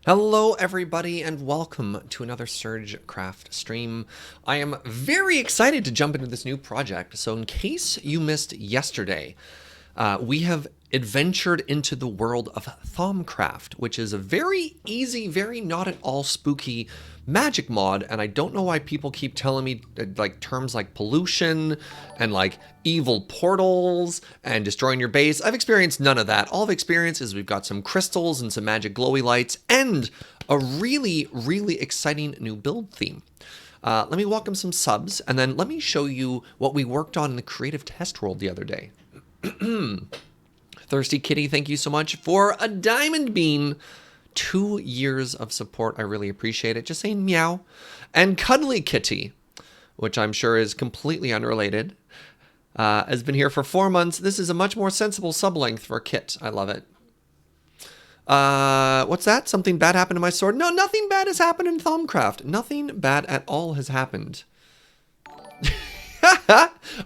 Hello everybody and welcome to another SergeCraft stream. I am very excited to jump into this new project. So in case you missed yesterday, we have adventured into the world of Thaumcraft, which is a very easy, very not at all spooky magic mod, and I don't know why people keep telling me like terms like pollution and like evil portals and destroying your base. I've experienced none of that. All I've experienced is we've got some crystals and some magic glowy lights and a really, really exciting new build theme. Let me welcome some subs, and then let me show you what we worked on in the creative test world the other day. Thirsty Kitty, thank you so much for a diamond bean. 2 years of support. I really appreciate it. Just saying meow. And Cuddly Kitty, which I'm sure is completely unrelated, has been here for 4 months. This is a much more sensible sub length for a kit. I love it. What's that? Something bad happened to my sword? No, nothing bad has happened in Thaumcraft. Nothing bad at all has happened.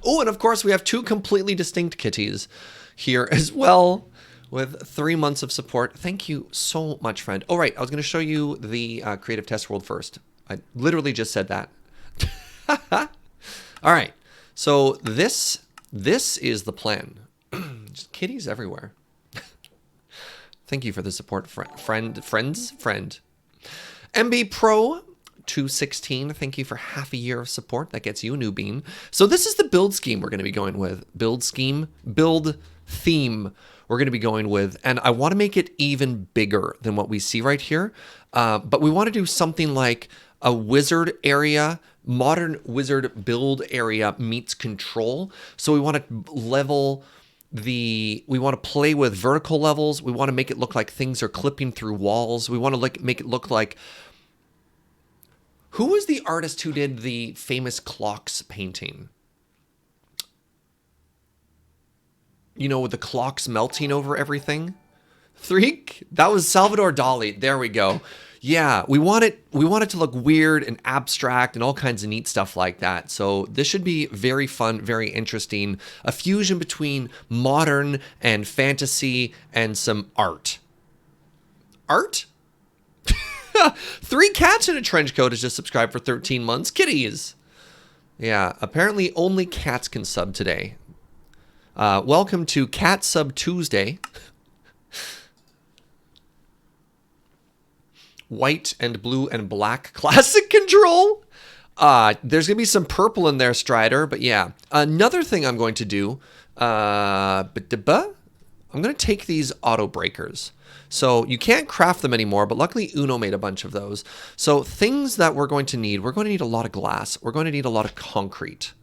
Oh, and of course we have 2 completely distinct kitties here as well with 3 months of support. Thank you so much, friend. Oh, right. I was going to show you the creative test world first. I literally just said that. All right. So this is the plan. Just kitties everywhere. Thank you for the support, friend. MB Pro 216, thank you for half a year of support. That gets you a new bean. So this is the build scheme we're going to be going with. Build scheme, build theme we're going to be going with. And I want to make it even bigger than what we see right here. But we want to do something like a wizard area, modern wizard build area meets control. So we want to level we want to play with vertical levels. We want to make it look like things are clipping through walls. We want to make it look like... Who was the artist who did the famous clocks painting? You know, with the clocks melting over everything? That was Salvador Dali. There we go. Yeah, we want it to look weird and abstract and all kinds of neat stuff like that. So this should be very fun, very interesting. A fusion between modern and fantasy and some art. Art? 3 cats in a trench coat has just subscribed for 13 months. Kitties. Yeah, apparently only cats can sub today. Welcome to Cat Sub Tuesday. White and blue and black classic control. There's going to be some purple in there, Strider. But yeah, another thing I'm going to do. I'm going to take these auto breakers. So you can't craft them anymore, but luckily Uno made a bunch of those. So things that we're going to need a lot of glass. We're going to need a lot of concrete.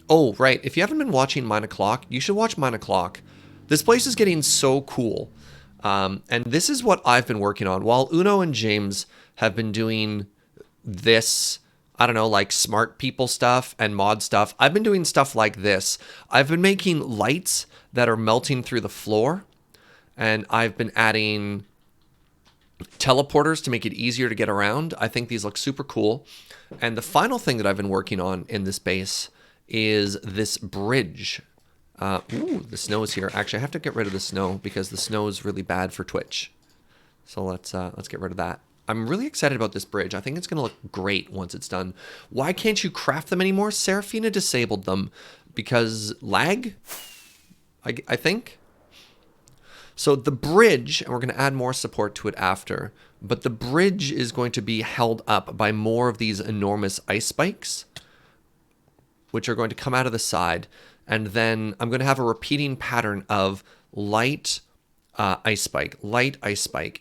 Oh, right. If you haven't been watching Mine O'Clock, you should watch Mine O'Clock. This place is getting so cool. And this is what I've been working on. While Uno and James have been doing this, I don't know, like smart people stuff and mod stuff, I've been doing stuff like this. I've been making lights that are melting through the floor. And I've been adding teleporters to make it easier to get around. I think these look super cool. And the final thing that I've been working on in this base is this bridge. Ooh, the snow is here. Actually, I have to get rid of the snow because the snow is really bad for Twitch. So let's get rid of that. I'm really excited about this bridge. I think it's going to look great once it's done. Why can't you craft them anymore? Seraphina disabled them because lag, I think. So the bridge, and we're going to add more support to it after, but the bridge is going to be held up by more of these enormous ice spikes, which are going to come out of the side. And then I'm going to have a repeating pattern of light ice spike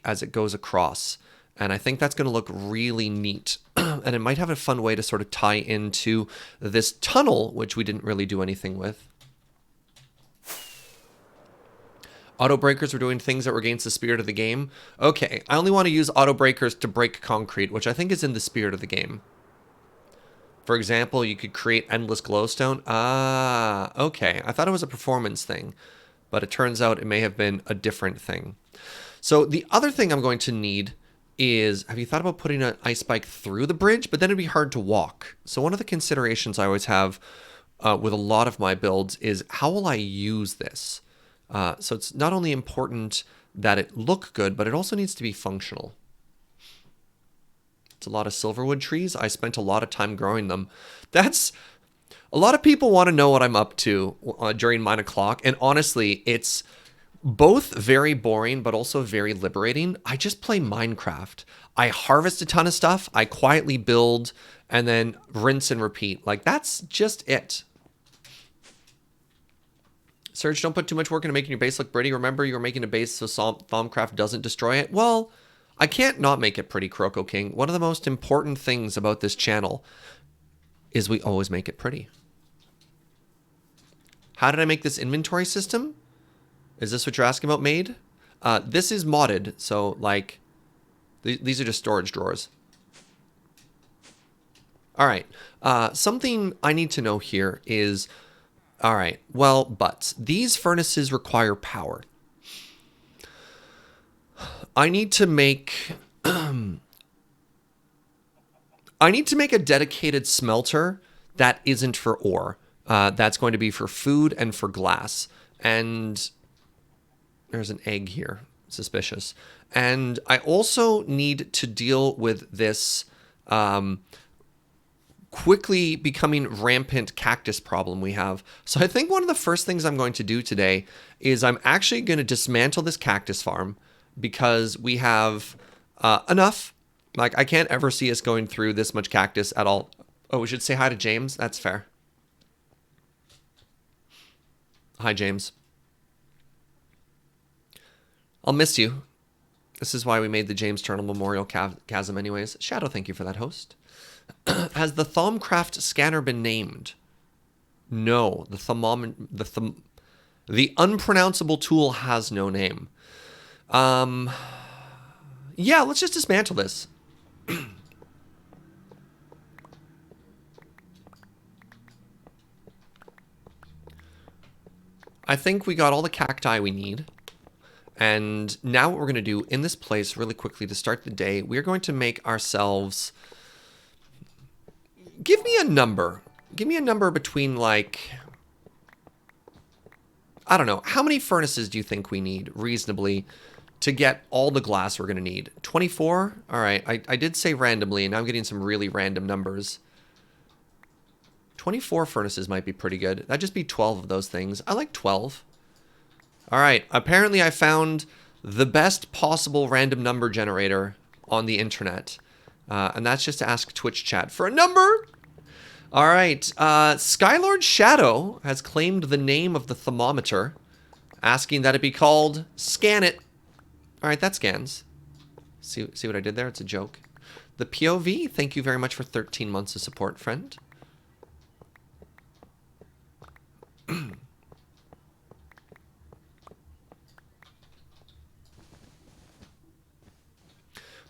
as it goes across. And I think that's going to look really neat. And it might have a fun way to sort of tie into this tunnel, which we didn't really do anything with. Auto breakers were doing things that were against the spirit of the game. Okay, I only want to use auto breakers to break concrete, which I think is in the spirit of the game. For example, you could create endless glowstone. Ah, okay. I thought it was a performance thing, but it turns out it may have been a different thing. So the other thing I'm going to need is, have you thought about putting an ice spike through the bridge? But then it'd be hard to walk. So one of the considerations I always have with a lot of my builds is how will I use this? So it's not only important that it look good, but it also needs to be functional. It's a lot of silverwood trees. I spent a lot of time growing them. That's a lot of people want to know what I'm up to during 9 o'clock. And honestly, it's both very boring, but also very liberating. I just play Minecraft. I harvest a ton of stuff. I quietly build and then rinse and repeat. Like, that's just it. Serge, don't put too much work into making your base look pretty. Remember, you were making a base so Thaumcraft doesn't destroy it. Well, I can't not make it pretty, Croco King. One of the most important things about this channel is we always make it pretty. How did I make this inventory system? Is this what you're asking about, Made? This is modded, so, like, these are just storage drawers. All right. Something I need to know here is, all right, well, but these furnaces require power. I need to make I need to make a dedicated smelter that isn't for ore. That's going to be for food and for glass. And there's an egg here. Suspicious. And I also need to deal with this quickly becoming rampant cactus problem we have. So I think one of the first things I'm going to do today is I'm actually going to dismantle this cactus farm, because we have enough. Like, I can't ever see us going through this much cactus at all. Oh, we should say hi to James. That's fair. Hi, James. I'll miss you. This is why we made the James Turtle Memorial Chasm anyways. Shadow, thank you for that, host. Has the Thaumcraft scanner been named? No. The unpronounceable tool has no name. Yeah, let's just dismantle this. I think we got all the cacti we need. And now what we're going to do in this place really quickly to start the day, we're going to make ourselves... Give me a number. Give me a number between, like... I don't know. How many furnaces do you think we need reasonably to get all the glass we're going to need? 24? All right. I did say randomly, and now I'm getting some really random numbers. 24 furnaces might be pretty good. That'd just be 12 of those things. I like 12. All right. Apparently, I found the best possible random number generator on the internet. And that's just to ask Twitch chat for a number. All right. Skylord Shadow has claimed the name of the thermometer, asking that it be called Scan It. All right, that scans. See what I did there? It's a joke. The POV, thank you very much for 13 months of support, friend.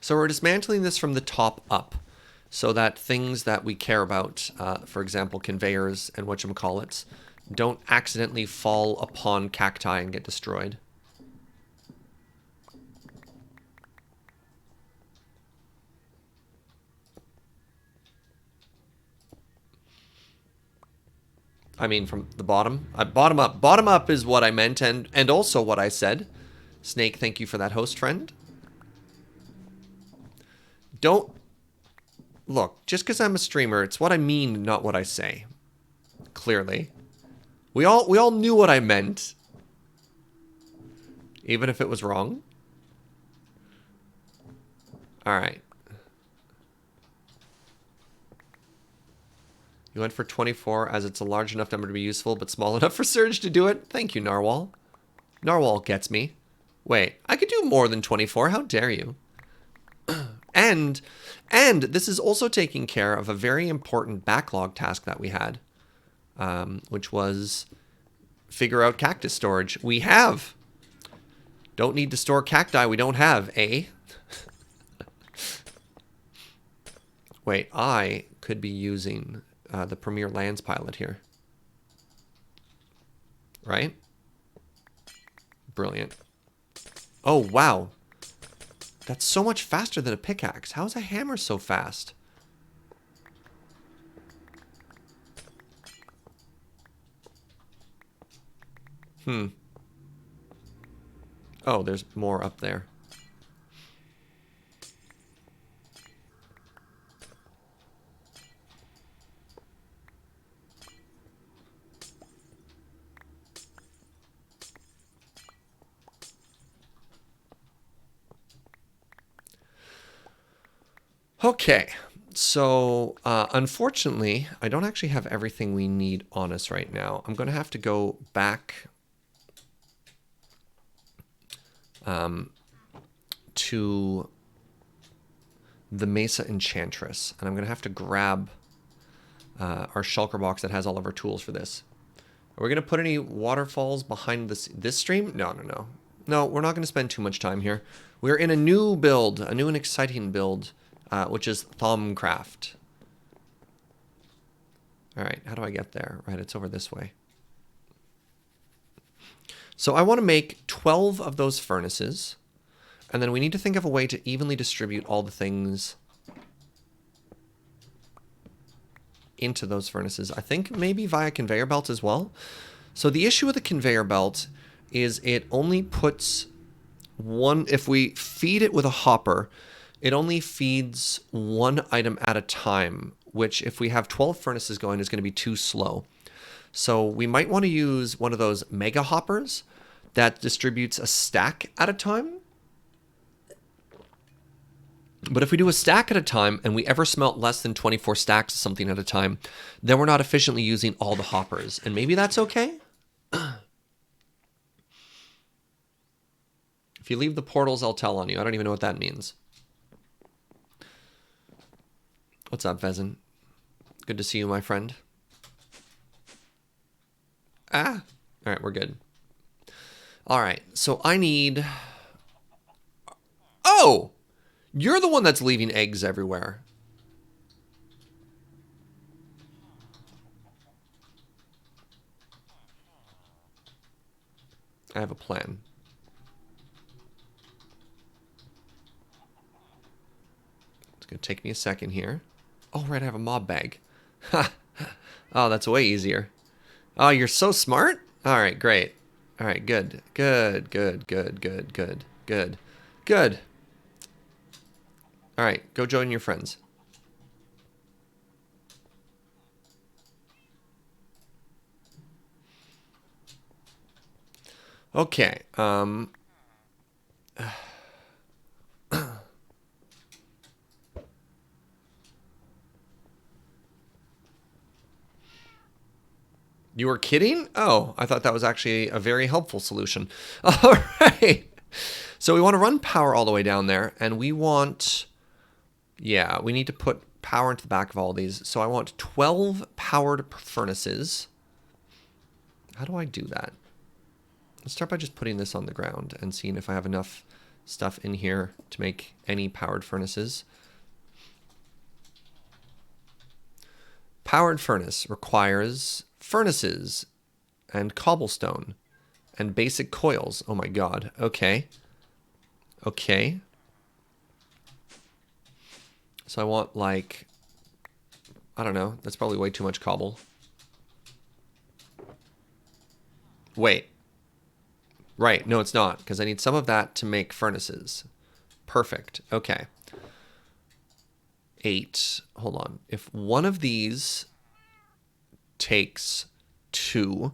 So we're dismantling this from the top up, so that things that we care about, for example, conveyors and whatchamacallits, don't accidentally fall upon cacti and get destroyed. I mean, from the bottom. Bottom up. Bottom up is what I meant, and also what I said. Snake, thank you for that, host friend. Don't... Look, just because I'm a streamer, it's what I mean, not what I say. Clearly. We all knew what I meant. Even if it was wrong. Alright. You went for 24 as it's a large enough number to be useful, but small enough for Serge to do it. Thank you, Narwhal. Narwhal gets me. Wait, I could do more than 24. How dare you? And this is also taking care of a very important backlog task that we had, which was figure out cactus storage. We have. Don't need to store cacti we don't have, eh? Wait, I could be using the Premier Lands pilot here. Right? Brilliant. Oh, wow. That's so much faster than a pickaxe. How is a hammer so fast? Oh, there's more up there. Okay, so unfortunately, I don't actually have everything we need on us right now. I'm going to have to go back to the Mesa Enchantress, and I'm going to have to grab our shulker box that has all of our tools for this. Are we going to put any waterfalls behind this stream? No, no, no. No, we're not going to spend too much time here. We're in a new build, a new and exciting build, which is SergeCraft. All right, how do I get there? Right, it's over this way. So I want to make 12 of those furnaces, and then we need to think of a way to evenly distribute all the things into those furnaces. I think maybe via conveyor belt as well. So the issue with the conveyor belt is it only puts one, if we feed it with a hopper, it only feeds one item at a time, which if we have 12 furnaces going is going to be too slow. So we might want to use one of those mega hoppers that distributes a stack at a time. But if we do a stack at a time and we ever smelt less than 24 stacks of something at a time, then we're not efficiently using all the hoppers. And maybe that's okay. If you leave the portals, I'll tell on you. I don't even know what that means. What's up, Vezin? Good to see you, my friend. Ah. All right, we're good. All right, so I need... Oh! You're the one that's leaving eggs everywhere. I have a plan. It's going to take me a second here. Oh, right, I have a mob bag. Oh, that's way easier. Oh, you're so smart? All right, great. All right, good. Good, good, good, good, good, good, good. All right, go join your friends. Okay, you were kidding? Oh, I thought that was actually a very helpful solution. All right. So we want to run power all the way down there, and we want... Yeah, we need to put power into the back of all these. So I want 12 powered furnaces. How do I do that? Let's start by just putting this on the ground and seeing if I have enough stuff in here to make any powered furnaces. Powered furnace requires furnaces and cobblestone and basic coils. Oh my god. Okay. Okay. So I want like, I don't know, that's probably way too much cobble. Wait. Right, no it's not, because I need some of that to make furnaces. Perfect, okay. 8, hold on. If one of these takes 2,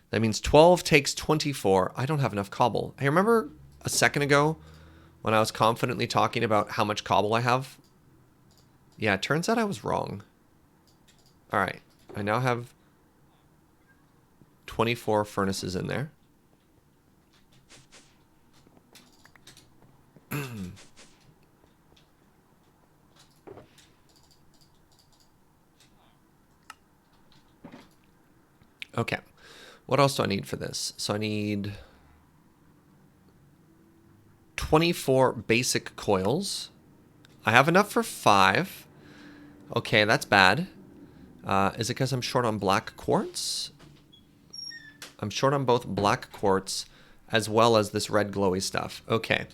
that means 12 takes 24. I don't have enough cobble. Hey, remember a second ago when I was confidently talking about how much cobble I have? Yeah, it turns out I was wrong. All right, I now have 24 furnaces in there. Okay, what else do I need for this? So I need 24 basic coils. I have enough for 5. Okay, that's bad. Is it because I'm short on black quartz? I'm short on both black quartz as well as this red glowy stuff. Okay.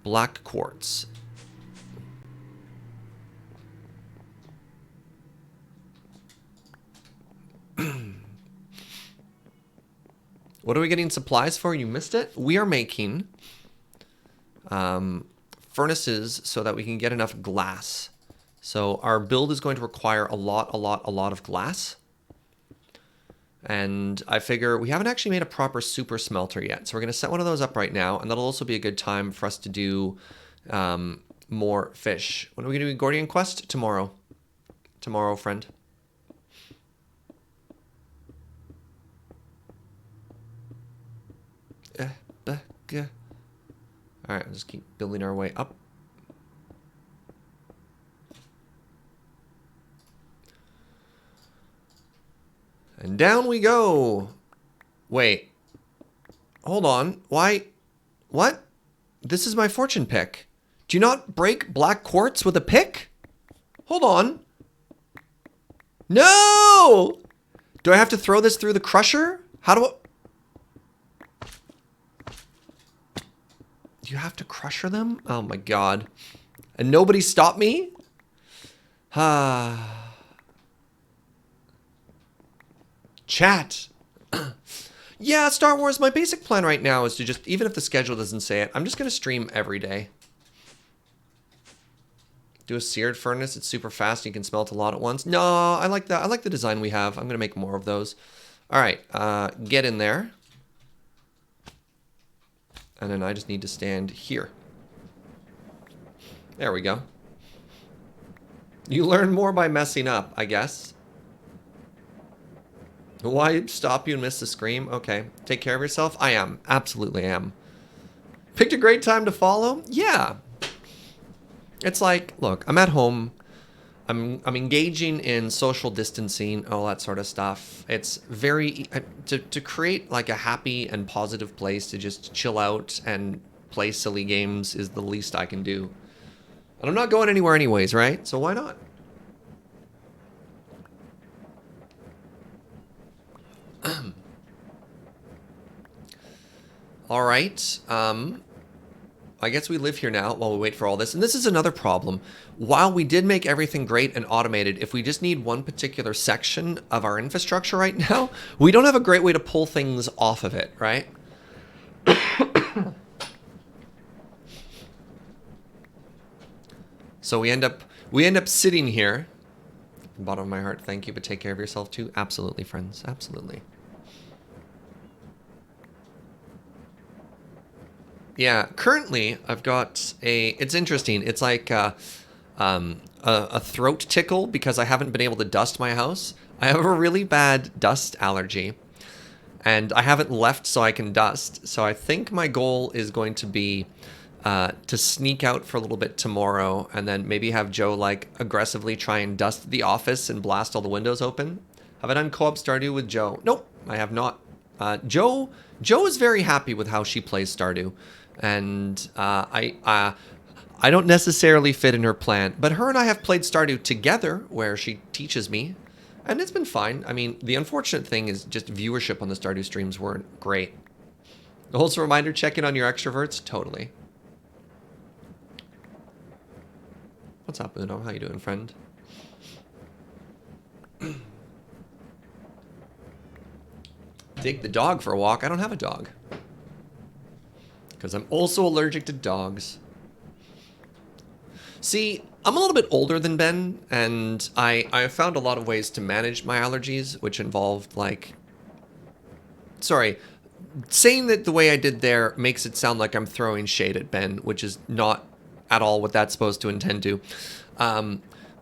Black quartz. What are we getting supplies for? You missed it. We are making furnaces so that we can get enough glass. So our build is going to require a lot of glass. And I figure we haven't actually made a proper super smelter yet. So we're going to set one of those up right now. And that'll also be a good time for us to do more fish. When are we going to do Gordian Quest? Tomorrow. Tomorrow, friend. All right, let's keep building our way up. And down we go. Wait. Hold on. Why? What? This is my fortune pick. Do you not break black quartz with a pick? Hold on. No! Do I have to throw this through the crusher? How do I... Do you have to crusher them? Oh my god. And nobody stopped me? Chat. Yeah, Star Wars, my basic plan right now is to just, even if the schedule doesn't say it, I'm just going to stream every day. Do a seared furnace. It's super fast. You can smelt a lot at once. No, I like that. I like the design we have. I'm going to make more of those. All right, get in there. And then I just need to stand here. There we go. You learn more by messing up, I guess. Why stop you and miss the scream? Okay. Take care of yourself? I am. Absolutely am. Picked a great time to follow? Yeah. It's like, look, I'm at home. I'm engaging in social distancing, all that sort of stuff. It's very... To create like a happy and positive place to just chill out and play silly games is the least I can do. And I'm not going anywhere anyways, right? So why not? All right. I guess we live here now while we wait for all this. And this is another problem. While we did make everything great and automated, if we just need one particular section of our infrastructure right now, we don't have a great way to pull things off of it, right? So we end up sitting here. From the bottom of my heart, thank you, but take care of yourself too. Absolutely, friends. Absolutely. Yeah, currently I've got it's interesting. It's like a throat tickle because I haven't been able to dust my house. I have a really bad dust allergy and I haven't left so I can dust. So I think my goal is going to be to sneak out for a little bit tomorrow and then maybe have Joe like aggressively try and dust the office and blast all the windows open. Have I done co-op Stardew with Joe? Nope, I have not. Joe is very happy with how she plays Stardew. And I don't necessarily fit in her plan, but her and I have played Stardew together where she teaches me, and it's been fine. I mean, the unfortunate thing is just viewership on the Stardew streams weren't great. Also, a reminder, check in on your extroverts. Totally. What's up, Uno? How you doing, friend? Take the dog for a walk. I don't have a dog. Because I'm also allergic to dogs. See, I'm a little bit older than Ben, and I found a lot of ways to manage my allergies, which involved, like... Sorry, saying that the way I did there makes it sound like I'm throwing shade at Ben, which is not at all what that's supposed to intend to.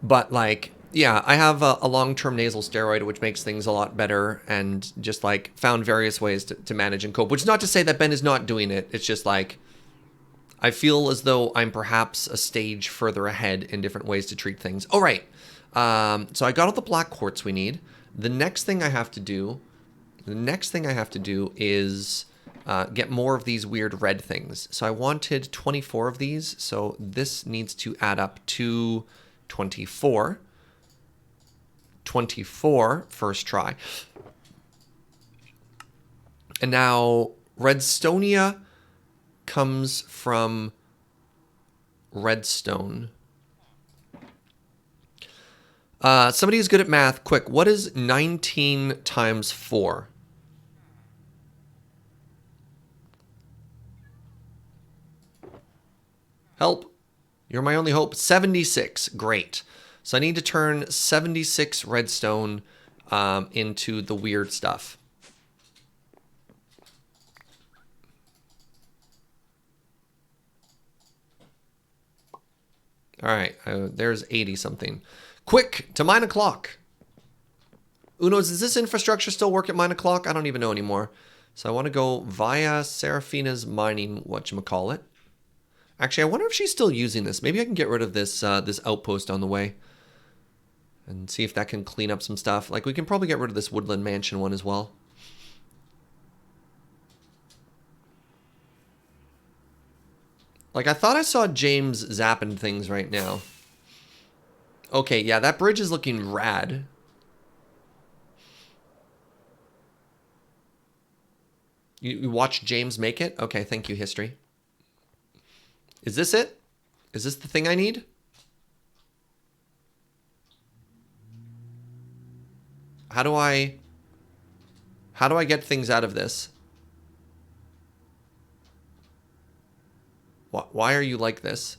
But, like... Yeah, I have a long-term nasal steroid, which makes things a lot better, and just, like, found various ways to manage and cope. Which is not to say that Ben is not doing it. It's just, like, I feel as though I'm perhaps a stage further ahead in different ways to treat things. All right. So I got all the black quartz we need. The next thing I have to do is get more of these weird red things. So I wanted 24 of these, so this needs to add up to 24. 24 first try. And now redstonia comes from redstone. Somebody who's good at math, quick, what is 19 times 4? Help. You're my only hope. 76. Great. So I need to turn 76 redstone into the weird stuff. All right. There's 80 something. Quick, to mine a clock. Unos, does this infrastructure still work at mine o'clock? I don't even know anymore. So I want to go via Seraphina's mining, whatchamacallit. Actually, I wonder if she's still using this. Maybe I can get rid of this this outpost on the way. And see if that can clean up some stuff. Like, we can probably get rid of this Woodland Mansion one as well. Like, I thought I saw James zapping things right now. Okay, yeah, that bridge is looking rad. You watched James make it? Okay, thank you, history. Is this it? Is this the thing I need? How do I get things out of this? Why are you like this?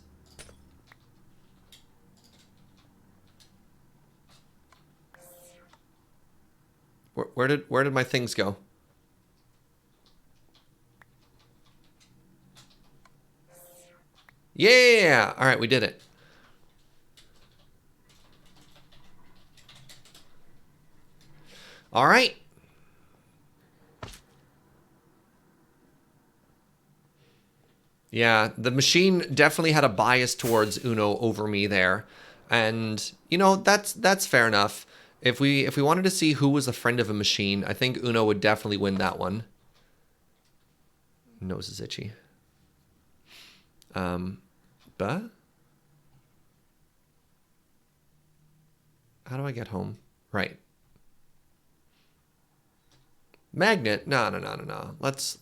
Where did my things go? Yeah! All right, we did it. All right. Yeah, the machine definitely had a bias towards Uno over me there. And, you know, that's fair enough. If we wanted to see who was a friend of a machine, I think Uno would definitely win that one. Nose is itchy. But how do I get home? Right. Magnet? No. Let's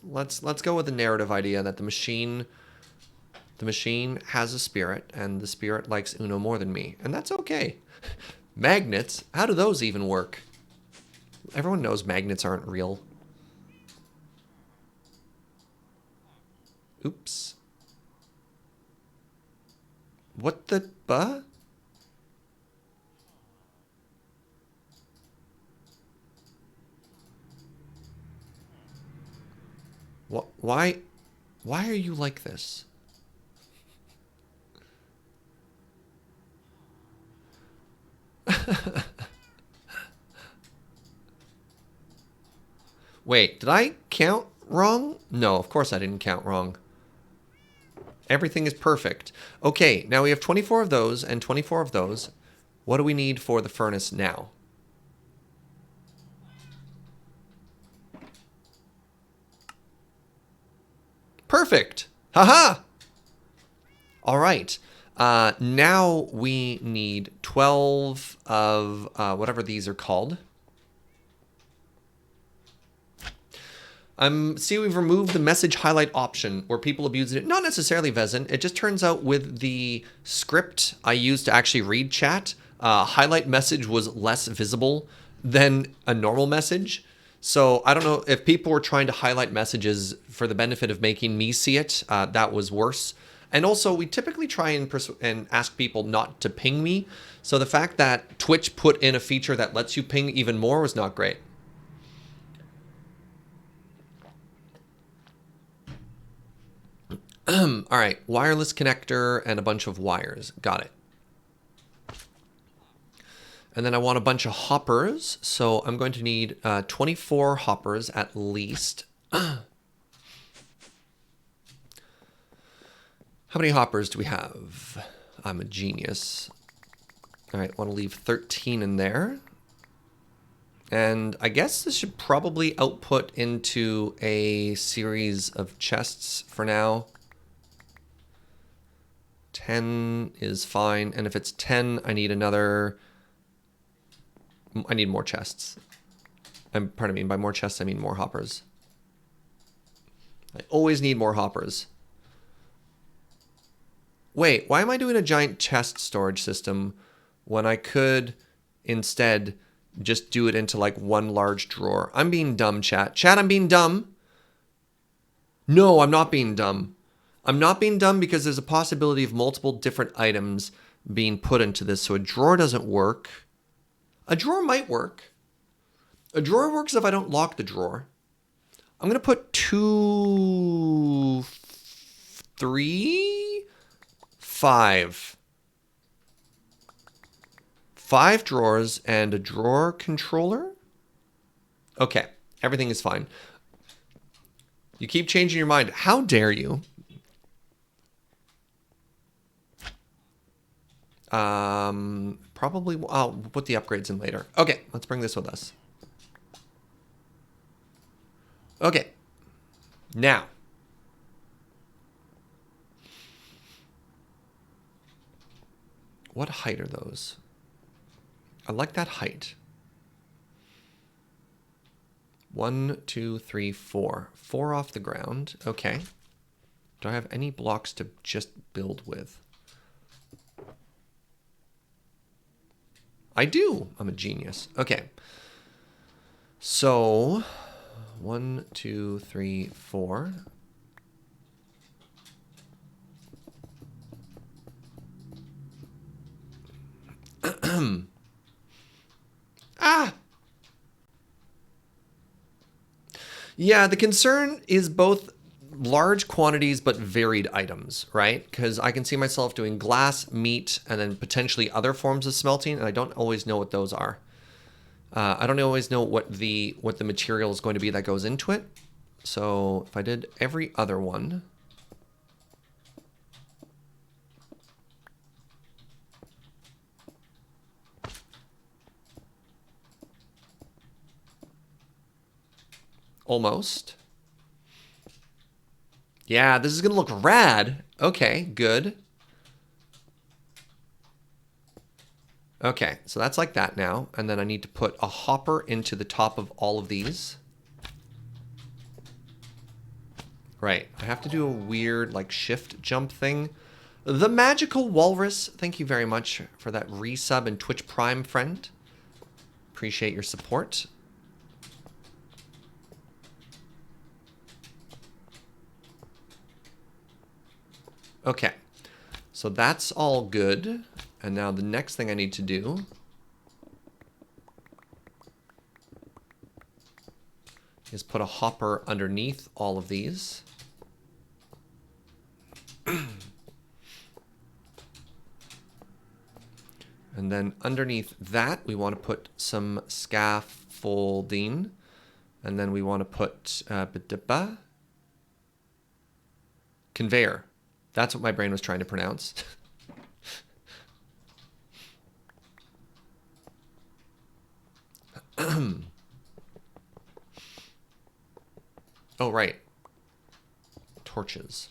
go with the narrative idea that the machine has a spirit, and the spirit likes Uno more than me, and that's okay. Magnets? How do those even work? Everyone knows magnets aren't real. Oops. What the buh? What? Why are you like this? Wait, did I count wrong? No, of course I didn't count wrong. Everything is perfect. Okay, now we have 24 of those and 24 of those. What do we need for the furnace now? Perfect. Haha. All right. Now we need 12 of whatever these are called. See, we've removed the message highlight option where people abuse it. Not necessarily, Vezin. It just turns out with the script I used to actually read chat, highlight message was less visible than a normal message. So I don't know if people were trying to highlight messages for the benefit of making me see it. That was worse. And also, we typically try and ask people not to ping me. So the fact that Twitch put in a feature that lets you ping even more was not great. All right, wireless connector and a bunch of wires. Got it. And then I want a bunch of hoppers. So I'm going to need 24 hoppers at least. How many hoppers do we have? I'm a genius. All right, want to leave 13 in there. And I guess this should probably output into a series of chests for now. 10 is fine. And if it's 10, I need another... I need more chests. Pardon me, by more chests, I mean more hoppers. I always need more hoppers. Wait, why am I doing a giant chest storage system when I could instead just do it into like one large drawer? I'm being dumb, chat. Chat, I'm being dumb. No, I'm not being dumb. I'm not being dumb because there's a possibility of multiple different items being put into this, so a drawer doesn't work. A drawer might work. A drawer works if I don't lock the drawer. I'm going to put 2, 3, 5. 5 drawers and a drawer controller. Okay, everything is fine. You keep changing your mind. How dare you? Probably I'll put the upgrades in later. Okay, let's bring this with us. Okay, now. What height are those? I like that height. 1, 2, 3, 4. 4 off the ground. Okay. Do I have any blocks to just build with? I do. I'm a genius. Okay. So, 1, 2, 3, 4. Ah! Yeah, the concern is both large quantities but varied items, right? Because I can see myself doing glass, meat, and then potentially other forms of smelting, and I don't always know what those are. I don't always know what the material is going to be that goes into it. So if I did every other one... Almost. Yeah, this is going to look rad. Okay, good. Okay, so that's like that now. And then I need to put a hopper into the top of all of these. Right, I have to do a weird like shift jump thing. The Magical Walrus, thank you very much for that resub and Twitch Prime, friend. Appreciate your support. Okay, so that's all good. And now the next thing I need to do is put a hopper underneath all of these. And then underneath that, we want to put some scaffolding. And then we want to put conveyor. That's what my brain was trying to pronounce. Oh, right. Torches.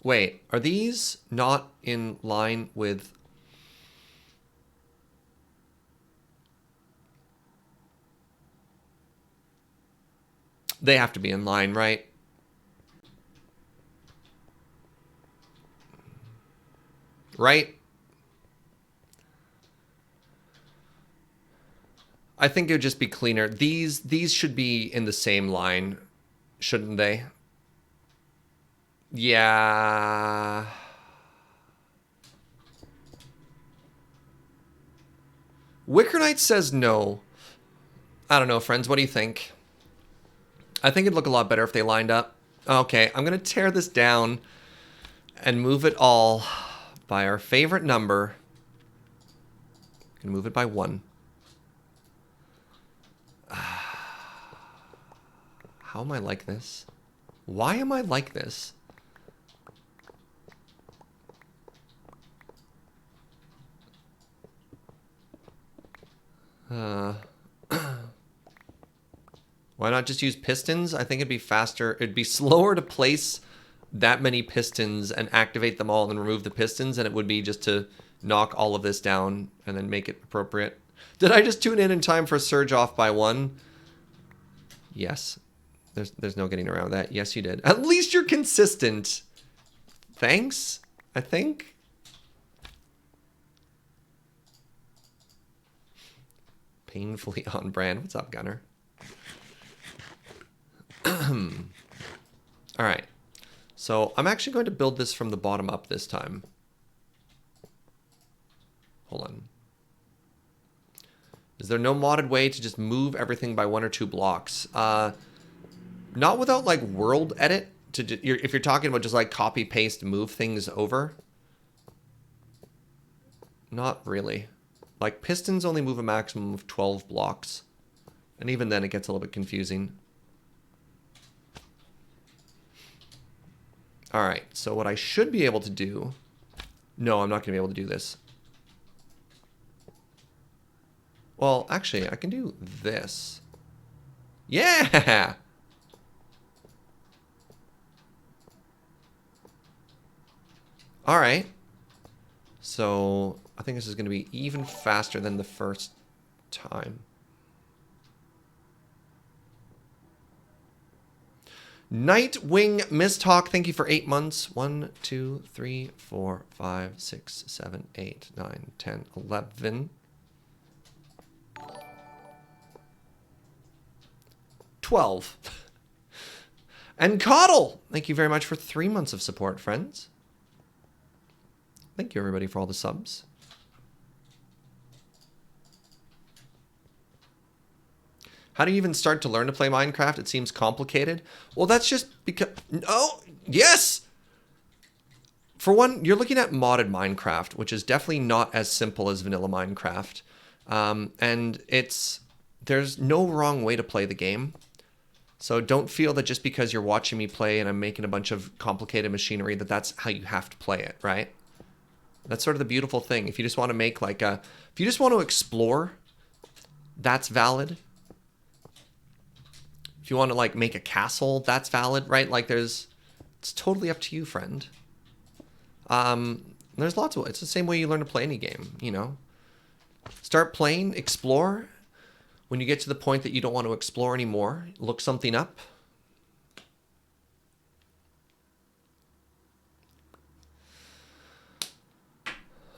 Wait, are these not in line with... They have to be in line, right? Right? I think it would just be cleaner. These should be in the same line, shouldn't they? Yeah. Wicker Knight says no. I don't know, friends. What do you think? I think it'd look a lot better if they lined up. Okay, I'm going to tear this down and move it all by our favorite number. I'm going to move it by 1. How am I like this? Why am I like this? Why not just use pistons? I think it'd be faster. It'd be slower to place that many pistons and activate them all and remove the pistons than it would be just to knock all of this down and then make it appropriate. Did I just tune in time for Surge off by 1? Yes. There's no getting around that. Yes, you did. At least you're consistent. Thanks, I think. Painfully on brand. What's up, Gunner? So I'm actually going to build this from the bottom up this time. Hold on. Is there no modded way to just move everything by 1 or 2 blocks? Not without like world edit. If you're talking about just like copy paste, move things over. Not really. Like pistons only move a maximum of 12 blocks. And even then it gets a little bit confusing. All right, so what I should be able to do... No, I'm not going to be able to do this. Well, actually, I can do this. Yeah! All right. So I think this is going to be even faster than the first time. Nightwing Misthawk, thank you for 8 months. 1, 2, 3, 4, 5, 6, 7, 8, 9, 10, 11. 12. And Coddle, thank you very much for 3 months of support, friends. Thank you, everybody, for all the subs. How do you even start to learn to play Minecraft? It seems complicated. Well, that's just because... Oh, yes! For one, you're looking at modded Minecraft, which is definitely not as simple as vanilla Minecraft. And there's no wrong way to play the game. So don't feel that just because you're watching me play and I'm making a bunch of complicated machinery that that's how you have to play it, right? That's sort of the beautiful thing. If you just want to make like a... If you just want to explore, that's valid. If you want to like make a castle, that's valid, right? Like it's totally up to you, friend. There's lots of... It's the same way you learn to play any game, you know? Start playing, explore. When you get to the point that you don't want to explore anymore, look something up.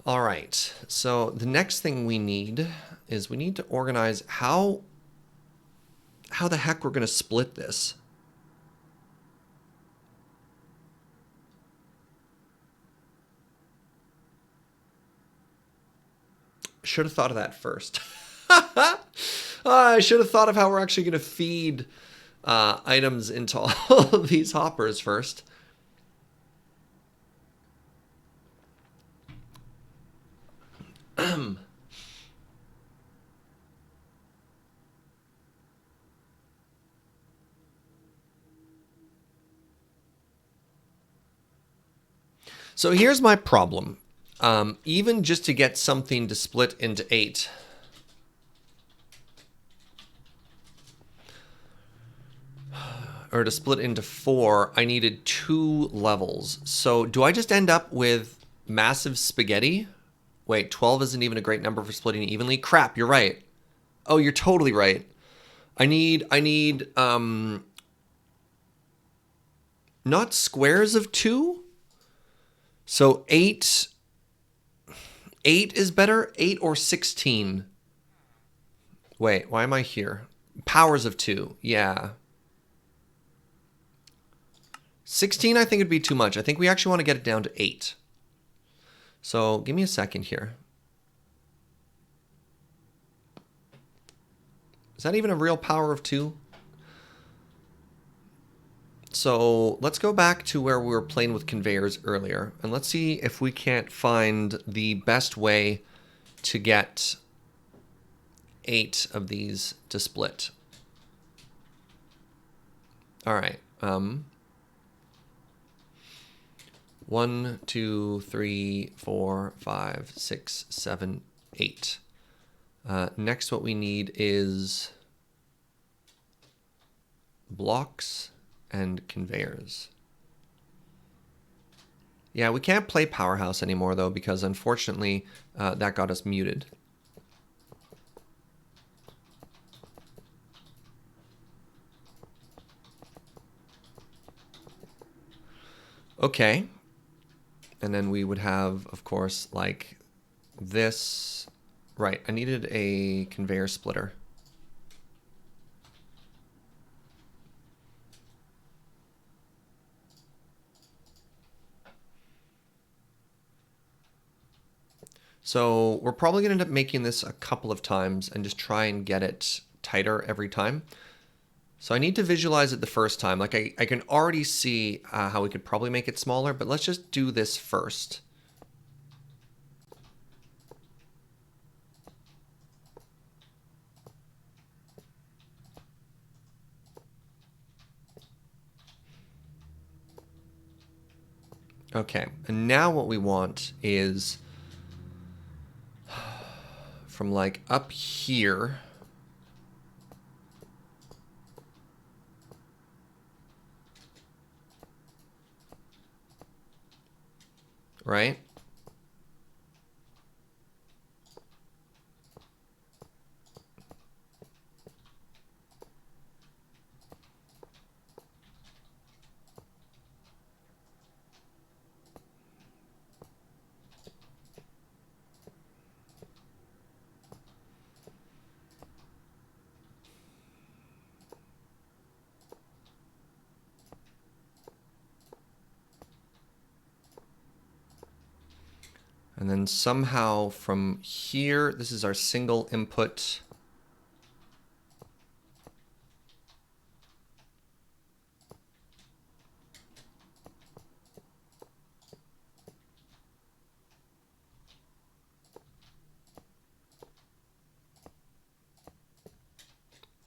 All right, so the next thing we need is we need to organize how the heck we're going to split this. Should have thought of that first. I should have thought of how we're actually going to feed items into all of these hoppers first. So here's my problem. Even just to get something to split into 8. Or to split into 4, I needed 2 levels. So do I just end up with massive spaghetti? Wait, 12 isn't even a great number for splitting evenly? Crap, you're right. Oh, you're totally right. I need not squares of 2. So 8 is better, 8 or 16. Wait, why am I here? Powers of 2, yeah. 16 I think would be too much. I think we actually want to get it down to 8. So give me a second here. Is that even a real power of 2? So let's go back to where we were playing with conveyors earlier, and let's see if we can't find the best way to get 8 of these to split. All right. 1, 2, 3, 4, 5, 6, 7, 8. Next, what we need is blocks and conveyors. Yeah, we can't play Powerhouse anymore, though, because unfortunately, that got us muted. Okay. And then we would have, of course, like this. Right, I needed a conveyor splitter. So we're probably going to end up making this a couple of times and just try and get it tighter every time. So I need to visualize it the first time. Like I can already see how we could probably make it smaller, but let's just do this first. Okay, and now what we want is from like up here, right? And then somehow from here, this is our single input.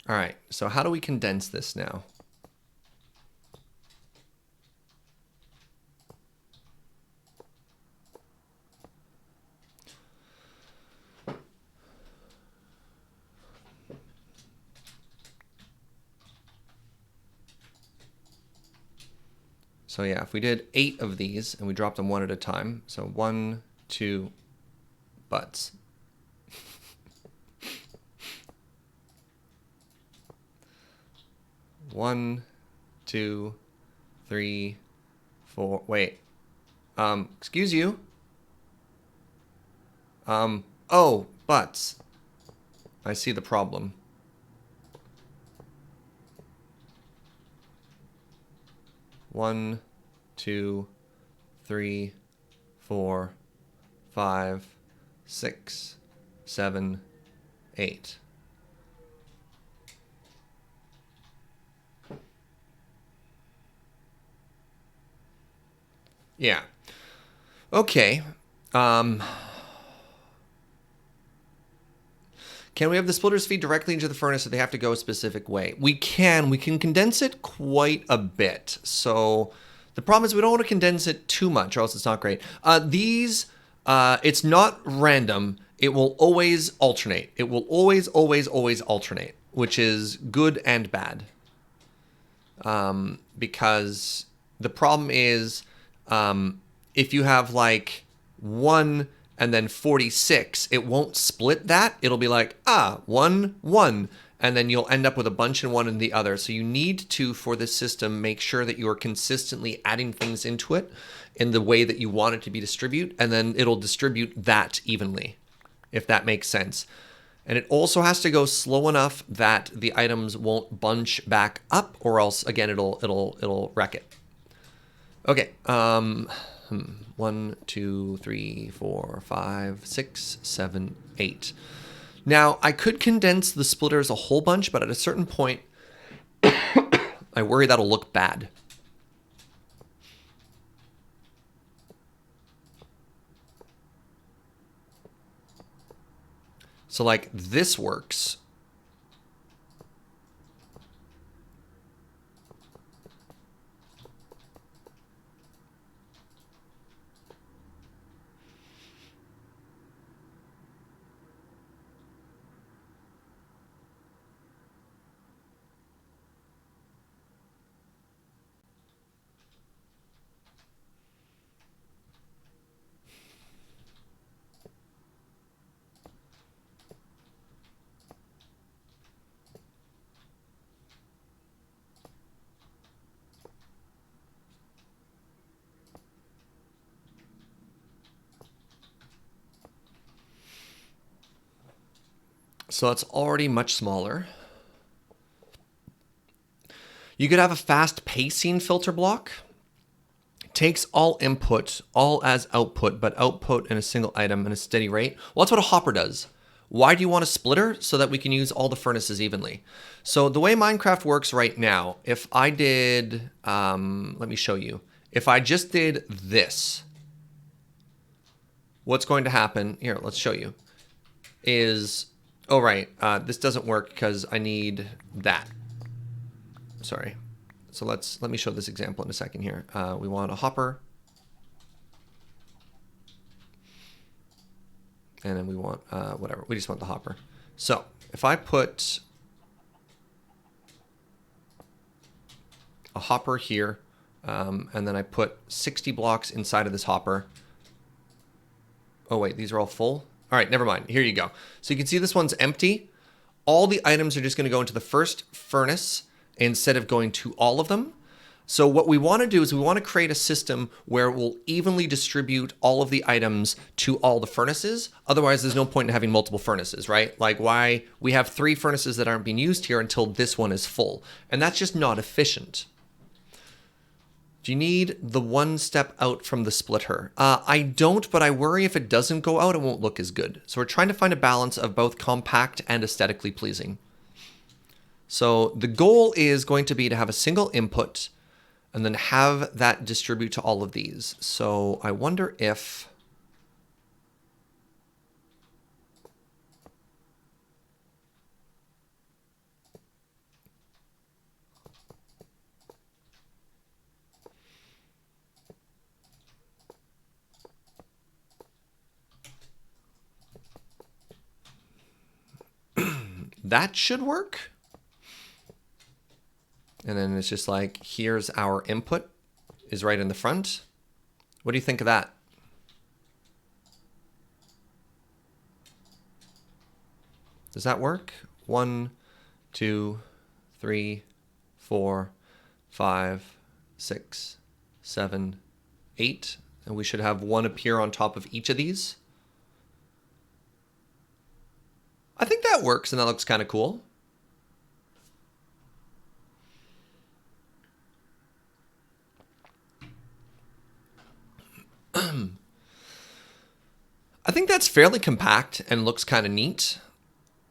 All right, so how do we condense this now? So yeah, if we did 8 of these and we dropped them one at a time, so 1, 2, butts. One, 2, 3, 4. Wait. Excuse you. Oh, butts. I see the problem. One, 2, 3, 4, 5, 6, 7, 8. Yeah. Okay. Can we have the splitters feed directly into the furnace, or they have to go a specific way? We can condense it quite a bit. So the problem is we don't want to condense it too much, or else it's not great. It's not random. It will always alternate. It will always alternate, which is good and bad. Because the problem is if you have like 1 and then 46, it won't split that. It'll be like, 1, 1. And then you'll end up with a bunch in one and the other. So you need to, for this system, make sure that you are consistently adding things into it in the way that you want it to be distributed. And then it'll distribute that evenly, if that makes sense. And it also has to go slow enough that the items won't bunch back up, or else, again, it'll wreck it. Okay. 1, 2, 3, 4, 5, 6, 7, 8. Now, I could condense the splitters a whole bunch, but at a certain point, I worry that'll look bad. So, like, this works. So it's already much smaller. You could have a fast pacing filter block. takes all input, all as output, but output in a single item in a steady rate. Well, that's what a hopper does. Why do you want a splitter? So that we can use all the furnaces evenly. So the way Minecraft works right now, if I did, let me show you. If I just did this, what's going to happen, here, let's show you, is, oh right, this doesn't work because I need that. Sorry. So let me show this example in a second here. We want a hopper. And then we want, whatever, we just want the hopper. So if I put a hopper here, and then I put 60 blocks inside of this hopper. Oh wait, these are all full? All right, never mind, here you go. So you can see this one's empty. All the items are just gonna go into the first furnace instead of going to all of them. So what we want to do is we want to create a system where we'll evenly distribute all of the items to all the furnaces. Otherwise, there's no point in having multiple furnaces, right? Like why we have 3 furnaces that aren't being used here until this one is full. And that's just not efficient. Do you need the one step out from the splitter? I don't, but I worry if it doesn't go out, it won't look as good. So we're trying to find a balance of both compact and aesthetically pleasing. So the goal is going to be to have a single input and then have that distribute to all of these. So I wonder if that should work. And then it's just like, here's our input is right in the front. What do you think of that? Does that work? 1, 2, 3, 4, 5, 6, 7, 8. And we should have one appear on top of each of these. I think that works and that looks kind of cool. I think that's fairly compact and looks kind of neat.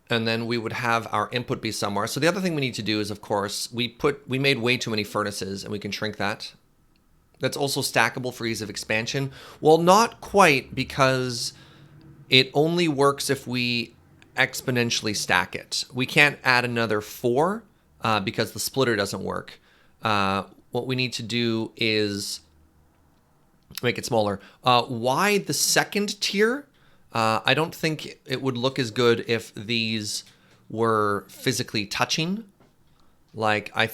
And then we would have our input be somewhere. So the other thing we need to do is, of course, we made way too many furnaces and we can shrink that. That's also stackable for ease of expansion. Well, not quite, because it only works if we exponentially stack it. We can't add another 4 because the splitter doesn't work. What we need to do is make it smaller. Why the second tier? I don't think it would look as good if these were physically touching. Like, I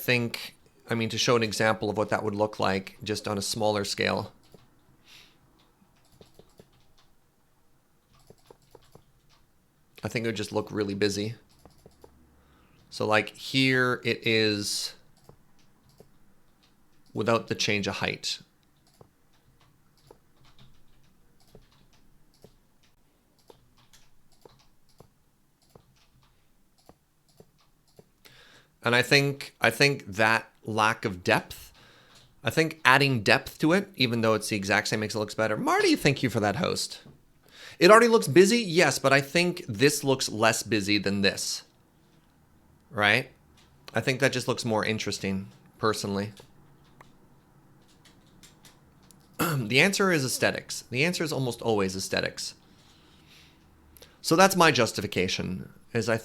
mean, to show an example of what that would look like just on a smaller scale. I think it would just look really busy. So like here it is without the change of height. And I think that lack of depth, I think adding depth to it, even though it's the exact same, makes it look better. Marty, thank you for that host. It already looks busy, yes, but I think this looks less busy than this, right? I think that just looks more interesting, personally. The answer is aesthetics. The answer is almost always aesthetics. So that's my justification, is I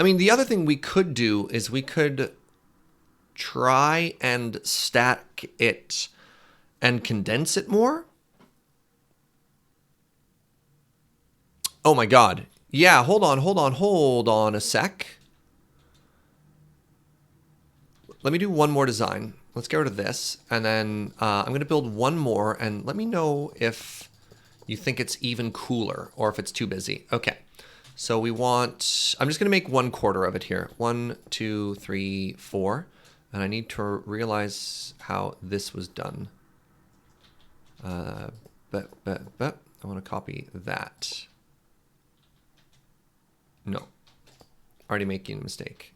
mean, the other thing we could do is we could try and stack it and condense it more. Oh my God. Yeah, hold on a sec. Let me do one more design. Let's get rid of this. And then I'm going to build one more, and let me know if you think it's even cooler or if it's too busy. Okay. So we want, I'm just going to make 1/4 of it here. 1, 2, 3, 4. And I need to realize how this was done. But I want to copy that. No. Already making a mistake.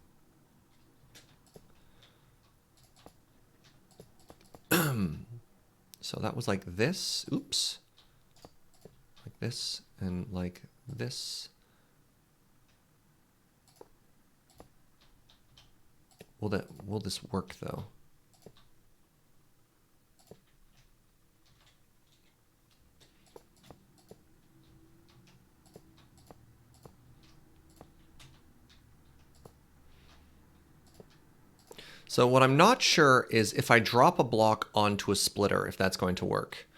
So that was like this. Oops. Like this and like this. Will this work though? So what I'm not sure is if I drop a block onto a splitter, if that's going to work.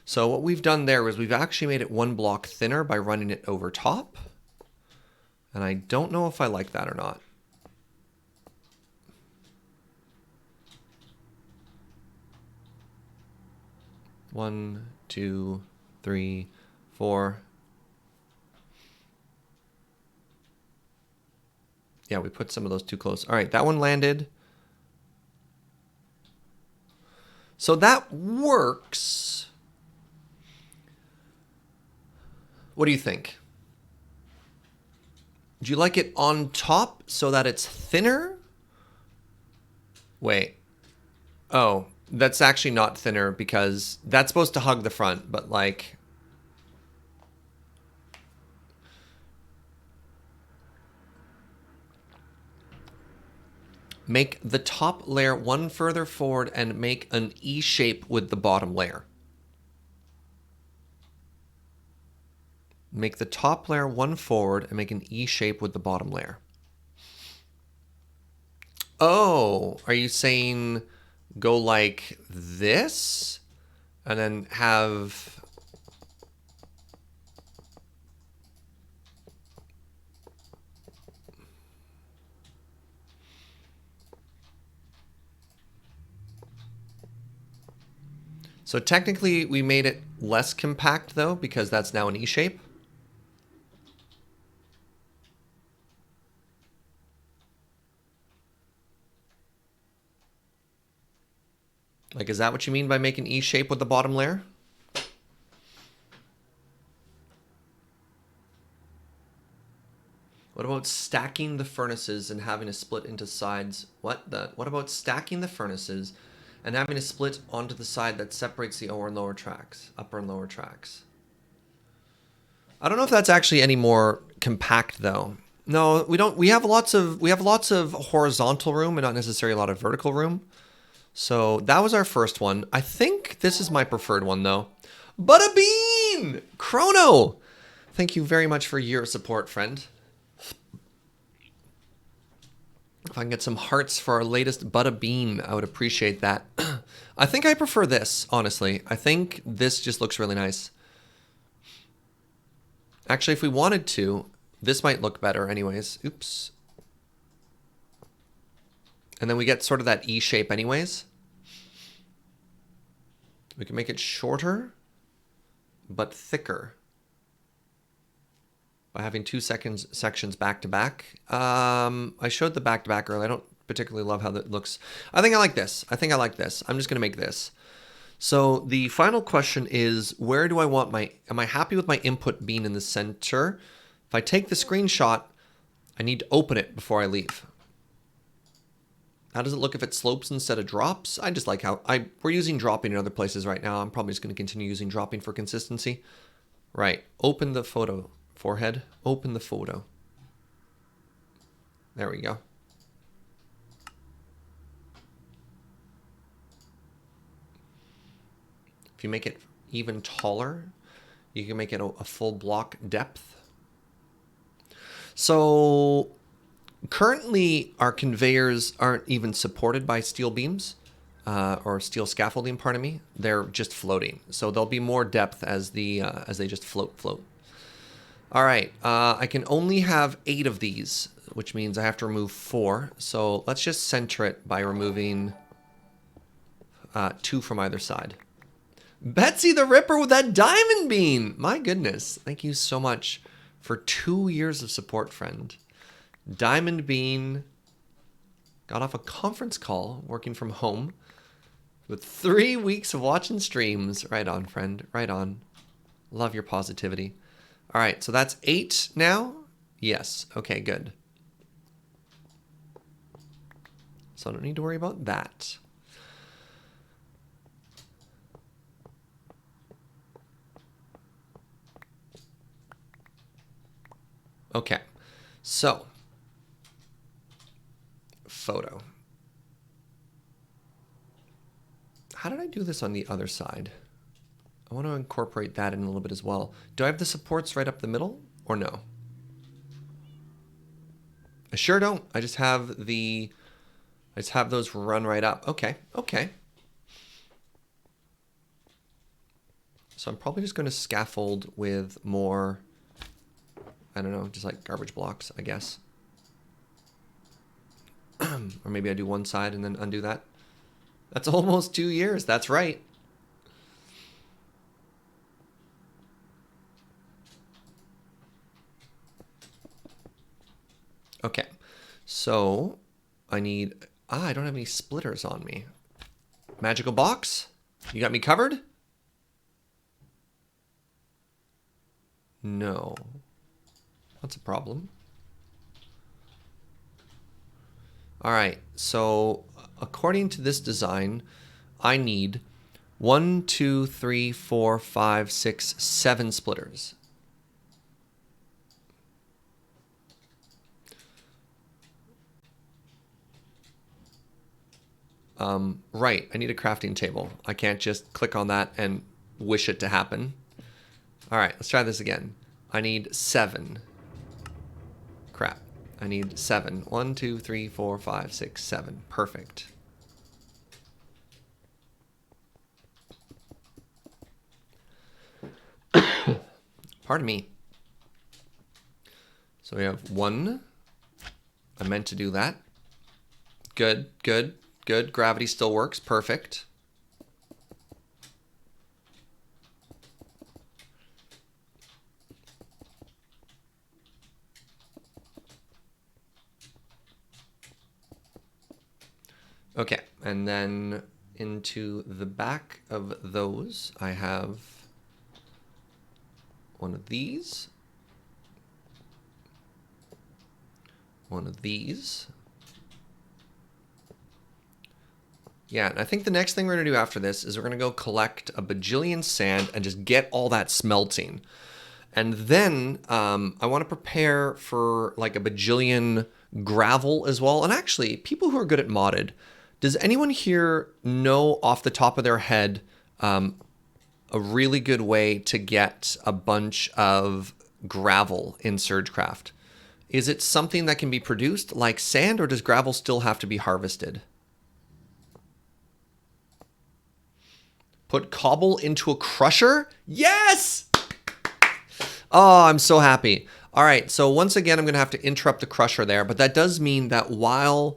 So what we've done there is we've actually made it one block thinner by running it over top. And I don't know if I like that or not. One, two, three, four. Yeah, we put some of those too close. All right, that one landed. So that works. What do you think? Do you like it on top so that it's thinner? Wait. Oh, that's actually not thinner because that's supposed to hug the front, but like... Make the top layer one further forward and make an E shape with the bottom layer. Make the top layer one forward and make an E shape with the bottom layer. Oh, are you saying go like this and then have... So technically we made it less compact though, because that's now an E shape. Like, is that what you mean by making E shape with the bottom layer? What about stacking the furnaces and having a split into sides? What about stacking the furnaces and having a split onto the side that separates the upper and lower tracks? I don't know if that's actually any more compact though. No, we don't. We have lots of horizontal room and not necessarily a lot of vertical room. So that was our first one. I think this is my preferred one though. Bada Bean! Chrono! Thank you very much for your support, friend. If I can get some hearts for our latest Bada Bean, I would appreciate that. I think I prefer this, honestly. I think this just looks really nice. Actually, if we wanted to, this might look better anyways. Oops. And then we get sort of that E shape anyways. We can make it shorter, but thicker. By having two sections back to back. I showed the back to back earlier. I don't particularly love how that looks. I think I like this. I'm just gonna make this. So the final question is, where do I want am I happy with my input being in the center? If I take the screenshot, I need to open it before I leave. How does it look if it slopes instead of drops? I just like how we're using dropping in other places right now. I'm probably just gonna continue using dropping for consistency. Right, open the photo. Forehead, open the photo. There we go. If you make it even taller, you can make it a full block depth. So currently our conveyors aren't even supported by steel beams or steel scaffolding, pardon me. They're just floating. So there'll be more depth as they just float. All right, I can only have 8 of these, which means I have to remove 4. So let's just center it by removing 2 from either side. Betsy the Ripper with that diamond bean. My goodness. Thank you so much for 2 years of support, friend. Diamond bean got off a conference call working from home with 3 weeks of watching streams. Right on, friend. Right on. Love your positivity. All right, so that's 8 now? Yes, okay, good. So I don't need to worry about that. Okay, so photo. How did I do this on the other side? I want to incorporate that in a little bit as well. Do I have the supports right up the middle or no? I sure don't. I just have those run right up. Okay, okay. So I'm probably just going to scaffold with more, I don't know, just like garbage blocks, I guess. Or maybe I do one side and then undo that. That's almost 2 years. That's right. Okay. So I need, I don't have any splitters on me. Magical box? You got me covered? No. That's a problem. All right, so according to this design, I need 1, 2, 3, 4, 5, 6, 7 splitters. Right, I need a crafting table. I can't just click on that and wish it to happen. All right, let's try this again. I need 7. Crap. I need 7. 1, 2, 3, 4, 5, 6, 7. Perfect. Pardon me. So we have 1. I meant to do that. Good, good, good. Gravity still works. Perfect. Okay, and then into the back of those, I have one of these, one of these. Yeah, and I think the next thing we're going to do after this is we're going to go collect a bajillion sand and just get all that smelting. And then I want to prepare for like a bajillion gravel as well. And actually, people who are good at modded, does anyone here know off the top of their head a really good way to get a bunch of gravel in SergeCraft? Is it something that can be produced like sand, or does gravel still have to be harvested? Put cobble into a crusher? Yes! Oh, I'm so happy. All right, so once again, I'm going to have to interrupt the crusher there, but that does mean that while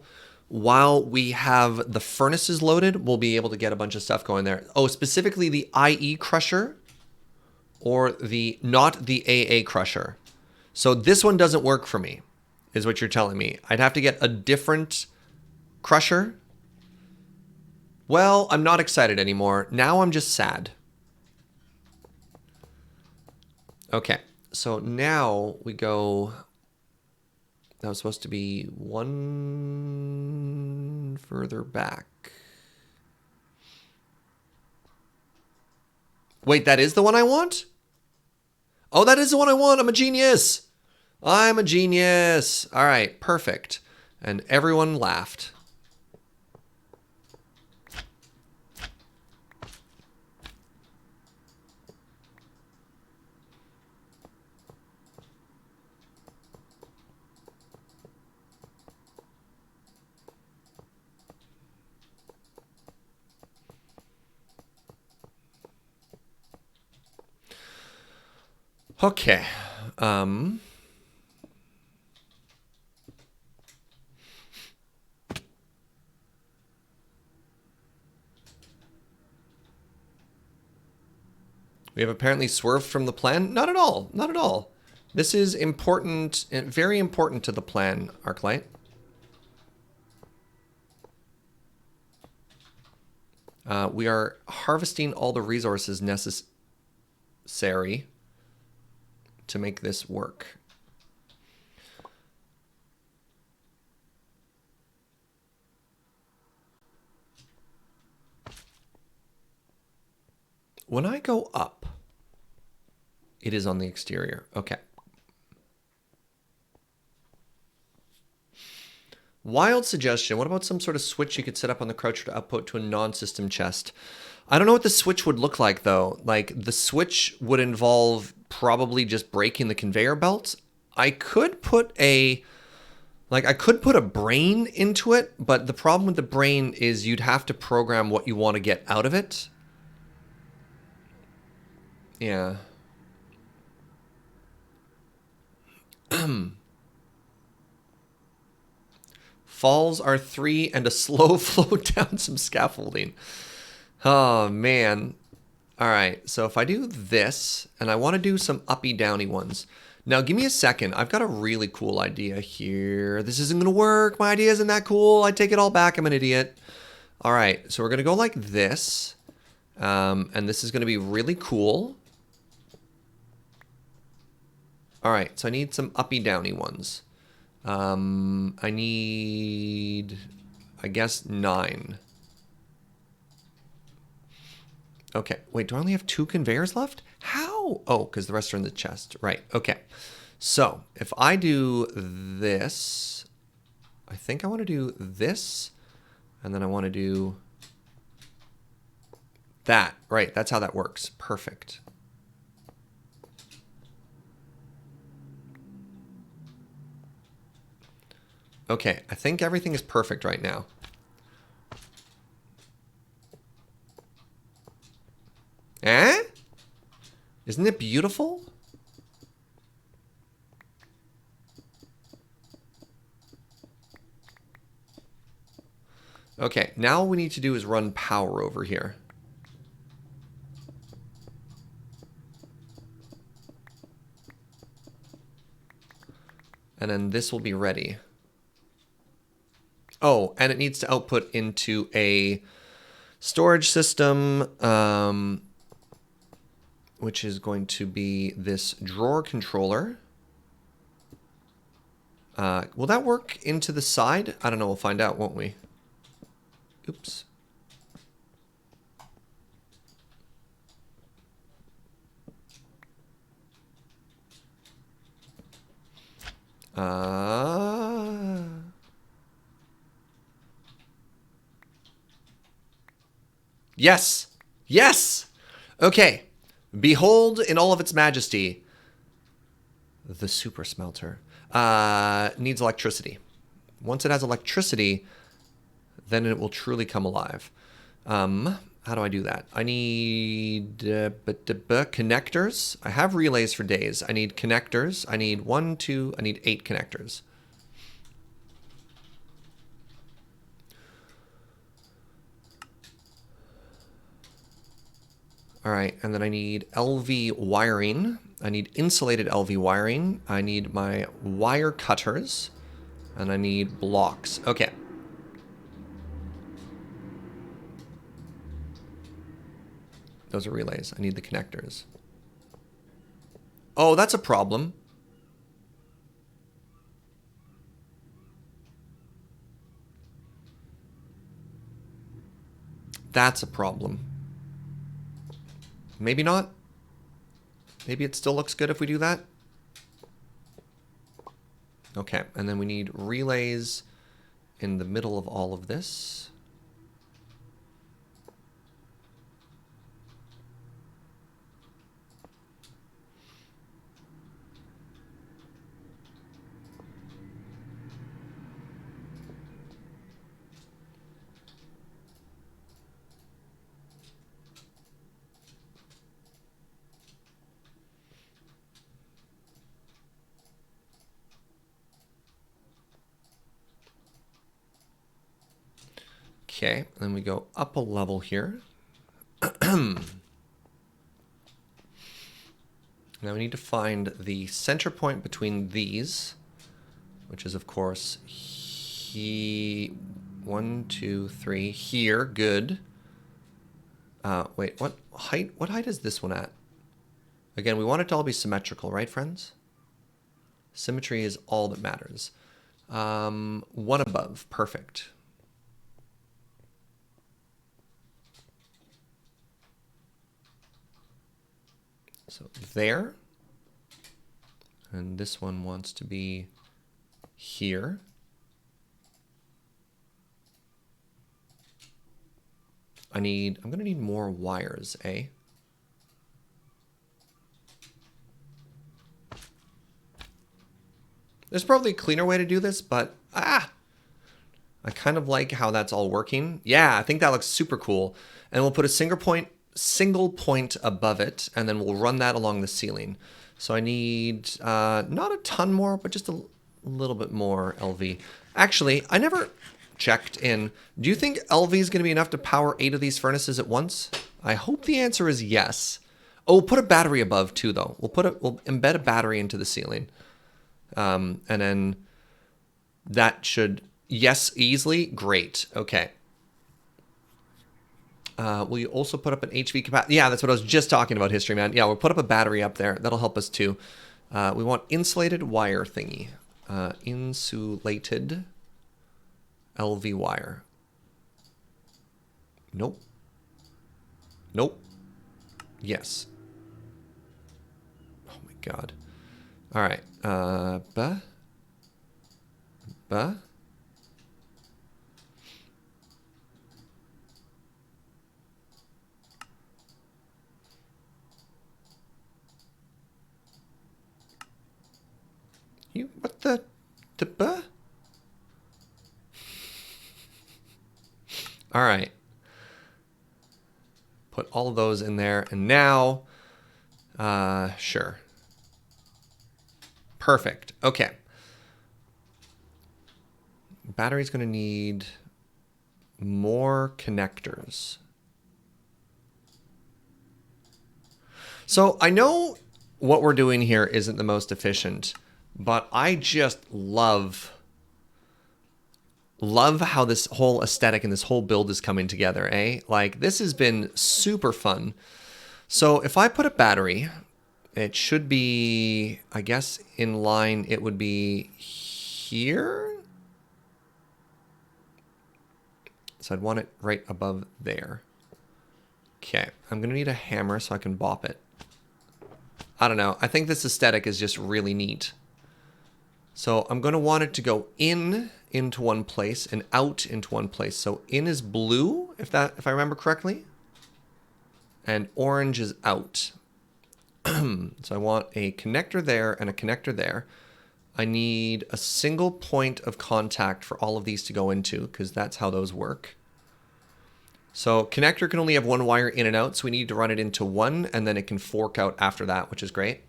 we have the furnaces loaded, we'll be able to get a bunch of stuff going there. Oh, specifically the IE crusher or not the AA crusher. So this one doesn't work for me, is what you're telling me. I'd have to get a different crusher. Well, I'm not excited anymore. Now I'm just sad. Okay, so now we go. That was supposed to be one further back. Wait, that is the one I want? Oh, that is the one I want. I'm a genius. I'm a genius. All right, perfect. And everyone laughed. Okay. We have apparently swerved from the plan. Not at all. Not at all. This is important, very important to the plan, Arclight. We are harvesting all the resources necessary to make this work. When I go up, it is on the exterior. Okay. Wild suggestion. What about some sort of switch you could set up on the croucher to output to a non-system chest? I don't know what the switch would look like, though. Like, the switch would involve probably just breaking the conveyor belt. I could put a... Like, I could put a brain into it, but the problem with the brain is you'd have to program what you want to get out of it. Yeah. Falls are 3 and a slow float down some scaffolding. Oh, man. All right, so if I do this, and I want to do some uppy-downy ones. Now, give me a second. I've got a really cool idea here. This isn't going to work. My idea isn't that cool. I take it all back. I'm an idiot. All right, so we're going to go like this. And this is going to be really cool. All right, so I need some uppy-downy ones. I need, I guess, 9. Okay, wait, do I only have 2 conveyors left? How? Oh, because the rest are in the chest. Right, okay. So, if I do this, I think I want to do this, and then I want to do that. Right, that's how that works. Perfect. Okay, I think everything is perfect right now. Eh? Isn't it beautiful? Okay, now all we need to do is run power over here. And then this will be ready. Oh, and it needs to output into a storage system, which is going to be this drawer controller. Will that work into the side? I don't know. We'll find out, won't we? Oops. Yes. Yes. Okay. Behold in all of its majesty. The super smelter. Needs electricity. Once it has electricity, then it will truly come alive. How do I do that? I need connectors. I have relays for days. I need connectors. I need 1, 2, I need 8 connectors. All right, and then I need LV wiring. I need insulated LV wiring. I need my wire cutters, and I need blocks. Okay. Those are relays. I need the connectors. Oh, that's a problem. That's a problem. Maybe not. Maybe it still looks good if we do that. Okay, and then we need relays in the middle of all of this. Okay, then we go up a level here. Now we need to find the center point between these, which is of course 1, 2, 3 here. Good. Wait, what height? What height is this one at? Again, we want it to all be symmetrical, right, friends? Symmetry is all that matters. 1 above, perfect. So there, and this one wants to be here. I'm going to need more wires, eh? There's probably a cleaner way to do this, but I kind of like how that's all working. Yeah, I think that looks super cool. And we'll put a single point above it, and then we'll run that along the ceiling. So I need not a ton more, but just a little bit more LV. Actually, I never checked in. Do you think LV is going to be enough to power 8 of these furnaces at once? I hope the answer is yes. Oh, we'll put a battery above too, though. We'll embed a battery into the ceiling. And then that should, yes, easily. Great. Okay. Will you also put up an HV capacity? Yeah, that's what I was just talking about, History Man. Yeah, we'll put up a battery up there. That'll help us too. We want insulated wire thingy. Insulated LV wire. Nope. Nope. Yes. Oh my god. All right. You, what the buh? All right. Put all of those in there, and now, sure. Perfect. Okay. Battery's going to need more connectors. So I know what we're doing here isn't the most efficient, but I just love how this whole aesthetic and this whole build is coming together, eh? Like, this has been super fun. So if I put a battery, it should be, I guess, in line, it would be here. So I'd want it right above there. Okay, I'm gonna need a hammer so I can bop it. I don't know, I think this aesthetic is just really neat. So I'm gonna want it to go into one place and out into one place. So in is blue, if I remember correctly, and orange is out. So I want a connector there and a connector there. I need a single point of contact for all of these to go into, because that's how those work. So connector can only have one wire in and out, so we need to run it into one, and then it can fork out after that, which is great.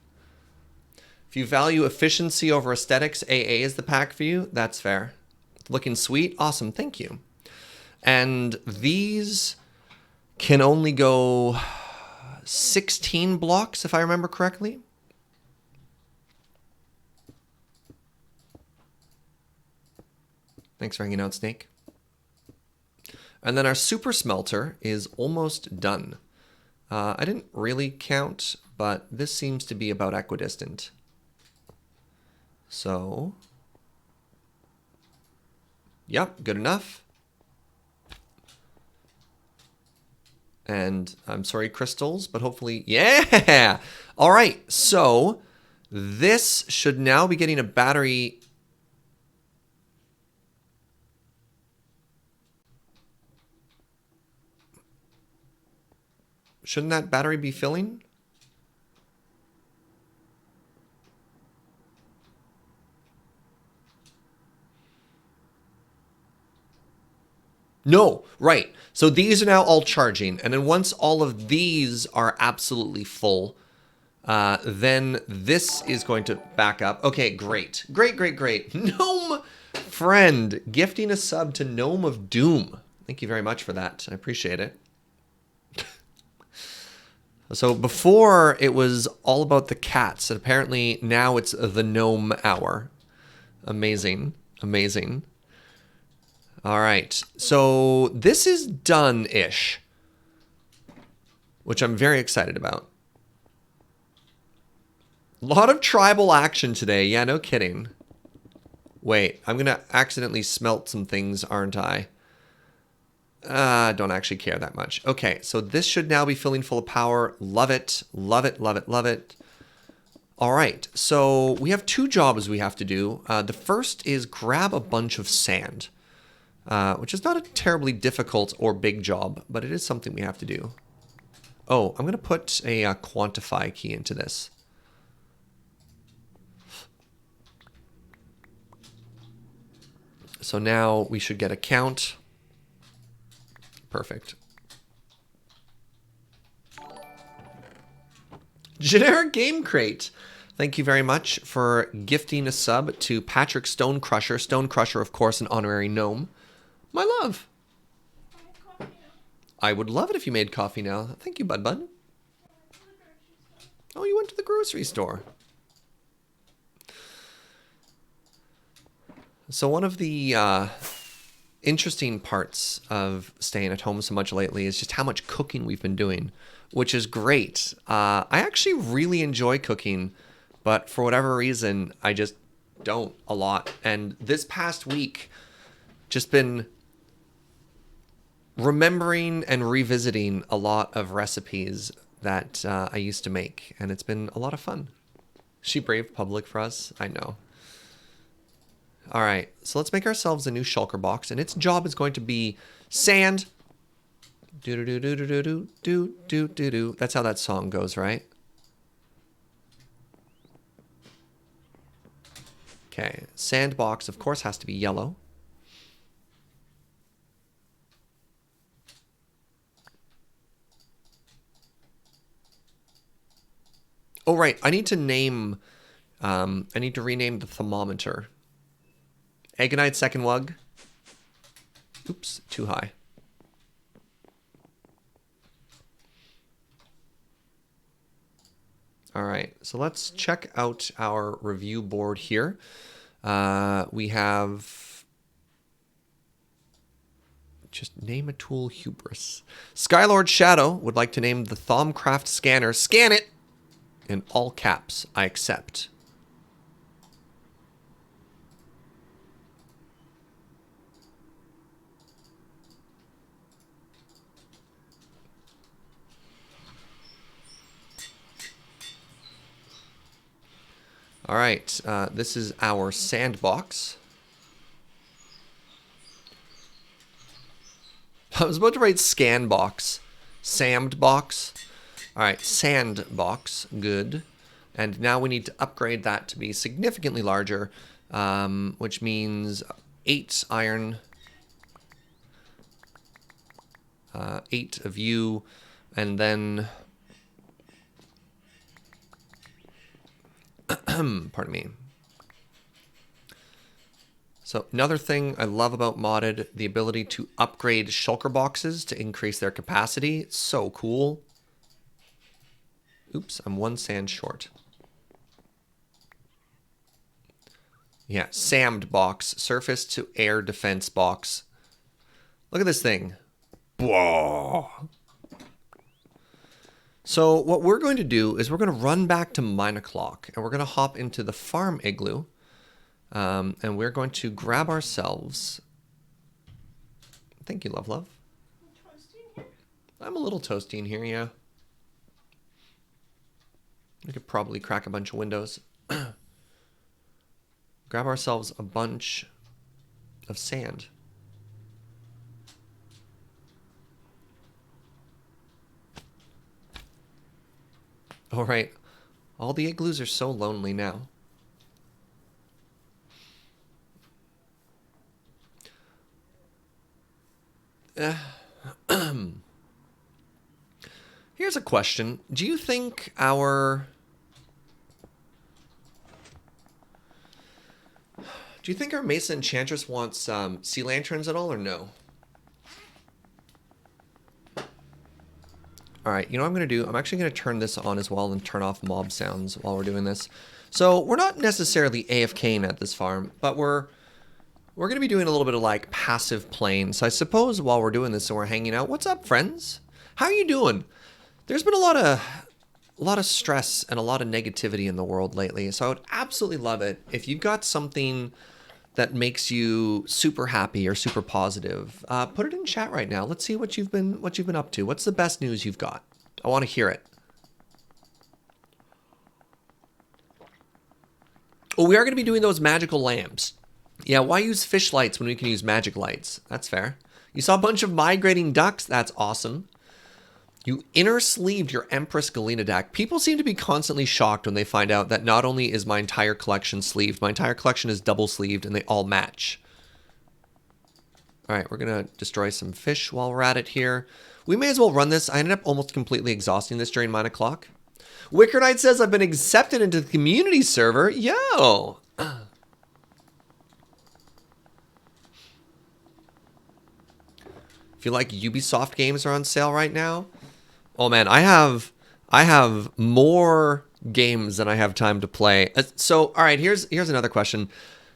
If you value efficiency over aesthetics, AA is the pack for you. That's fair. Looking sweet. Awesome. Thank you. And these can only go 16 blocks, if I remember correctly. Thanks for hanging out, Snake. And then our super smelter is almost done. I didn't really count, but this seems to be about equidistant. So, yep, good enough. And I'm sorry, crystals, but hopefully, yeah! All right, so this should now be getting a battery. Shouldn't that battery be filling? No, right. So these are now all charging. And then once all of these are absolutely full, then this is going to back up. Okay, great. Great, great, great. Gnome friend gifting a sub to Gnome of Doom. Thank you very much for that. I appreciate it. So before it was all about the cats, and apparently now it's the gnome hour. Amazing, amazing. All right, so this is done-ish, which I'm very excited about. A lot of tribal action today. Yeah, no kidding. Wait, I'm gonna accidentally smelt some things, aren't I? Don't actually care that much. Okay, so this should now be filling full of power. Love it, love it, love it, love it. All right, so we have two jobs we have to do. The first is grab a bunch of sand. which is not a terribly difficult or big job, but it is something we have to do. Oh, I'm going to put a quantify key into this. So now we should get a count. Perfect. Generic Game Crate. Thank you very much for gifting a sub to Patrick Stonecrusher. Stonecrusher, of course, an honorary gnome. My love. I would love it if you made coffee now. Thank you, Bud. Oh, you went to the grocery store. So one of the interesting parts of staying at home so much lately is just how much cooking we've been doing, which is great. I actually really enjoy cooking, but for whatever reason, I just don't a lot. And this past week, just been remembering and revisiting a lot of recipes that I used to make, and it's been a lot of fun. She braved public for us, I know. All right, so let's make ourselves a new shulker box, and its job is going to be sand. Do do do do do do do do do do. That's how that song goes, right? Okay, sandbox, of course, has to be yellow. Oh, right, I need to name, I need to rename the thermometer. Eggonite second wug. Oops, too high. All right, so let's check out our review board here. We have, just name a tool, hubris. Skylord Shadow would like to name the SergeCraft scanner. Scan it! In all caps, I accept. All right, this is our sandbox. I was about to write scan box. Sammed box. All right, sandbox, good. And now we need to upgrade that to be significantly larger, which means 8 iron, 8 of you, and then, pardon me. So another thing I love about modded, the ability to upgrade shulker boxes to increase their capacity. It's so cool. Oops, I'm 1 sand short. Yeah, SAMmed box, surface to air defense box. Look at this thing. Whoa. So what we're going to do is we're going to run back to mine o'clock, and we're going to hop into the farm igloo, and we're going to grab ourselves. Thank you, love. Toasty in here? I'm a little toasty in here, yeah. We could probably crack a bunch of windows. Grab ourselves a bunch of sand. All right. All the igloos are so lonely now. Here's a question. Do you think our Mesa Enchantress wants sea lanterns at all, or no? All right, you know what I'm going to do? I'm actually going to turn this on as well and turn off mob sounds while we're doing this. So we're not necessarily AFKing at this farm, but we're going to be doing a little bit of like passive playing. So I suppose while we're doing this and we're hanging out, what's up, friends? How are you doing? There's been a lot of stress and a lot of negativity in the world lately. So I would absolutely love it if you've got something that makes you super happy or super positive. Put it in chat right now. Let's see what you've been up to. What's the best news you've got? I want to hear it. Oh, we are going to be doing those magical lamps. Yeah, why use fish lights when we can use magic lights? That's fair. You saw a bunch of migrating ducks. That's awesome. You inner sleeved your Empress Galena deck. People seem to be constantly shocked when they find out that not only is my entire collection sleeved, my entire collection is double sleeved and they all match. All right, we're going to destroy some fish while we're at it here. We may as well run this. I ended up almost completely exhausting this during 9 o'clock. Wicker Knight says, I've been accepted into the community server. Yo! Feel like Ubisoft games are on sale right now? Oh man, I have more games than I have time to play. So, all right, here's another question.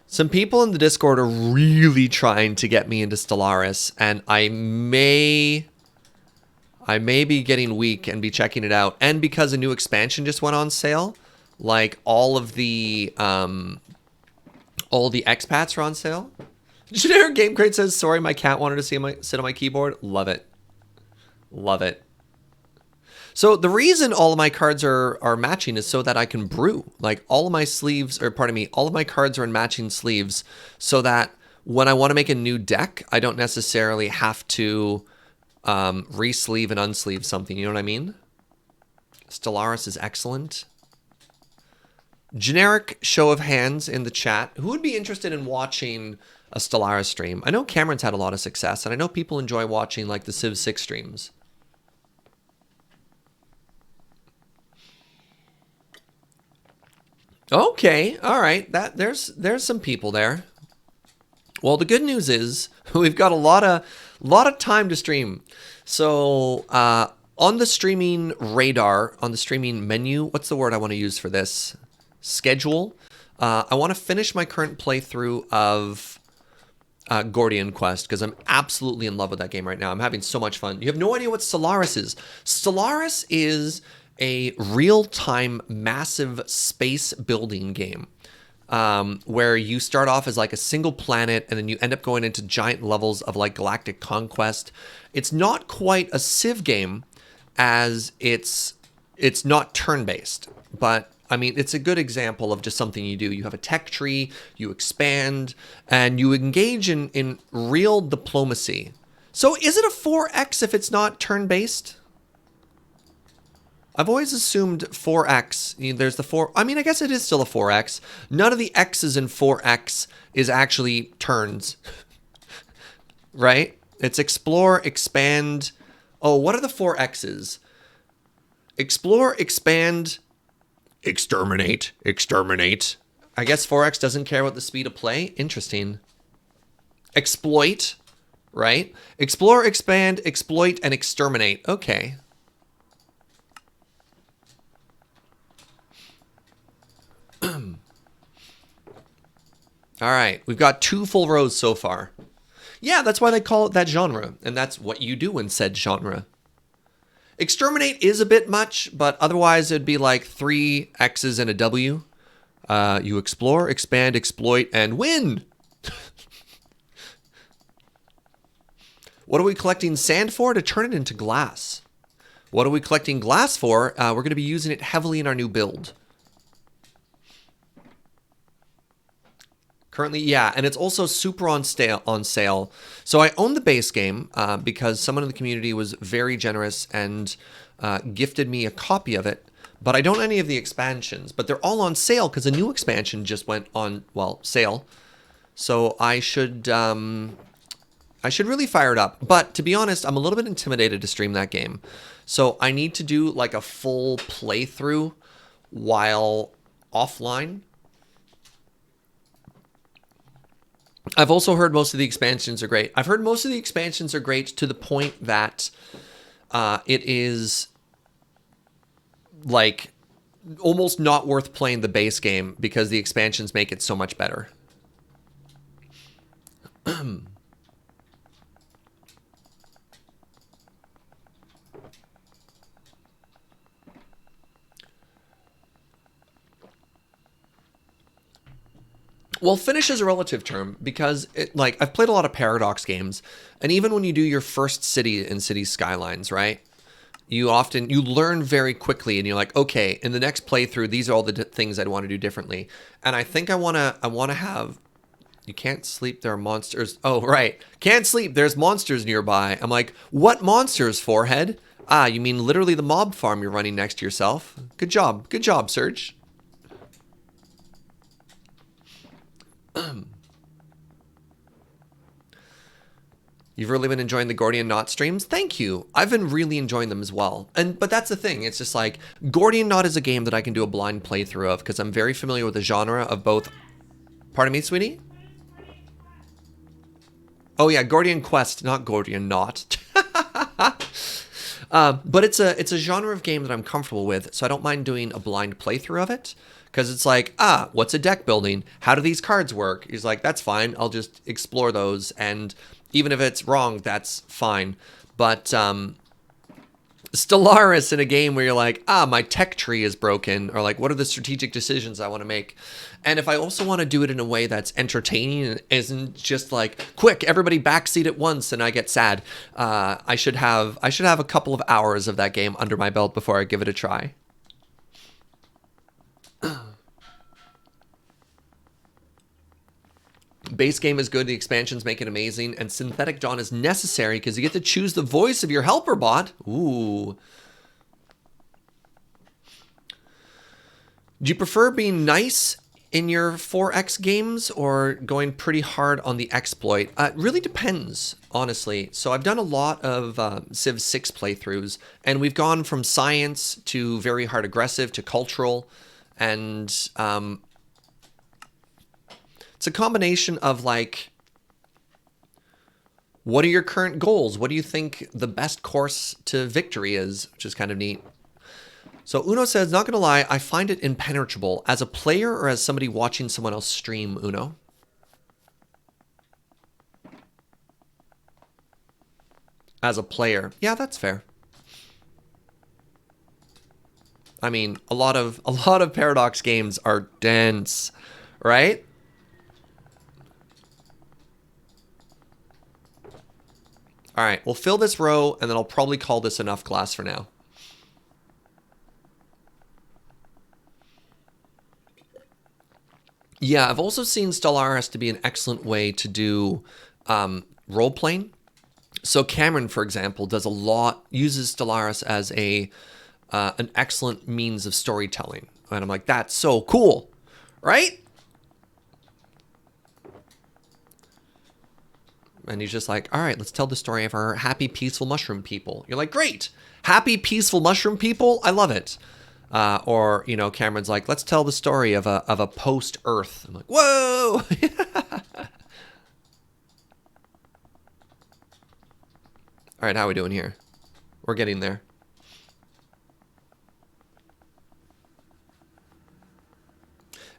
Some people in the Discord are really trying to get me into Stellaris, and I may be getting weak and be checking it out. And because a new expansion just went on sale, like all the expats are on sale. Generic Game Crate says, sorry, my cat wanted to sit on my keyboard. Love it. Love it. So the reason all of my cards are matching is so that I can brew. Like all of my sleeves, or pardon me, all of my cards are in matching sleeves so that when I want to make a new deck, I don't necessarily have to re-sleeve and unsleeve something. You know what I mean? Stellaris is excellent. Generic show of hands in the chat. Who would be interested in watching a Stellaris stream? I know Cameron's had a lot of success, and I know people enjoy watching like the Civ 6 streams. Okay, all right. There's some people there. Well, the good news is we've got a lot of time to stream. So on the streaming radar, on the streaming menu, what's the word I want to use for this? Schedule. I want to finish my current playthrough of Gordian Quest because I'm absolutely in love with that game right now. I'm having so much fun. You have no idea what Stellaris is. Stellaris is a real-time massive space building game where you start off as like a single planet and then you end up going into giant levels of like galactic conquest. It's not quite a Civ game as it's not turn-based, but I mean, it's a good example of just something you do. You have a tech tree, you expand, and you engage in real diplomacy. So is it a 4X if it's not turn-based? I've always assumed 4X, there's the 4, I mean, I guess it is still a 4X. None of the X's in 4X is actually turns, right? It's explore, expand. Oh, what are the 4X's? Explore, expand, exterminate, exterminate. I guess 4X doesn't care about the speed of play. Interesting. Exploit, right? Explore, expand, exploit, and exterminate. Okay. All right, we've got 2 full rows so far. Yeah, that's why they call it that genre, and that's what you do in said genre. Exterminate is a bit much, but otherwise it'd be like 3 X's and a W. You explore, expand, exploit, and win! What are we collecting sand for? To turn it into glass. What are we collecting glass for? We're going to be using it heavily in our new build. Currently, yeah, and it's also super on sale. So I own the base game because someone in the community was very generous and gifted me a copy of it. But I don't own any of the expansions. But they're all on sale because a new expansion just went on, well, sale. So I should really fire it up. But to be honest, I'm a little bit intimidated to stream that game. So I need to do like a full playthrough while offline. I've also heard most of the expansions are great. I've heard most of the expansions are great to the point that it is like almost not worth playing the base game because the expansions make it so much better. Well, finish is a relative term because I've played a lot of Paradox games, and even when you do your first city in City Skylines, right? You learn very quickly, and you're like, okay, in the next playthrough, these are all the things I'd want to do differently. And I think I want to have You can't sleep, there are monsters. Oh, right. Can't sleep, there's monsters nearby. I'm like, what monsters, forehead? Ah, you mean literally the mob farm you're running next to yourself. Good job. Good job, Serge. You've really been enjoying the Gordian Knot streams? Thank you. I've been really enjoying them as well. But that's the thing. It's just like, Gordian Knot is a game that I can do a blind playthrough of because I'm very familiar with the genre of both. Pardon me, sweetie? Oh yeah, Gordian Quest, not Gordian Knot. But it's a genre of game that I'm comfortable with, so I don't mind doing a blind playthrough of it. Because it's like, what's a deck building? How do these cards work? He's like, that's fine. I'll just explore those. And even if it's wrong, that's fine. But Stellaris in a game where you're like, my tech tree is broken, or like, what are the strategic decisions I want to make? And if I also want to do it in a way that's entertaining and isn't just like, quick, everybody backseat at once and I get sad, I should have a couple of hours of that game under my belt before I give it a try. Base game is good, the expansions make it amazing, and Synthetic Dawn is necessary because you get to choose the voice of your helper bot. Ooh. Do you prefer being nice in your 4X games or going pretty hard on the exploit? It really depends, honestly. So I've done a lot of Civ 6 playthroughs, and we've gone from science to very hard aggressive to cultural, and it's a combination of like, what are your current goals? What do you think the best course to victory is, which is kind of neat. So Uno says, not gonna lie, I find it impenetrable. As a player or as somebody watching someone else stream, Uno? As a player. Yeah, that's fair. I mean, a lot of Paradox games are dense, right? All right, we'll fill this row, and then I'll probably call this enough class for now. Yeah, I've also seen Stellaris to be an excellent way to do role-playing. So Cameron, for example, uses Stellaris as an excellent means of storytelling. And I'm like, that's so cool, right? And he's just like, all right, let's tell the story of our happy, peaceful mushroom people. You're like, great. Happy, peaceful mushroom people? I love it. Or, Cameron's like, let's tell the story of a post-Earth. I'm like, whoa! All right, how are we doing here? We're getting there.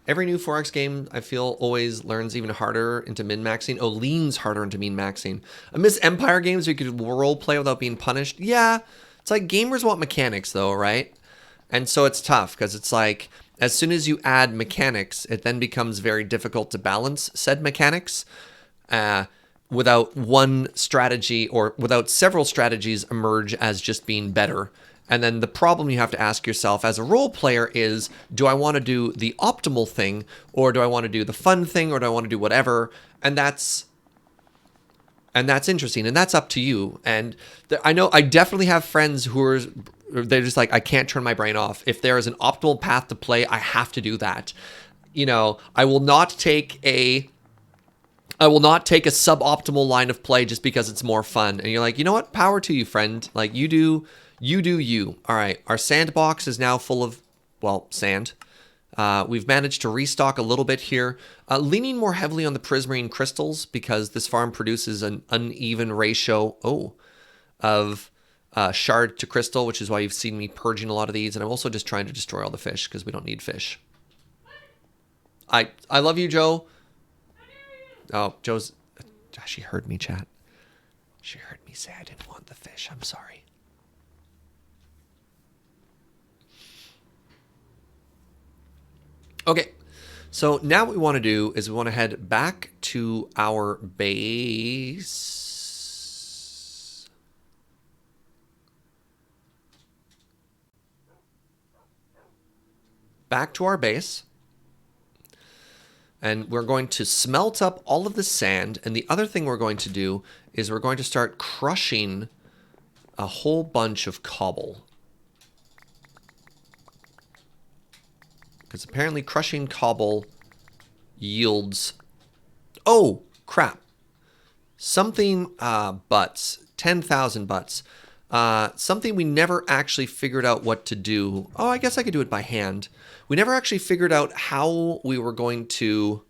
Every new 4X game, I feel, always learns even harder into min-maxing. Oh, leans harder into min-maxing. I miss Empire games where you could role play without being punished. Yeah, it's like gamers want mechanics, though, right? And so it's tough, because it's like, as soon as you add mechanics, it then becomes very difficult to balance said mechanics without one strategy or without several strategies emerge as just being better. And then the problem you have to ask yourself as a role player is, do I want to do the optimal thing, or do I want to do the fun thing, or do I want to do whatever? And that's interesting, and that's up to you. And I know I definitely have friends they're just like, I can't turn my brain off. If there is an optimal path to play, I have to do that. I will not take a suboptimal line of play just because it's more fun. And you're like, you know what? Power to you, friend. Like, you do you. All right, our sandbox is now full of, sand. We've managed to restock a little bit here, leaning more heavily on the prismarine crystals because this farm produces an uneven ratio of shard to crystal, which is why you've seen me purging a lot of these. And I'm also just trying to destroy all the fish because we don't need fish. I love you, Joe. Oh, she heard me, chat. She heard me say I didn't want the fish. I'm sorry. Okay, so now what we want to do is we want to head back to our base. Back to our base. And we're going to smelt up all of the sand. And the other thing we're going to do is we're going to start crushing a whole bunch of cobble. Because apparently crushing cobble yields... Oh, crap. Something, butts. 10,000 butts. Something we never actually figured out what to do. Oh, I guess I could do it by hand. We never actually figured out how we were going to...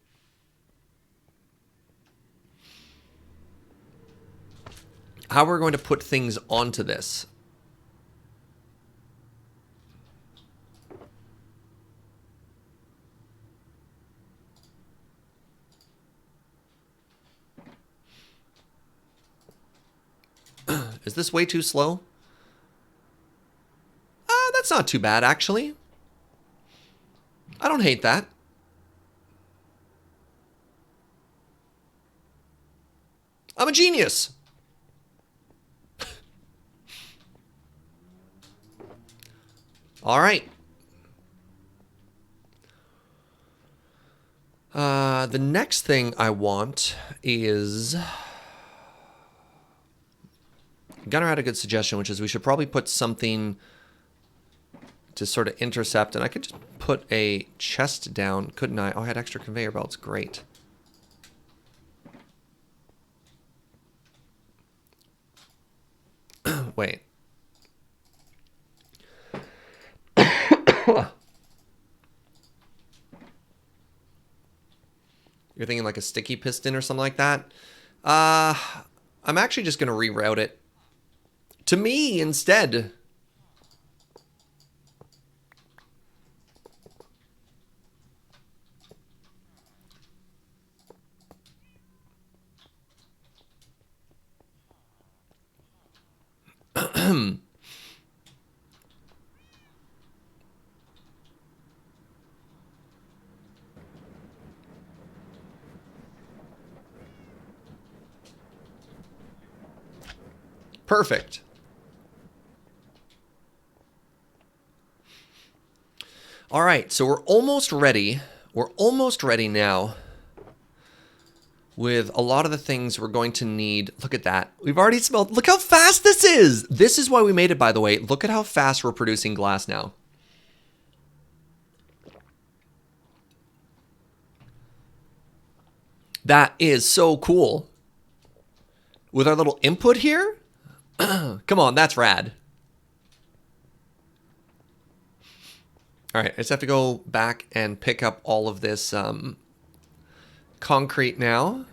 How we're going to put things onto this. Is this way too slow? That's not too bad, actually. I don't hate that. I'm a genius. All right. The next thing I want is... Gunnar had a good suggestion, which is we should probably put something to sort of intercept. And I could just put a chest down, couldn't I? Oh, I had extra conveyor belts. Great. Wait. You're thinking like a sticky piston or something like that? I'm actually just going to reroute it to me instead. Perfect. All right, so we're almost ready. We're almost ready now with a lot of the things we're going to need. Look at that. We've already smelled. Look how fast this is. This is why we made it, by the way. Look at how fast we're producing glass now. That is so cool. With our little input here. Come on, that's rad. All right, I just have to go back and pick up all of this concrete now.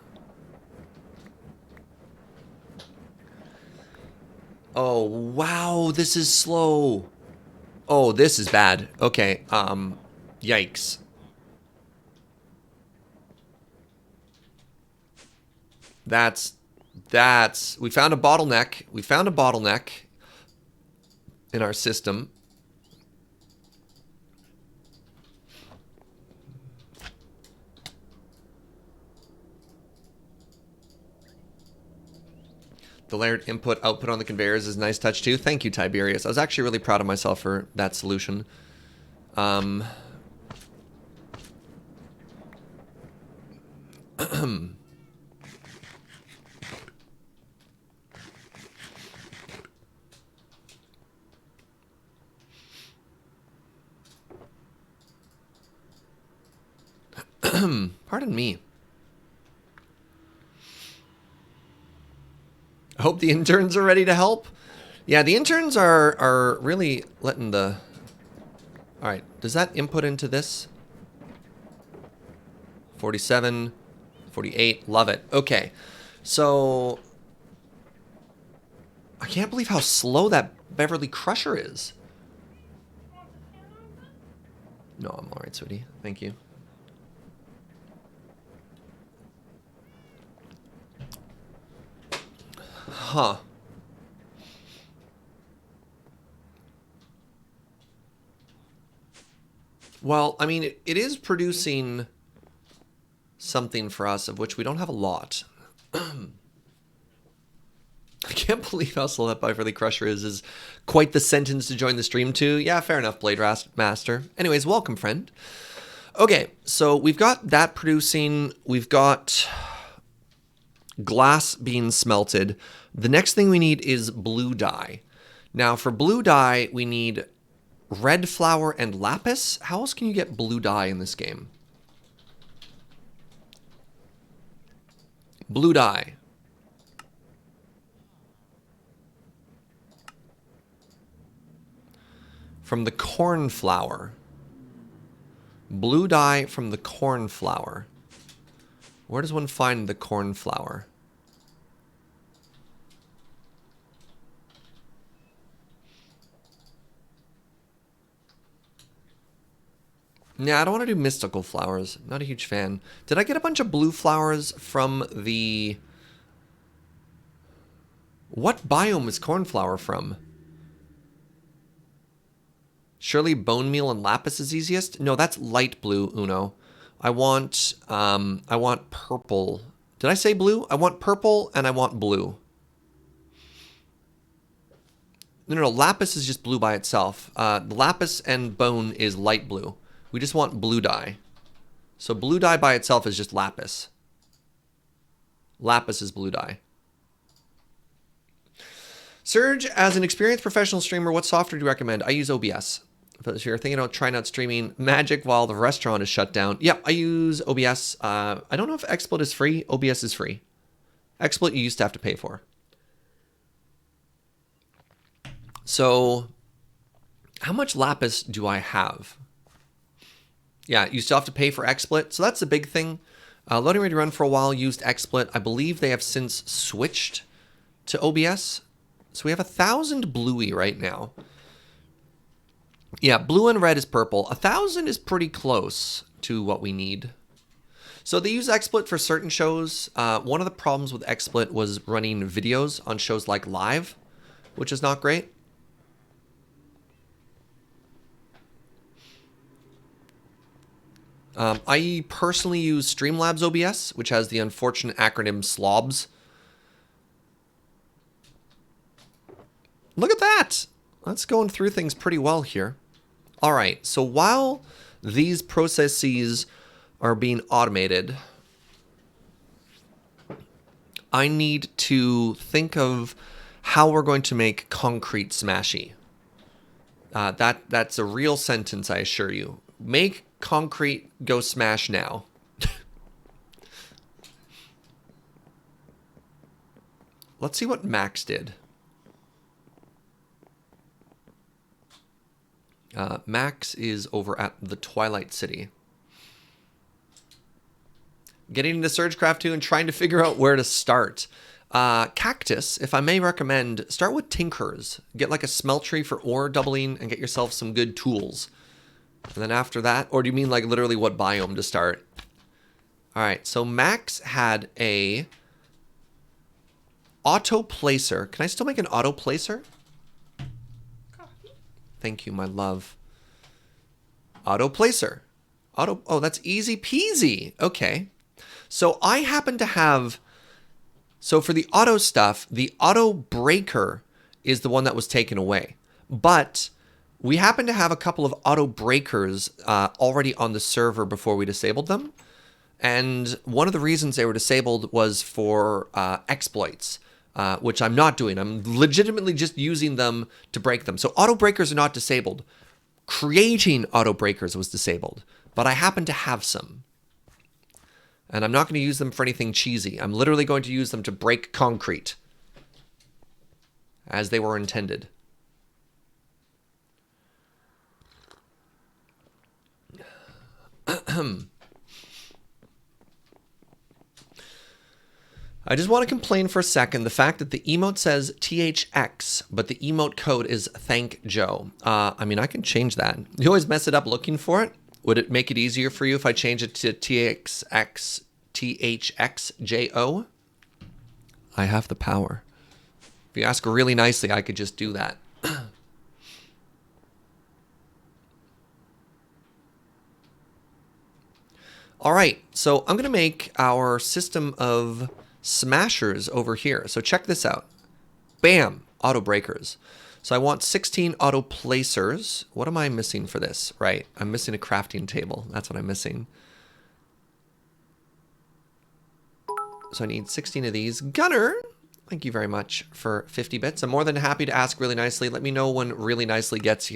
Oh, wow, this is slow. Oh, this is bad. Okay, yikes. We found a bottleneck. We found a bottleneck in our system. The layered input output on the conveyors is a nice touch too. Thank you, Tiberius. I was actually really proud of myself for that solution. Pardon me. I hope the interns are ready to help. Yeah, the interns are really letting the... All right, does that input into this? 47, 48, love it. Okay, so... I can't believe how slow that Beverly Crusher is. No, I'm all right, sweetie. Thank you. Huh. Well, I mean, it is producing something for us, of which we don't have a lot. I can't believe how slow that Beverly Crusher is quite the sentence to join the stream to. Yeah, fair enough, Blade Master. Anyways, welcome, friend. Okay, so we've got that producing. We've got glass being smelted. The next thing we need is blue dye. Now, for blue dye, we need red flour and lapis. How else can you get blue dye in this game? Blue dye. From the corn flour. Blue dye from the corn flour. Where does one find the corn flour? Nah, I don't want to do mystical flowers. Not a huge fan. Did I get a bunch of blue flowers from the... What biome is cornflower from? Surely bone meal and lapis is easiest? No, that's light blue, Uno. I want purple. Did I say blue? I want purple and I want blue. No, lapis is just blue by itself. The lapis and bone is light blue. We just want blue dye. So blue dye by itself is just lapis. Lapis is blue dye. Serge, as an experienced professional streamer, what software do you recommend? I use OBS. But if you're thinking about trying out streaming Magic while the restaurant is shut down, yep, I use OBS. I don't know if XSplit is free. OBS is free. XSplit you used to have to pay for. So, how much lapis do I have? Yeah, you still have to pay for XSplit, so that's a big thing. Loading Ready Run for a while used XSplit. I believe they have since switched to OBS. So we have 1,000 bluey right now. Yeah, blue and red is purple. 1,000 is pretty close to what we need. So they use XSplit for certain shows. One of the problems with XSplit was running videos on shows like Live, which is not great. I personally use Streamlabs OBS, which has the unfortunate acronym SLOBS. Look at that! That's going through things pretty well here. All right, so while these processes are being automated, I need to think of how we're going to make concrete smashy. That's a real sentence, I assure you. Make concrete go smash now. Let's see what Max did. Max is over at the Twilight City. Getting into SergeCraft 2 and trying to figure out where to start. Cactus, if I may recommend, start with Tinkers. Get like a smeltery for ore doubling and get yourself some good tools. And then after that, or do you mean like literally what biome to start? All right, so Max had a auto placer. Can I still make an auto placer? Thank you, my love. Auto placer. Oh, that's easy peasy. Okay. So I happen to have, so for the auto stuff, the auto breaker is the one that was taken away. But we happen to have a couple of auto breakers already on the server before we disabled them. And one of the reasons they were disabled was for exploits. Which I'm not doing. I'm legitimately just using them to break them. So auto breakers are not disabled. Creating auto breakers was disabled, but I happen to have some. And I'm not going to use them for anything cheesy. I'm literally going to use them to break concrete as they were intended. I just want to complain for a second. The fact that the emote says THX, but the emote code is Thank Joe. I mean, I can change that. You always mess it up looking for it. Would it make it easier for you if I change it to THXJO? I have the power. If you ask really nicely, I could just do that. All right, so I'm going to make our system of smashers over here. So check this out. Bam, auto breakers. So I want 16 auto placers. What am I missing for this? Right, I'm missing a crafting table. That's what I'm missing. So I need 16 of these. Gunner, thank you very much for 50 bits. I'm more than happy to ask really nicely. Let me know when really nicely gets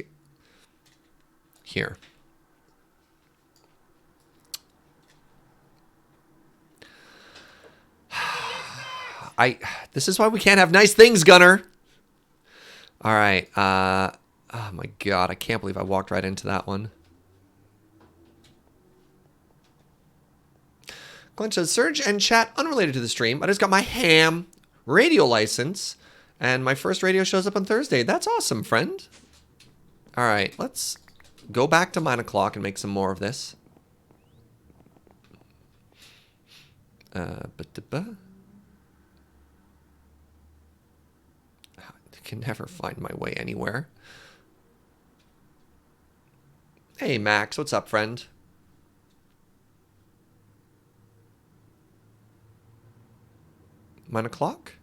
here. This is why we can't have nice things, Gunner. All right. Oh my God, I can't believe I walked right into that one. Glenn says, Serge and chat unrelated to the stream. I just got my ham radio license, and my first radio shows up on Thursday. That's awesome, friend. All right, let's go back to 9 o'clock and make some more of this. I can never find my way anywhere. Hey, Max, what's up, friend? Nine o'clock?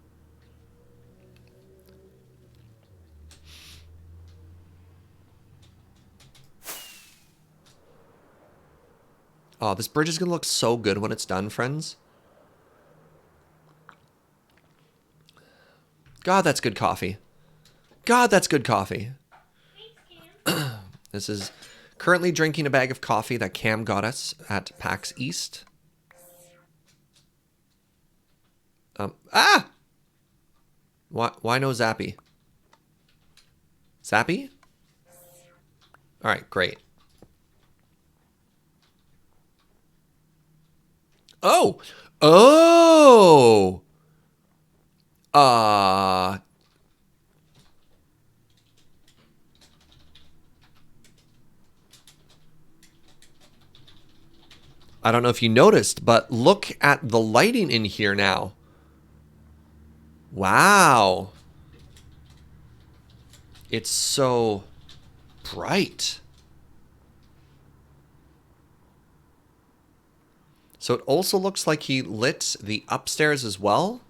Oh, this bridge is going to look so good when it's done, friends. God, that's good coffee. God, that's good coffee. This is currently drinking a bag of coffee that Cam got us at PAX East. Why no Zappy? Zappy? All right, great. Oh! Oh! I don't know if you noticed, but look at the lighting in here now. Wow. It's so bright. So it also looks like he lit the upstairs as well.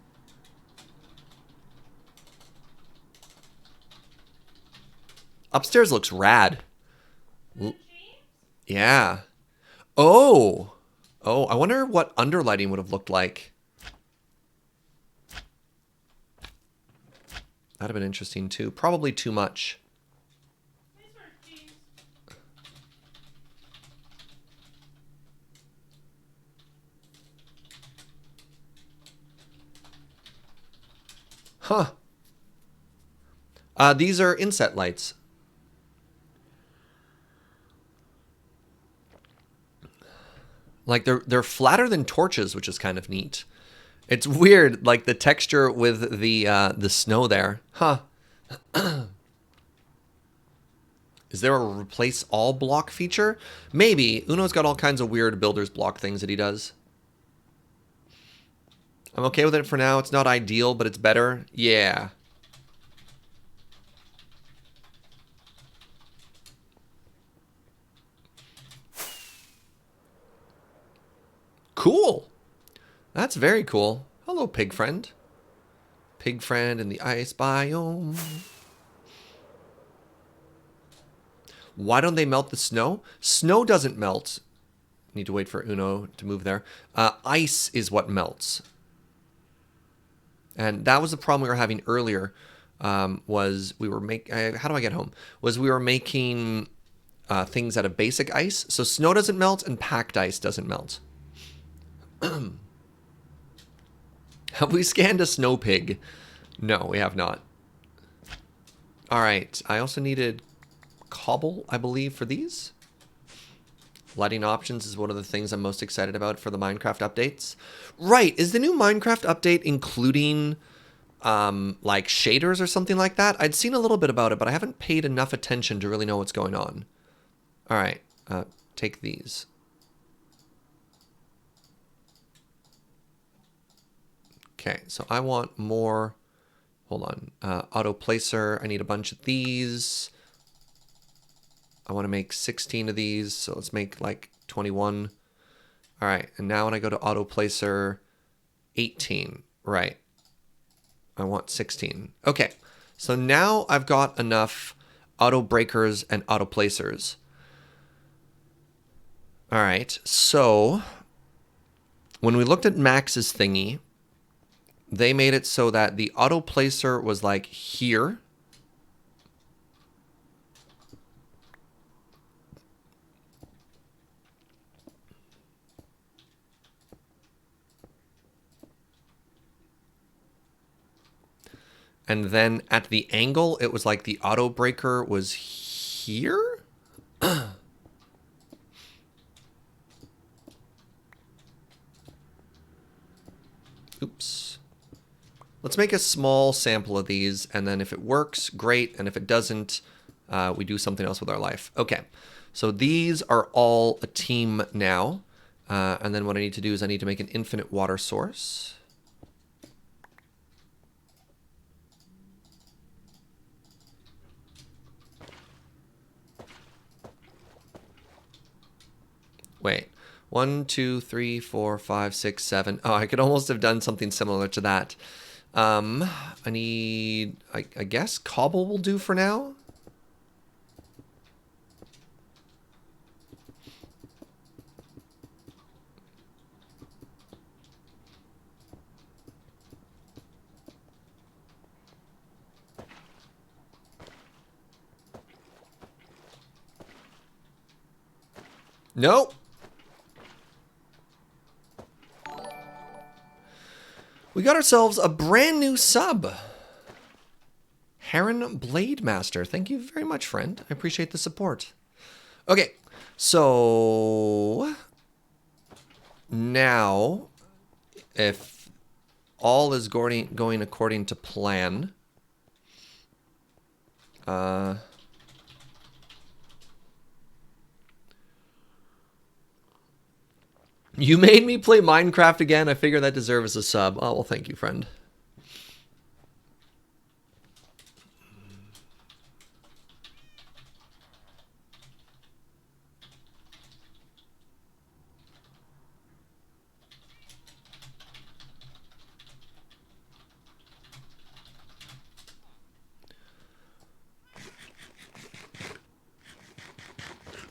Upstairs looks rad. Yeah. Oh. Oh, I wonder what underlighting would have looked like. That'd have been interesting too. Probably too much. Huh. These are inset lights. Like they're flatter than torches, which is kind of neat. It's weird, like the texture with the snow there. Huh. Is there a replace all block feature? Maybe. Uno's got all kinds of weird builder's block things that he does. I'm okay with it for now. It's not ideal, but it's better. Yeah. Cool. That's very cool. Hello, pig friend. Pig friend in the ice biome. Why don't they melt the snow? Snow doesn't melt. Need to wait for Uno to move there. Ice is what melts. And that was the problem we were having earlier. Was we were how do I get home? Was we were making things out of basic ice. So snow doesn't melt and packed ice doesn't melt. Have we scanned a snow pig? No, we have not. All right. I also needed cobble, I believe, for these. Lighting options is one of the things I'm most excited about for the Minecraft updates. Right. Is the new Minecraft update including like shaders or something like that? I'd seen a little bit about it, but I haven't paid enough attention to really know what's going on. All right. Take these. Okay, so I want more. Hold on. Auto placer. I need a bunch of these. I want to make 16 of these, so let's make like 21. All right, and now when I go to auto placer, 18. Right. I want 16. Okay, So now I've got enough auto breakers and auto placers. All right, so when we looked at Max's thingy, they made it so that the auto placer was like here. And then at the angle, it was like the auto breaker was here? Oops. Let's make a small sample of these, and then if it works, great. And if it doesn't, we do something else with our life. Okay, so these are all a team now. And then what I need to do is I need to make an infinite water source. Wait, 1, 2, 3, 4, 5, 6, 7. Oh, I could almost have done something similar to that. I need, I guess cobble will do for now. Nope. We got ourselves a brand new sub. Heron Blade Master. Thank you very much, friend. I appreciate the support. Okay, so now if all is going according to plan, you made me play Minecraft again. I figure that deserves a sub. Oh, well, thank you, friend.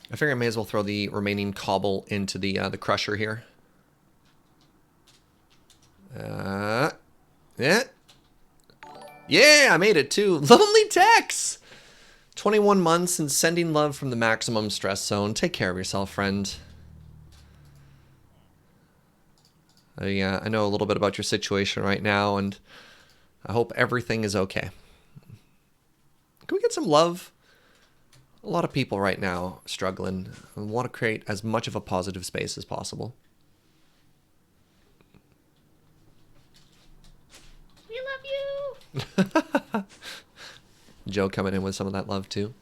I figure I may as well throw the remaining cobble into the crusher here. Yeah. Yeah, I made it too. Lonely Tex! 21 months and sending love from the maximum stress zone. Take care of yourself, friend. I know a little bit about your situation right now, and I hope everything is okay. Can we get some love? A lot of people right now struggling and want to create as much of a positive space as possible. We love you. Joe coming in with some of that love too.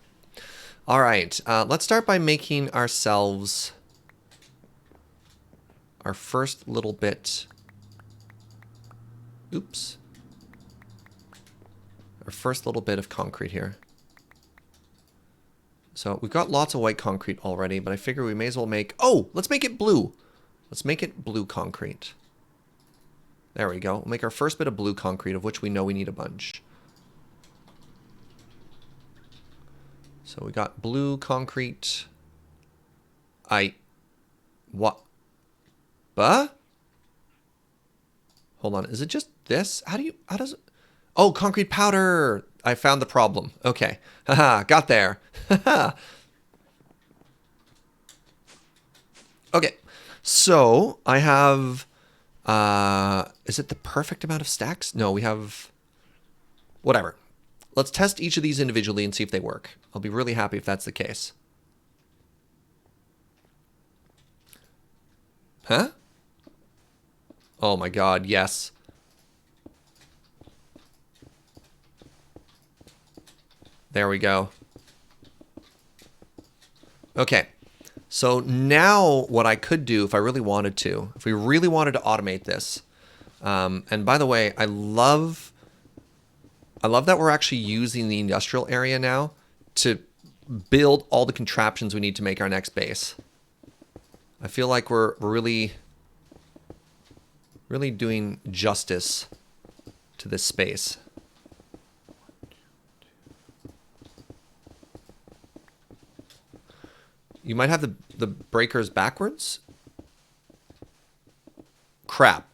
All right, let's start by making ourselves our first little bit. Oops. Our first little bit of concrete here. So we've got lots of white concrete already, but I figure we may as well make... Oh, let's make it blue. Let's make it blue concrete. There we go. We'll make our first bit of blue concrete, of which we know we need a bunch. So we got blue concrete. What? Huh? Hold on. Is it just this? How does it... Oh, concrete powder. I found the problem. Okay. Haha, got there. Haha. Okay. So, I have... is it the perfect amount of stacks? No, we have... Whatever. Let's test each of these individually and see if they work. I'll be really happy if that's the case. Huh? Oh my god, yes. There we go. Okay. So now what I could do if I really wanted to, if we really wanted to automate this, and by the way, I love that we're actually using the industrial area now to build all the contraptions we need to make our next base. I feel like we're really doing justice to this space. You might have the breakers backwards. Crap.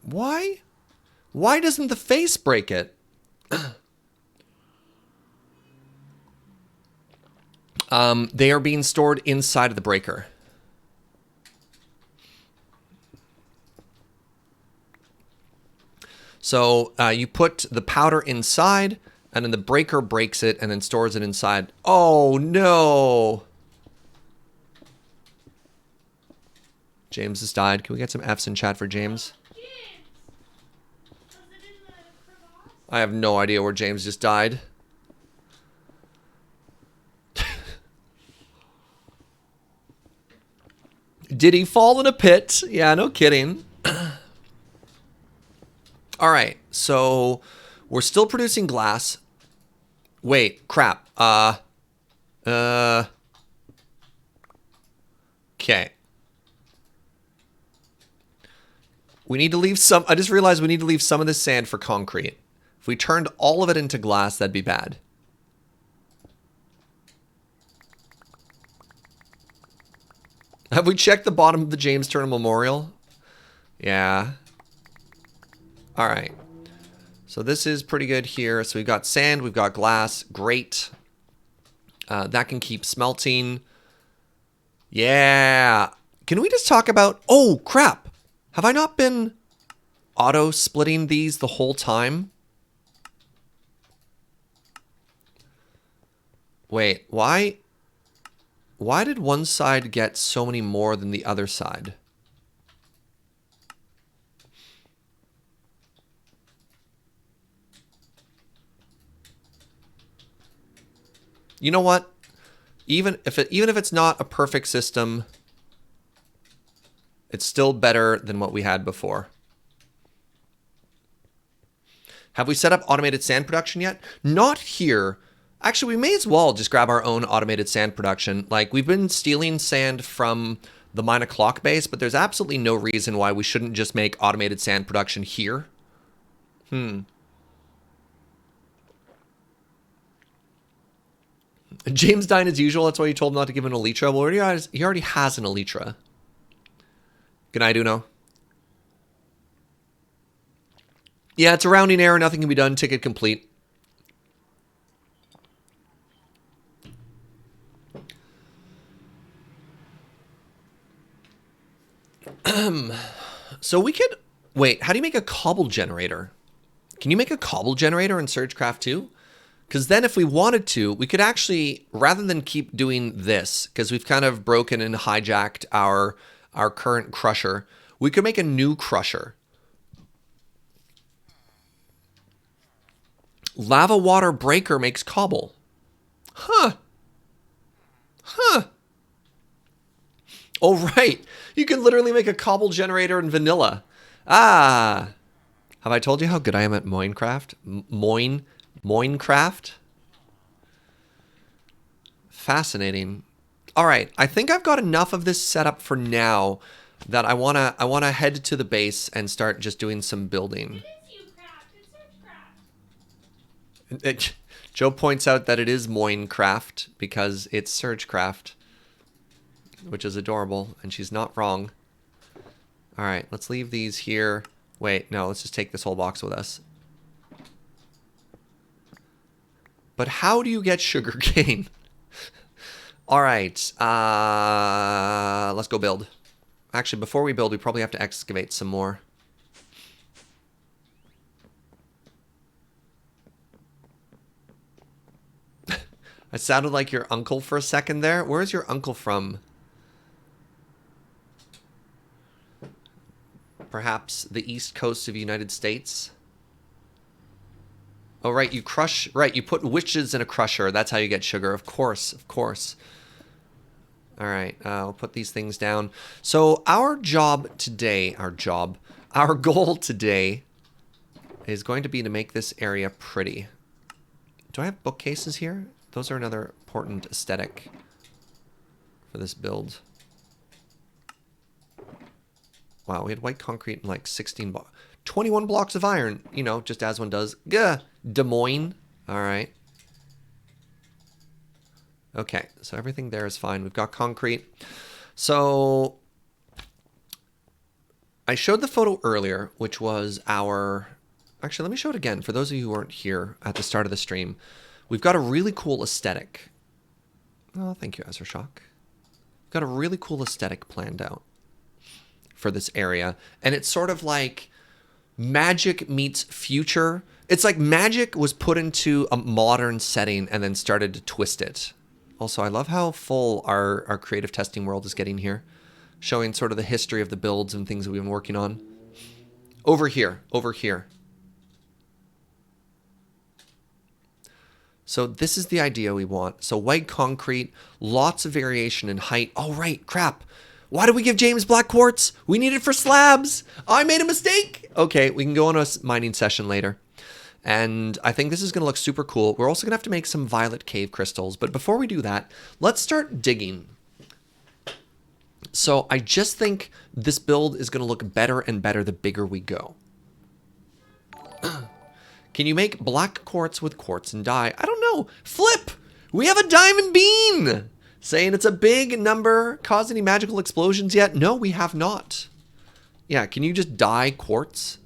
Why? Why doesn't the face break it? They are being stored inside of the breaker. So you put the powder inside, and then the breaker breaks it and then stores it inside. Oh, no. James has died. Can we get some Fs in chat for James? I have no idea where James just died. Did he fall in a pit? Yeah, no kidding. All right, so we're still producing glass. Wait, crap. Okay. We need to leave some. I just realized we need to leave some of this sand for concrete. If we turned all of it into glass, that'd be bad. Have we checked the bottom of the James Turner Memorial? Yeah. All right. So this is pretty good here. So we've got sand, we've got glass. Great. That can keep smelting. Yeah. Can we just talk about... Oh, crap. Have I not been auto-splitting these the whole time? Wait, why did one side get so many more than the other side? You know what? Even if it's not a perfect system, it's still better than what we had before. Have we set up automated sand production yet? Not here. Actually, we may as well just grab our own automated sand production. Like, we've been stealing sand from the mine o'clock base, but there's absolutely no reason why we shouldn't just make automated sand production here. James died as usual. That's why you told him not to give him an Elytra. Well, he already has an Elytra. Good night, Uno. Yeah, it's a rounding error. Nothing can be done. Ticket complete. So we could... Wait, how do you make a cobble generator? Can you make a cobble generator in SergeCraft 2? Because then if we wanted to, we could actually, rather than keep doing this, because we've kind of broken and hijacked our current crusher, we could make a new crusher. Lava water breaker makes cobble. Huh. Huh. Oh, right. You can literally make a cobble generator in vanilla. Ah. Have I told you how good I am at Minecraft? Minecraft? Fascinating. All right. I think I've got enough of this set up for now that I wanna head to the base and start just doing some building. Joe points out that it is Minecraft because it's SergeCraft, which is adorable, and she's not wrong. All right, let's leave these here. Wait, no, let's just take this whole box with us. But how do you get sugarcane? All right, let's go build. Actually, before we build, we probably have to excavate some more. I sounded like your uncle for a second there. Where's your uncle from? Perhaps the east coast of the United States? Oh, right, you crush... Right, you put witches in a crusher. That's how you get sugar. Of course, of course. All right, I'll put these things down. So our job today... Our goal today is going to be to make this area pretty. Do I have bookcases here? Those are another important aesthetic for this build. Wow, we had white concrete and like 21 blocks of iron, you know, just as one does. Gah, Des Moines. All right. Okay, so everything there is fine. We've got concrete. So I showed the photo earlier, which was our... Actually, let me show it again. For those of you who weren't here at the start of the stream, we've got a really cool aesthetic. Oh, thank you, SergeCraft. We've got a really cool aesthetic planned out for this area. And it's sort of like magic meets future. It's like magic was put into a modern setting and then started to twist it. Also, I love how full our creative testing world is getting here, showing sort of the history of the builds and things that we've been working on. Over here, over here. So this is the idea we want. So white concrete, lots of variation in height. Oh, right, crap. Why did we give James black quartz? We need it for slabs. I made a mistake. Okay, we can go on a mining session later. And I think this is going to look super cool. We're also going to have to make some violet cave crystals. But before we do that, let's start digging. So I just think this build is going to look better and better the bigger we go. Can you make black quartz with quartz and dye? I don't know. Flip! We have a diamond bean! Saying it's a big number. Caused any magical explosions yet? No, we have not. Yeah, can you just dye quartz?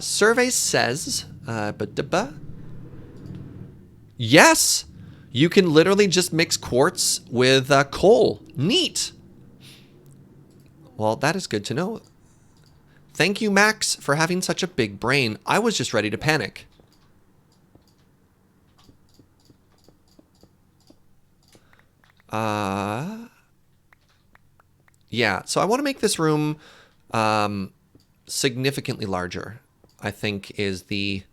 Survey says... yes! You can literally just mix quartz with coal. Neat! Well, that is good to know. Thank you, Max, for having such a big brain. I was just ready to panic. Yeah, so I want to make this room significantly larger, I think is the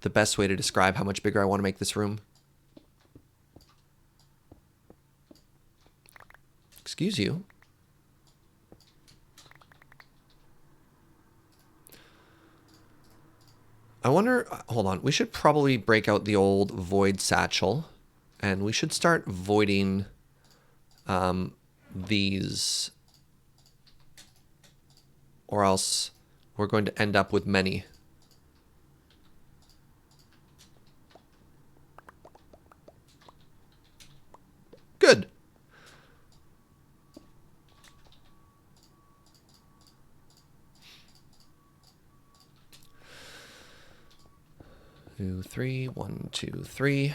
best way to describe how much bigger I want to make this room. Excuse you. I wonder, hold on, we should probably break out the old void satchel and we should start voiding these, or else we're going to end up with many. Good. Two, three, 1, 2, 3.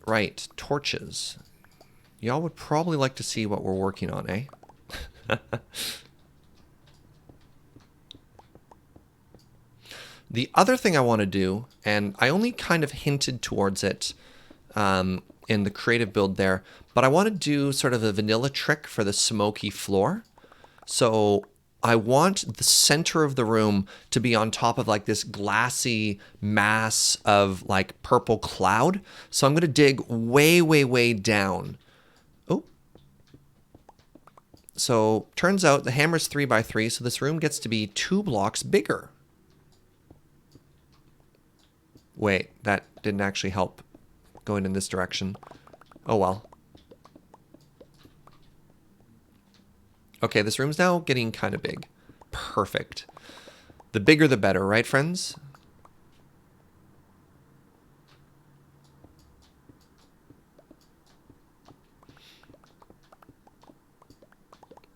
Right, torches. Y'all would probably like to see what we're working on, eh? The other thing I want to do, and I only kind of hinted towards it in the creative build there, but I want to do sort of a vanilla trick for the smoky floor. So I want the center of the room to be on top of like this glassy mass of like purple cloud. So I'm going to dig way, way, way down. Oh. So turns out the hammer's 3 by 3, so this room gets to be 2 blocks bigger. Wait, that didn't actually help going in this direction. Oh well. Okay, this room's now getting kind of big. Perfect. The bigger the better, right, friends?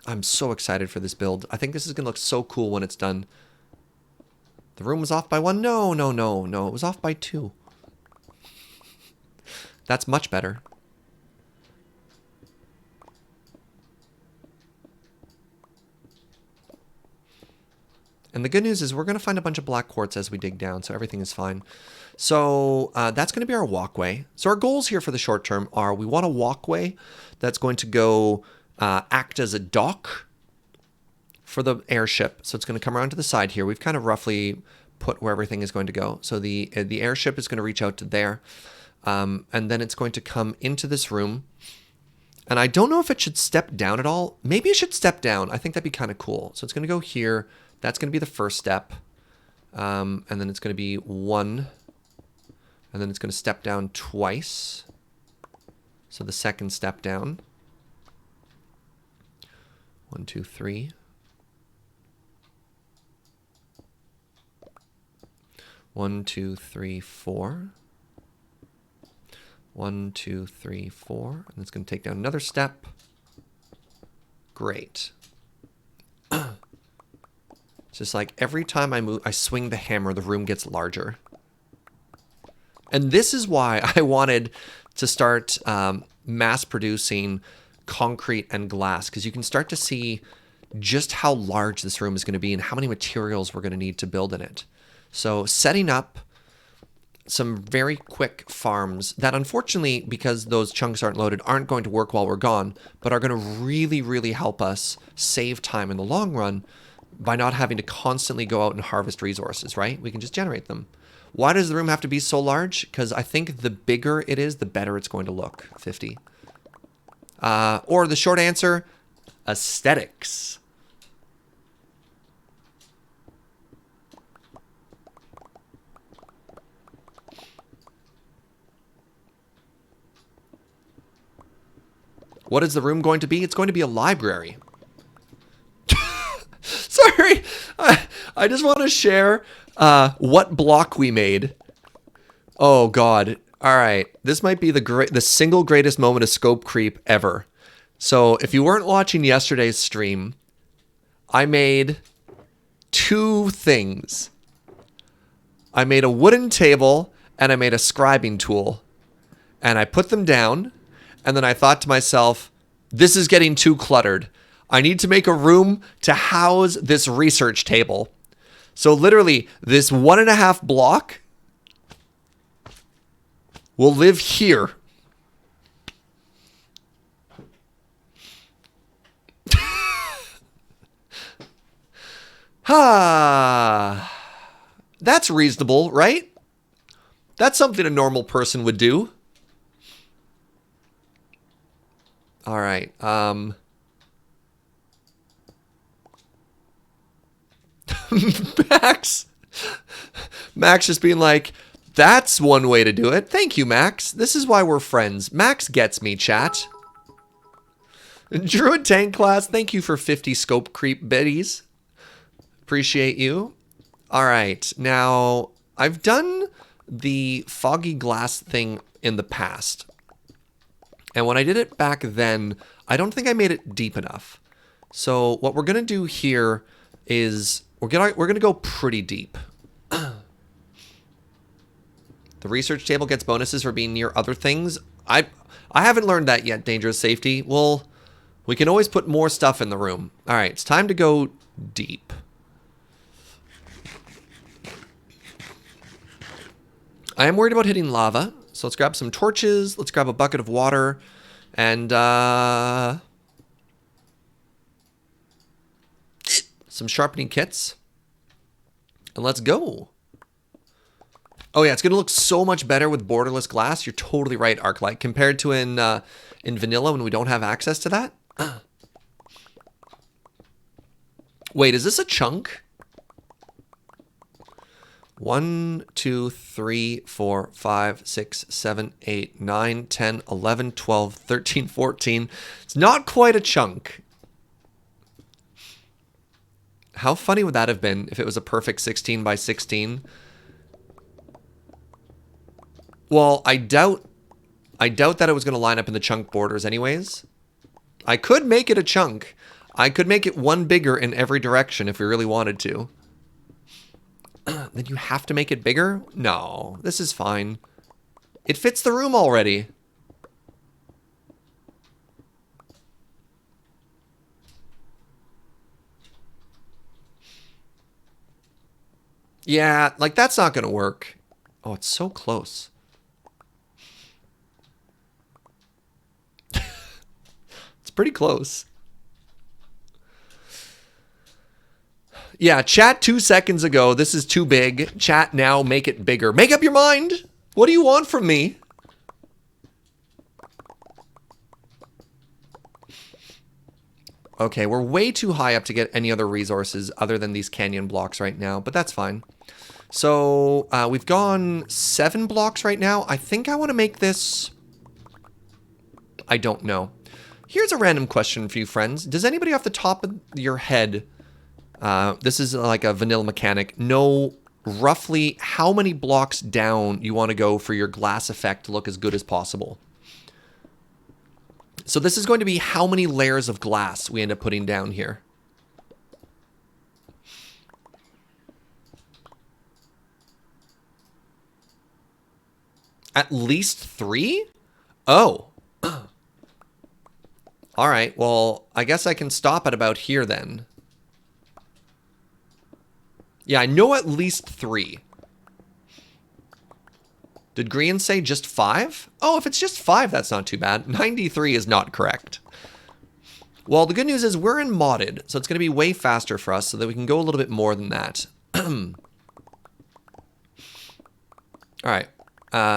I'm so excited for this build. I think this is going to look so cool when it's done. The room was off by 1. No, no, no, no. It was off by 2. That's much better. And the good news is we're going to find a bunch of black quartz as we dig down, so everything is fine. So that's going to be our walkway. So our goals here for the short term are we want a walkway that's going to go act as a dock for the airship. So it's going to come around to the side here. We've kind of roughly put where everything is going to go. So the airship is going to reach out to there. And then it's going to come into this room. And I don't know if it should step down at all. Maybe it should step down. I think that'd be kind of cool. So it's going to go here. That's going to be the first step. And then it's going to be 1. And then it's going to step down twice. So the second step down. 1, 2, 3. 1, 2, 3, 4. 1, 2, 3, 4. And it's going to take down another step. Great. It's just like every time I swing the hammer, the room gets larger. And this is why I wanted to start mass producing concrete and glass, because you can start to see just how large this room is going to be and how many materials we're going to need to build in it. So setting up some very quick farms that unfortunately, because those chunks aren't loaded, aren't going to work while we're gone, but are going to really, really help us save time in the long run by not having to constantly go out and harvest resources, right? We can just generate them. Why does the room have to be so large? Because I think the bigger it is, the better it's going to look. 50. Or the short answer, aesthetics. What is the room going to be? It's going to be a library. Sorry, I just want to share what block we made. Oh God! All right, this might be the single greatest moment of scope creep ever. So if you weren't watching yesterday's stream, I made 2 things. I made a wooden table and I made a scribing tool, and I put them down, and then I thought to myself, this is getting too cluttered. I need to make a room to house this research table. So literally, this 1.5 block will live here. That's reasonable, right? That's something a normal person would do. All right. Max just being like, that's one way to do it. Thank you, Max. This is why we're friends. Max gets me, chat. Druid Tank class, thank you for 50 scope creep biddies. Appreciate you. All right. Now, I've done the foggy glass thing in the past. And when I did it back then, I don't think I made it deep enough. So what we're going to do here is we're going to go pretty deep. The research table gets bonuses for being near other things. I haven't learned that yet, Dangerous Safety. Well, we can always put more stuff in the room. All right, it's time to go deep. I am worried about hitting lava, so let's grab some torches. Let's grab a bucket of water, and some sharpening kits, and let's go. Oh yeah, it's gonna look so much better with borderless glass. You're totally right, Arclight, compared to in vanilla when we don't have access to that. Wait, is this a chunk? 1, 2, 3, 4, 5, 6, 7, 8, 9, 10, 11, 12, 13, 14. It's not quite a chunk. How funny would that have been if it was a perfect 16 by 16? Well, I doubt that it was going to line up in the chunk borders anyways. I could make it a chunk. I could make it one bigger in every direction if we really wanted to. Then you have to make it bigger? No, this is fine. It fits the room already. Yeah, like that's not going to work. Oh, it's so close. It's pretty close. Yeah, chat 2 seconds ago, this is too big. Chat now, make it bigger. Make up your mind. What do you want from me? Okay, we're way too high up to get any other resources other than these canyon blocks right now, but that's fine. So we've gone 7 blocks right now. I think I want to make this... I don't know. Here's a random question for you, friends. Does anybody off the top of your head, this is like a vanilla mechanic, know roughly how many blocks down you want to go for your glass effect to look as good as possible? So this is going to be how many layers of glass we end up putting down here. At least 3? Oh. All right, well, I guess I can stop at about here then. Yeah, I know at least 3. Did Green say just 5? Oh, if it's just 5, that's not too bad. 93 is not correct. Well, the good news is we're in modded, so it's going to be way faster for us so that we can go a little bit more than that. All right.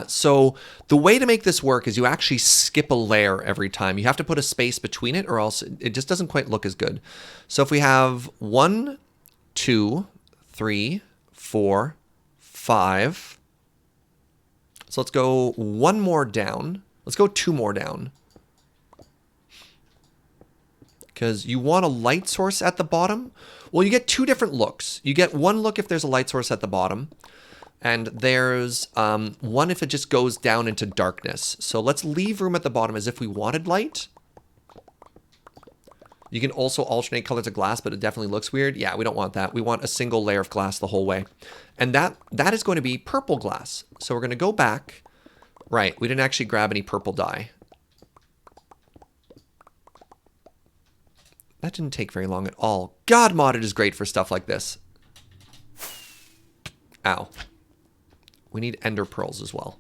So the way to make this work is you actually skip a layer every time. You have to put a space between it or else it just doesn't quite look as good. So if we have 1, 2, 3, 4, 5. So let's go 1 more down. Let's go 2 more down. Because you want a light source at the bottom. Well, you get 2 different looks. You get 1 look if there's a light source at the bottom. And there's 1 if it just goes down into darkness. So let's leave room at the bottom as if we wanted light. You can also alternate colors of glass, but it definitely looks weird. Yeah, we don't want that. We want a single layer of glass the whole way. And that is going to be purple glass. So we're going to go back. Right, we didn't actually grab any purple dye. That didn't take very long at all. God, modded is great for stuff like this. Ow. We need ender pearls as well.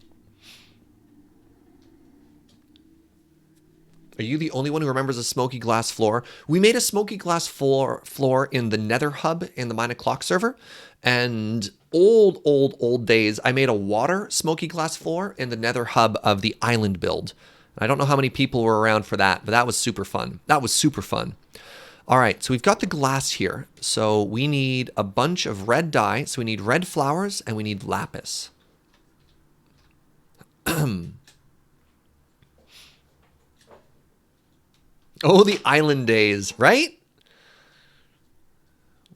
Are you the only one who remembers a smoky glass floor? We made a smoky glass floor in the Nether hub in the 9 o'clock server. And old days, I made a water smoky glass floor in the Nether hub of the island build. I don't know how many people were around for that, but that was super fun. That was super fun. All right, so we've got the glass here. So we need a bunch of red dye. So we need red flowers and we need lapis. Oh, the island days, right?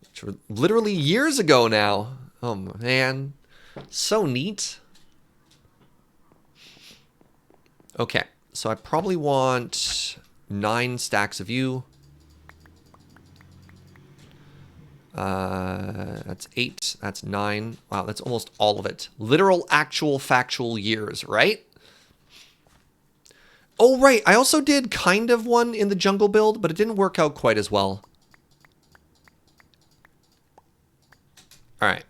Which were literally years ago now. Oh, man. So neat. Okay, so I probably want 9 stacks of you. That's 8. That's 9. Wow, that's almost all of it. Literal, actual, factual years, right? Oh, right. I also did kind of one in the jungle build, but it didn't work out quite as well. All right.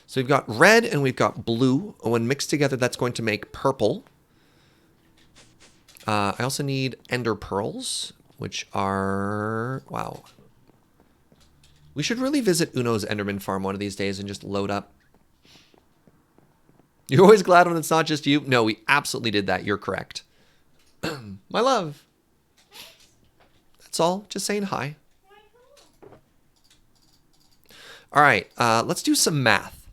So we've got red and we've got blue. When mixed together, that's going to make purple. I also need ender pearls, which are... Wow. We should really visit Uno's Enderman farm one of these days and just load up. You're always glad when it's not just you? No, we absolutely did that. You're correct. My love. That's all. Just saying hi. All right. Let's do some math.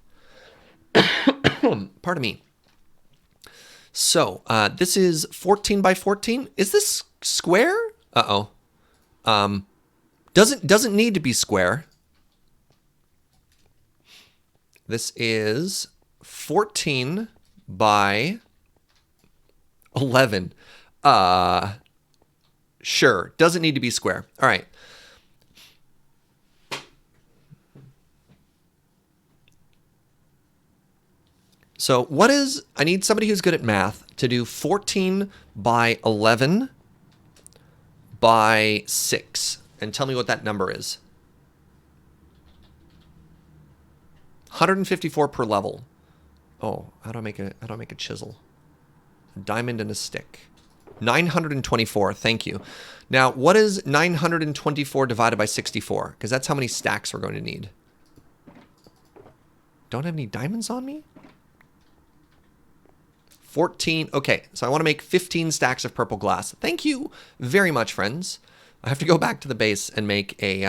Pardon me. So, this is 14 by 14. Is this square? Uh-oh. Doesn't need to be square. This is 14 by 11. Sure. Doesn't need to be square. All right. So what is, I need somebody who's good at math to do 14 by 11 by 6. And tell me what that number is. 154 per level. Oh, how do I make a chisel? A diamond and a stick. 924, thank you. Now, what is 924 divided by 64? Because that's how many stacks we're going to need. Don't have any diamonds on me? 14, okay, so I want to make 15 stacks of purple glass. Thank you very much, friends. I have to go back to the base and make a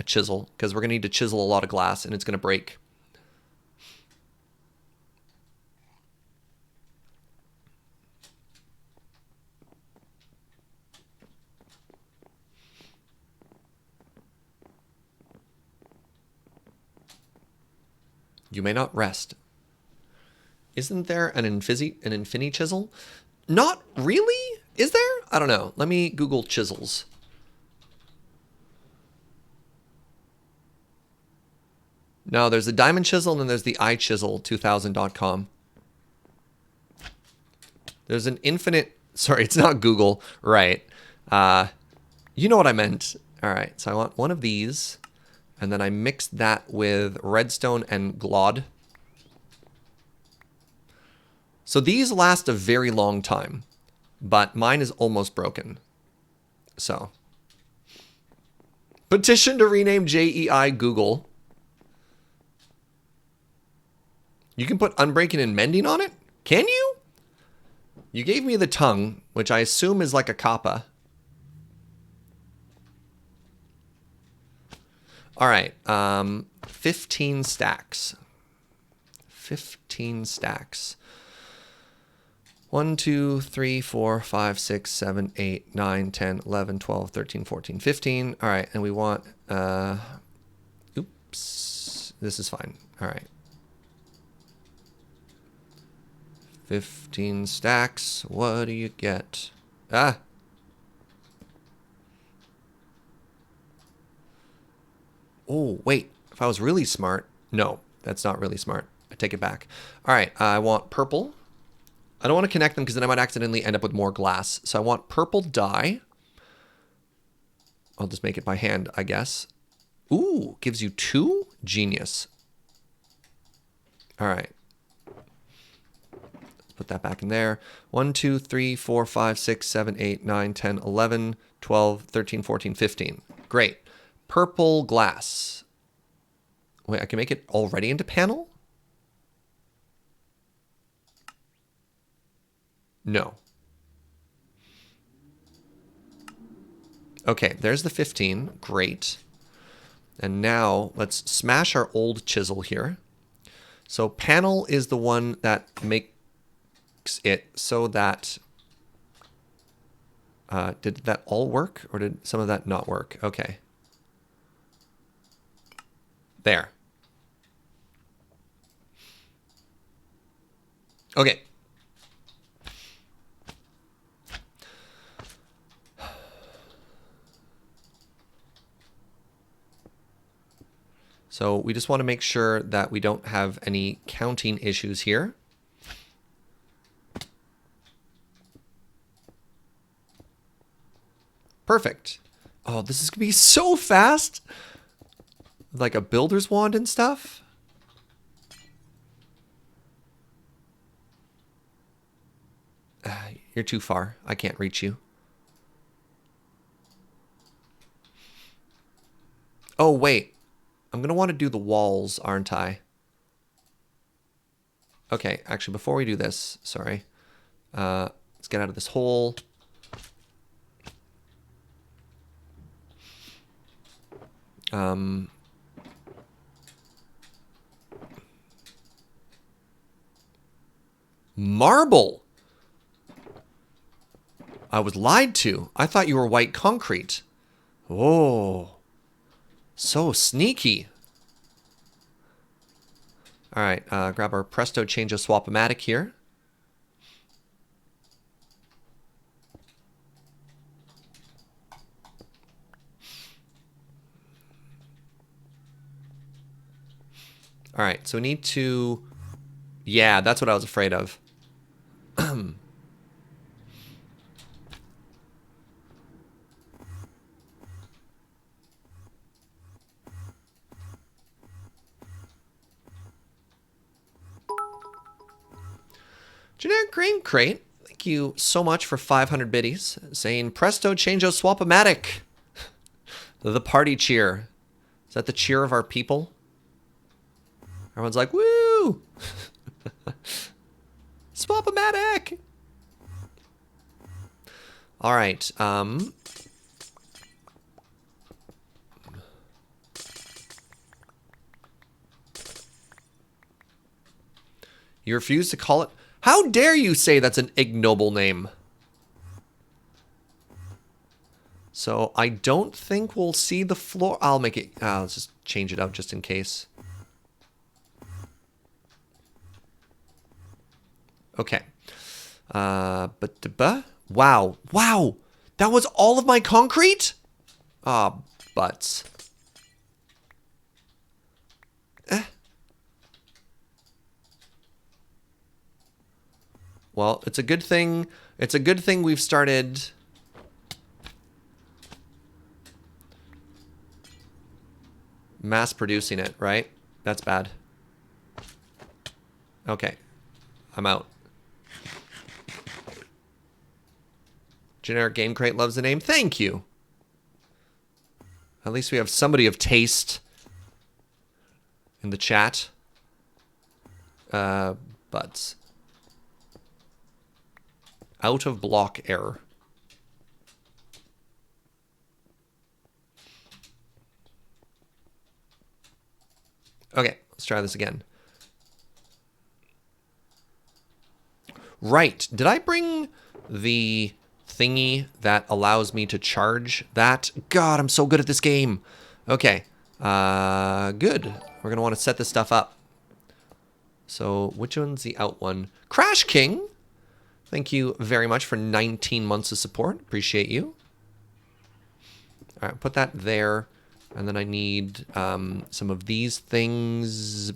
chisel, because we're going to need to chisel a lot of glass, and it's going to break. You may not rest. Isn't there an infini chisel? Not really? Is there? I don't know. Let me Google chisels. No, there's a diamond chisel and then there's the iChisel2000.com. There's an infinite... Sorry, it's not Google. Right. You know what I meant. All right, so I want one of these. And then I mixed that with redstone and glod. So these last a very long time. But mine is almost broken. So. Petition to rename JEI Google. You can put unbreaking and mending on it? Can you? You gave me the tongue, which I assume is like a kappa. All right, 15 stacks. 15 stacks. 1, 2, 3, 4, 5, 6, 7, 8, 9, 10, 11, 12, 13, 14, 15. All right, and we want, oops, this is fine. All right. 15 stacks. What do you get? Ah. Oh, wait. If I was really smart. No, that's not really smart. I take it back. All right. I want purple. I don't want to connect them because then I might accidentally end up with more glass. So I want purple dye. I'll just make it by hand, I guess. Ooh, gives you 2? Genius. All right. Put that back in there. 1, 2, 3, 4, 5, 6, 7, 8, 9, 10, 11, 12, 13, 14, 15. Great. Purple glass. Wait, I can make it already into panel? No. Okay, there's the 15. Great. And now let's smash our old chisel here. So panel is the one that makes it so that did that all work or did some of that not work? Okay. There. Okay. So we just want to make sure that we don't have any counting issues here. Perfect. Oh, this is going to be so fast. Like a builder's wand and stuff. You're too far. I can't reach you. Oh, wait. I'm going to want to do the walls, aren't I? Okay, actually, before we do this, sorry. Let's get out of this hole. Marble. I was lied to. I thought you were white concrete. Oh, so sneaky. All right, grab our Presto Change of Swap-O-Matic here. All right, so we need to... Yeah, that's what I was afraid of. Generic Grain Crate, thank you so much for 500 biddies. Saying Presto Changeo Swap-O-Matic. The party cheer. Is that the cheer of our people? Everyone's like, woo! Swap-O-Matic! All right. You refuse to call it... How dare you say that's an ignoble name? So I don't think we'll see the floor. I'll make it... let's just change it up just in case. Okay. Wow. Wow. That was all of my concrete? Ah, butts. Well, it's a good thing. It's a good thing we've started mass producing it, right? That's bad. Okay. I'm out. Generic Game Crate loves the name. Thank you. At least we have somebody of taste in the chat. But out of block error. Okay, let's try this again. Right. Did I bring the thingy that allows me to charge that? God, I'm so good at this game. Okay. Good. We're going to want to set this stuff up. So which one's the out one? Crash King. Thank you very much for 19 months of support. Appreciate you. All right, put that there. And then I need some of these things.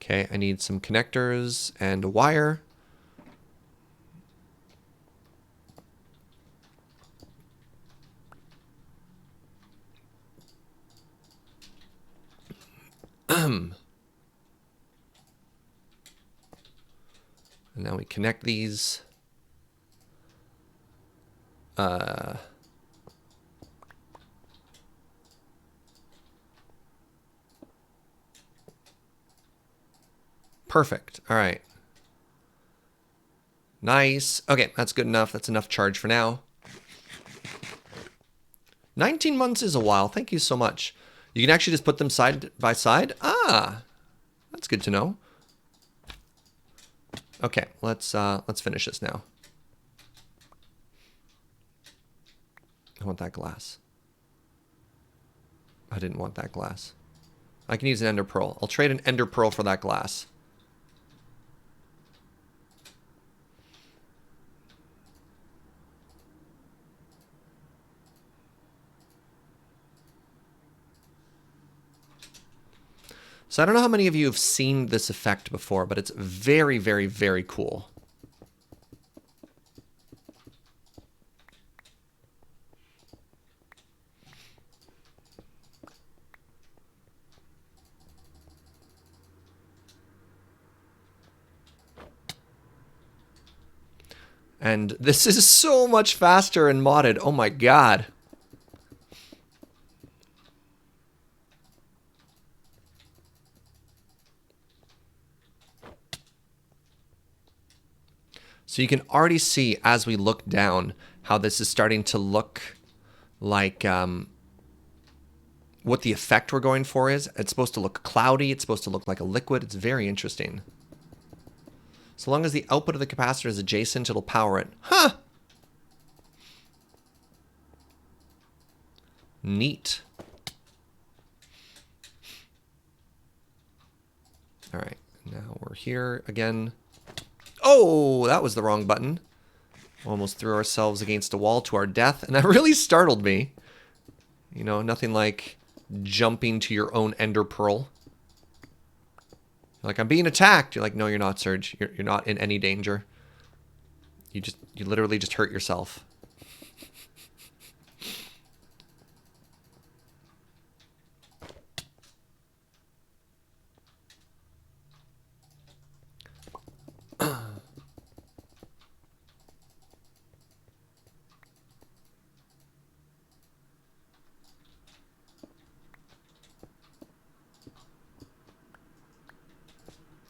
Okay, I need some connectors and a wire. And now we connect these. Perfect. All right. Nice. Okay, that's good enough. That's enough charge for now. 19 months is a while. Thank you so much. You can actually just put them side by side. Ah, that's good to know. Okay, let's finish this now. I want that glass. I didn't want that glass. I can use an ender pearl. I'll trade an ender pearl for that glass. So I don't know how many of you have seen this effect before, but it's very, very, very cool. And this is so much faster and modded. Oh my god. So you can already see as we look down how this is starting to look like what the effect we're going for is. It's supposed to look cloudy. It's supposed to look like a liquid. It's very interesting. So long as the output of the capacitor is adjacent, it'll power it. Huh! Neat. All right, now we're here again. Oh, that was the wrong button. Almost threw ourselves against a wall to our death, and that really startled me. You know, nothing like jumping to your own ender pearl. You're like, I'm being attacked. You're like, no, you're not, Serge. You're not in any danger. You literally just hurt yourself.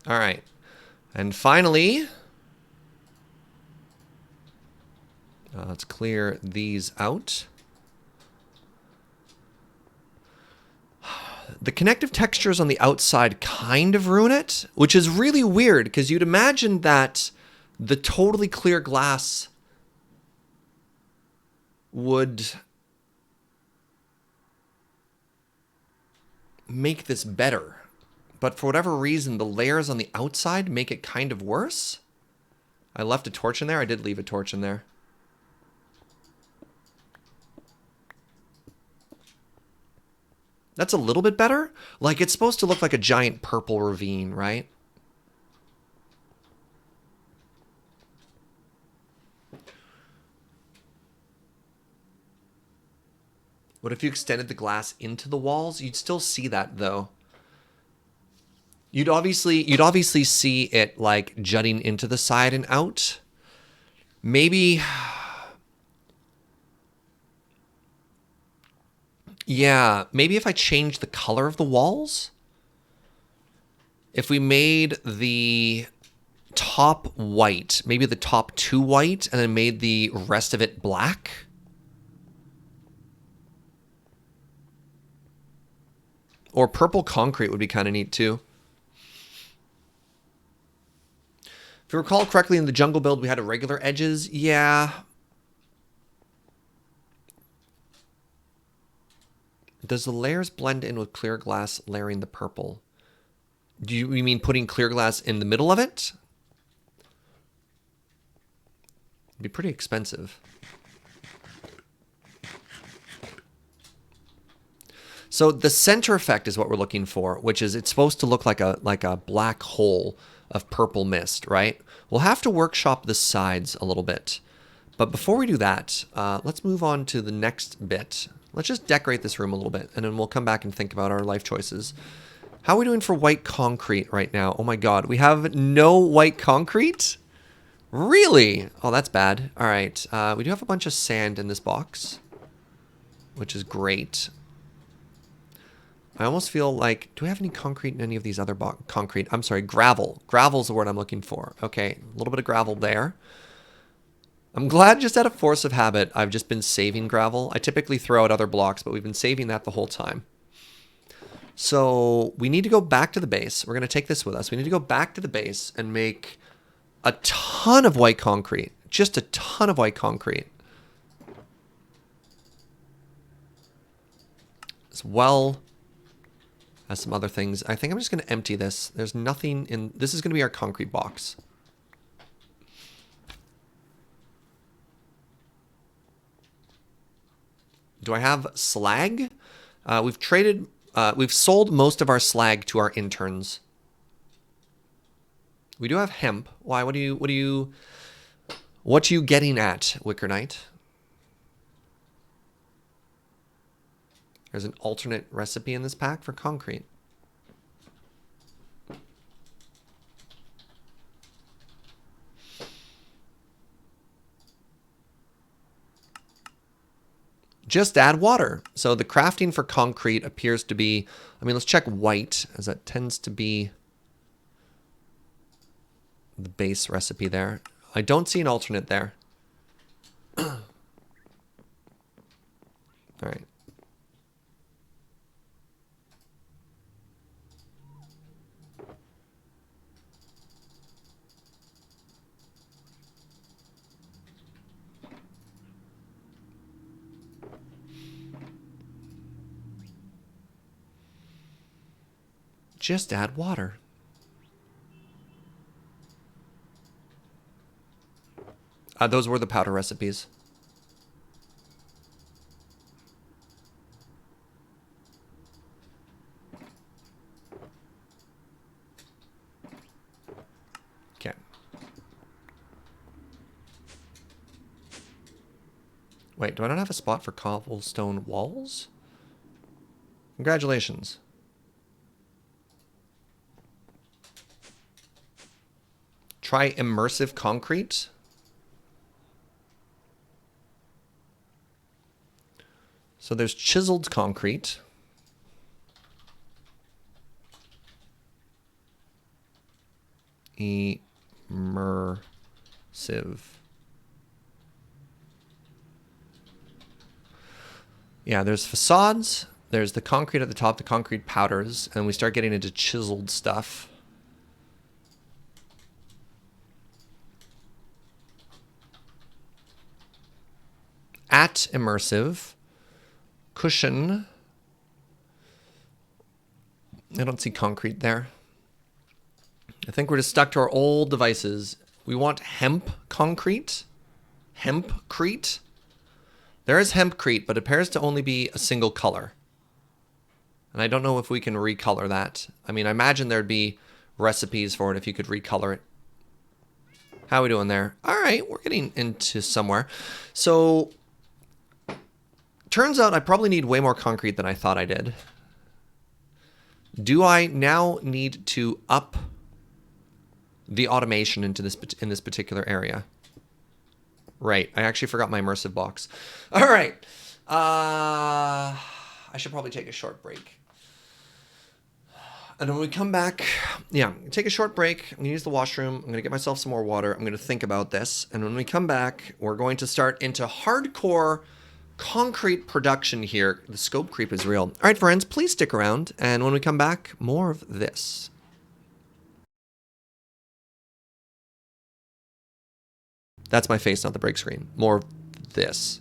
All right. And finally, let's clear these out. The connective textures on the outside kind of ruin it, which is really weird because you'd imagine that the totally clear glass would make this better. but for whatever reason, the layers on the outside make it kind of worse. I left a torch in there. I did leave a torch in there. That's a little bit better. Like, it's supposed to look like a giant purple ravine, right? What if you extended the glass into the walls? You'd still see that, though. You'd obviously see it, like, jutting into the side and out. Maybe... Yeah, maybe if I changed the color of the walls. If we made the top white, maybe the top 2 white, and then made the rest of it black. Or purple concrete would be kind of neat too. If you recall correctly, in the jungle build, we had irregular edges. Yeah. Does the layers blend in with clear glass layering the purple? Do you mean putting clear glass in the middle of it? It'd be pretty expensive. So the center effect is what we're looking for, which is it's supposed to look like a black hole of purple mist, right? We'll have to workshop the sides a little bit. But before we do that, let's move on to the next bit. Let's just decorate this room a little bit, and then we'll come back and think about our life choices. How are we doing for white concrete right now? Oh my god, we have no white concrete? Really? Oh, that's bad. All right, we do have a bunch of sand in this box, which is great. I almost feel like, do we have any concrete in any of these other concrete? I'm sorry, gravel. Gravel's the word I'm looking for. Okay, a little bit of gravel there. I'm glad just out of force of habit, I've just been saving gravel. I typically throw out other blocks, but we've been saving that the whole time. So we need to go back to the base. We're going to take this with us. We need to go back to the base and make a ton of white concrete. Just a ton of white concrete. As well as some other things. I think I'm just going to empty this. There's nothing in... This is going to be our concrete box. Do I have slag? We've sold most of our slag to our interns. We do have hemp. Why? What are you getting at, Wicker Knight? There's an alternate recipe in this pack for concrete. Just add water. So the crafting for concrete appears to be, I mean, let's check white, as that tends to be the base recipe there. I don't see an alternate there. All right. Just add water. Those were the powder recipes. Okay. Wait, do I not have a spot for cobblestone walls? Congratulations. Try immersive concrete. So there's chiseled concrete. Immersive. Yeah, there's facades. There's the concrete at the top, the concrete powders, and we start getting into chiseled stuff. At immersive, cushion, I don't see concrete there. I think we're just stuck to our old devices. We want hemp concrete. Hempcrete. There is hempcrete, but it appears to only be a single color. And I don't know if we can recolor that. I mean, I imagine there'd be recipes for it if you could recolor it. How are we doing there? All right, we're getting into somewhere. So, turns out I probably need way more concrete than I thought I did. Do I now need to up the automation into in this particular area? Right, I actually forgot my immersive box. All right, I should probably take a short break. And when we come back, yeah, take a short break. I'm going to use the washroom. I'm going to get myself some more water. I'm going to think about this. And when we come back, we're going to start into hardcore concrete production here. The scope creep is real. All right, friends, please stick around. And when we come back, more of this. That's my face, not the break screen. More of this.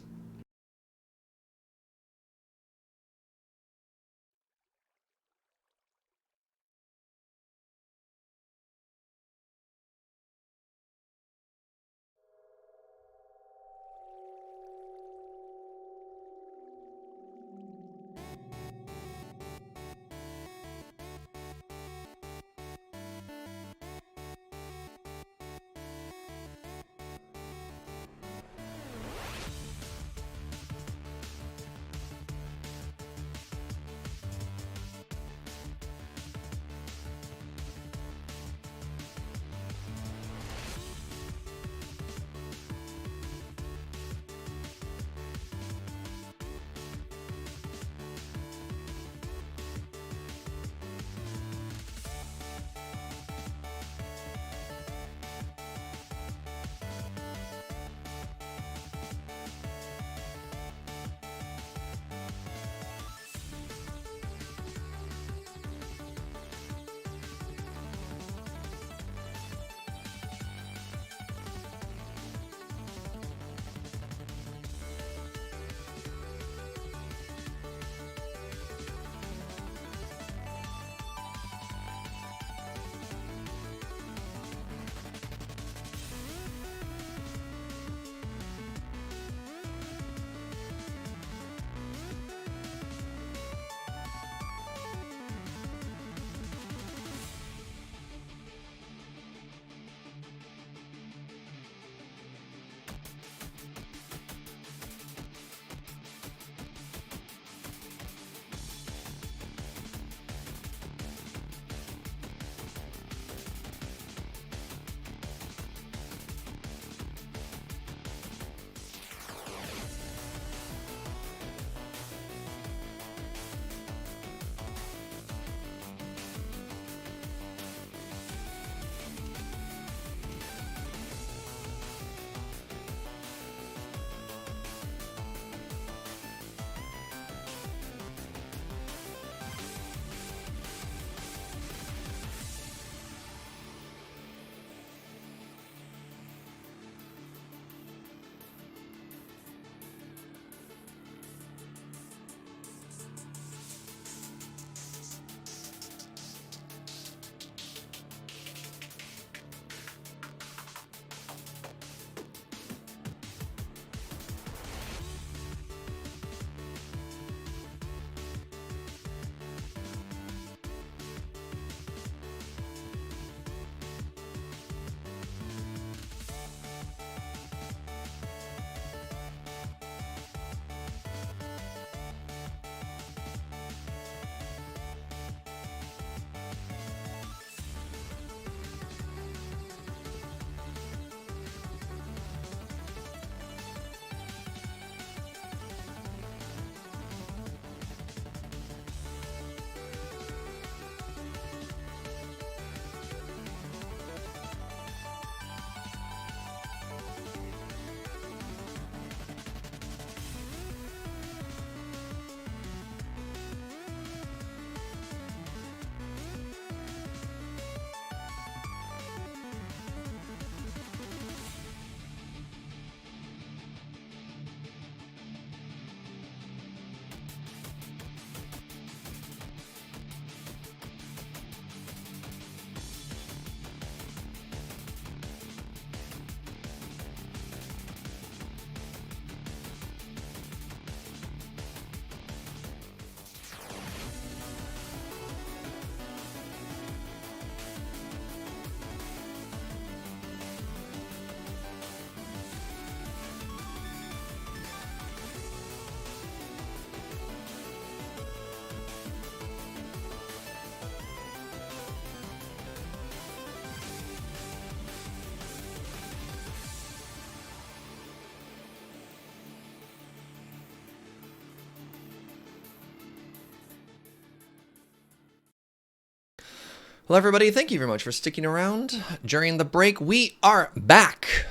Hello, everybody. Thank you very much for sticking around during the break. We are back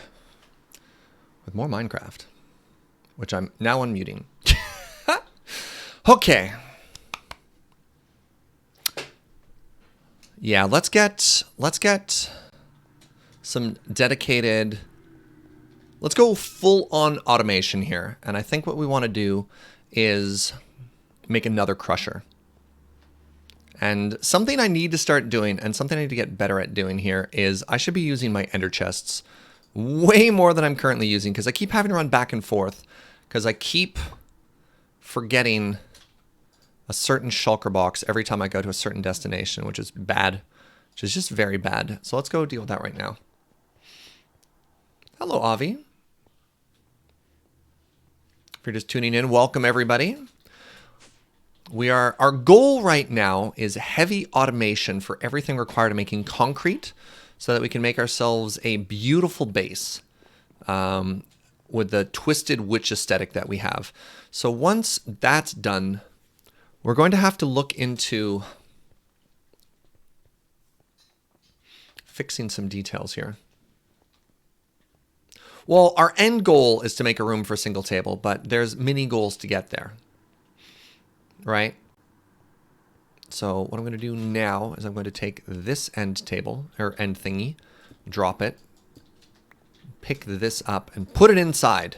with more Minecraft, which I'm now unmuting. Okay. Yeah, let's get some dedicated. Let's go full on automation here. And I think what we want to do is make another crusher. And something I need to start doing, and something I need to get better at doing here, is I should be using my ender chests way more than I'm currently using, because I keep having to run back and forth, because I keep forgetting a certain shulker box every time I go to a certain destination, which is bad, which is just very bad. So let's go deal with that right now. Hello, Avi. If you're just tuning in, welcome everybody. Our goal right now is heavy automation for everything required to making concrete so that we can make ourselves a beautiful base with the twisted witch aesthetic that we have. So once that's done, we're going to have to look into fixing some details here. Well, our end goal is to make a room for a single table, but there's mini goals to get there. Right? So what I'm going to do now is I'm going to take this end table, or end thingy, drop it, pick this up, and put it inside.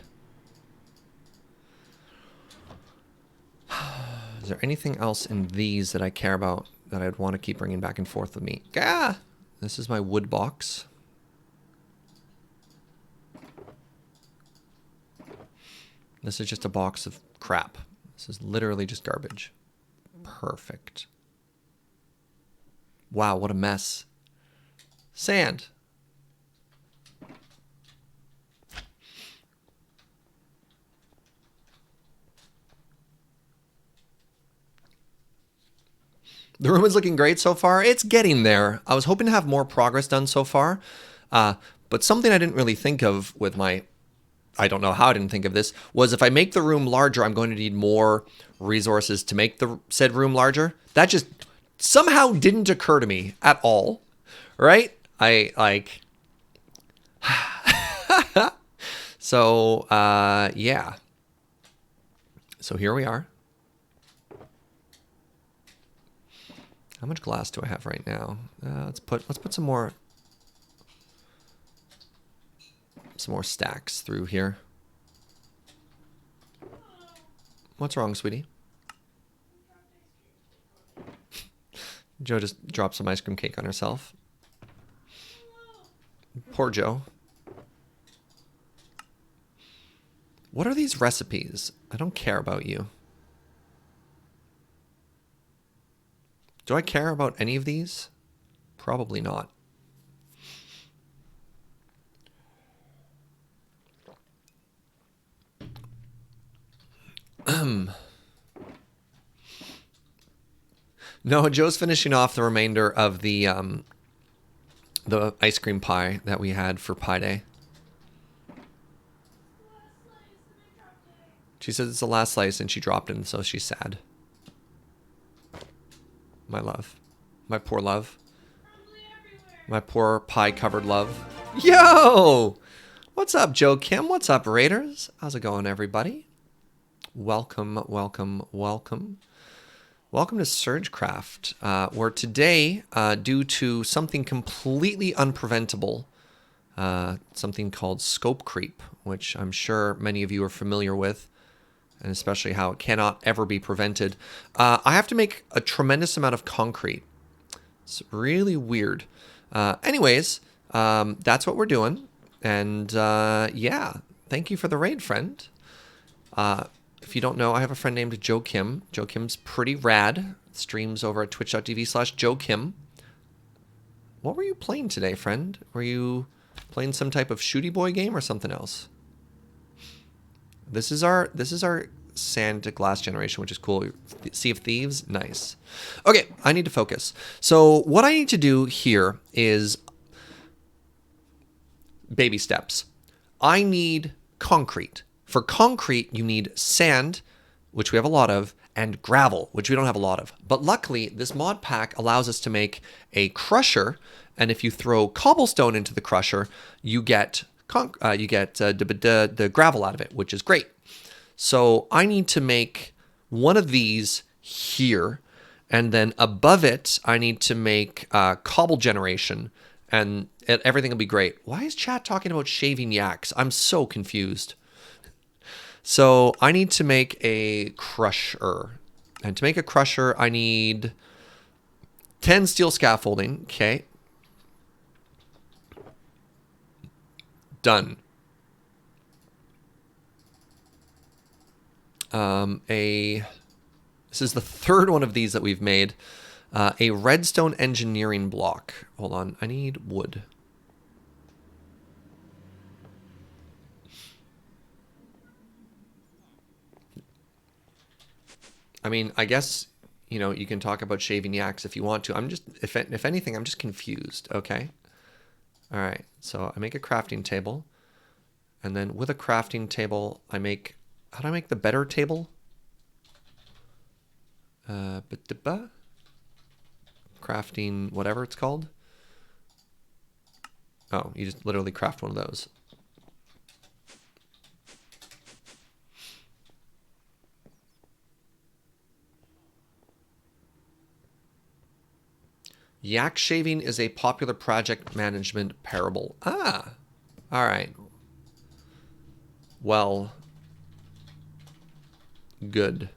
Is there anything else in these that I care about that I'd want to keep bringing back and forth with me? Ah! This is my wood box. This is just a box of crap. This is literally just garbage. Perfect. Wow, what a mess. Sand. The room is looking great so far. It's getting there. I was hoping to have more progress done so far. But something I didn't really think of with my... I don't know how I didn't think of this, was if I make the room larger, I'm going to need more resources to make the said room larger. That just somehow didn't occur to me at all, right? So, yeah. So here we are. How much glass do I have right now? Let's put some more stacks through here. What's wrong, sweetie? Joe just dropped some ice cream cake on herself. Poor Joe. What are these recipes? I don't care about you. Do I care about any of these? Probably not. No, Joe's finishing off the remainder of the ice cream pie that we had for Pie Day. She says it's the last slice and she dropped it, and so she's sad. My love. My poor love. My poor pie-covered love. Yo! What's up, Joe Kim? What's up, Raiders? How's it going, everybody? Welcome, welcome, welcome. Welcome to SergeCraft, where today, due to something completely unpreventable, something called scope creep, which I'm sure many of you are familiar with, and especially how it cannot ever be prevented, I have to make a tremendous amount of concrete. It's really weird. Anyways, that's what we're doing. And yeah, thank you for the raid, friend. If you don't know, I have a friend named Joe Kim. Joe Kim's pretty rad. Streams over at twitch.tv/Joe Kim. What were you playing today, friend? Were you playing some type of shooty boy game or something else? This is our sand to glass generation, which is cool. Sea of Thieves, nice. Okay, I need to focus. So what I need to do here is baby steps. I need concrete. For concrete, you need sand, which we have a lot of, and gravel, which we don't have a lot of. But luckily, this mod pack allows us to make a crusher, and if you throw cobblestone into the crusher, you get the gravel out of it, which is great. So I need to make one of these here, and then above it, I need to make cobble generation, and everything will be great. Why is chat talking about shaving yaks? I'm so confused. So I need to make a crusher. And to make a crusher, I need 10 steel scaffolding. Okay. Done. This is the third one of these that we've made. A redstone engineering block. Hold on, I need wood. I mean, I guess, you know, you can talk about shaving yaks if you want to. I'm just, if anything, I'm just confused, okay? All right, so I make a crafting table. And then with a crafting table, I make, how do I make the better table? Crafting, whatever it's called. Oh, you just literally craft one of those. Yak shaving is a popular project management parable. Ah, all right. Well, good.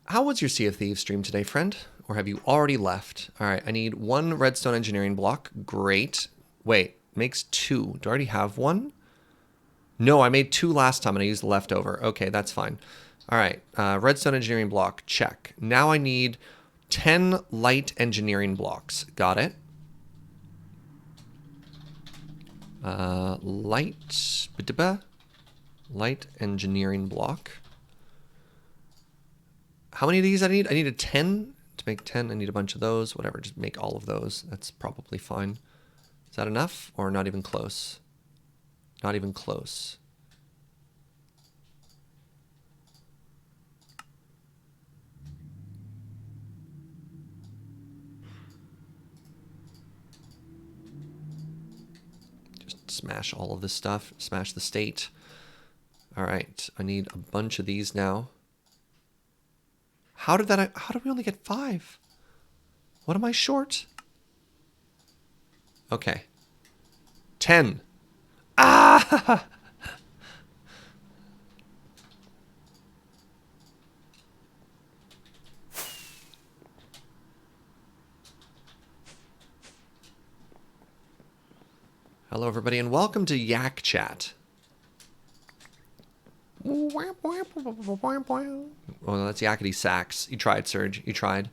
How was your Sea of Thieves stream today, friend? Or have you already left? All right, I need one redstone engineering block. Great. Wait, makes two. Do I already have one? No, I made two last time and I used the leftover. Okay, that's fine. All right, redstone engineering block, check. Now I need 10 light engineering blocks. Got it. Light engineering block. How many of these I need? I need a 10. To make 10, I need a bunch of those. Whatever, just make all of those. That's probably fine. Is that enough or not even close? Not even close. Just smash all of this stuff. Smash the state. All right, I need a bunch of these now. How did we only get 5? What am I short? Okay. 10. Ah! Hello, everybody, and welcome to Yak Chat. Oh, that's Yakety Sax. You tried, Serge. You tried.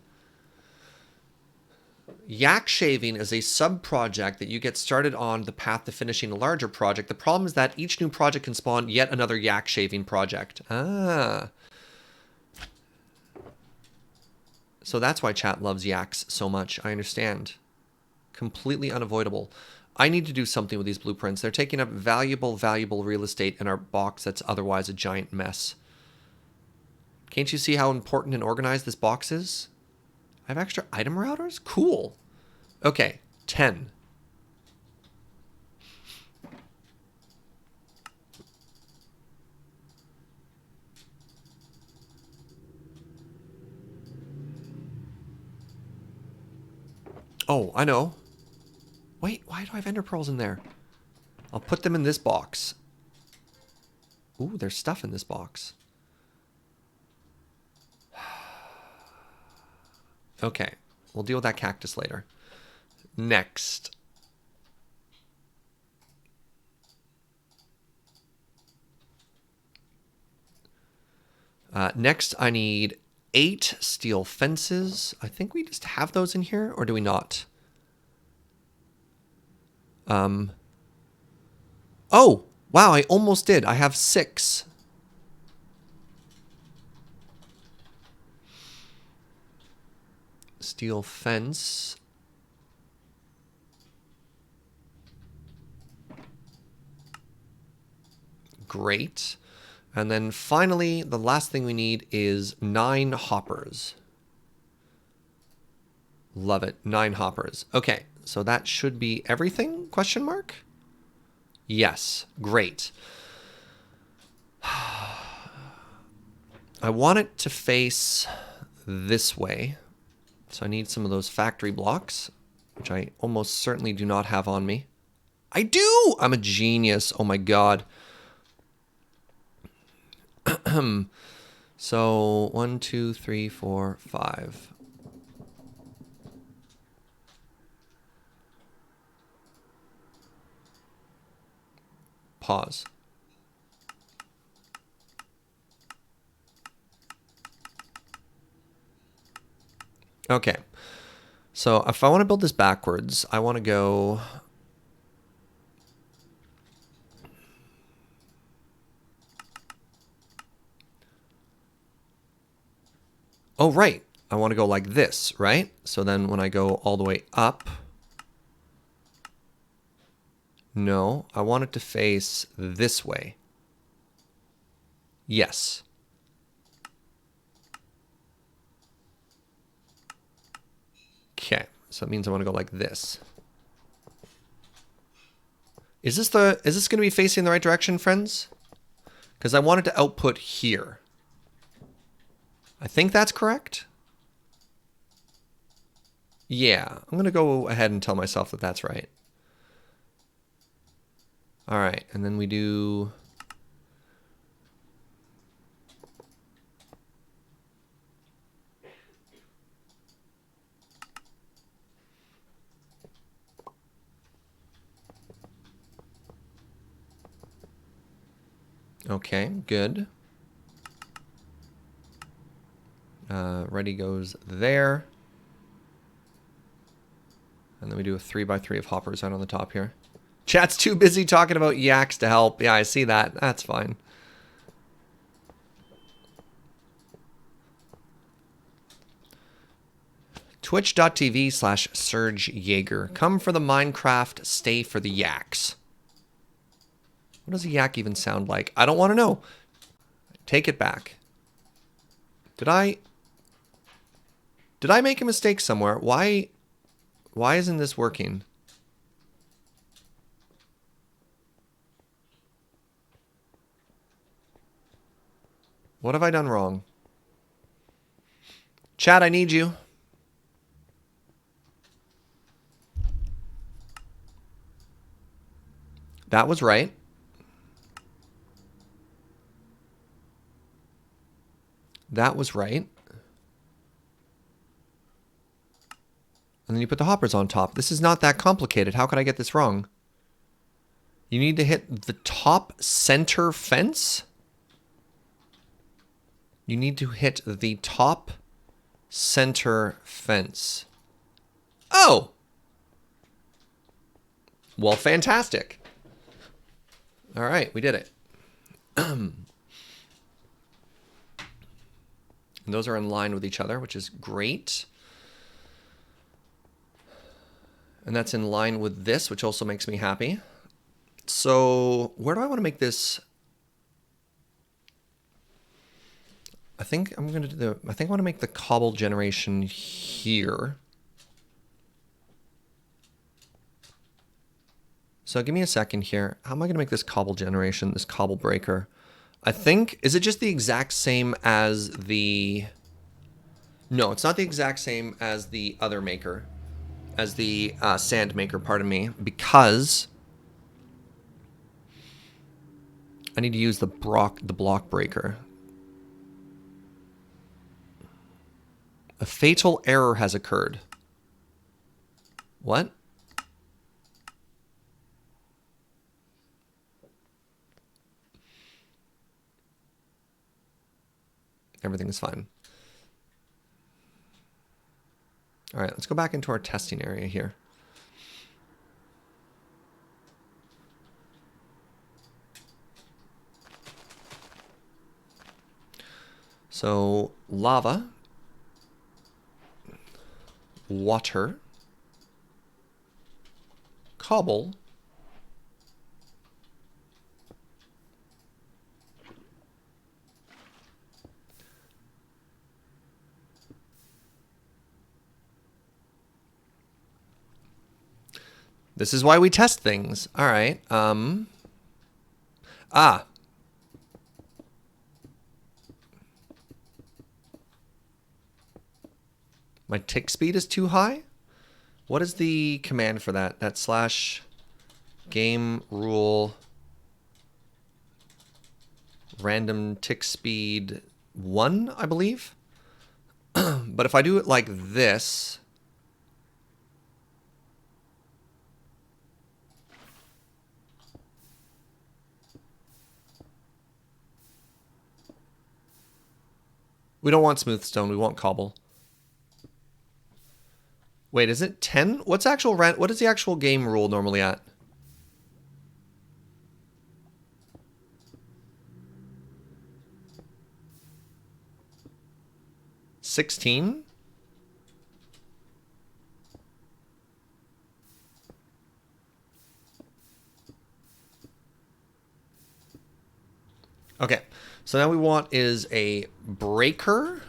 Yak shaving is a sub-project that you get started on the path to finishing a larger project. The problem is that each new project can spawn yet another yak shaving project. Ah. So that's why chat loves yaks so much. I understand. Completely unavoidable. I need to do something with these blueprints. They're taking up valuable real estate in our box that's otherwise a giant mess. Can't you see how important and organized this box is? I have extra item routers? Cool. Okay, 10. Oh, I know. Wait, why do I have ender pearls in there? I'll put them in this box. Ooh, there's stuff in this box. Okay, we'll deal with that cactus later. Next. Next, I need 8 steel fences. I think we just have those in here, or do we not? Oh, wow, I almost did. I have 6. Steel fence. great. And then finally, the last thing we need is 9 hoppers. Love it. 9 hoppers. Okay, so that should be everything? Question mark? Yes, great. I want it to face this way. So I need some of those factory blocks, which I almost certainly do not have on me. I do! I'm a genius. Oh my god. So 1, 2, 3, 4, 5. Pause. Okay. So if I want to build this backwards, I want to go... Oh, right. I want to go like this, right? So then when I go all the way up... No, I want it to face this way. Yes. Okay, so that means I want to go like this. Is this going to be facing the right direction, friends? Because I want it to output here. I think that's correct. Yeah, I'm going to go ahead and tell myself that that's right. All right, and then we do... Okay, good. Ready goes there. And then we do a 3x3 of hoppers out on the top here. Chat's too busy talking about yaks to help. Yeah, I see that. That's fine. Twitch.tv/SergeJager. Come for the Minecraft, stay for the yaks. What does a yak even sound like? I don't want to know. Take it back. Did I make a mistake somewhere? Why isn't this working? What have I done wrong? Chat, I need you. That was right. That was right. And then you put the hoppers on top. This is not that complicated. How could I get this wrong? You need to hit the top center fence? You need to hit the top center fence. Oh! Well, fantastic. All right, we did it. And those are in line with each other, which is great. And that's in line with this, which also makes me happy. So where do I want to make this? I think I'm going to do the, I think I want to make the cobble generation here. So give me a second here. How am I going to make this cobble generation, this cobble breaker? I think, is it just the exact same as the... No, it's not the exact same as the other maker. As the sand maker, pardon me. Because I need to use the block breaker. A fatal error has occurred. What? Everything is fine. All right, let's go back into our testing area here. So lava, water, cobble, This is why we test things. All right. Ah. My tick speed is too high? What is the command for that? That slash game rule random tick speed 1, I believe. But if I do it like this, we don't want smooth stone, we want cobble. Wait, is it 10? What is the actual game rule normally at? $16? Okay, so now we want is a breaker,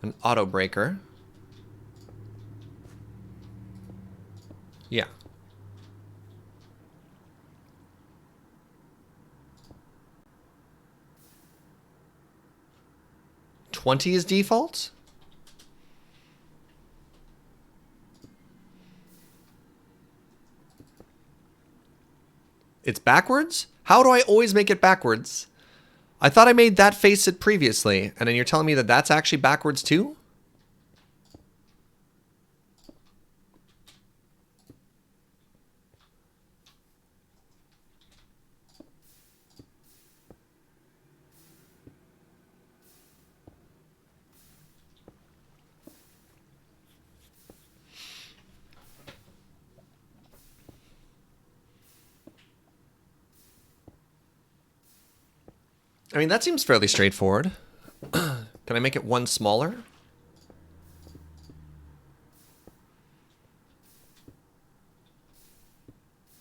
an auto breaker. Yeah. $20 is default? It's backwards? How do I always make it backwards? I thought I made that face it previously, and then you're telling me that that's actually backwards too? I mean, that seems fairly straightforward. Can I make it one smaller?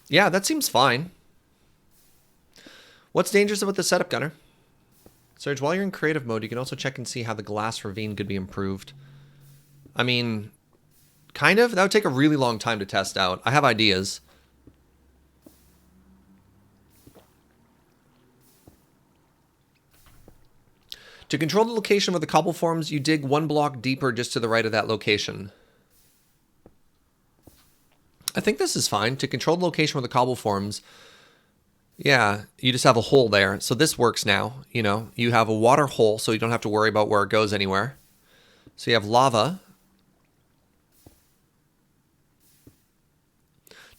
Yeah, that seems fine. What's dangerous about the setup, Gunner? Serge, while you're in creative mode, you can also check and see how the glass ravine could be improved. I mean, kind of. That would take a really long time to test out. I have ideas. To control the location where the cobble forms, you dig one block deeper just to the right of that location. I think this is fine. To control the location where the cobble forms, yeah, you just have a hole there. So this works now. You know, you have a water hole, so you don't have to worry about where it goes anywhere. So you have lava.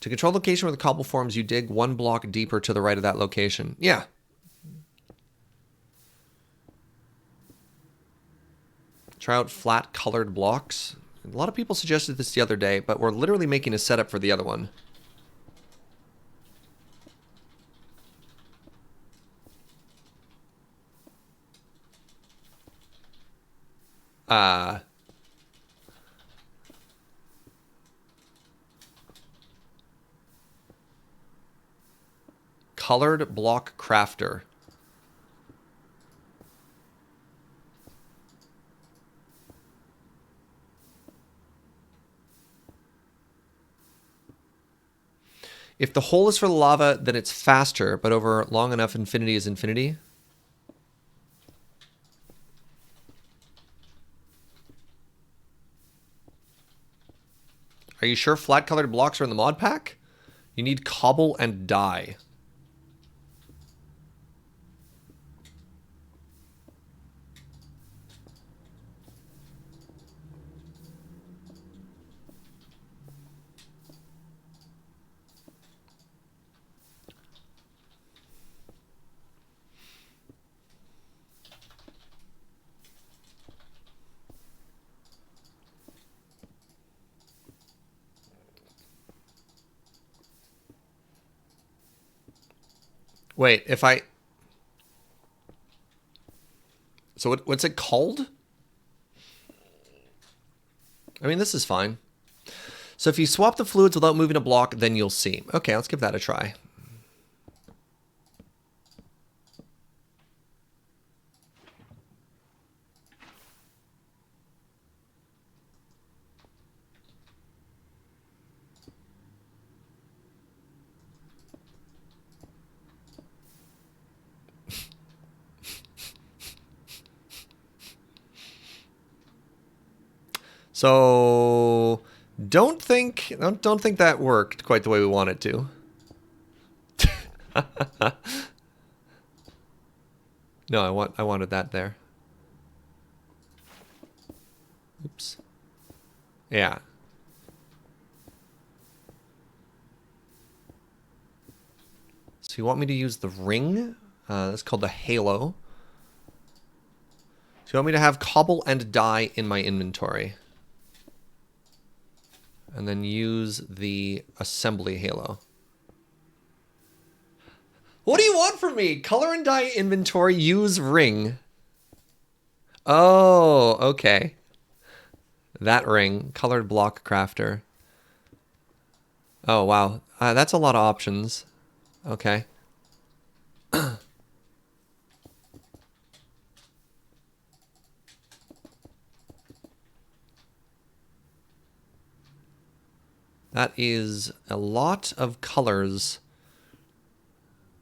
To control the location where the cobble forms, you dig one block deeper to the right of that location. Yeah. Try out flat colored blocks. A lot of people suggested this the other day, but we're literally making a setup for the other one. Colored block crafter. If the hole is for the lava, then it's faster, but over long enough, infinity is infinity. Are you sure flat colored blocks are in the mod pack? You need cobble and dye. Wait, if I... So what's it called? I mean, this is fine. So if you swap the fluids without moving a block, then you'll see. Okay, let's give that a try. So don't think that worked quite the way we want it to. No, I wanted that there. Oops. Yeah. So you want me to use the ring? That's called the halo. So you want me to have cobble and dye in my inventory. And then use the assembly halo. What do you want from me? Color and dye inventory, use ring. Oh, okay. That ring, colored block crafter. Oh, wow. That's a lot of options. Okay. That is a lot of colors.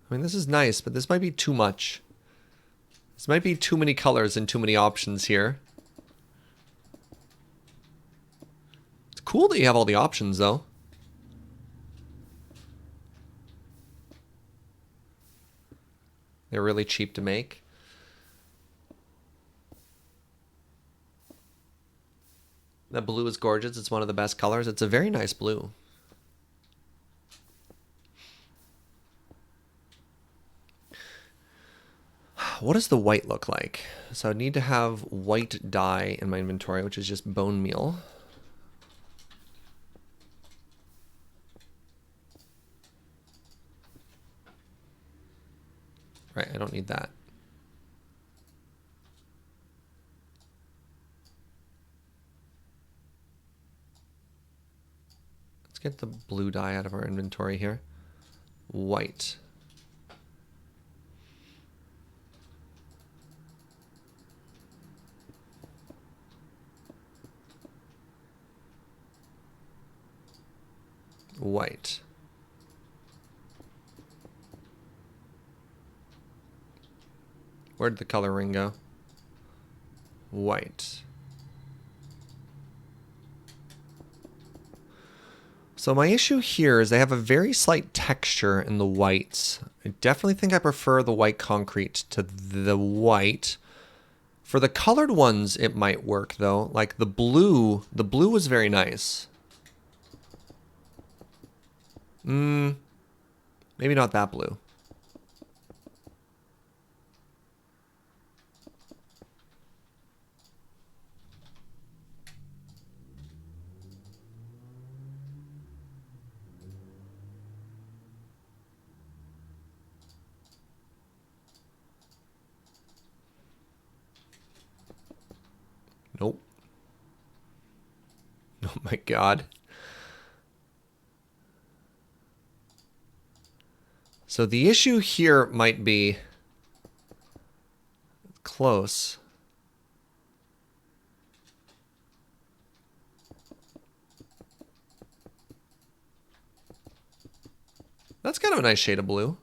I mean, this is nice, but this might be too much. This might be too many colors and too many options here. It's cool that you have all the options, though. They're really cheap to make. That blue is gorgeous. It's one of the best colors. It's a very nice blue. What does the white look like? So I need to have white dye in my inventory, which is just bone meal. Right, I don't need that. Let's get the blue dye out of our inventory here. White. White. Where'd the color ring go? White. So my issue here is they have a very slight texture in the whites. I definitely think I prefer the white concrete to the white. For the colored ones, it might work though. Like the blue was very nice. Maybe not that blue. Nope. Oh my god. So the issue here might be close. That's kind of a nice shade of blue.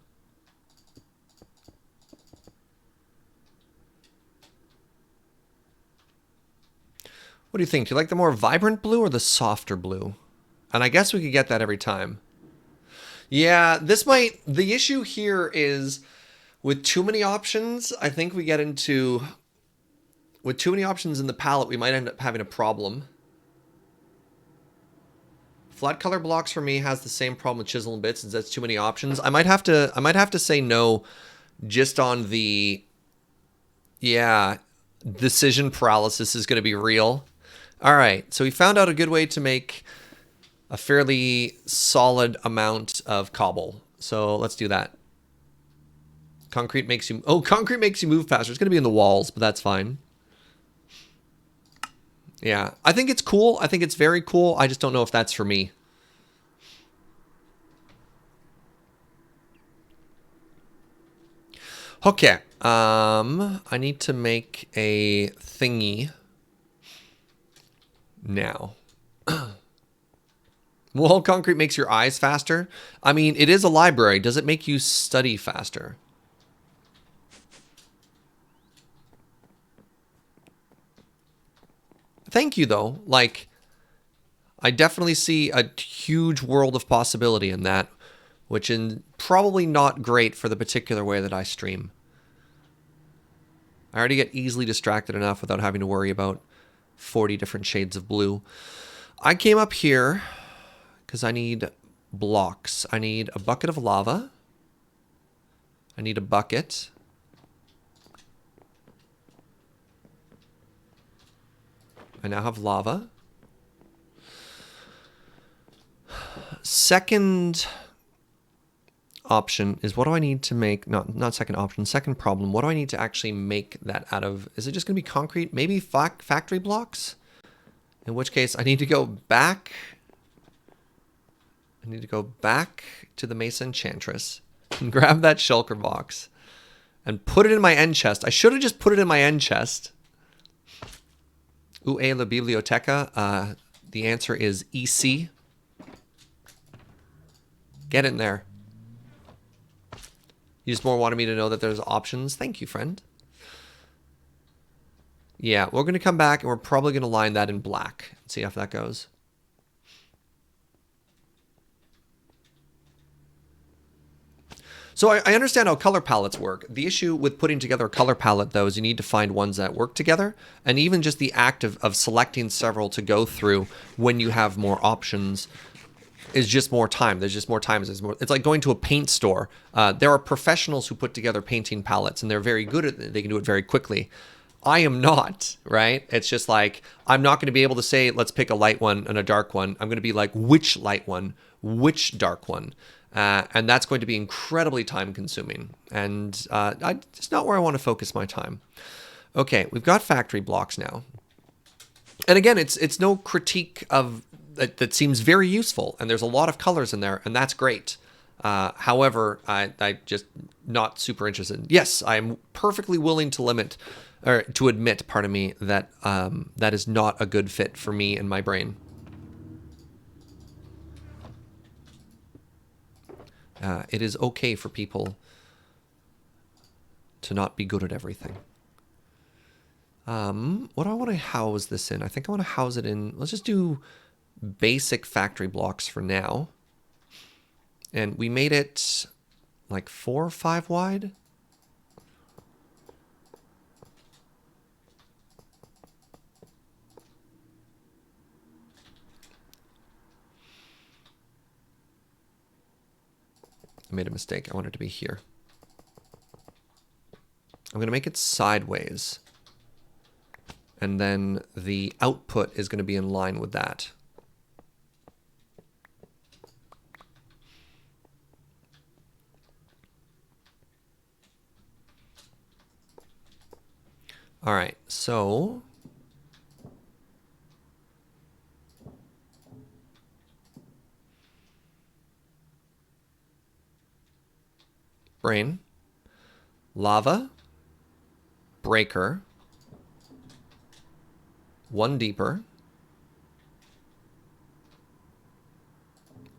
What do you think? Do you like the more vibrant blue or the softer blue? And I guess we could get that every time. Yeah, this might... The issue here is with too many options, I think we get into... With too many options in the palette, we might end up having a problem. Flat color blocks for me has the same problem with chisel and bits, since that's too many options. I might have to say no just on the... Yeah, decision paralysis is going to be real. All right, so we found out a good way to make a fairly solid amount of cobble. So let's do that. Concrete makes you... Oh, concrete makes you move faster. It's going to be in the walls, but that's fine. Yeah, I think it's cool. I think it's very cool. I just don't know if that's for me. Okay. I need to make a thingy now. Well, concrete makes your eyes faster. I mean, it is a library. Does it make you study faster? Thank you, though. Like, I definitely see a huge world of possibility in that, which is probably not great for the particular way that I stream. I already get easily distracted enough without having to worry about 40 different shades of blue. I came up here because I need blocks. I need a bucket of lava. I need a bucket. I now have lava. Second option is, what do I need to make? Not second option. Second problem. What do I need to actually make that out of? Is it just going to be concrete? Maybe factory blocks? In which case, I need to go back. I need to go back to the Mesa Enchantress and grab that shulker box and put it in my end chest. I should have just put it in my end chest. Où est la biblioteca? The answer is EC. Get in there. You just more wanted me to know that there's options. Thank you, friend. Yeah, we're going to come back and we're probably going to line that in black and see how that goes. So I understand how color palettes work. The issue with putting together a color palette, though, is you need to find ones that work together. And even just the act of selecting several to go through when you have more options is just more time. There's just more time. It's like going to a paint store. There are professionals who put together painting palettes, and they're very good at it. They can do it very quickly. I am not, right? It's just like, I'm not going to be able to say, let's pick a light one and a dark one. I'm going to be like, which light one, which dark one? And that's going to be incredibly time consuming. And it's not where I want to focus my time. Okay, we've got factory blocks now. And again, it's no critique of that seems very useful. And there's a lot of colors in there, and that's great. However, I just not super interested. Yes, I'm perfectly willing to admit, pardon me, that that is not a good fit for me and my brain. It is okay for people to not be good at everything. What do I want to house this in? I think I want to house it in, let's just do basic factory blocks for now. And we made it like 4 or 5 wide. I made a mistake. I want it to be here. I'm going to make it sideways. And then the output is going to be in line with that. All right, so brain, lava, breaker, 1 deeper,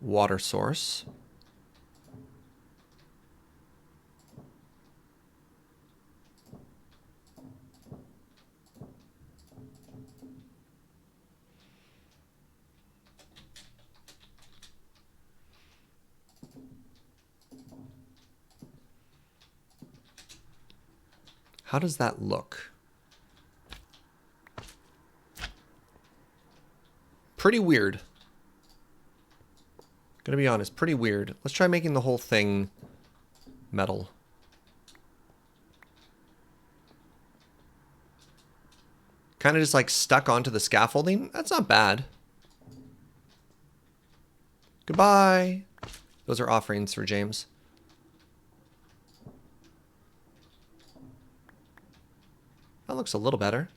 water source, how does that look? Pretty weird. Gonna be honest, pretty weird. Let's try making the whole thing metal. Kind of just like stuck onto the scaffolding. That's not bad. Goodbye. Those are offerings for James. That looks a little better.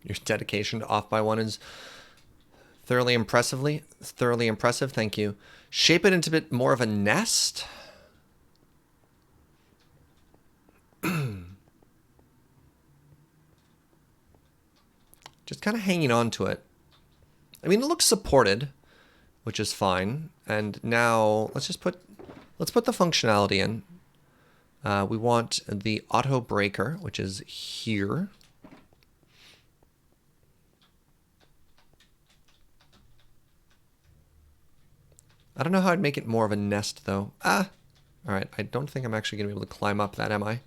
Your dedication to off by 1 is thoroughly impressive. Thank you. Shape it into a bit more of a nest. Just kind of hanging on to it. I mean, it looks supported, which is fine. And now let's put the functionality in. We want the auto breaker, which is here. I don't know how I'd make it more of a nest, though. Ah! Alright, I don't think I'm actually going to be able to climb up that, am I?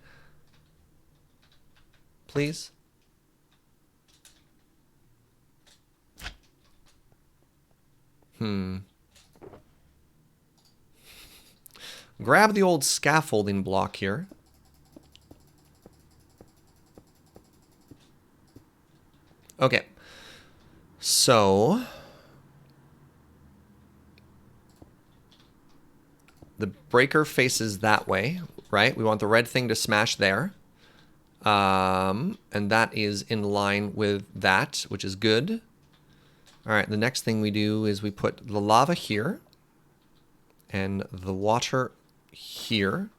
Please? Grab the old scaffolding block here. Okay. So the breaker faces that way, right? We want the red thing to smash there. And that is in line with that, which is good. All right, the next thing we do is we put the lava here and the water here.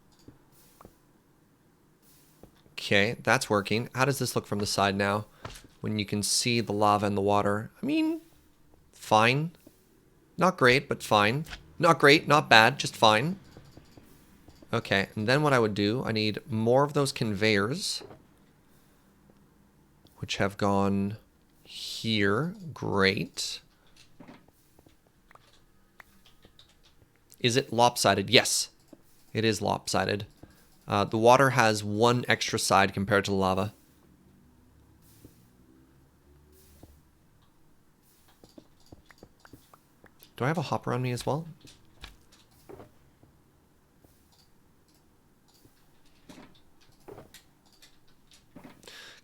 Okay, that's working. How does this look from the side now when you can see the lava and the water? I mean, fine. Not great, but fine. Not great, not bad, just fine. Okay, and then what I would do, I need more of those conveyors, which have gone here. Great. Is it lopsided? Yes, it is lopsided. The water has one extra side compared to the lava. Do I have a hopper on me as well?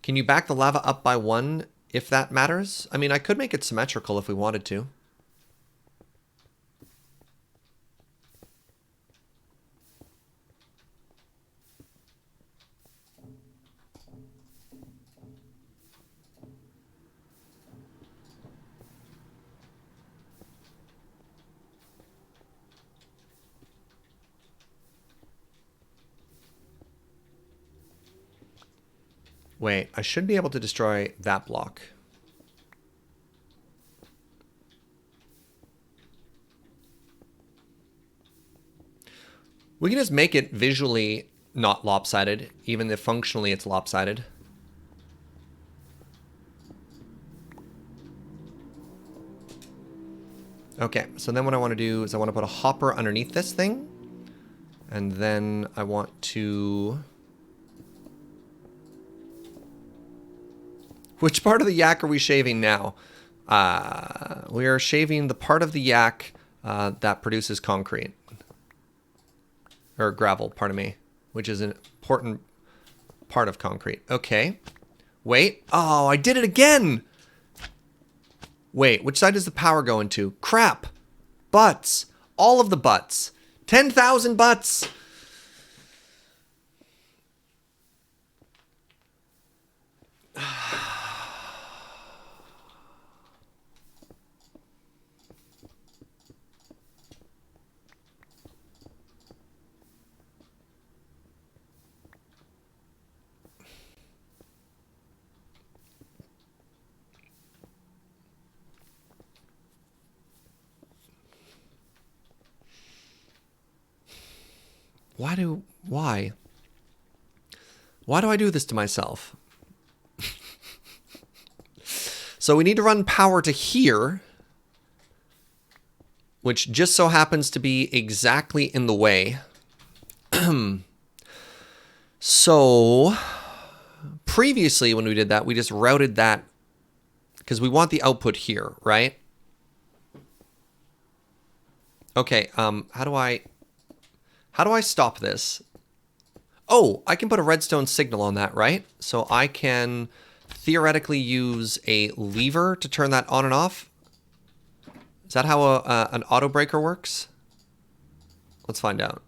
Can you back the lava up by one if that matters? I mean, I could make it symmetrical if we wanted to. Wait, I should be able to destroy that block. We can just make it visually not lopsided, even if functionally it's lopsided. Okay, so then what I want to do is I want to put a hopper underneath this thing. And then I want to... Which part of the yak are we shaving now? We are shaving the part of the yak that produces concrete. Or gravel, pardon me. Which is an important part of concrete. Okay. Wait. Oh, I did it again! Wait, which side does the power go into? Crap! Butts! All of the butts! 10,000 butts! Why? Why do I do this to myself? So we need to run power to here, which just so happens to be exactly in the way. So previously when we did that, we just routed that because we want the output here, right? Okay, how do I stop this? Oh, I can put a redstone signal on that, right? So I can theoretically use a lever to turn that on and off. Is that how an auto breaker works? Let's find out.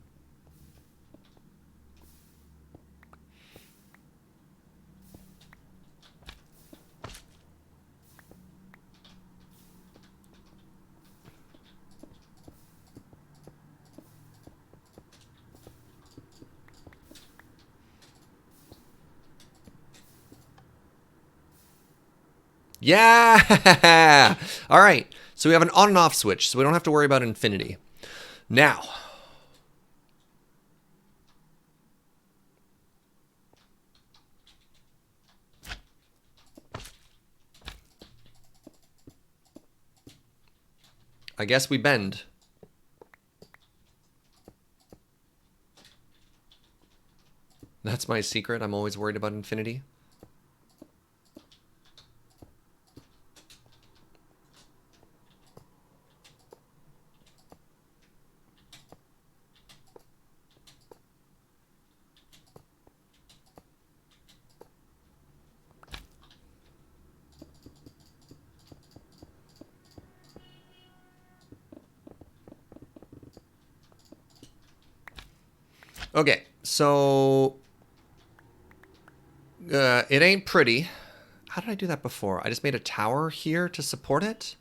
Yeah! All right. So we have an on and off switch, so we don't have to worry about infinity. Now, I guess we bend. That's my secret. I'm always worried about infinity. Okay, so it ain't pretty. How did I do that before? I just made a tower here to support it?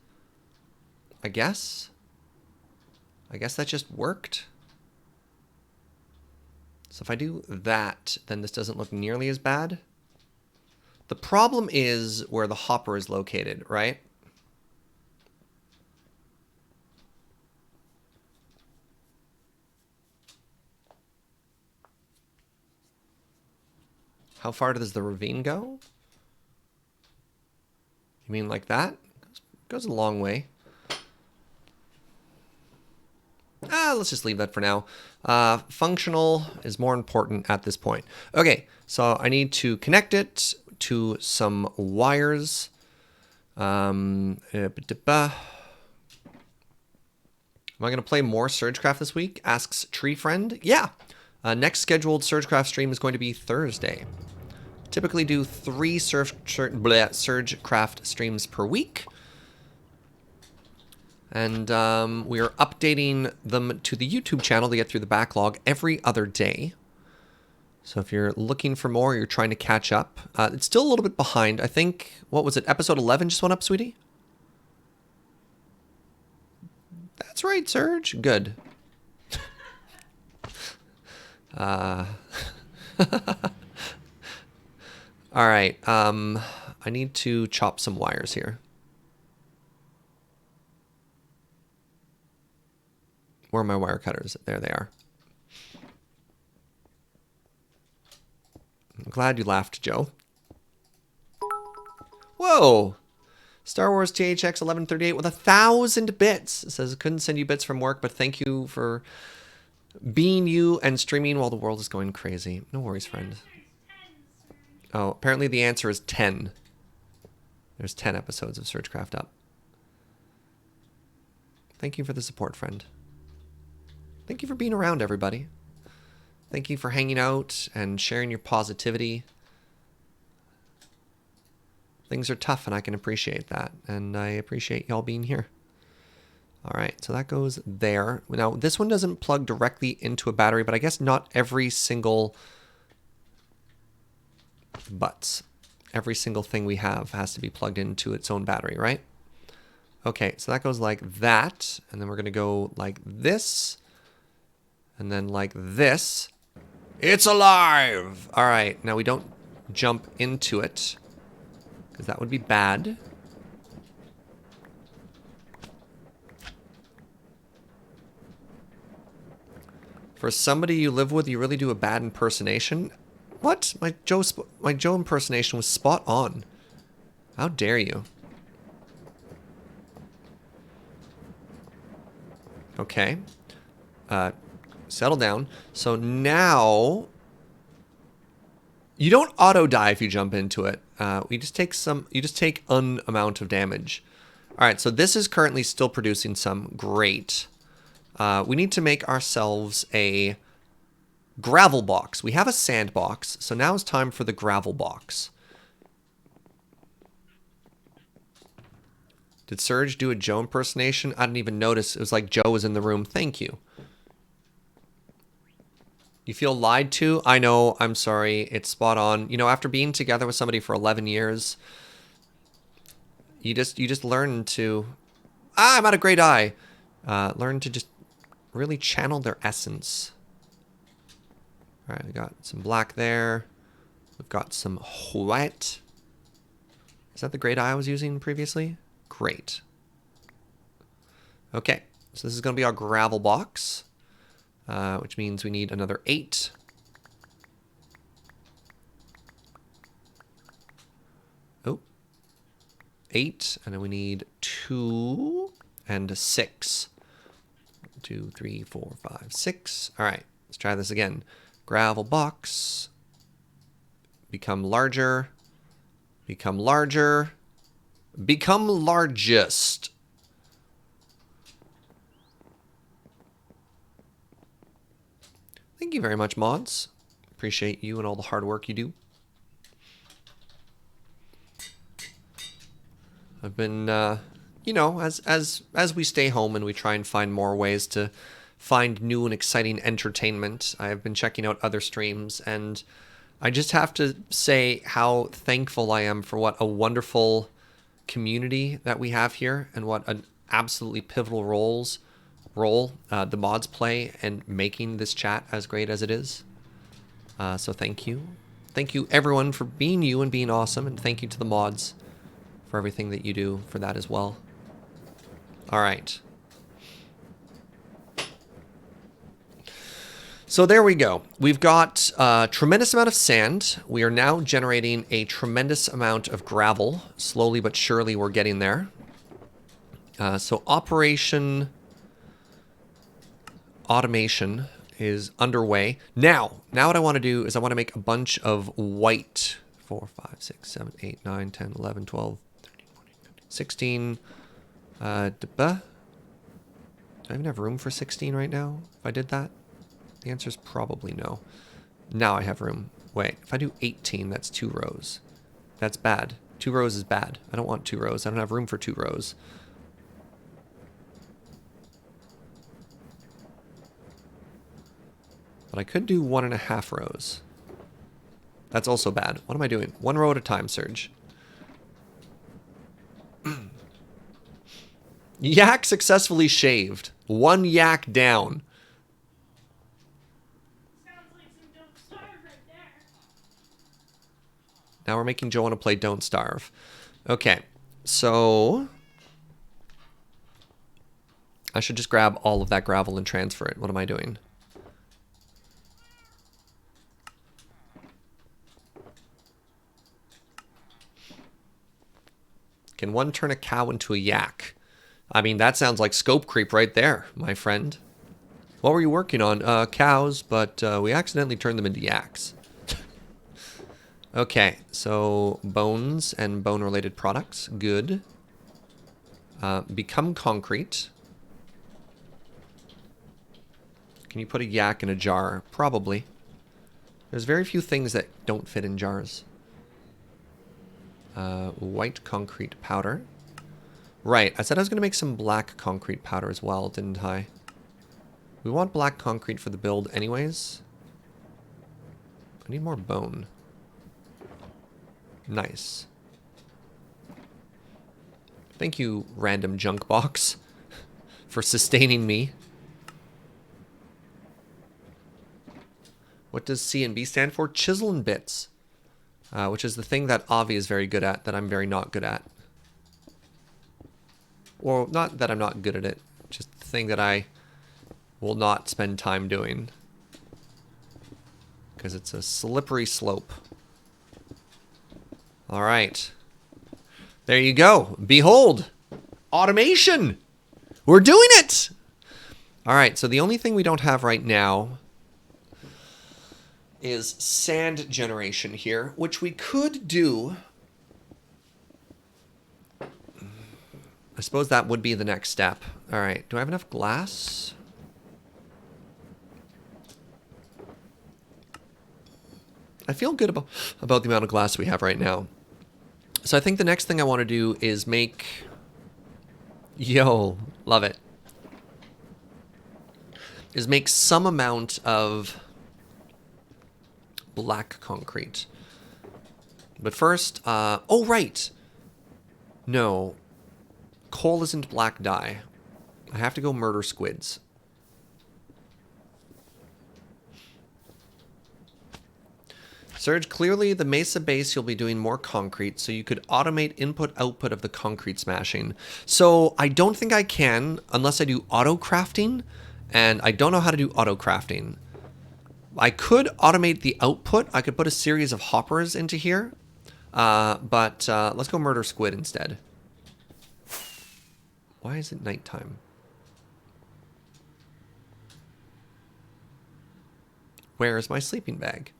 I guess? I guess that just worked. So if I do that, then this doesn't look nearly as bad. The problem is where the hopper is located, right? How far does the ravine go? You mean like that? Goes a long way. Let's just leave that for now. Functional is more important at this point. Okay, so I need to connect it to some wires. Am I going to play more SergeCraft this week? Asks Tree Friend. Yeah. Next scheduled SergeCraft stream is going to be Thursday. Typically do 3 SergeCraft streams per week. And we are updating them to the YouTube channel to get through the backlog every other day. So if you're looking for more, you're trying to catch up. It's still a little bit behind. I think, what was it, episode 11 just went up, sweetie? That's right, Serge. Good. All right. I need to chop some wires here. Where are my wire cutters? There they are. I'm glad you laughed, Joe. Whoa! Star Wars THX 1138 with 1,000 bits. It says, couldn't send you bits from work, but thank you for being you and streaming while the world is going crazy. No worries, friend. Oh, apparently the answer is 10. There's 10 episodes of SergeCraft up. Thank you for the support, friend. Thank you for being around, everybody. Thank you for hanging out and sharing your positivity. Things are tough, and I can appreciate that. And I appreciate y'all being here. All right, so that goes there. Now, this one doesn't plug directly into a battery, but I guess not every single every single thing we have has to be plugged into its own battery, right? Okay, so that goes like that, and then we're going to go like this, and then like this. It's alive! All right, now we don't jump into it, because that would be bad. For somebody you live with, you really do a bad impersonation? What? My Joe impersonation was spot on. How dare you? Okay. Settle down. So now you don't auto die if you jump into it. You just take an amount of damage. All right, so this is currently still producing some. Great. We need to make ourselves a gravel box. We have a sand box, so now it's time for the gravel box. Did Serge do a Joe impersonation? I didn't even notice. It was like Joe was in the room. Thank you. You feel lied to? I know. I'm sorry. It's spot on. You know, after being together with somebody for 11 years, you just learn to... I'm out of great eye. Learn to just really channel their essence. All right, we got some black there. We've got some white. Is that the grey dye I was using previously? Great. Okay, so this is going to be our gravel box, which means we need another 8. Oh, 8, and then we need 2 and 6. 2, 3, 4, 5, 6. All right, let's try this again. Gravel box. Become larger. Become larger. Become largest. Thank you very much, mods. Appreciate you and all the hard work you do. I've been, you know, as we stay home and we try and find more ways to find new and exciting entertainment, I have been checking out other streams, and I just have to say how thankful I am for what a wonderful community that we have here, and what an absolutely pivotal role the mods play in making this chat as great as it is. So thank you. Thank you everyone for being you and being awesome, and thank you to the mods for everything that you do for that as well. All right. So there we go. We've got a tremendous amount of sand. We are now generating a tremendous amount of gravel. Slowly but surely we're getting there. So automation is underway. Now what I want to do is I want to make a bunch of white 4, 5, 6, 7, 8, 9, 10, 11, 12, 13, 14, 15, 16. Do I even have room for 16 right now if I did that? The answer is probably no. Now I have room. Wait, if I do 18, that's 2 rows. That's bad. 2 rows is bad. I don't want 2 rows. I don't have room for 2 rows. But I could do 1.5 rows. That's also bad. What am I doing? 1 row at a time, Serge. Yak successfully shaved. 1 yak down. Now we're making Joe want to play Don't Starve. Okay, so I should just grab all of that gravel and transfer it. What am I doing? Can one turn a cow into a yak? I mean, that sounds like scope creep right there, my friend. What were you working on? Cows, but we accidentally turned them into yaks. Okay, so bones and bone-related products. Good. Become concrete. Can you put a yak in a jar? Probably. There's very few things that don't fit in jars. White concrete powder. Right, I said I was going to make some black concrete powder as well, didn't I? We want black concrete for the build anyways. I need more bone. Nice. Thank you, random junk box, for sustaining me. What does C and B stand for? Chisel and bits. Which is the thing that Avi is very good at, that I'm very not good at. Or not that I'm not good at it, just the thing that I will not spend time doing. Because it's a slippery slope. All right. There you go. Behold, automation. We're doing it. All right, so the only thing we don't have right now is sand generation here, which we could do. I suppose that would be the next step. All right, do I have enough glass? I feel good about the amount of glass we have right now. So I think the next thing I want to do is make... Yo, love it. Is make some amount of black concrete. But first, oh, right. No. Coal isn't black dye. I have to go murder squids. Serge, clearly the Mesa base you'll be doing more concrete, so you could automate input-output of the concrete smashing. So I don't think I can unless I do auto crafting, and I don't know how to do auto crafting. I could automate the output. I could put a series of hoppers into here, but let's go murder squid instead. Why is it nighttime? Where is my sleeping bag?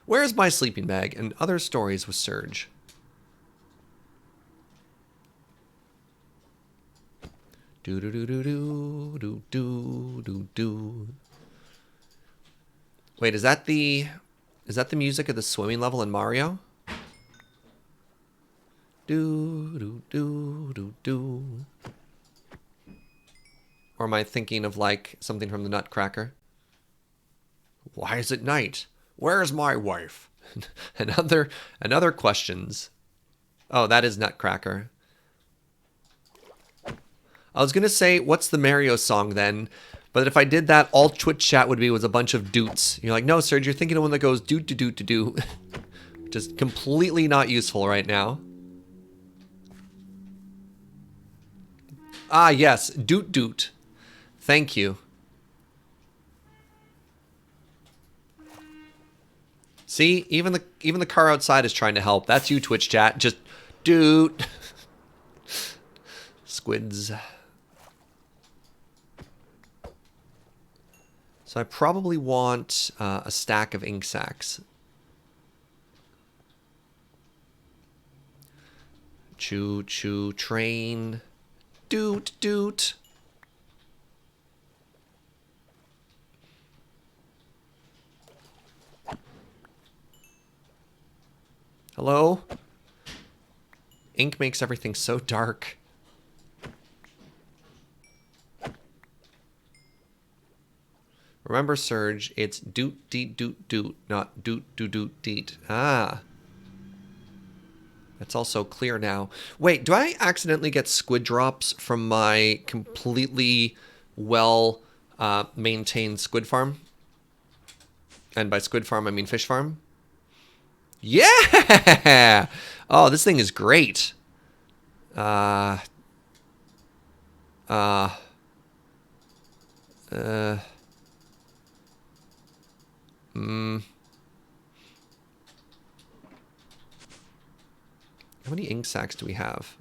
Where is my sleeping bag? And other stories with Serge. Do do do do do do do do do. Wait, is that the music of the swimming level in Mario? Do do do do do. Or am I thinking of like something from the Nutcracker? Why is it night? Where's my wife? and other questions. Oh, that is Nutcracker. I was gonna say, what's the Mario song then? But if I did that, all Twitch chat would be was a bunch of doots. You're like, no, Serge, you're thinking of one that goes doot to doot to do. Just completely not useful right now. Ah, yes, doot doot. Thank you. See, even the car outside is trying to help. That's you, Twitch chat. Just doot. Squids. So I probably want a stack of ink sacks. Choo choo train. Doot doot. Hello? Ink makes everything so dark. Remember, Serge, it's doot deet doot doot, not doot doot doot deet. Ah. That's also clear now. Wait, do I accidentally get squid drops from my completely well maintained squid farm? And by squid farm, I mean fish farm. Yeah! Oh, this thing is great. How many ink sacks do we have?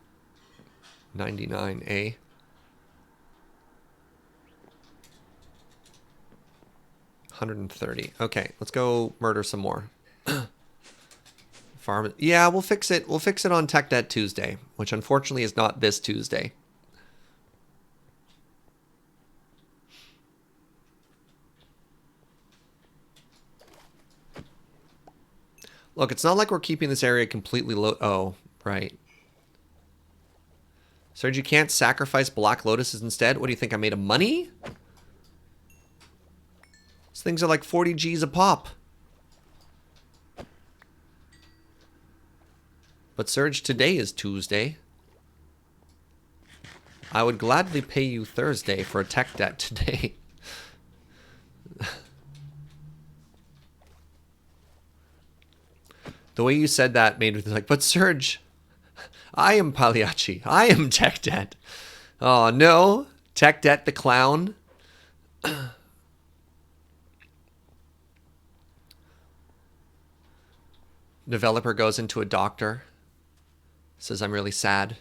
99, eh? $130. Okay, let's go murder some more. Farm. Yeah, we'll fix it. We'll fix it on Tech Debt Tuesday, which unfortunately is not this Tuesday. Look, it's not like we're keeping this area completely low. Oh, right. Serge, you can't sacrifice black lotuses instead? What do you think? I made of money? These things are like 40 G's a pop. But Serge, today is Tuesday. I would gladly pay you Thursday for a tech debt today. The way you said that made me like, but Serge, I am Pagliacci. I am tech debt. Oh no, tech debt the clown. Developer goes into a doctor. Says, I'm really sad.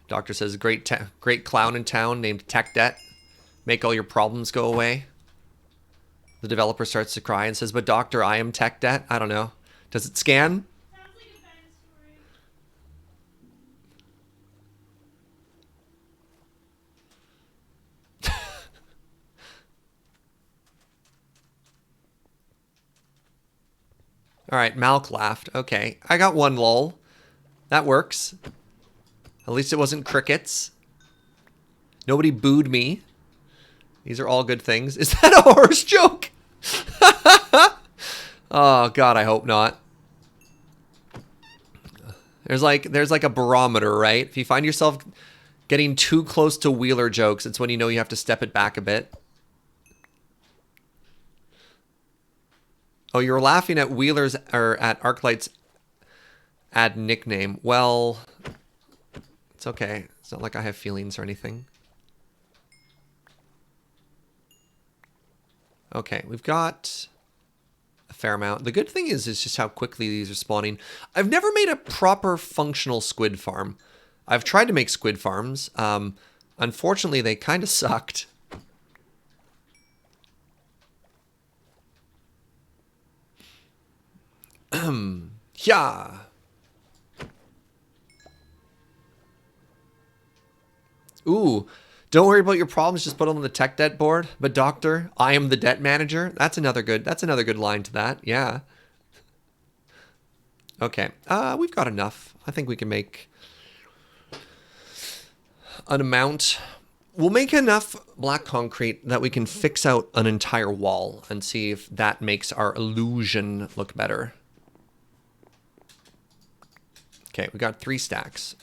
Doctor says, great clown in town named Tech Debt. Make all your problems go away. The developer starts to cry and says, but doctor, I am Tech Debt. I don't know. Does it scan? Sounds like a bad story. All right, Malk laughed. Okay, I got one lol. That works. At least it wasn't crickets. Nobody booed me. These are all good things. Is that a horse joke? Oh God, I hope not. There's like a barometer, right? If you find yourself getting too close to Wheeler jokes, it's when you know you have to step it back a bit. Oh, you're laughing at Wheeler's or at Arclight's ad nickname. Well, it's okay. It's not like I have feelings or anything. Okay, we've got a fair amount. The good thing is just how quickly these are spawning. I've never made a proper functional squid farm. I've tried to make squid farms. Unfortunately, they kind of sucked. Yeah. Ooh, don't worry about your problems. Just put them on the tech debt board. But doctor, I am the debt manager. That's another good line to that. Yeah. Okay. We've got enough. I think we can make an amount. We'll make enough black concrete that we can fix out an entire wall and see if that makes our illusion look better. Okay, we got 3 stacks.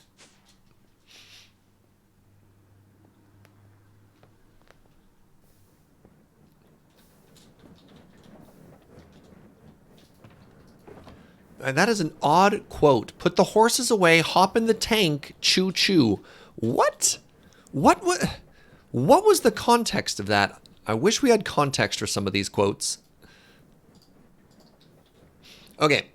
And that is an odd quote. Put the horses away, hop in the tank, choo choo. What? What was the context of that? I wish we had context for some of these quotes. Okay,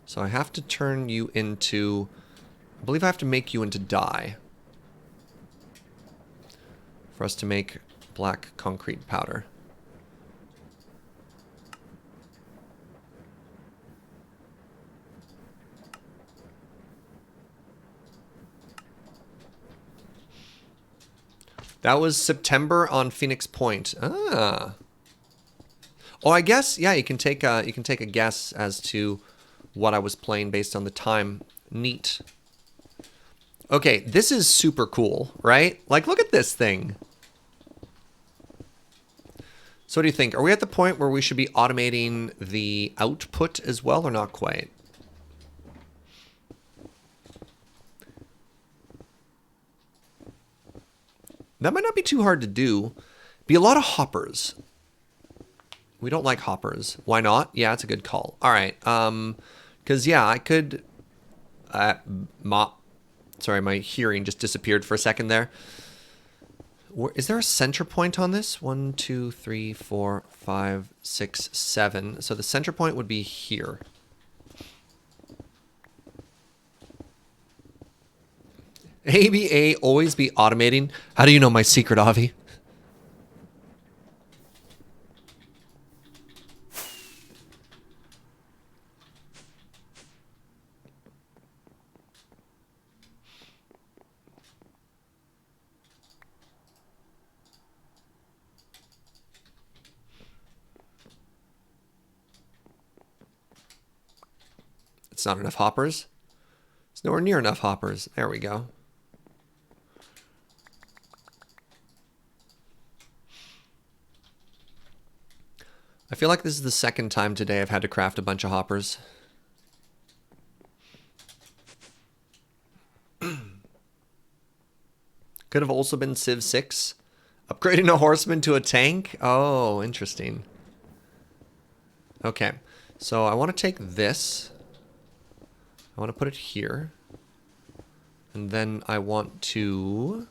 so I have to turn you into... I believe I have to make you into dye for us to make black concrete powder. That was September on Phoenix Point. Ah. Oh, I guess yeah. You can take a guess as to what I was playing based on the time. Neat. Okay, this is super cool, right? Like, look at this thing. So what do you think? Are we at the point where we should be automating the output as well, or not quite? That might not be too hard to do. Be a lot of hoppers. We don't like hoppers. Why not? Yeah, it's a good call. All right. Because, yeah, I could... Sorry, my hearing just disappeared for a second there. Is there a center point on this? 1, 2, 3, 4, 5, 6, 7. So the center point would be here. ABA always be automating. How do you know my secret, Avi? It's not enough hoppers. It's nowhere near enough hoppers. There we go. I feel like this is the second time today I've had to craft a bunch of hoppers. Could have also been Civ 6. Upgrading a horseman to a tank? Oh, interesting. Okay, so I want to take this. I want to put it here. And then I want to...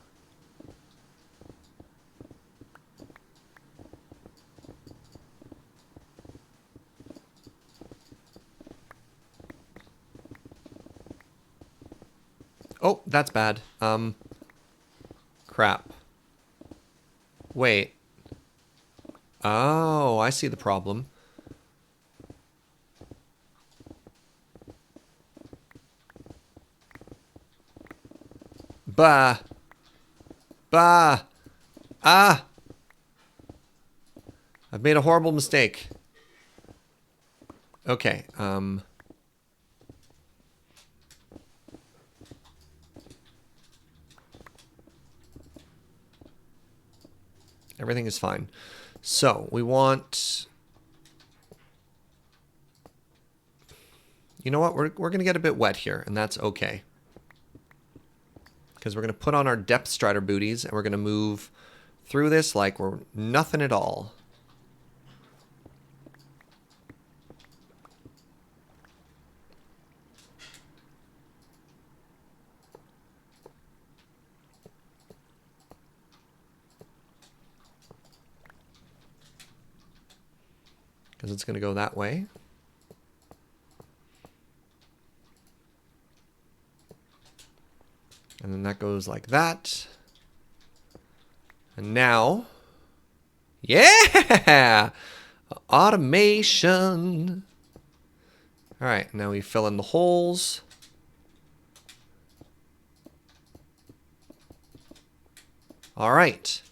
Oh, that's bad. Crap. Wait. Oh, I see the problem. Bah. Bah. Ah. I've made a horrible mistake. Okay, everything is fine. So, we want... You know what? We're going to get a bit wet here, and that's okay. Because we're going to put on our depth strider booties, and we're going to move through this like we're nothing at all. Because it's going to go that way. And then that goes like that. And now, yeah! Automation. All right, now we fill in the holes. All right.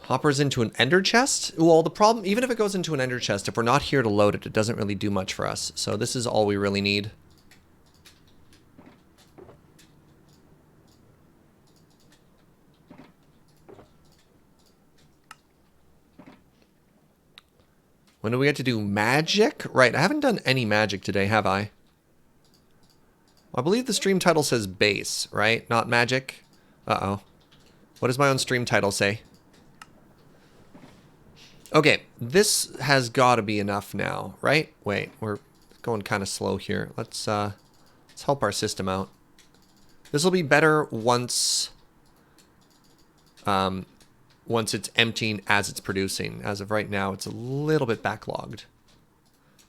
Hoppers into an ender chest? Well, the problem, even if it goes into an ender chest, if we're not here to load it, it doesn't really do much for us. So this is all we really need. When do we get to do magic? Right, I haven't done any magic today, have I? I believe the stream title says base, right? Not magic. Uh-oh. What does my own stream title say? Okay, this has got to be enough now, right? Wait, we're going kind of slow here. Let's help our system out. This will be better once once it's emptying as it's producing. As of right now, it's a little bit backlogged.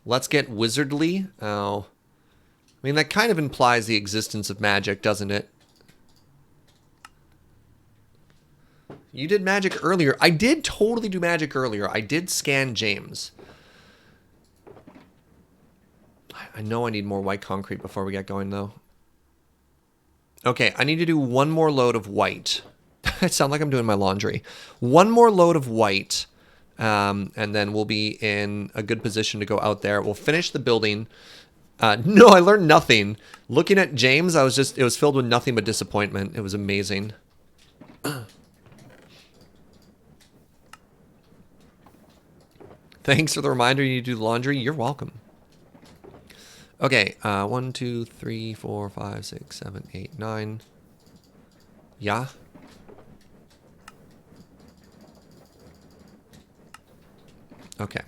Let's get wizardly. Oh, I mean, that kind of implies the existence of magic, doesn't it? You did magic earlier. I did totally do magic earlier. I did scan James. I know I need more white concrete before we get going, though. Okay, I need to do one more load of white. I sound like I'm doing my laundry. One more load of white, and then we'll be in a good position to go out there. We'll finish the building. No, I learned nothing. Looking at James, it was filled with nothing but disappointment. It was amazing. Thanks for the reminder you need to do the laundry. You're welcome. Okay, 1, 2, 3, 4, 5, 6, 7, 8, 9. Yeah. Okay.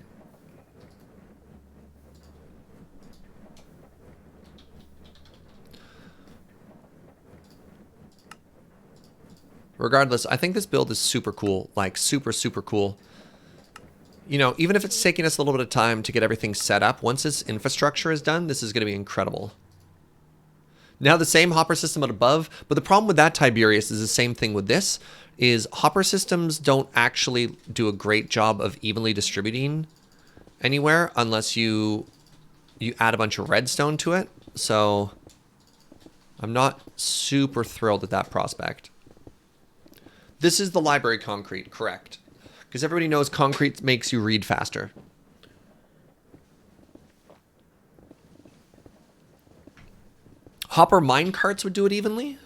Regardless, I think this build is super cool. Like, super, super cool. You know, even if it's taking us a little bit of time to get everything set up, once this infrastructure is done, this is going to be incredible. Now the same hopper system up above, but the problem with that, Tiberius, is the same thing with this, is hopper systems don't actually do a great job of evenly distributing anywhere unless you add a bunch of redstone to it. So I'm not super thrilled at that prospect. This is the library concrete, correct? Because everybody knows concrete makes you read faster. Hopper mine carts would do it evenly?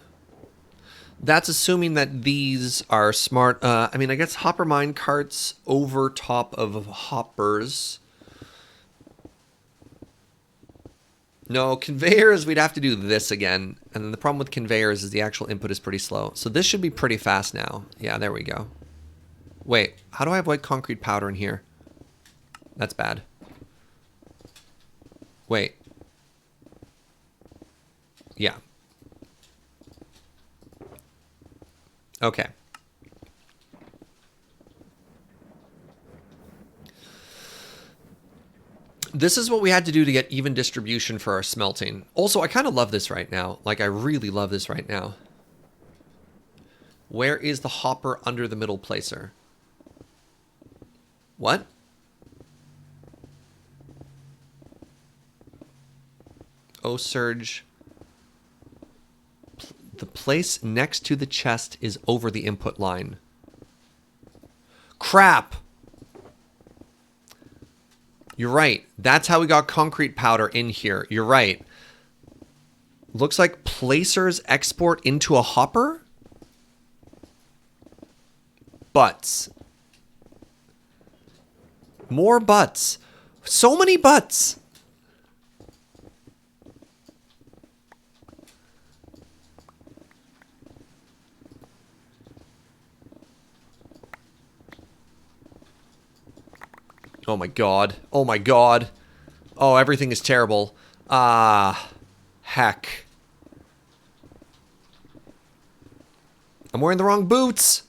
That's assuming that these are smart. I mean, I guess hopper mine carts over top of hoppers. No, conveyors, we'd have to do this again. And then the problem with conveyors is the actual input is pretty slow. So this should be pretty fast now. Yeah, there we go. Wait, how do I have white concrete powder in here? That's bad. Wait. Yeah. Okay. This is what we had to do to get even distribution for our smelting. Also, I kind of love this right now. Like, I really love this right now. Where is the hopper under the middle placer? What? Oh, Serge. The place next to the chest is over the input line. Crap! You're right. That's how we got concrete powder in here. You're right. Looks like placers export into a hopper? Butts. More butts. So many butts. Oh my god. Oh my god. Oh, everything is terrible. Ah, heck. I'm wearing the wrong boots.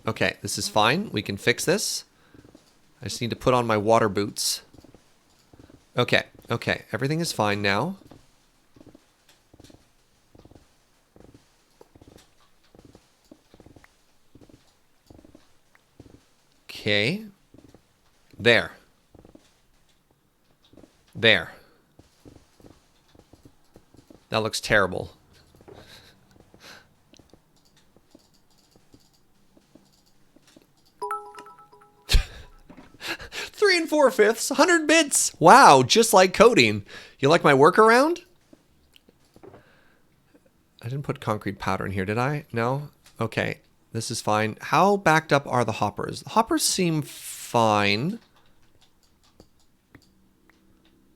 Okay, this is fine. We can fix this. I just need to put on my water boots. Okay, okay. Everything is fine now. Okay. There. There. That looks terrible. Three and 4/5, 100 bits. Wow, just like coding. You like my workaround? I didn't put concrete powder in here, did I? No? Okay, this is fine. How backed up are the hoppers? The hoppers seem fine.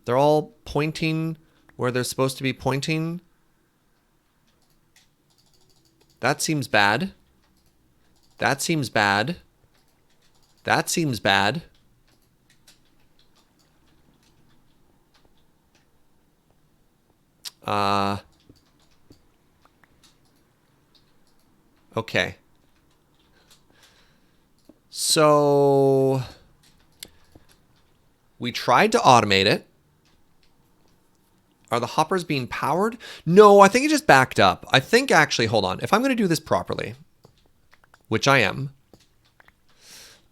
They're all pointing where they're supposed to be pointing. That seems bad. That seems bad. That seems bad. Okay. So we tried to automate it. Are the hoppers being powered? No, I think it just backed up. I think actually, hold on. If I'm going to do this properly, which I am,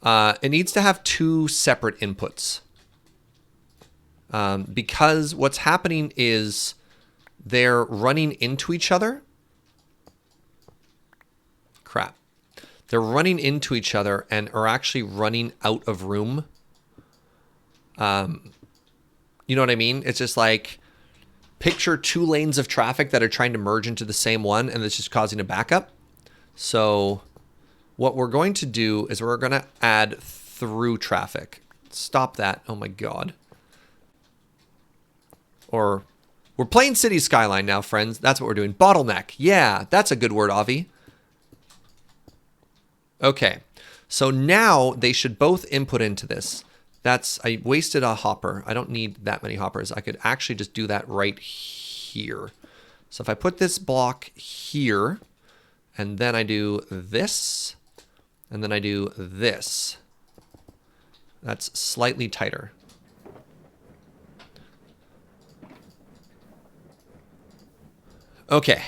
it needs to have two separate inputs. Because what's happening is they're running into each other. Crap. They're running into each other and are actually running out of room. You know what I mean? It's just like, picture two lanes of traffic that are trying to merge into the same one, and it's just causing a backup. So what we're going to do is we're going to add through traffic. Stop that. Oh my god. Or we're playing City Skyline now, friends. That's what we're doing. Bottleneck. Yeah, that's a good word, Avi. Okay. So now they should both input into this. I wasted a hopper. I don't need that many hoppers. I could actually just do that right here. So if I put this block here, and then I do this, and then I do this, that's slightly tighter. Okay.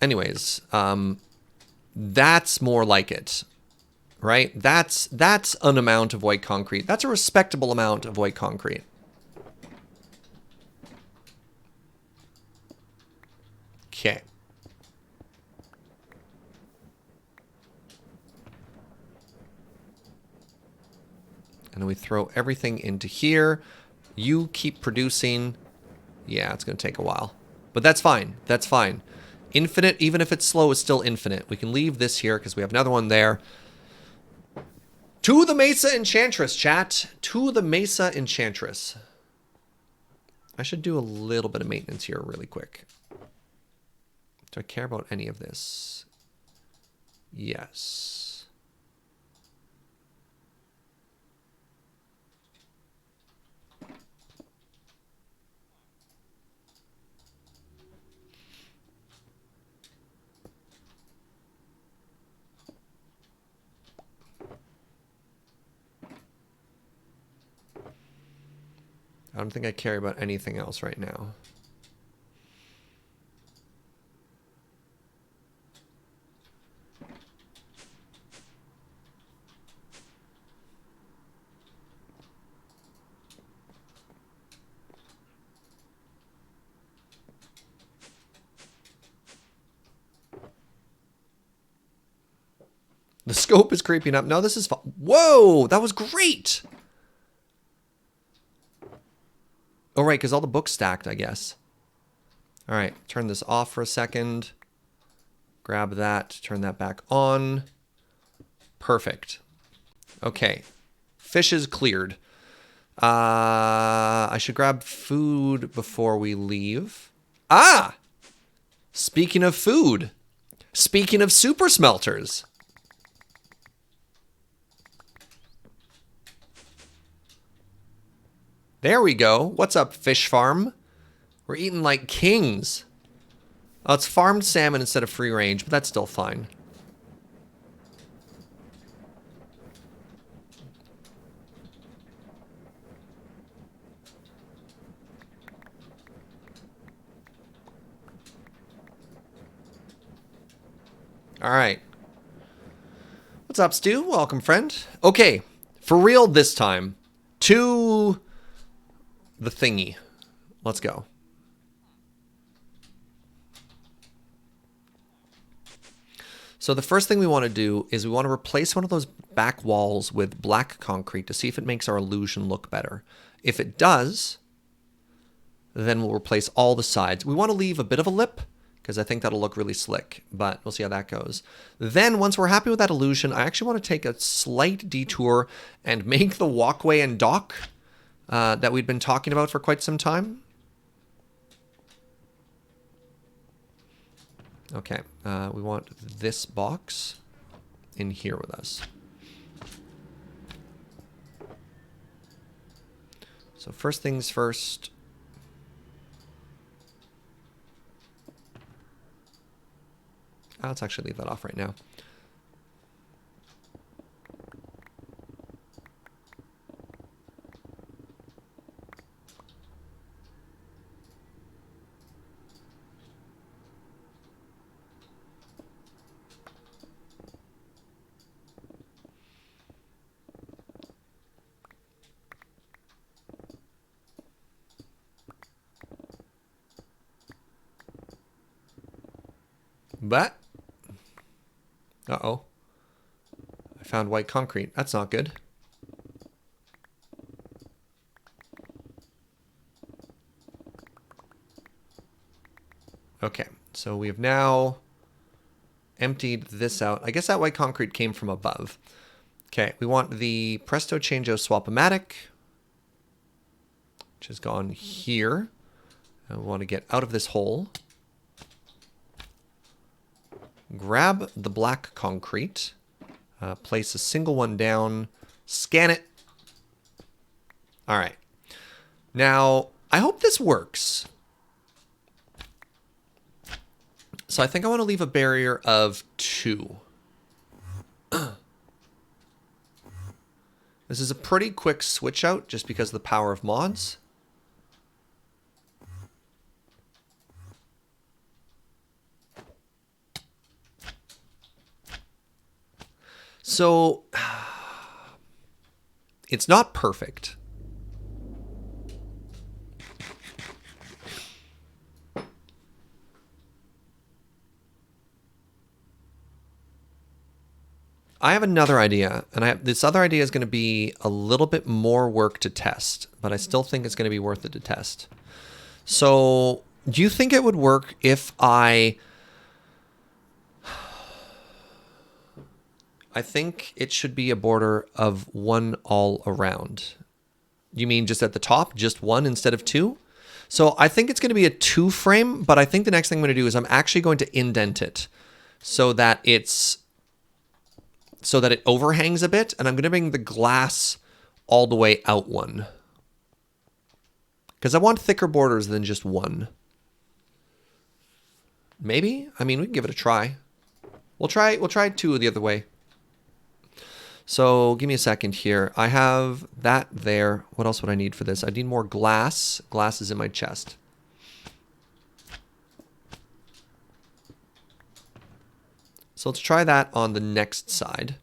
Anyways, that's more like it. Right? That's an amount of white concrete. That's a respectable amount of white concrete. Okay. And then we throw everything into here. You keep producing. Yeah, it's going to take a while. But that's fine. That's fine. Infinite, even if it's slow, is still infinite. We can leave this here because we have another one there. To the Mesa Enchantress, chat. To the Mesa Enchantress. I should do a little bit of maintenance here really quick. Do I care about any of this? Yes. I don't think I care about anything else right now. The scope is creeping up. No, this is fun. Whoa, that was great. Oh, right, because all the books stacked, I guess. All right, turn this off for a second. Grab that, turn that back on. Perfect. Okay, Fish is cleared. I should grab food before we leave. Ah! Speaking of food. Speaking of super smelters. There we go. What's up, fish farm? We're eating like kings. Oh, it's farmed salmon instead of free range, but that's still fine. All right. What's up, Stu? Welcome, friend. Okay, for real this time. To the thingy. Let's go. So the first thing we want to do is we want to replace one of those back walls with black concrete to see if it makes our illusion look better. If it does, then we'll replace all the sides. We want to leave a bit of a lip because I think that'll look really slick, but we'll see how that goes. Then once we're happy with that illusion, I actually want to take a slight detour and make the walkway and dock that we'd been talking about for quite some time. Okay, we want this box in here with us. So first things first. Let's actually leave that off right now. But, uh-oh, I found white concrete. That's not good. Okay, so we have now emptied this out. I guess that white concrete came from above. Okay, we want the Presto Changeo Swap-O-Matic, which has gone here. And we want to get out of this hole. Grab the black concrete, place a single one down, scan it. All right. Now, I hope this works. So I think I want to leave a barrier of 2. This is a pretty quick switch out just because of the power of mods. So, it's not perfect. I have another idea, and this other idea is going to be a little bit more work to test, but I still think it's going to be worth it to test. So, do you think it would work if I think it should be a border of 1 all around. You mean just at the top, just 1 instead of 2? So I think it's going to be a 2 frame, but I think the next thing I'm going to do is I'm actually going to indent it so that it overhangs a bit, and I'm going to bring the glass all the way out 1. Because I want thicker borders than just 1. Maybe? I mean, we can give it a try. We'll try 2 the other way. So give me a second here. I have that there. What else would I need for this? I need more glass. Glass is in my chest. So let's try that on the next side.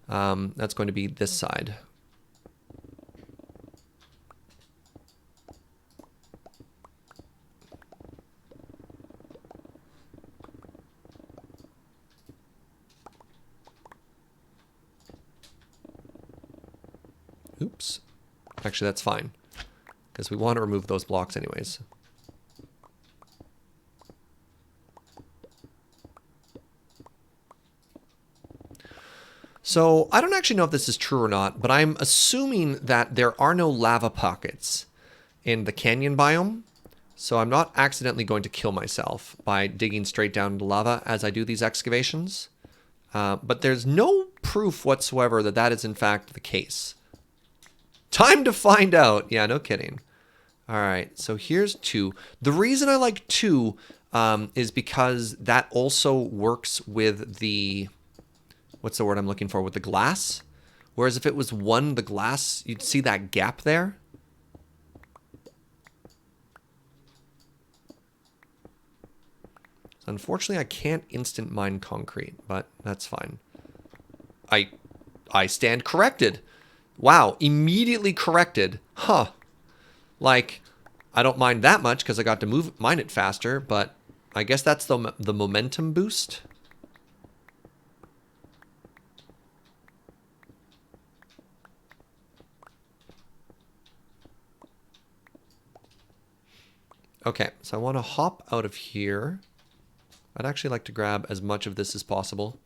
That's going to be this side. Oops. Actually, that's fine, because we want to remove those blocks anyways. So I don't actually know if this is true or not, but I'm assuming that there are no lava pockets in the canyon biome. So I'm not accidentally going to kill myself by digging straight down into lava as I do these excavations. But there's no proof whatsoever that that is in fact the case. Time to find out. Yeah, no kidding. All right, so here's 2. The reason I like 2 is because that also works with the... What's the word I'm looking for? With the glass. Whereas if it was 1, the glass, you'd see that gap there. So unfortunately, I can't instant mine concrete, but that's fine. I stand corrected. Wow, immediately corrected. Huh. Like, I don't mind that much because I got to mine it faster, but I guess that's the momentum boost. Okay, so I want to hop out of here. I'd actually like to grab as much of this as possible,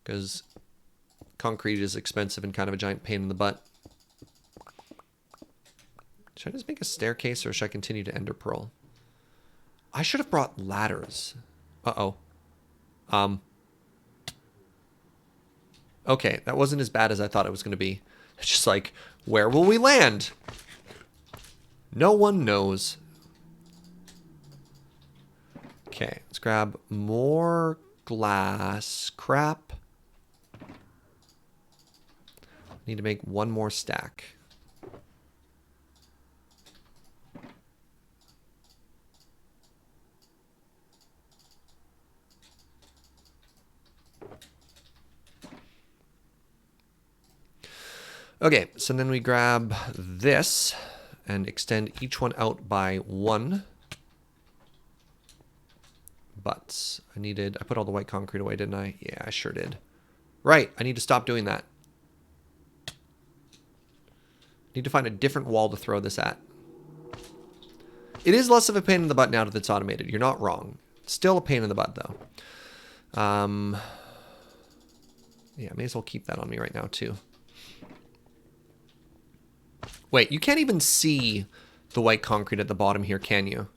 because concrete is expensive and kind of a giant pain in the butt. Should I just make a staircase or should I continue to ender pearl? I should have brought ladders. Uh-oh. Okay, that wasn't as bad as I thought it was going to be. It's just like, where will we land? No one knows. Okay, let's grab more glass crap. Need to make 1 more stack. Okay, so then we grab this and extend each one out by 1. But I put all the white concrete away, didn't I? Yeah, I sure did. Right, I need to stop doing that. Need to find a different wall to throw this at. It is less of a pain in the butt now that it's automated. You're not wrong. Still a pain in the butt, though. Yeah, I may as well keep that on me right now, too. Wait, you can't even see the white concrete at the bottom here, can you?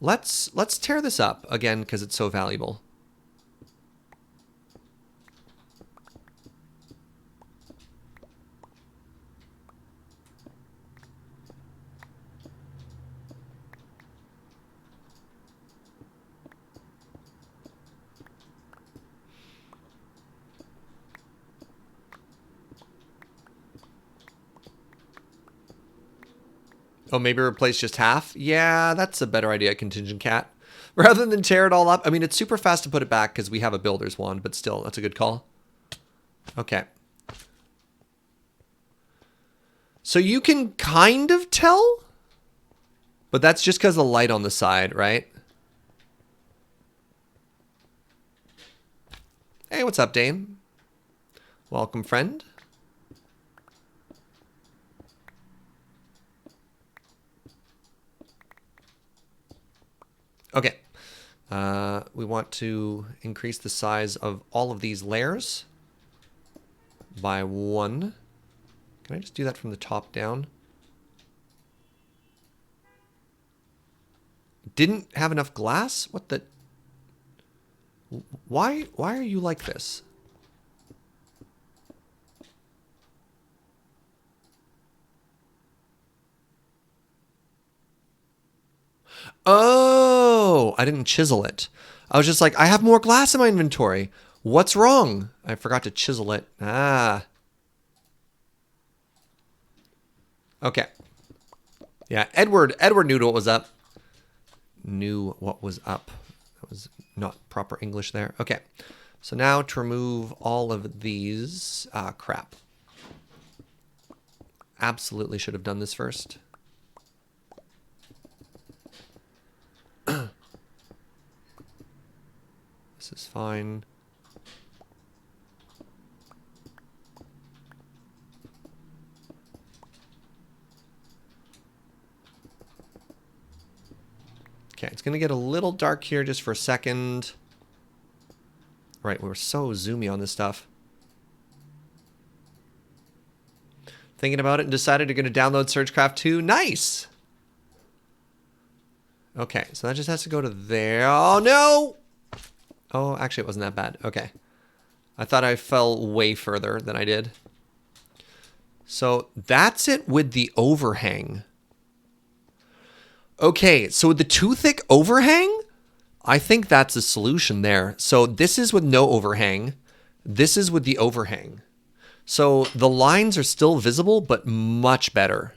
Let's tear this up, again, because it's so valuable. Oh, maybe replace just half? Yeah, that's a better idea, Contingent Cat. Rather than tear it all up. I mean, it's super fast to put it back because we have a builder's wand, but still, that's a good call. Okay. So you can kind of tell, but that's just because of the light on the side, right? Hey, what's up, Dane? Welcome, friend. Okay. We want to increase the size of all of these layers by 1. Can I just do that from the top down? Didn't have enough glass? What the... Why are you like this? Oh, I didn't chisel it. I was just like, I have more glass in my inventory. What's wrong? I forgot to chisel it. Ah. Okay. Yeah, Edward knew what was up. Knew what was up. That was not proper English there. Okay. So now to remove all of these... crap. Absolutely should have done this first. This is fine. Okay, it's going to get a little dark here just for a second. Right, we were so zoomy on this stuff. Thinking about it and decided you're going to download SergeCraft 2. Nice! Okay, so that just has to go to there. Oh, no! Oh, actually, it wasn't that bad. Okay. I thought I fell way further than I did. So that's it with the overhang. Okay, so with the too thick overhang, I think that's a solution there. So this is with no overhang. This is with the overhang. So the lines are still visible, but much better.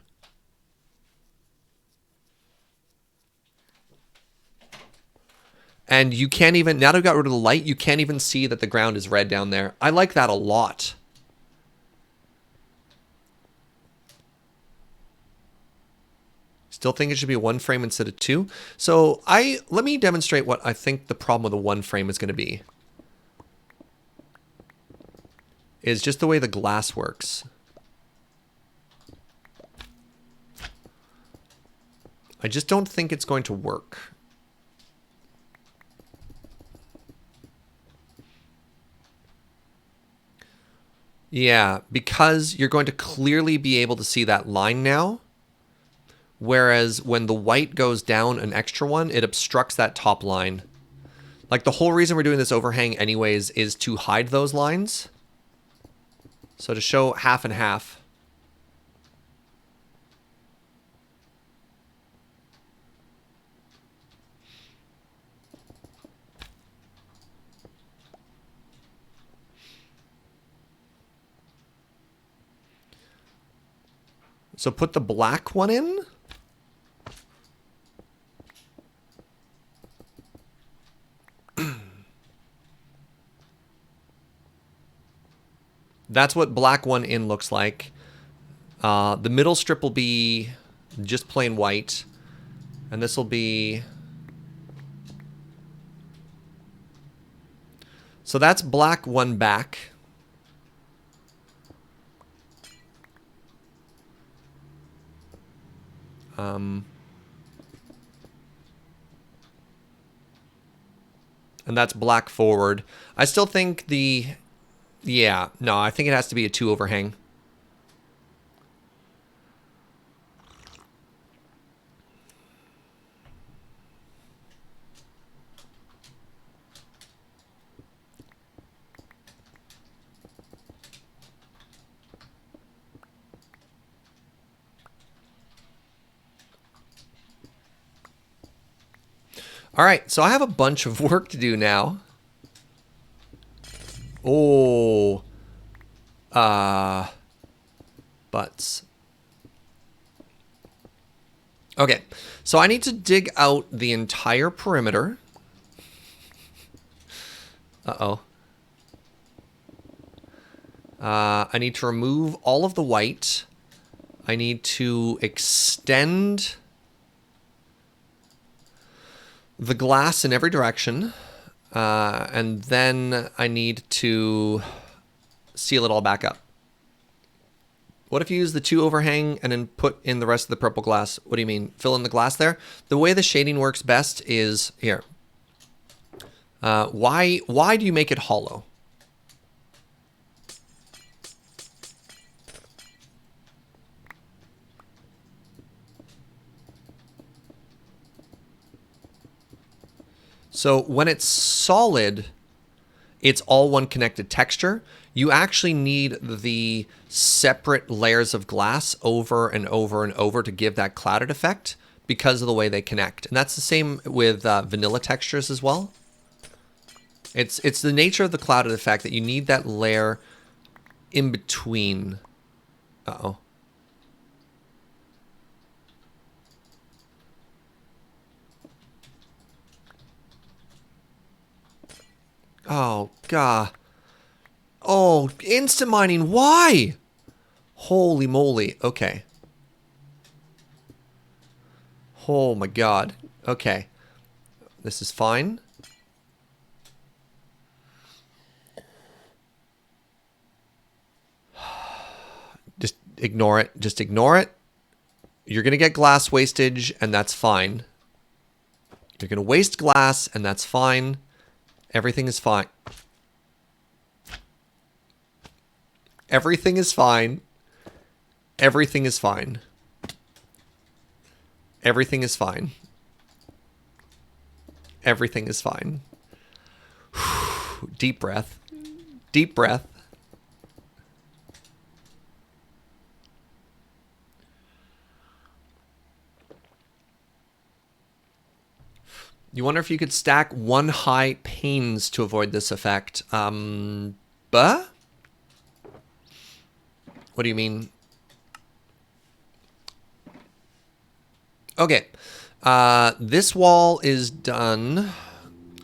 And you can't even, now that I've got rid of the light, you can't even see that the ground is red down there. I like that a lot. Still think it should be one frame instead of two. So let me demonstrate what I think the problem with the one frame is going to be. Is just the way the glass works. I just don't think it's going to work. Yeah, because you're going to clearly be able to see that line now. Whereas when the white goes down an extra one, it obstructs that top line. Like the whole reason we're doing this overhang anyways is to hide those lines. So to show half and half. So put the black one in. That's what black one in looks like. The middle strip will be just plain white. And this will be... So that's black one back. And that's black forward. I still think the... Yeah, no, I think it has to be a 2 overhang. All right, so I have a bunch of work to do now. Oh. Butts. Okay, so I need to dig out the entire perimeter. Uh-oh. I need to remove all of the white. I need to extend the glass in every direction. And then I need to seal it all back up. What if you use the 2 overhang and then put in the rest of the purple glass? What do you mean? Fill in the glass there? The way the shading works best is here. Why do you make it hollow? So when it's solid, it's all one connected texture. You actually need the separate layers of glass over and over and over to give that clouded effect because of the way they connect. And that's the same with vanilla textures as well. It's the nature of the clouded effect that you need that layer in between. Uh-oh. Oh, God. Oh, instant mining, why? Holy moly. Okay. Oh my God. Okay. This is fine. Just ignore it. Just ignore it. You're going to get glass wastage, and that's fine. You're going to waste glass, and that's fine. Everything is fine. Everything is fine. Everything is fine. Everything is fine. Everything is fine. Deep breath. Deep breath. You wonder if you could stack one high pains to avoid this effect. What do you mean? Okay. This wall is done.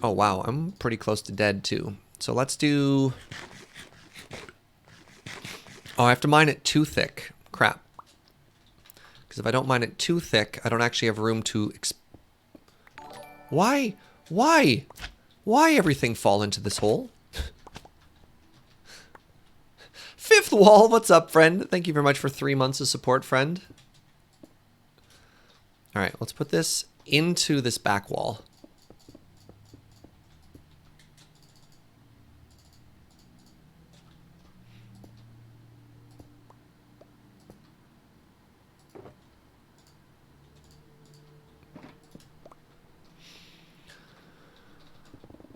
Oh, wow. I'm pretty close to dead, too. So let's do... Oh, I have to mine it too thick. Crap. Because if I don't mine it too thick, I don't actually have room to... Why? Why? Why everything fall into this hole? Fifth wall, what's up, friend? Thank you very much for 3 months of support, friend. All right, let's put this into this back wall.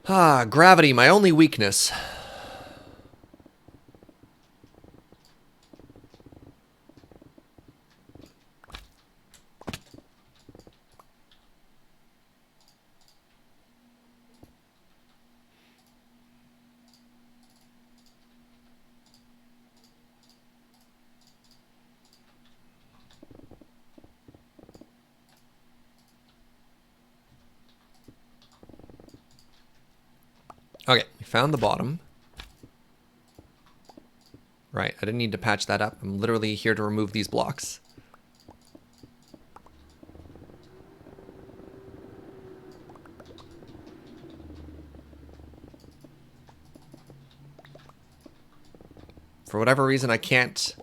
Ah, gravity, my only weakness. Okay, we found the bottom. Right, I didn't need to patch that up. I'm literally here to remove these blocks. For whatever reason, I can't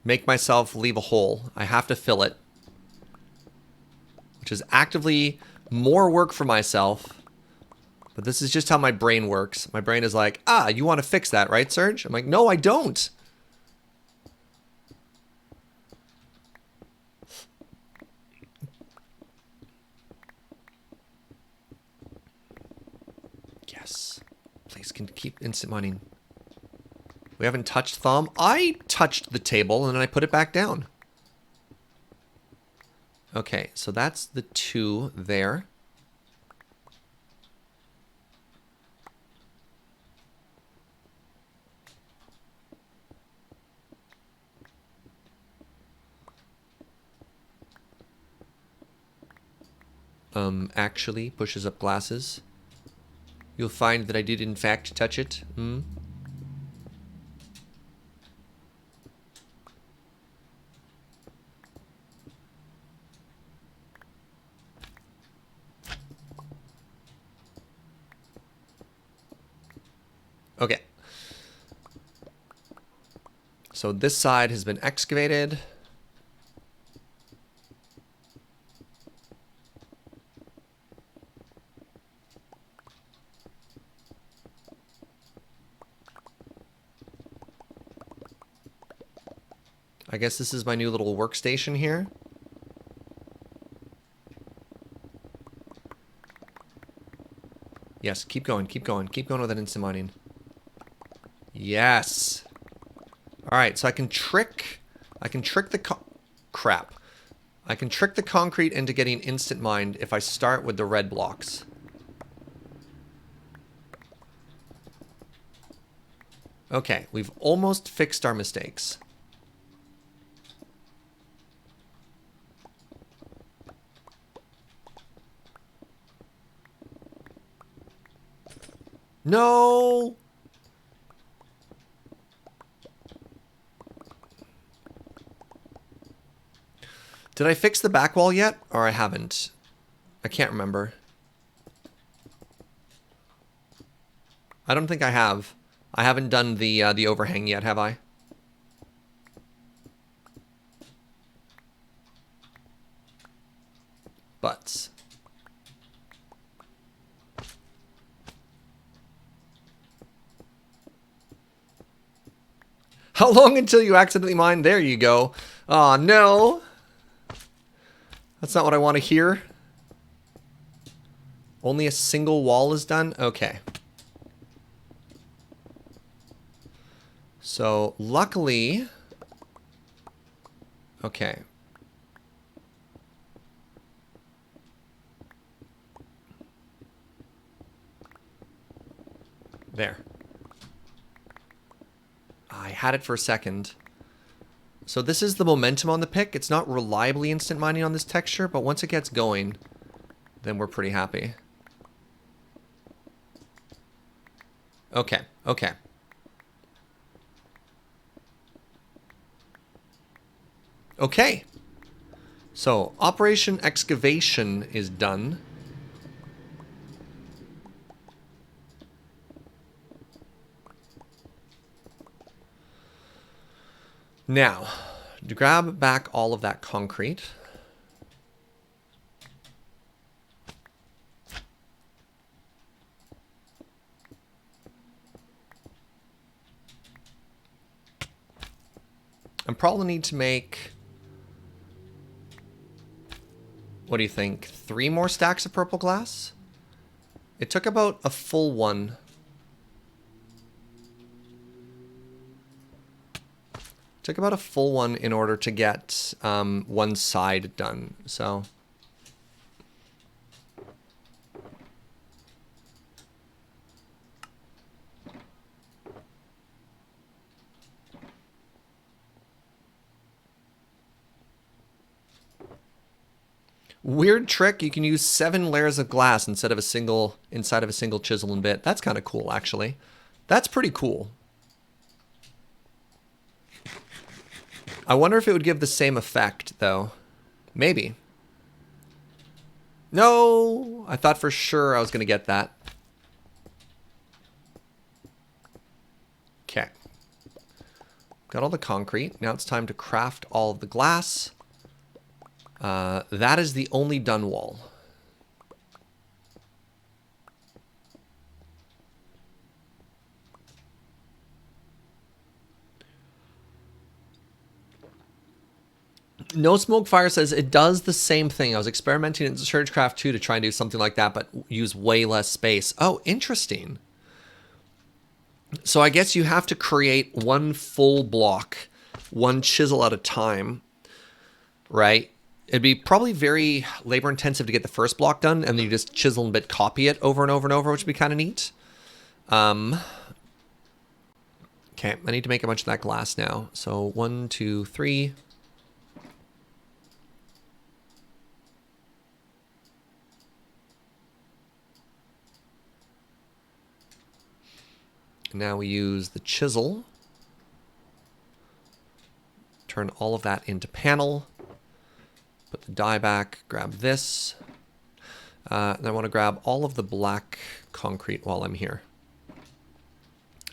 make myself leave a hole. I have to fill it. Which is actively more work for myself. But this is just how my brain works. My brain is like, ah, you want to fix that, right, Serge? I'm like, no, I don't. Yes. Please can keep instant mining. We haven't touched thumb. I touched the table and then I put it back down. Okay, so that's the 2 there. Actually pushes up glasses. You'll find that I did in fact touch it. Okay. So this side has been excavated. I guess this is my new little workstation here. Yes, keep going, keep going. Keep going with that instant mining. Yes. Alright, so I can trick the crap. I can trick the concrete into getting instant mined if I start with the red blocks. Okay, we've almost fixed our mistakes. No! Did I fix the back wall yet? Or I haven't? I can't remember. I don't think I have. I haven't done the overhang yet, have I? Butts. How long until you accidentally mine? There you go. Aw, no. That's not what I want to hear. Only a single wall is done? Okay. So, luckily... Okay. There. I had it for a second. So this is the momentum on the pick. It's not reliably instant mining on this texture, but once it gets going, then we're pretty happy. Okay, okay. Okay. So, Operation Excavation is done. Now, to grab back all of that concrete. I probably need to make... What do you think? 3 more stacks of purple glass? It took about a full one. Took about a full one in order to get one side done. So... Weird trick, you can use 7 layers of glass inside of a single chisel and bit. That's kind of cool, actually. That's pretty cool. I wonder if it would give the same effect, though. Maybe. No! I thought for sure I was going to get that. Okay. Got all the concrete. Now it's time to craft all of the glass. That is the only done wall. No Smoke Fire says it does the same thing. I was experimenting in SergeCraft 2 to try and do something like that, but use way less space. Oh, interesting. So I guess you have to create one full block, one chisel at a time, right? It'd be probably very labor intensive to get the first block done, and then you just chisel and bit copy it over and over and over, which would be kind of neat. Okay, I need to make a bunch of that glass now. So 1, 2, 3. Now we use the chisel. Turn all of that into panel. Put the die back, grab this. And I want to grab all of the black concrete while I'm here.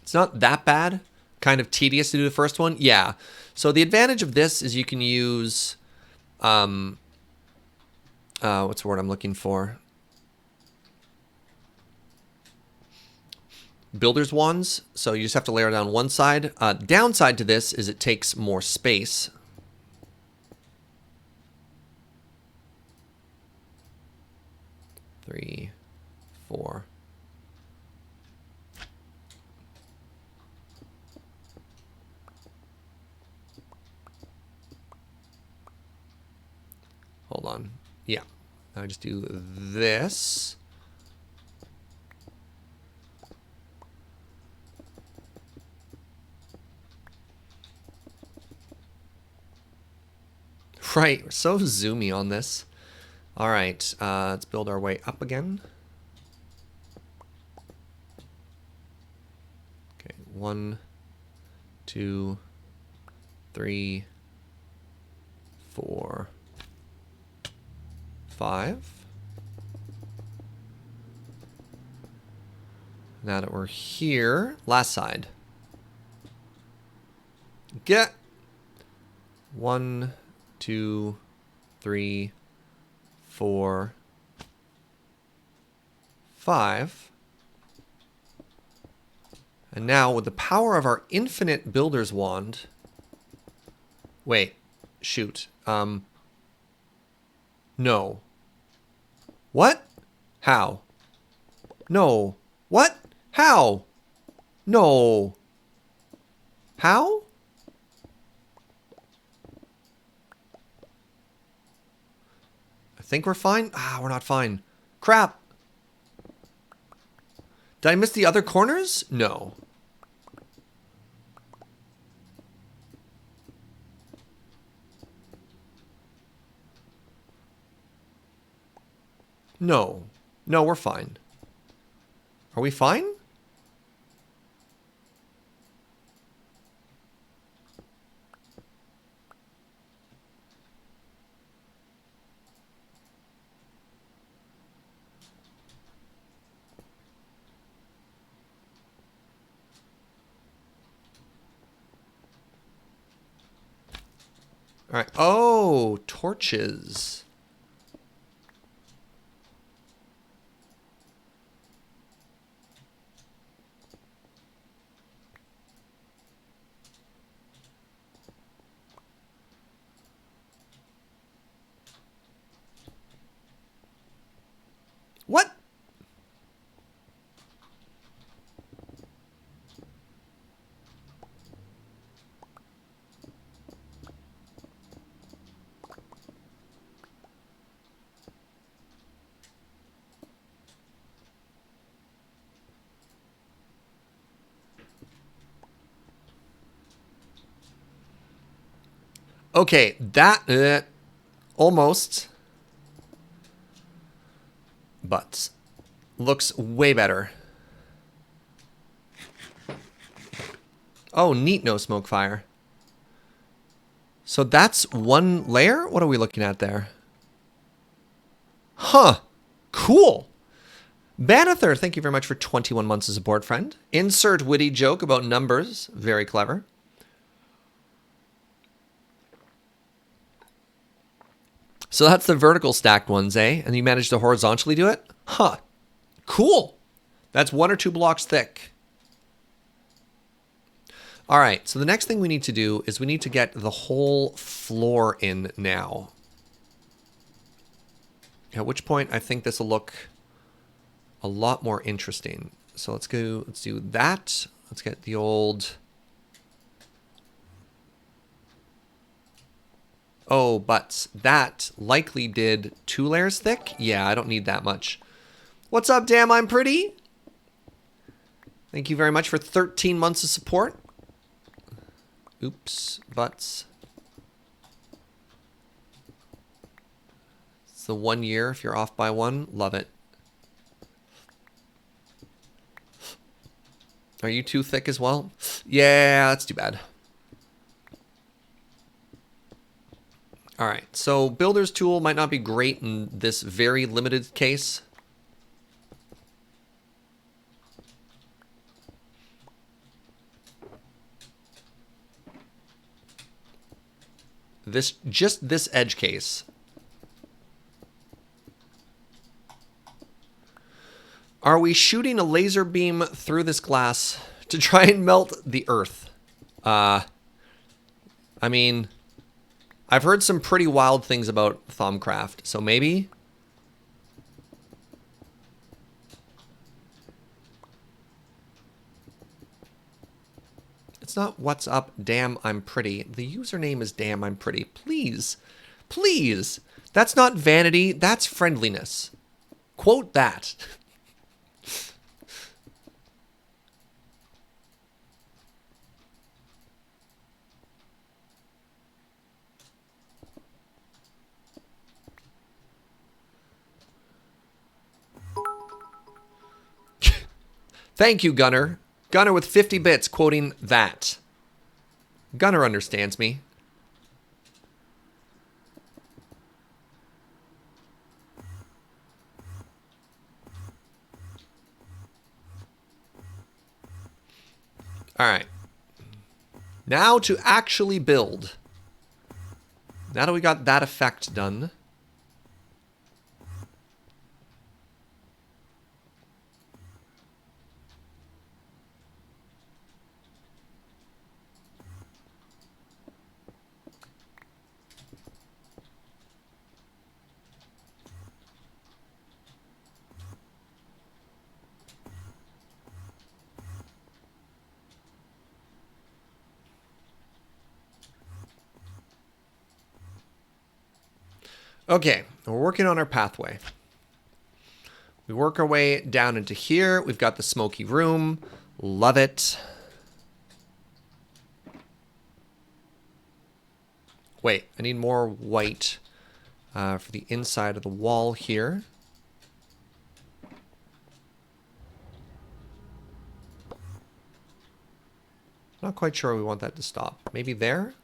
It's not that bad. Kind of tedious to do the first one. Yeah. So the advantage of this is you can use... what's the word I'm looking for? Builder's wands. So you just have to layer down one side. Downside to this is it takes more space. Three, 4. Hold on. Yeah. I just do this. Right. We're so zoomy on this. All right. Let's build our way up again. Okay. 1, 2, 3, 4, 5. Now that we're here, last side. Get 1, 2, 3, 4, 5. And now, with the power of our infinite builder's wand... Wait. Shoot. No. What? How? No. What? How? No. How? I think we're fine. Ah, we're not fine. Crap. Did I miss the other corners? No. No. No, we're fine. Are we fine? All right. Oh, torches. What? Okay, that almost, but looks way better. Oh, neat, no smoke fire. So that's one layer? What are we looking at there? Huh. Cool. Banather, thank you very much for 21 months of support, friend. Insert witty joke about numbers. Very clever. So that's the vertical stacked ones, eh? And you managed to horizontally do it? Huh. Cool. That's 1 or 2 blocks thick. All right, so the next thing we need to do is we need to get the whole floor in now. At which point I think this will look a lot more interesting. So let's do that. Let's get the old... Oh, but that likely did 2 layers thick. Yeah, I don't need that much. What's up, Damn I'm Pretty? Thank you very much for 13 months of support. Oops, butts. It's the 1 year if you're off by 1. Love it. Are you too thick as well? Yeah, that's too bad. All right, so Builder's Tool might not be great in this very limited case. Just this edge case. Are we shooting a laser beam through this glass to try and melt the earth? I mean, I've heard some pretty wild things about Thaumcraft, so maybe. It's not what's up, damn, I'm pretty. The username is damn, I'm pretty. Please, please. That's not vanity, that's friendliness. Quote that. Thank you, Gunner. Gunner with 50 bits quoting that. Gunner understands me. All right. Now to actually build. Now that we got that effect done. Okay, we're working on our pathway. We work our way down into here. We've got the smoky room. Love it. Wait, I need more white for the inside of the wall here. Not quite sure we want that to stop. Maybe there?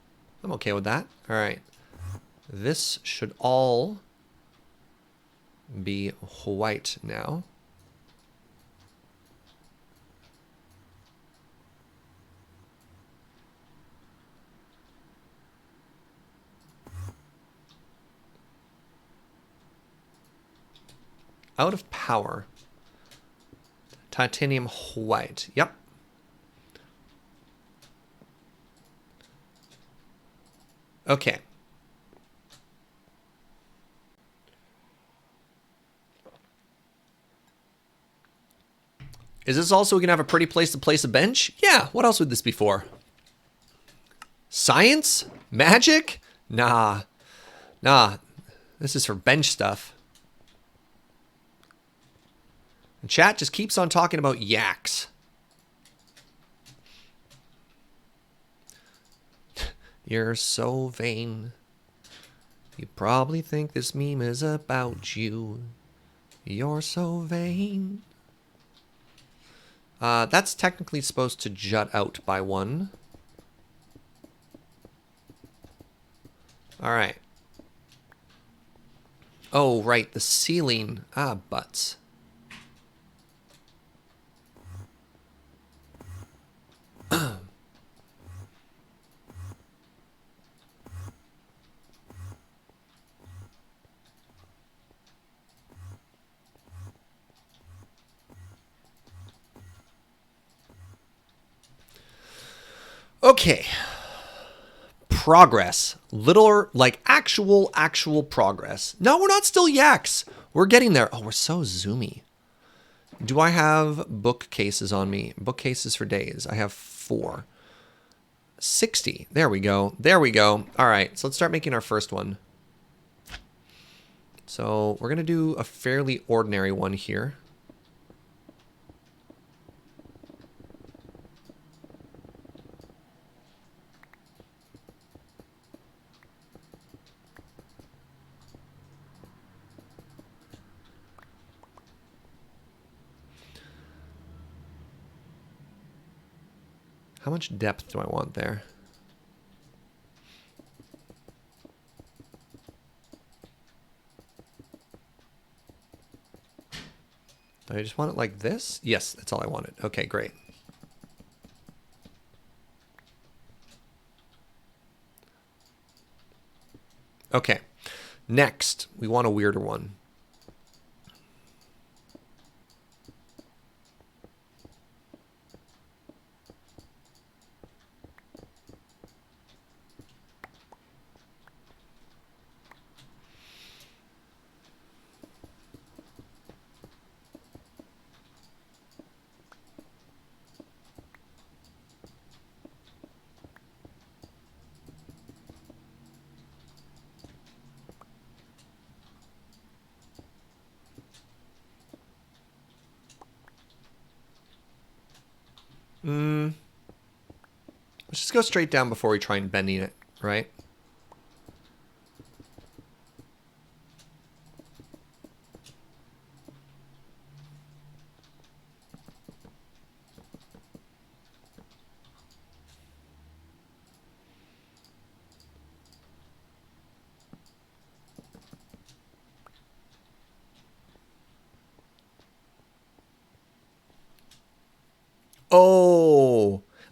I'm okay with that. All right. This should all be white now. Out of power. Titanium white. Yep. Okay. Is this also going to have a pretty place to place a bench? Yeah, what else would this be for? Science? Magic? Nah. Nah. This is for bench stuff. And chat just keeps on talking about yaks. You're so vain. You probably think this meme is about you. You're so vain. That's technically supposed to jut out by one. All right. Oh, right, the ceiling. Ah, butts. Okay. Progress. Little, like actual progress. No, we're not still yaks. We're getting there. Oh, we're so zoomy. Do I have bookcases on me? Bookcases for days. I have 4. 60. There we go. There we go. All right, so let's start making our first one. So we're going to do a fairly ordinary one here. How much depth do I want there? Do I just want it like this? Yes, that's all I wanted. Okay, great. Okay, next, we want a weirder one. Let's just go straight down before we try and bending it, right?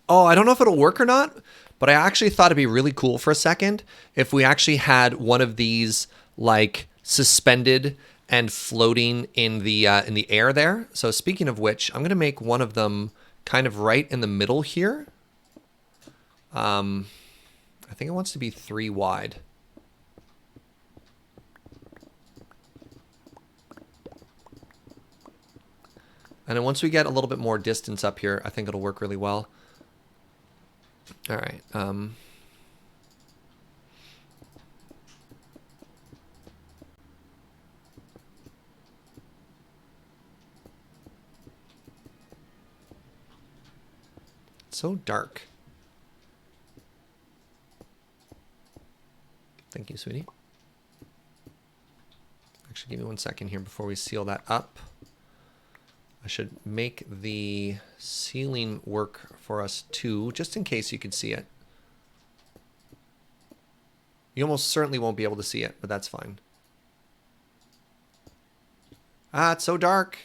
Oh, I don't know if it'll work or not, but I actually thought it'd be really cool for a second if we actually had one of these like suspended and floating in the air there. So speaking of which, I'm gonna make one of them kind of right in the middle here. I think it wants to be 3 wide. And then once we get a little bit more distance up here, I think it'll work really well. All right. It's so dark. Thank you, sweetie. Actually, give me 1 second here before we seal that up. I should make the ceiling work for us too, just in case you could see it. You almost certainly won't be able to see it, but that's fine. Ah, it's so dark.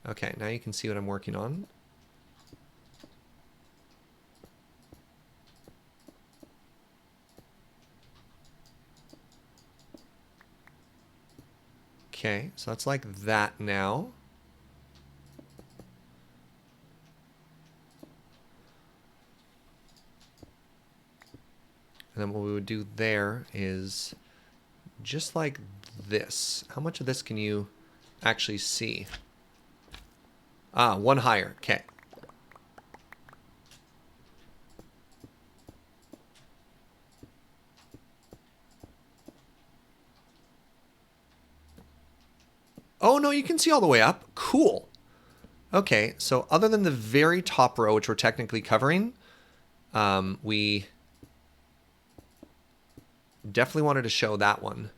Okay, now you can see what I'm working on. Okay, so that's like that now. And then what we would do there is just like this. How much of this can you actually see? Ah, one higher. Okay. Oh, no, you can see all the way up. Cool. Okay, so other than the very top row, which we're technically covering, we definitely wanted to show that one.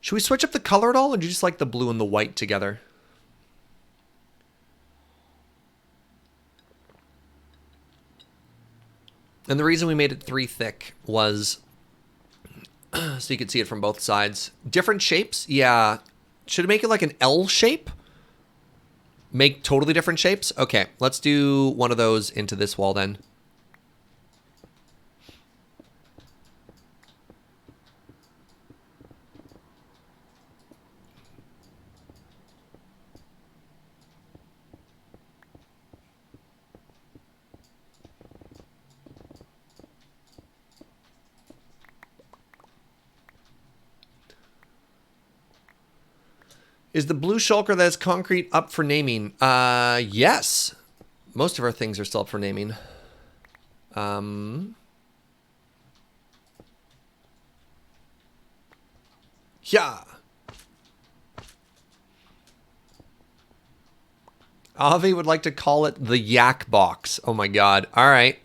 Should we switch up the color at all, or do you just like the blue and the white together? And the reason we made it 3 thick was so you could see it from both sides. Different shapes? Yeah. Should it make it like an L shape? Make totally different shapes? Okay, let's do one of those into this wall then. Is the blue shulker that is concrete up for naming? Yes. Most of our things are still up for naming. Yeah. Avi would like to call it the yak box. Oh my god. All right.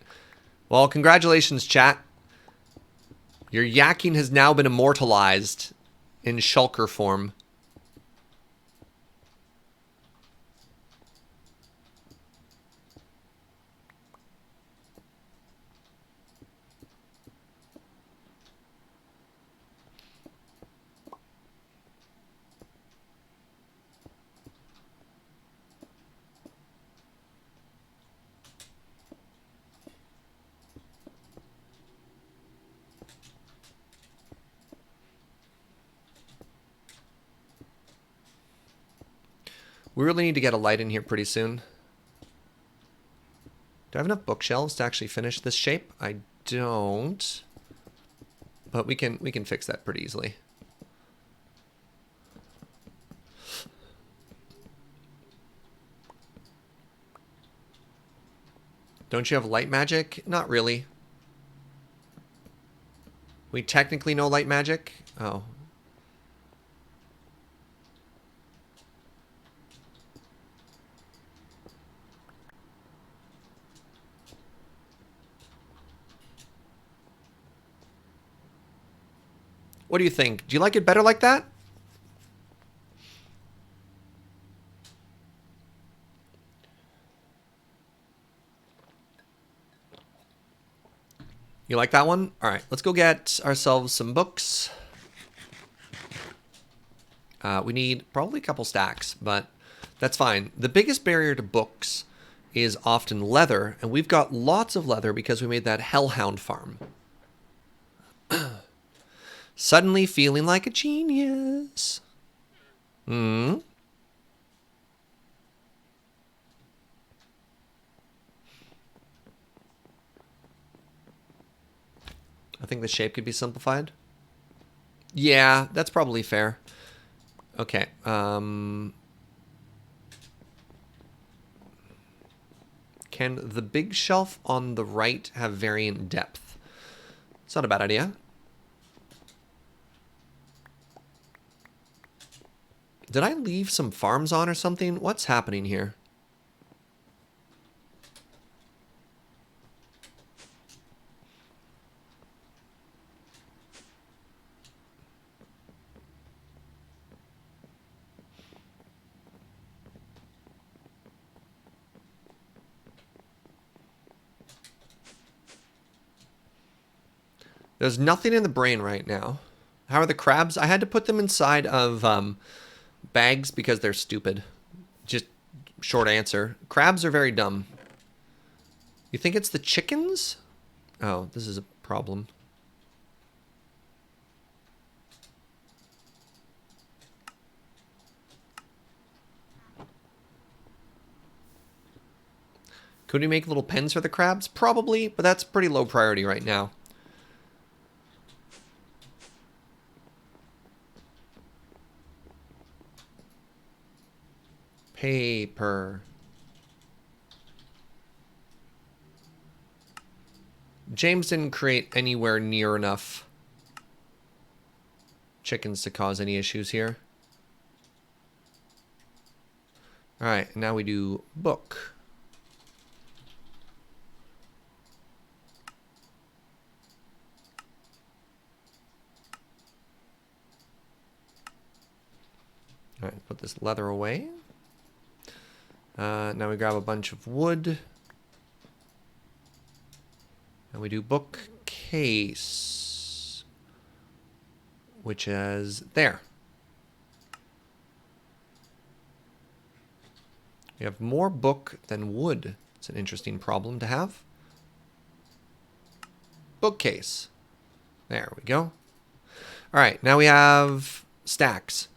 Well, congratulations, chat. Your yakking has now been immortalized in shulker form. We really need to get a light in here pretty soon. Do I have enough bookshelves to actually finish this shape? I don't. But we can fix that pretty easily. Don't you have light magic? Not really. We technically know light magic? Oh. What do you think? Do you like it better like that? You like that one? All right, let's go get ourselves some books. We need probably a couple stacks, but that's fine. The biggest barrier to books is often leather, and we've got lots of leather because we made that hellhound farm. Suddenly feeling like a genius. I think the shape could be simplified. Yeah, that's probably fair. Okay. Can the big shelf on the right have variant depth? It's not a bad idea. Did I leave some farms on or something? What's happening here? There's nothing in the brain right now. How are the crabs? I had to put them inside of bags because they're stupid. Just short answer. Crabs are very dumb. You think it's the chickens? Oh, this is a problem. Could we make little pens for the crabs? Probably, but that's pretty low priority right now. Paper. James didn't create anywhere near enough chickens to cause any issues here. All right, now we do book. All right, put this leather away. Now we grab a bunch of wood. And we do bookcase, which is there. We have more book than wood. It's an interesting problem to have. Bookcase. There we go. All right, now we have stacks.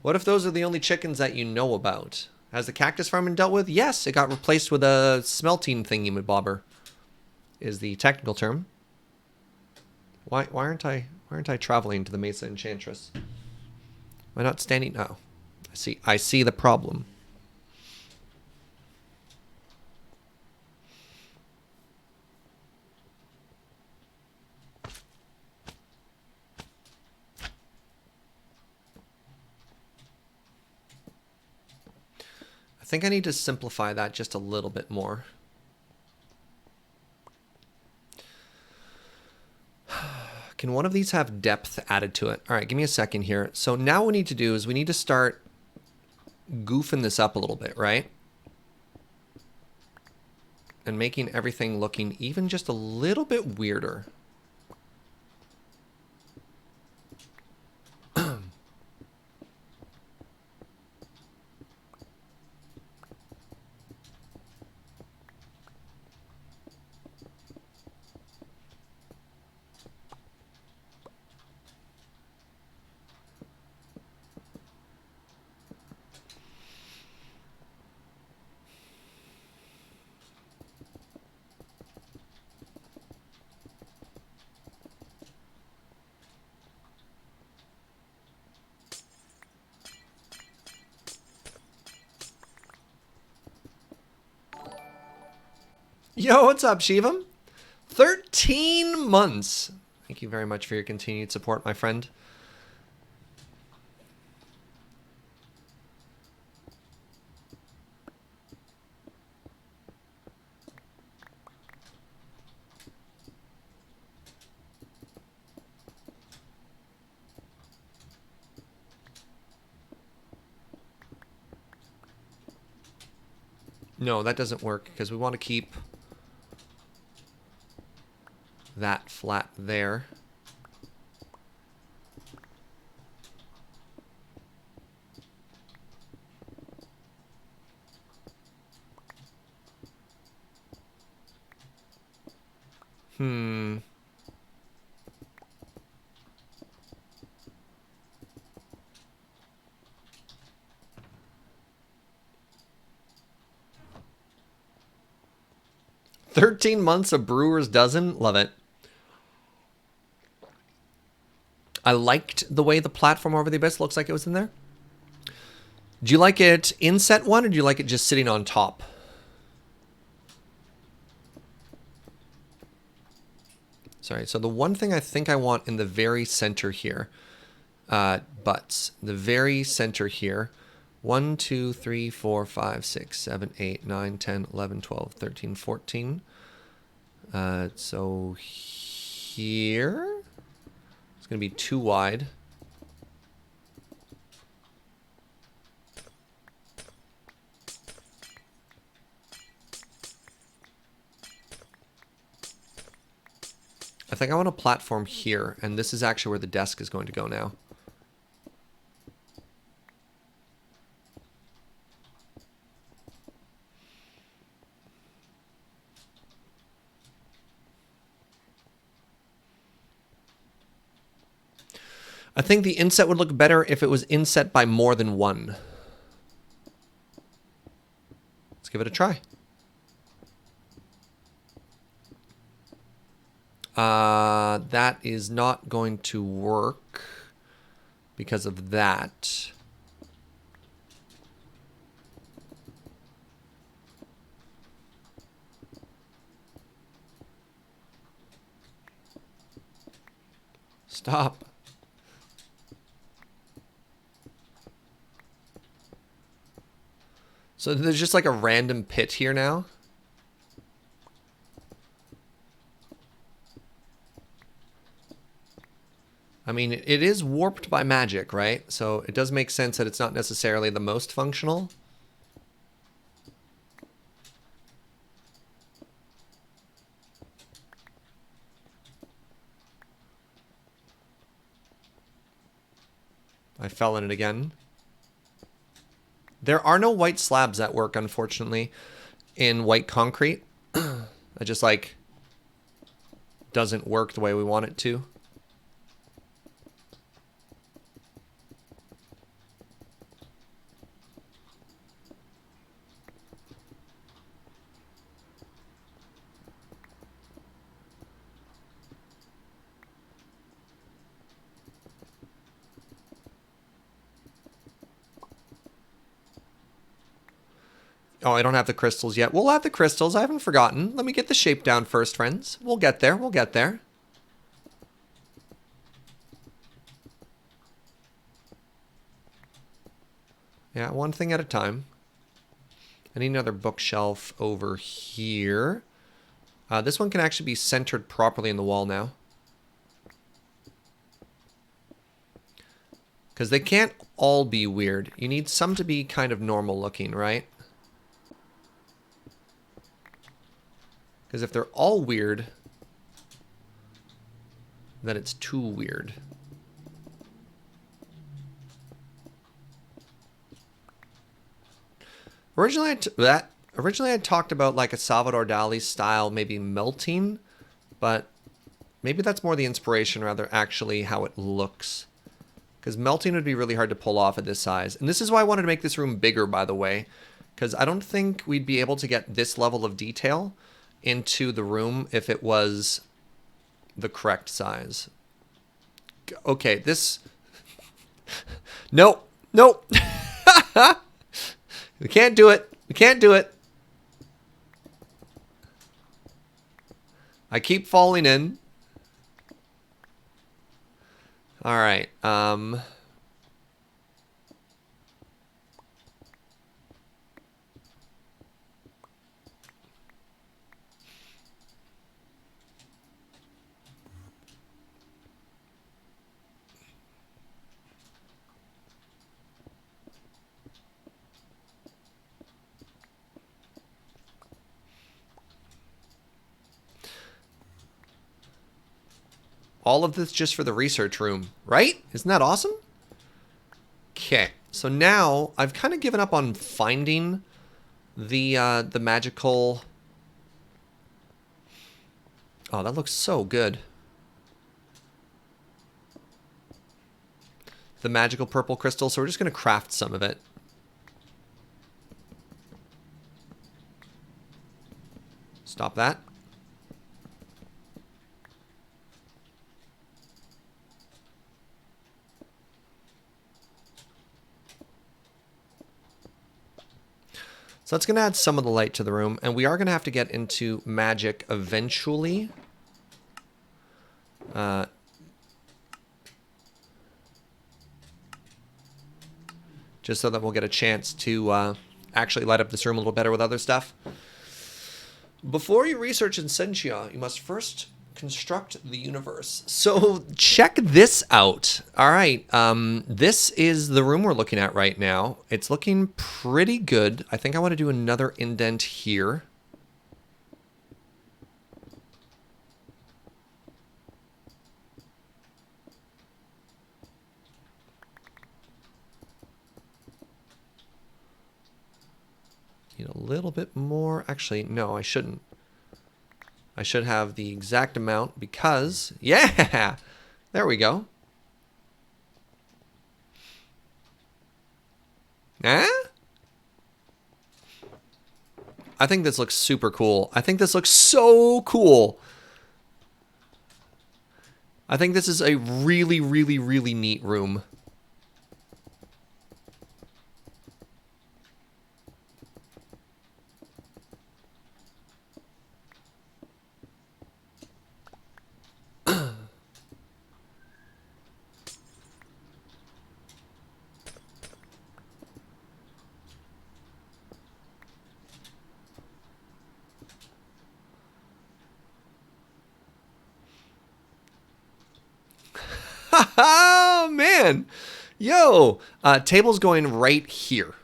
What if those are the only chickens that you know about? Has the cactus farm been dealt with? Yes, it got replaced with a smelting thingy-mabobber, is the technical term. Why aren't I traveling to the Mesa Enchantress? Am I not standing? Oh, I see the problem. I think I need to simplify that just a little bit more. Can one of these have depth added to it? All right, give me a second here. So now what we need to do is we need to start goofing this up a little bit, right? And making everything looking even just a little bit weirder. Yo, what's up, Shivam? 13 months. Thank you very much for your continued support, my friend. No, that doesn't work because we want to keep that flat there. Hmm. $13 of Brewer's Dozen. Love it. I liked the way the platform over the abyss looks like it was in there. Do you like it inset one, or do you like it just sitting on top? Sorry, so the one thing I think I want in the very center here, butts, the very center here, 1, 2, 3, 4, 5, 6, 7, 8, 9, 10, 11, 12, 13, 14. So here, it's going to be too wide. I think I want a platform here, and this is actually where the desk is going to go now. I think the inset would look better if it was inset by more than one. Let's give it a try. That is not going to work because of that. Stop. So there's just like a random pit here now. I mean, it is warped by magic, right? So it does make sense that it's not necessarily the most functional. I fell in it again. There are no white slabs that work, unfortunately, in white concrete. It just, like, doesn't work the way we want it to. Oh, I don't have the crystals yet. We'll have the crystals. I haven't forgotten. Let me get the shape down first, friends. We'll get there. We'll get there. Yeah, one thing at a time. I need another bookshelf over here. This one can actually be centered properly in the wall now. Because they can't all be weird. You need some to be kind of normal looking, right? Because if they're all weird, then it's too weird. Originally I talked about like a Salvador Dali style, maybe melting, but maybe that's more the inspiration rather actually how it looks. Because melting would be really hard to pull off at this size. And this is why I wanted to make this room bigger, by the way. Because I don't think we'd be able to get this level of detail into the room if it was the correct size. Okay, this... Nope. Nope. We can't do it. We can't do it. I keep falling in. All right. All of this just for the research room, right? Isn't that awesome? Okay, so now I've kind of given up on finding the magical... Oh, that looks so good. The magical purple crystal, so we're just going to craft some of it. Stop that. So that's going to add some of the light to the room. And we are going to have to get into magic eventually. Just so that we'll get a chance to actually light up this room a little better with other stuff. Before you research Essentia, you must first construct the universe. So check this out. All right, this is the room we're looking at right now. It's looking pretty good. I think I want to do another indent here. Need a little bit more. Actually, no, I shouldn't. I should have the exact amount because, yeah, there we go. Eh? I think this looks super cool. I think this looks so cool. I think this is a really, really, really neat room. Oh, man. Yo, table's going right here.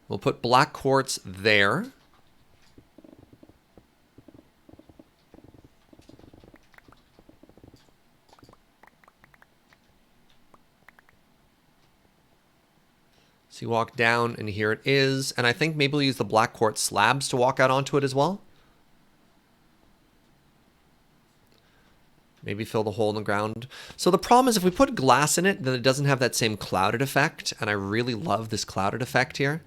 We'll put black quartz there. So you walk down and here it is. And I think maybe we'll use the black quartz slabs to walk out onto it as well. Maybe fill the hole in the ground. So the problem is if we put glass in it, then it doesn't have that same clouded effect. And I really love this clouded effect here.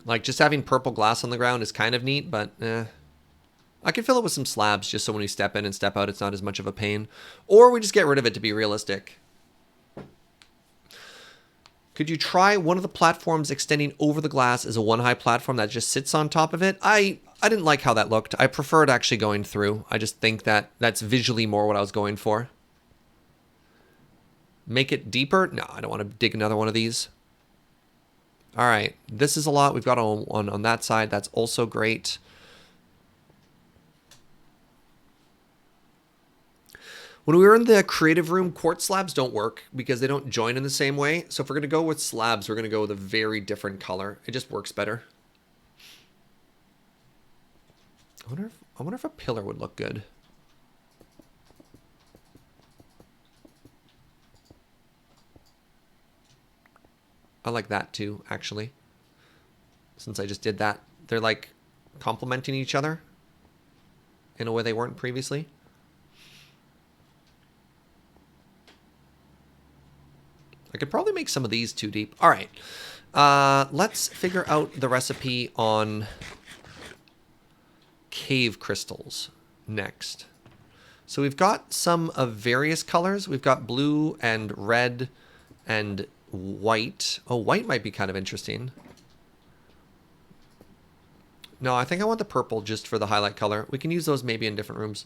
Like just having purple glass on the ground is kind of neat, but I could fill it with some slabs just so when we step in and step out, it's not as much of a pain. Or we just get rid of it to be realistic. Could you try one of the platforms extending over the glass as a one high platform that just sits on top of it? I didn't like how that looked. I preferred actually going through. I just think that that's visually more what I was going for. Make it deeper? No, I don't want to dig another one of these. All right, this is a lot. We've got one on that side. That's also great. When we were in the creative room, quartz slabs don't work because they don't join in the same way. So if we're going to go with slabs, we're going to go with a very different color. It just works better. I wonder if a pillar would look good. I like that too, actually. Since I just did that. They're like complementing each other in a way they weren't previously. I could probably make some of these too deep. All right. Let's figure out the recipe on cave crystals next. So we've got some of various colors. We've got blue and red and white. Oh, white might be kind of interesting. No, I think I want the purple just for the highlight color. We can use those maybe in different rooms.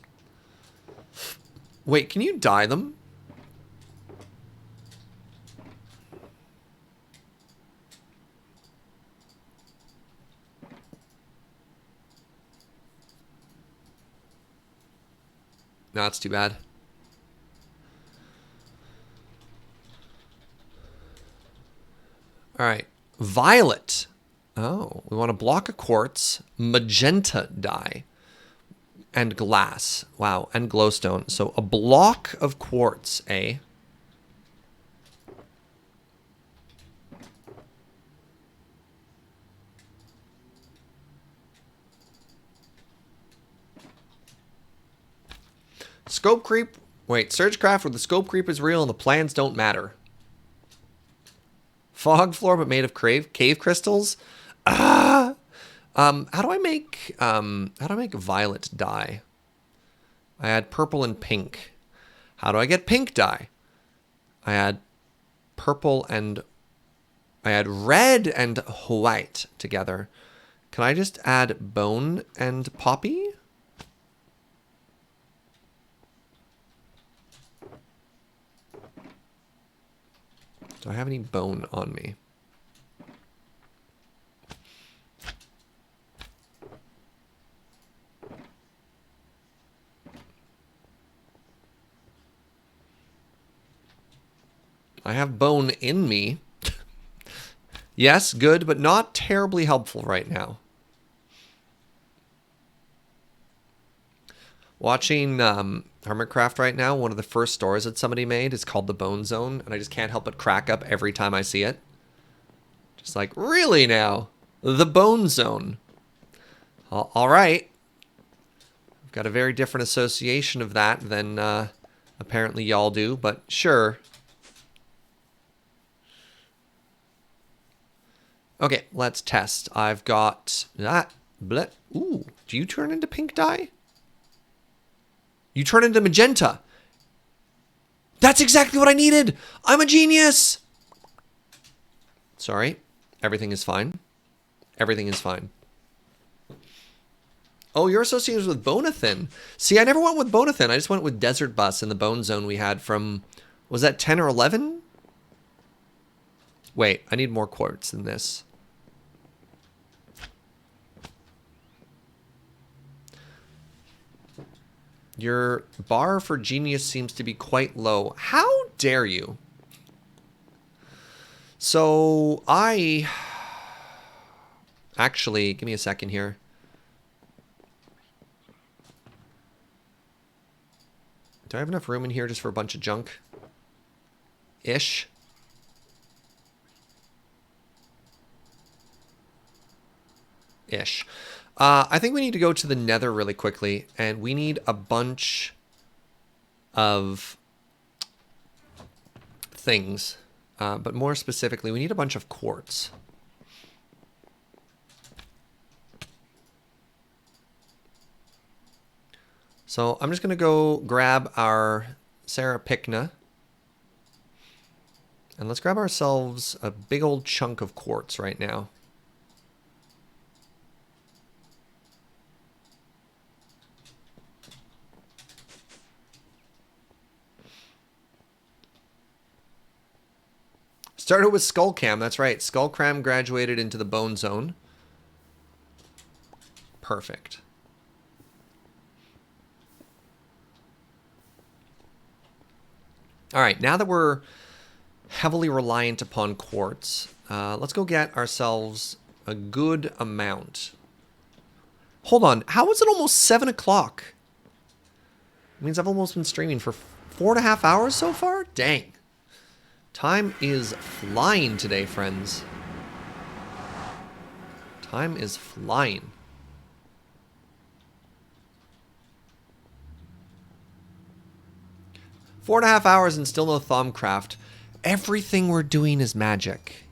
Wait, can you dye them? No, that's too bad. All right, violet. Oh, we want a block of quartz, magenta dye, and glass. Wow, and glowstone. So a block of quartz, eh? Scope creep. Wait, SergeCraft where the scope creep is real and the plans don't matter. Fog floor but made of cave crystals. How do I make violet dye? I add purple and pink. How do I get pink dye? I add purple and I add red and white together. Can I just add bone and poppy? Do I have any bone on me? I have bone in me. Yes, good, but not terribly helpful right now. Watching SergeCraft right now, one of the first stores that somebody made is called the Bone Zone, and I just can't help but crack up every time I see it. Just like, really now? The Bone Zone. All right. I've got a very different association of that than apparently y'all do, but sure. Okay, let's test. I've got that. Ooh, do you turn into pink dye? You turn into magenta. That's exactly what I needed. I'm a genius. Sorry. Everything is fine. Everything is fine. Oh, you're associated with Bonathin. See, I never went with Bonathin. I just went with Desert Bus in the Bone Zone we had from, was that 10 or 11? Wait, I need more quartz than this. Your bar for genius seems to be quite low. How dare you? So actually, give me a second here. Do I have enough room in here just for a bunch of junk? Ish. Ish. I think we need to go to the Nether really quickly, and we need a bunch of things. But more specifically, we need a bunch of quartz. So I'm just going to go grab our SergeCraft. And let's grab ourselves a big old chunk of quartz right now. Started with Skullcam, that's right. Skullcam graduated into the Bone Zone. Perfect. All right, now that we're heavily reliant upon quartz, let's go get ourselves a good amount. Hold on, how is it almost 7 o'clock? It means I've almost been streaming for 4.5 hours so far? Dang. Time is flying today, friends. Time is flying. Four and a half hours and still no Thaumcraft. Everything we're doing is magic.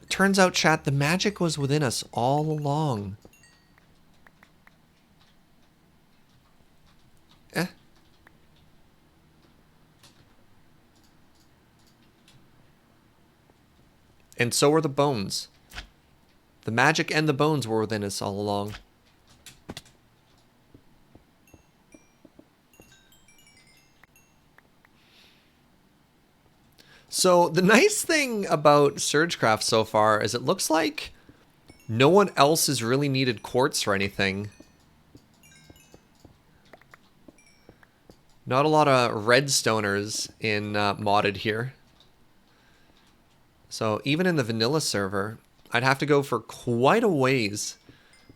Turns out, chat, the magic was within us all along. And so were the bones. The magic and the bones were within us all along. So the nice thing about SergeCraft so far is it looks like no one else has really needed quartz or anything. Not a lot of redstoners in modded here. So even in the vanilla server, I'd have to go for quite a ways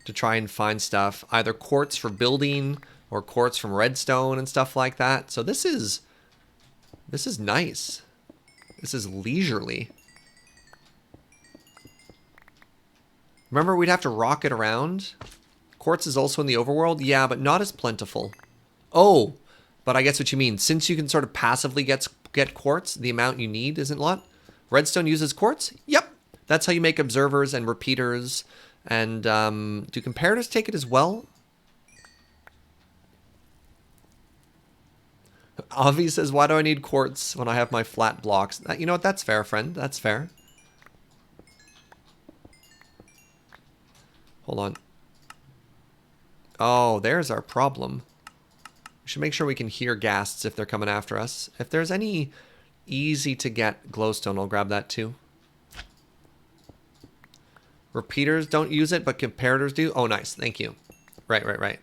to try and find stuff. Either quartz for building or quartz from redstone and stuff like that. So this is nice. This is leisurely. Remember, we'd have to rock it around. Quartz is also in the overworld. Yeah, but not as plentiful. Oh, but I guess what you mean. Since you can sort of passively get quartz, the amount you need isn't a lot. Redstone uses quartz? Yep. That's how you make observers and repeaters. And do comparators take it as well? Avi says, why do I need quartz when I have my flat blocks? You know what? That's fair, friend. That's fair. Hold on. Oh, there's our problem. We should make sure we can hear ghasts if they're coming after us. If there's any easy to get glowstone, I'll grab that too. Repeaters don't use it, but comparators do. Oh, nice. Thank you. Right.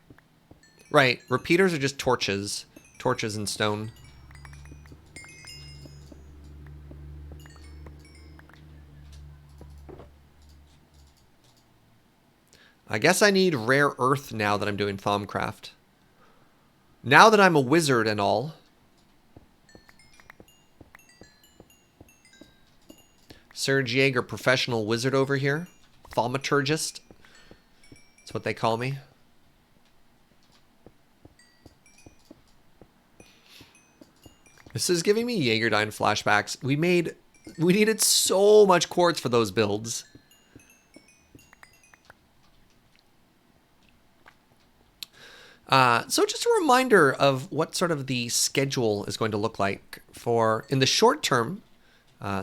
Right. Repeaters are just torches. Torches and stone. I guess I need rare earth now that I'm doing Thaumcraft. Now that I'm a wizard and all. Serge Jaeger, professional wizard over here. Thaumaturgist. That's what they call me. This is giving me Jaegerdyne flashbacks. We needed so much quartz for those builds. So just a reminder of what sort of the schedule is going to look like for in the short term.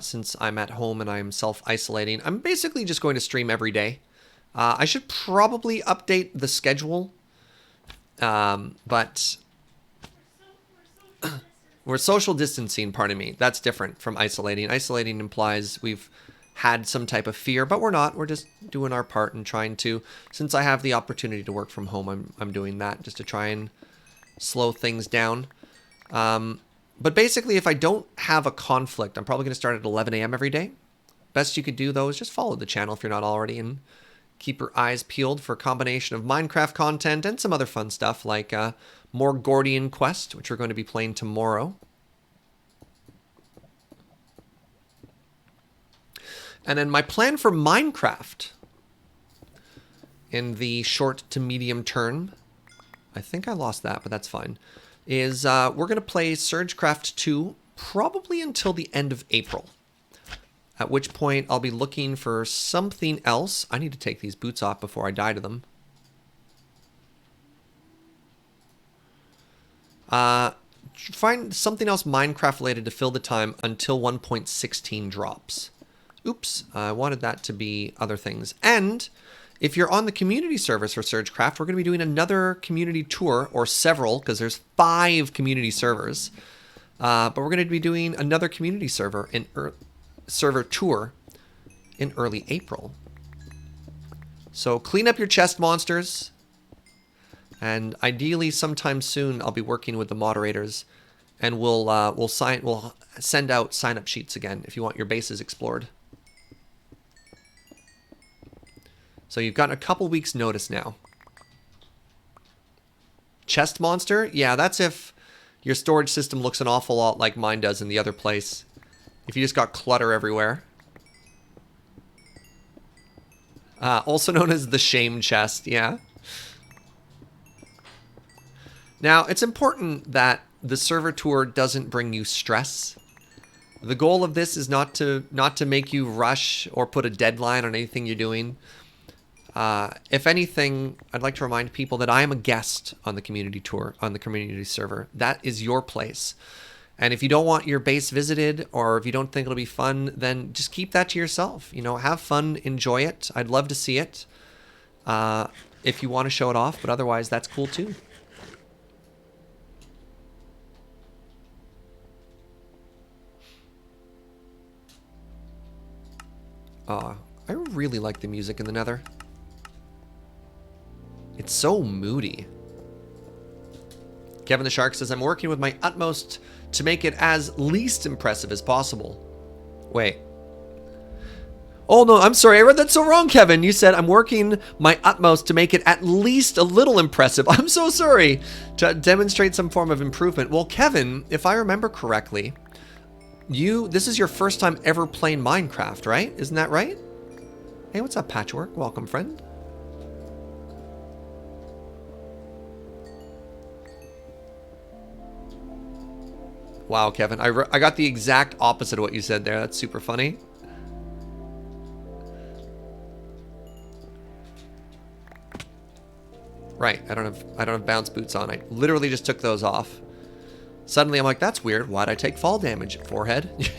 Since I'm at home and I'm self-isolating, I'm basically just going to stream every day. I should probably update the schedule, but we're social distancing, pardon me. That's different from isolating. Isolating implies we've had some type of fear, but we're not. We're just doing our part and trying to, since I have the opportunity to work from home, I'm doing that just to try and slow things down. But basically, if I don't have a conflict, I'm probably going to start at 11 a.m. every day. Best you could do, though, is just follow the channel if you're not already, and keep your eyes peeled for a combination of Minecraft content and some other fun stuff like more Gordian Quest, which we're going to be playing tomorrow. And then my plan for Minecraft in the short to medium term, I think I lost that, but that's fine, is we're going to play SergeCraft 2 probably until the end of April. At which point I'll be looking for something else. I need to take these boots off before I die to them. Find something else Minecraft related to fill the time until 1.16 drops. Oops, I wanted that to be other things. And if you're on the community service for SergeCraft, we're going to be doing another community tour, or several, because there's 5 community servers. But we're going to be doing another community server tour in early April. So clean up your chest monsters. And ideally, sometime soon, I'll be working with the moderators, and we'll send out sign-up sheets again if you want your bases explored. So you've gotten a couple weeks' notice now. Chest monster? Yeah, that's if your storage system looks an awful lot like mine does in the other place. If you just got clutter everywhere. Also known as the shame chest, yeah. Now, it's important that the server tour doesn't bring you stress. The goal of this is not to make you rush or put a deadline on anything you're doing. If anything, I'd like to remind people that I am a guest on the community tour, on the community server. That is your place. And if you don't want your base visited, or if you don't think it'll be fun, then just keep that to yourself. You know, have fun, enjoy it. I'd love to see it if you want to show it off, but otherwise, that's cool too. I really like the music in the Nether. It's so moody. Kevin the Shark says, I'm working with my utmost to make it as least impressive as possible. Wait. Oh, no, I'm sorry. I read that so wrong, Kevin. You said, I'm working my utmost to make it at least a little impressive. I'm so sorry. To demonstrate some form of improvement. Well, Kevin, if I remember correctly, this is your first time ever playing Minecraft, right? Isn't that right? Hey, what's up, Patchwork? Welcome, friend. Wow, Kevin, I got the exact opposite of what you said there. That's super funny. Right, I don't have bounce boots on. I literally just took those off. Suddenly I'm like, that's weird. Why'd I take fall damage, forehead?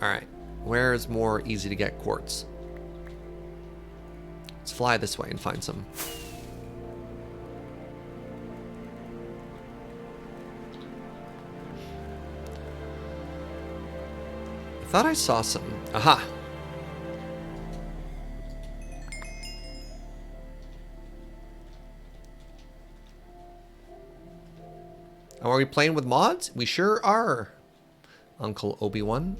Alright. Where's more easy to get quartz? Let's fly this way and find some. I thought I saw some. Aha! Are we playing with mods? We sure are, Uncle Obi-Wan.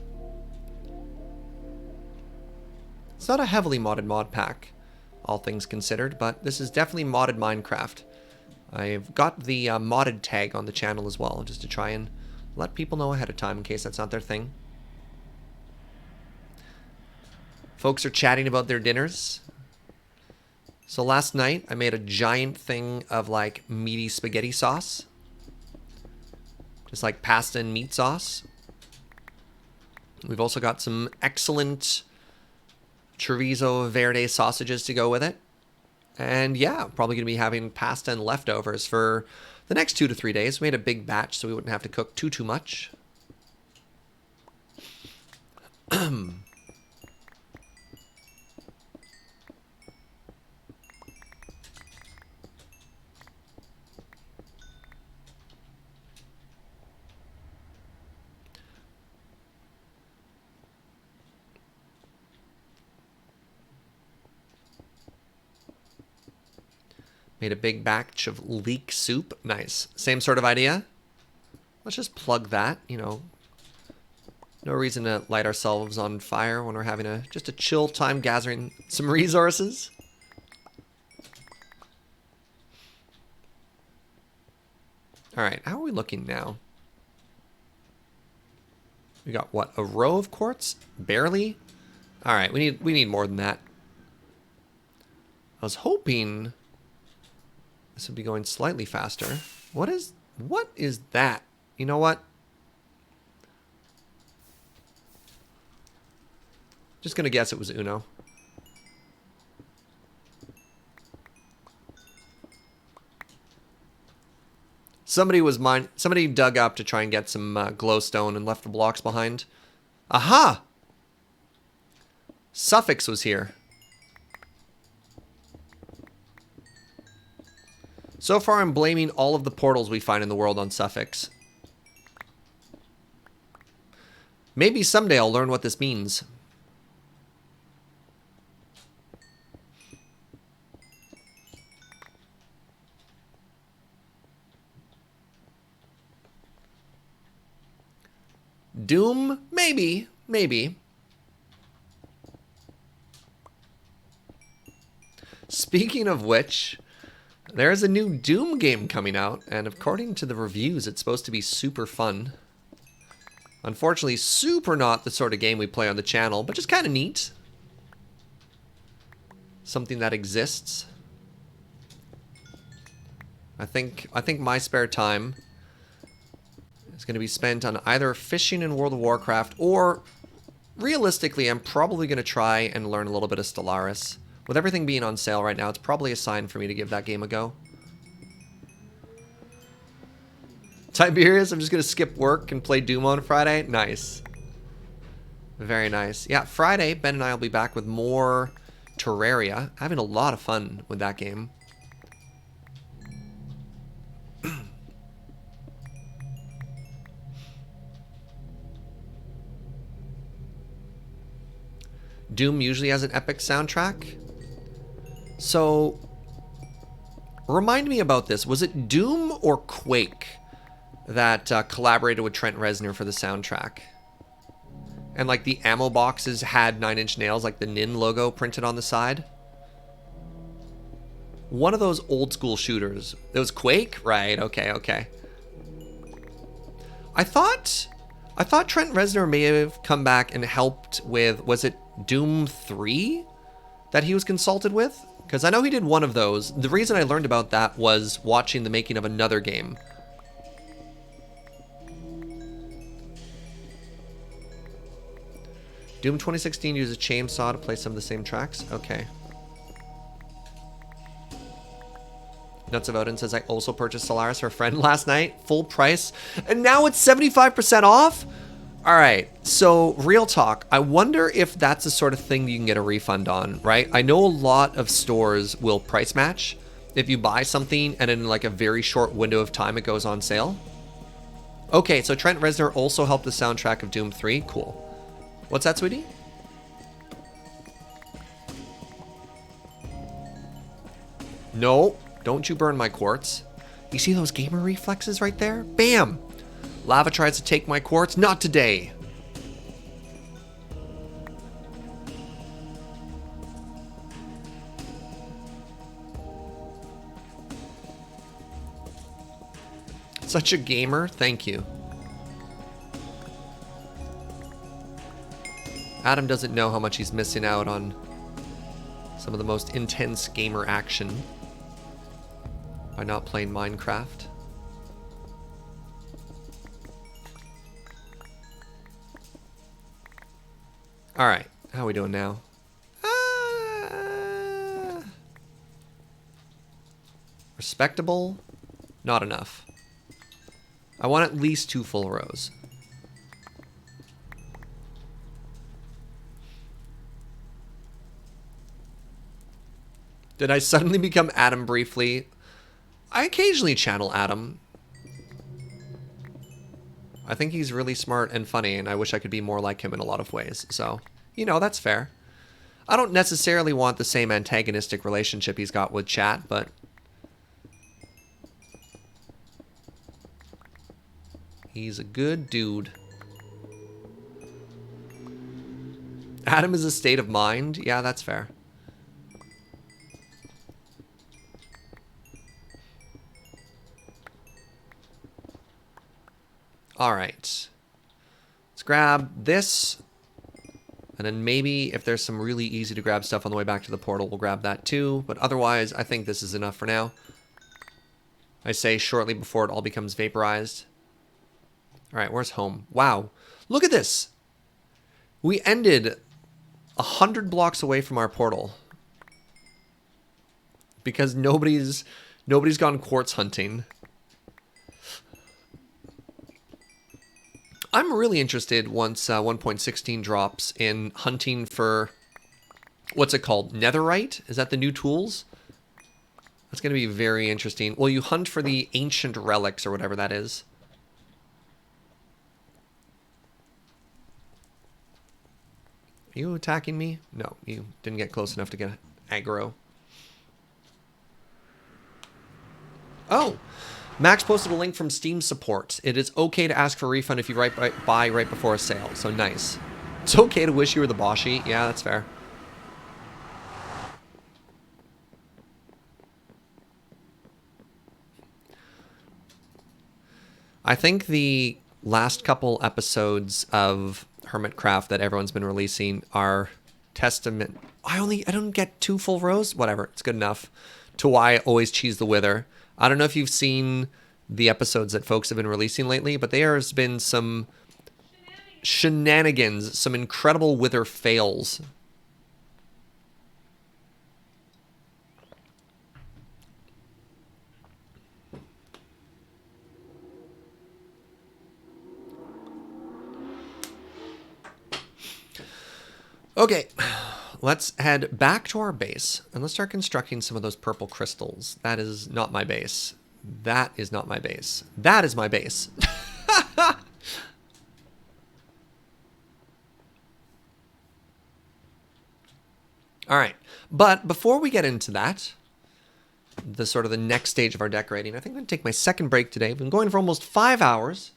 It's not a heavily modded mod pack, all things considered, but this is definitely modded Minecraft. I've got the modded tag on the channel as well, just to try and let people know ahead of time in case that's not their thing. Folks are chatting about their dinners. So last night, I made a giant thing of like meaty spaghetti sauce. Just like pasta and meat sauce. We've also got some excellent chorizo verde sausages to go with it. And yeah, probably going to be having pasta and leftovers for the next 2 to 3 days. We made a big batch so we wouldn't have to cook too much. Made a big batch of leek soup. Nice. Same sort of idea. Let's just plug that, you know. No reason to light ourselves on fire when we're having just a chill time gathering some resources. All right, how are we looking now? We got what, a row of quartz? Barely? All right, we need more than that. I was hoping this would be going slightly faster. What is that? You know what? Just gonna guess it was Uno. Somebody dug up to try and get some glowstone and left the blocks behind. Aha! Suffix was here. So far, I'm blaming all of the portals we find in the world on Suffix. Maybe someday I'll learn what this means. Doom? Maybe. Maybe. Speaking of which, there's a new Doom game coming out, and according to the reviews, it's supposed to be super fun. Unfortunately, super not the sort of game we play on the channel, but just kind of neat. Something that exists. I think my spare time is going to be spent on either fishing in World of Warcraft, or realistically, I'm probably going to try and learn a little bit of Stellaris. With everything being on sale right now, it's probably a sign for me to give that game a go. Tiberius, I'm just going to skip work and play Doom on Friday. Nice. Very nice. Yeah, Friday, Ben and I will be back with more Terraria. Having a lot of fun with that game. Doom usually has an epic soundtrack. So, remind me about this. Was it Doom or Quake that collaborated with Trent Reznor for the soundtrack? And like the ammo boxes had 9 Inch Nails, like the Nin logo printed on the side? One of those old school shooters. It was Quake? Right, okay, okay. I thought Trent Reznor may have come back and helped with, was it Doom 3 that he was consulted with? Because I know he did one of those. The reason I learned about that was watching the making of another game. Doom 2016 uses chainsaw to play some of the same tracks. Okay. Nuts of Odin says, I also purchased Solaris for a friend last night. Full price. And now it's 75% off? All right. So, real talk. I wonder if that's the sort of thing you can get a refund on, right? I know a lot of stores will price match if you buy something and in like a very short window of time it goes on sale. Okay, so Trent Reznor also helped the soundtrack of Doom 3. Cool. What's that, sweetie? No, don't you burn my quartz. You see those gamer reflexes right there? Bam! Lava tries to take my quartz. Not today. Such a gamer. Thank you. Adam doesn't know how much he's missing out on some of the most intense gamer action by not playing Minecraft. All right, how are we doing now? Respectable, not enough. I want at least 2 full rows. Did I suddenly become Adam briefly? I occasionally channel Adam. I think he's really smart and funny, and I wish I could be more like him in a lot of ways. So, you know, that's fair. I don't necessarily want the same antagonistic relationship he's got with chat, but he's a good dude. Adam is a state of mind. Yeah, that's fair. All right. Let's grab this. And then maybe if there's some really easy to grab stuff on the way back to the portal, we'll grab that too. But otherwise, I think this is enough for now. I say shortly before it all becomes vaporized. All right, where's home? Wow. Look at this. We ended 100 blocks away from our portal. Because nobody's gone quartz hunting. I'm really interested once 1.16 drops in hunting for, what's it called? Netherite? Is that the new tools? That's going to be very interesting. Well, you hunt for the ancient relics or whatever that is. Are you attacking me? No, you didn't get close enough to get aggro. Oh! Max posted a link from Steam support. It is okay to ask for a refund if you buy right before a sale. So nice. It's okay to wish you were the Boshi. Yeah, that's fair. I think the last couple episodes of Hermitcraft that everyone's been releasing are testament. I don't get 2 full rows. Whatever, it's good enough. To why I always cheese the wither. I don't know if you've seen the episodes that folks have been releasing lately, but there has been some shenanigans, some incredible wither fails. Okay, let's head back to our base and let's start constructing some of those purple crystals. That is not my base. That is not my base. That is my base. All right, but before we get into that, the sort of the next stage of our decorating, I think I'm going to take my second break today. We've been going for almost 5 hours.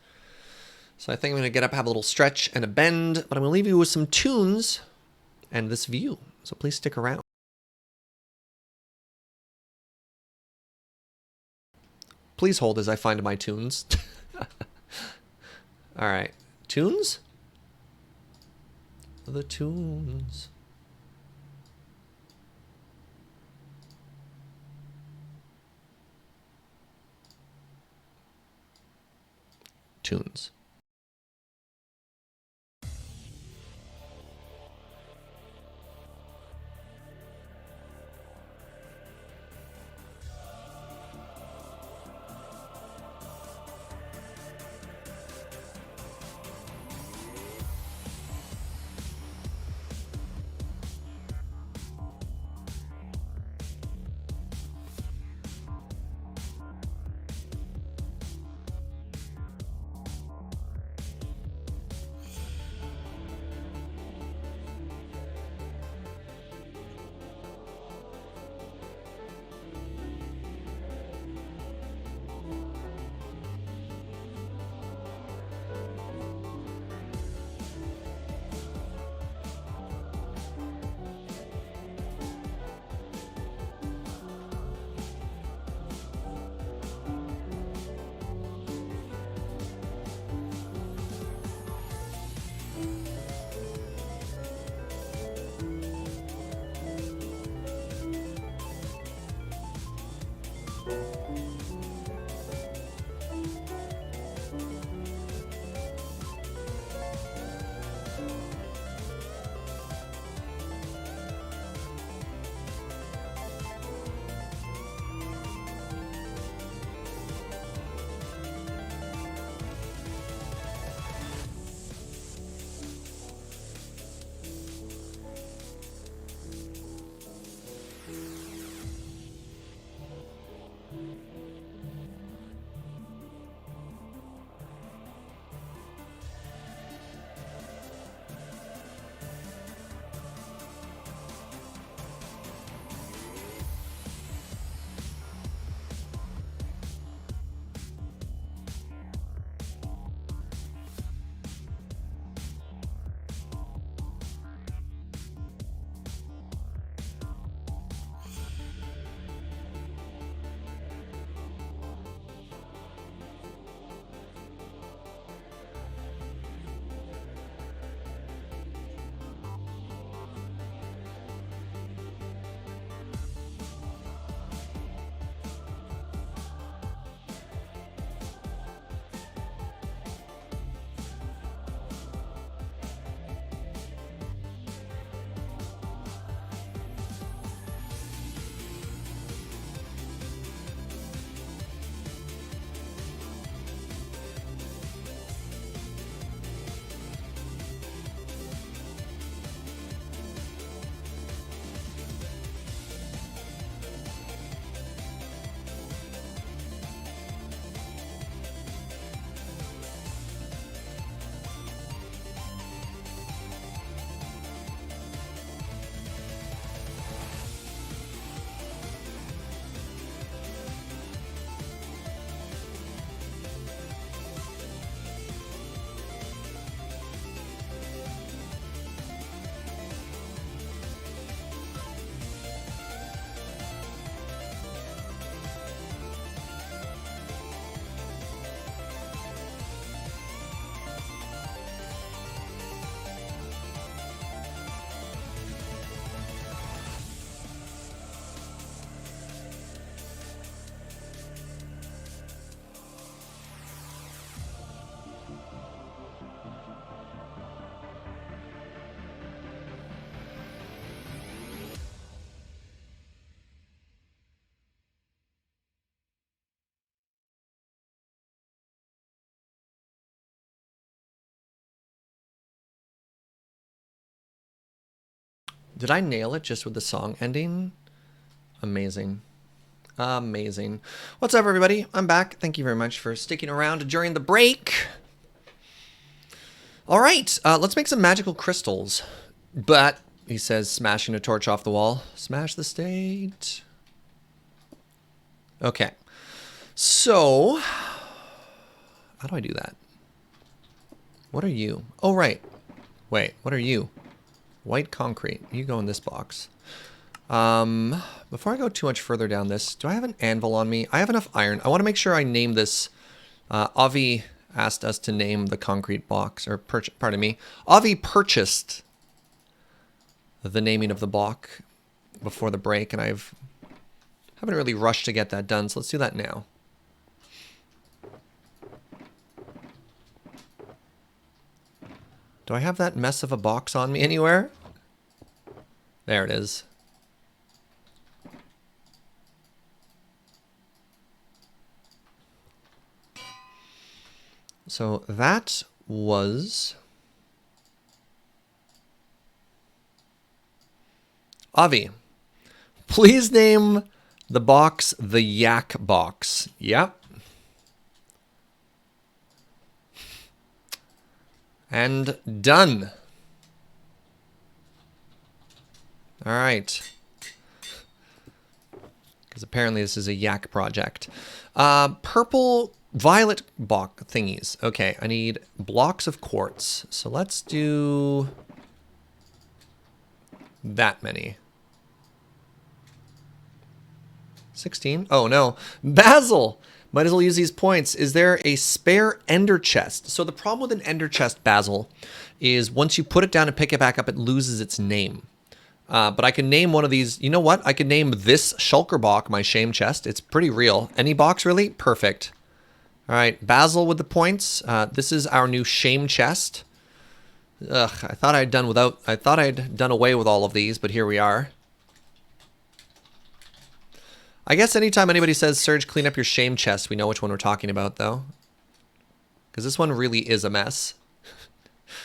So I think I'm going to get up, have a little stretch and a bend, but I'm going to leave you with some tunes and this view. So please stick around. Please hold as I find my tunes. All right. Tunes? The tunes. Tunes. Did I nail it just with the song ending? Amazing. Amazing. What's up, everybody? I'm back. Thank you very much for sticking around during the break. All right, let's make some magical crystals. But, he says, smashing a torch off the wall. Smash the state. Okay. So, how do I do that? What are you? Oh, right. Wait, what are you? White concrete. You go in this box. Before I go too much further down this, do I have an anvil on me? I have enough iron. I want to make sure I name this. Avi asked us to name the concrete box, or pardon me. Avi purchased the naming of the block before the break, and haven't really rushed to get that done, so let's do that now. Do I have that mess of a box on me anywhere? There it is. So that was Avi. Please name the box the Yak box. Yep. And done. All right. Because apparently this is a Yak project. Purple, violet block thingies. Okay, I need blocks of quartz. So let's do that many. 16? Oh no. Basil! Might as well use these points. Is there a spare ender chest? So the problem with an ender chest, Basil, is once you put it down and pick it back up, it loses its name. But I can name one of these. You know what? I could name this shulker box my shame chest. It's pretty real. Any box, really? Perfect. All right, Basil with the points. This is our new shame chest. Ugh, I thought I'd done away with all of these, but here we are. I guess anytime anybody says, Serge, clean up your shame chest, we know which one we're talking about, though. Because this one really is a mess.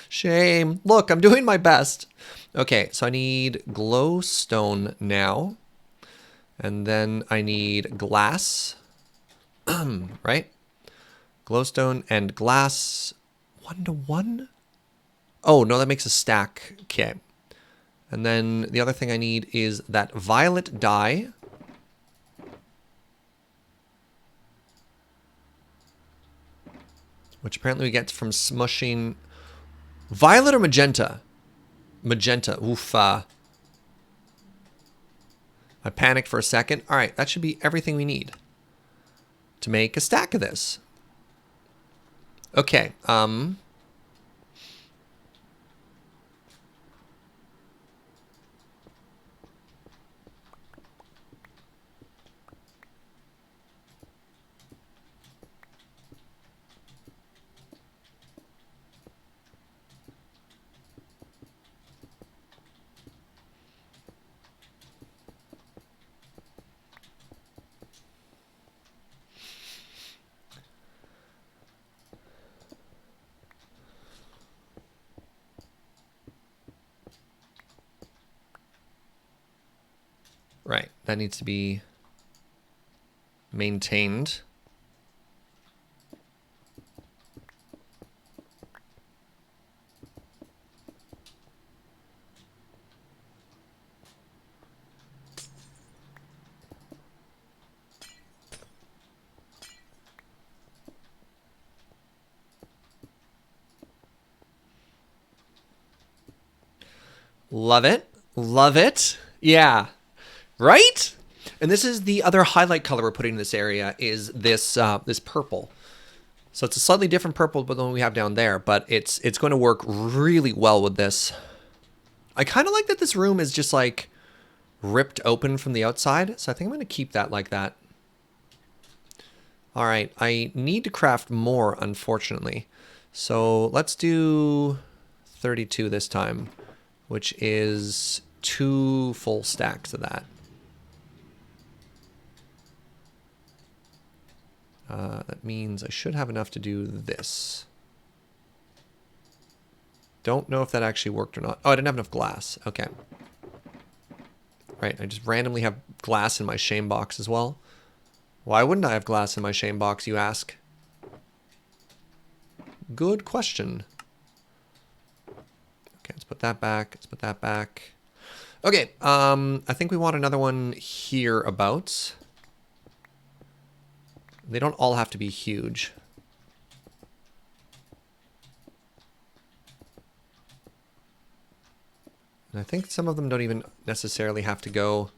Shame. Look, I'm doing my best. Okay, so I need glowstone now. And then I need glass. Right? Glowstone and glass 1-to-1? Oh, no, that makes a stack. Okay. And then the other thing I need is that violet dye. Which apparently we get from smushing... Violet or magenta? Magenta. Oof. I panicked for a second. All right, that should be everything we need to make a stack of this. Okay. Right, that needs to be maintained. Love it. Love it. Yeah. Right? And this is the other highlight color we're putting in this area is this this purple. So it's a slightly different purple than the one we have down there, but it's going to work really well with this. I kind of like that this room is just like ripped open from the outside, so I think I'm going to keep that like that. All right, I need to craft more, unfortunately. So let's do 32 this time, which is 2 full stacks of that. That means I should have enough to do this. Don't know if that actually worked or not. Oh, I didn't have enough glass. Okay. Right, I just randomly have glass in my shame box as well. Why wouldn't I have glass in my shame box, you ask? Good question. Okay, let's put that back. Let's put that back. Okay, I think we want another one here about. They don't all have to be huge. And I think some of them don't even necessarily have to go.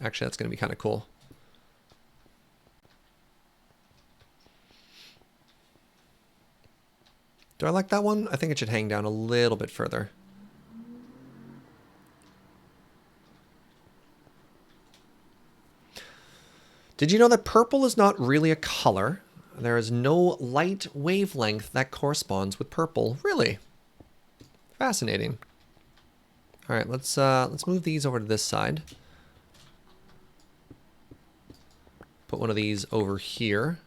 Actually, that's going to be kind of cool. Do I like that one? I think it should hang down a little bit further. Did you know that purple is not really a color? There is no light wavelength that corresponds with purple. Really? Fascinating. All right, let's move these over to this side. Put one of these over here.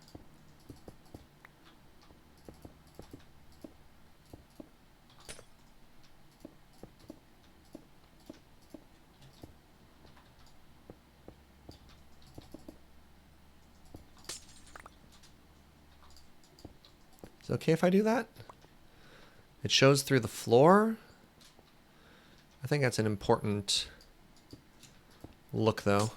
Is it okay if I do that? It shows through the floor. I think that's an important look, though.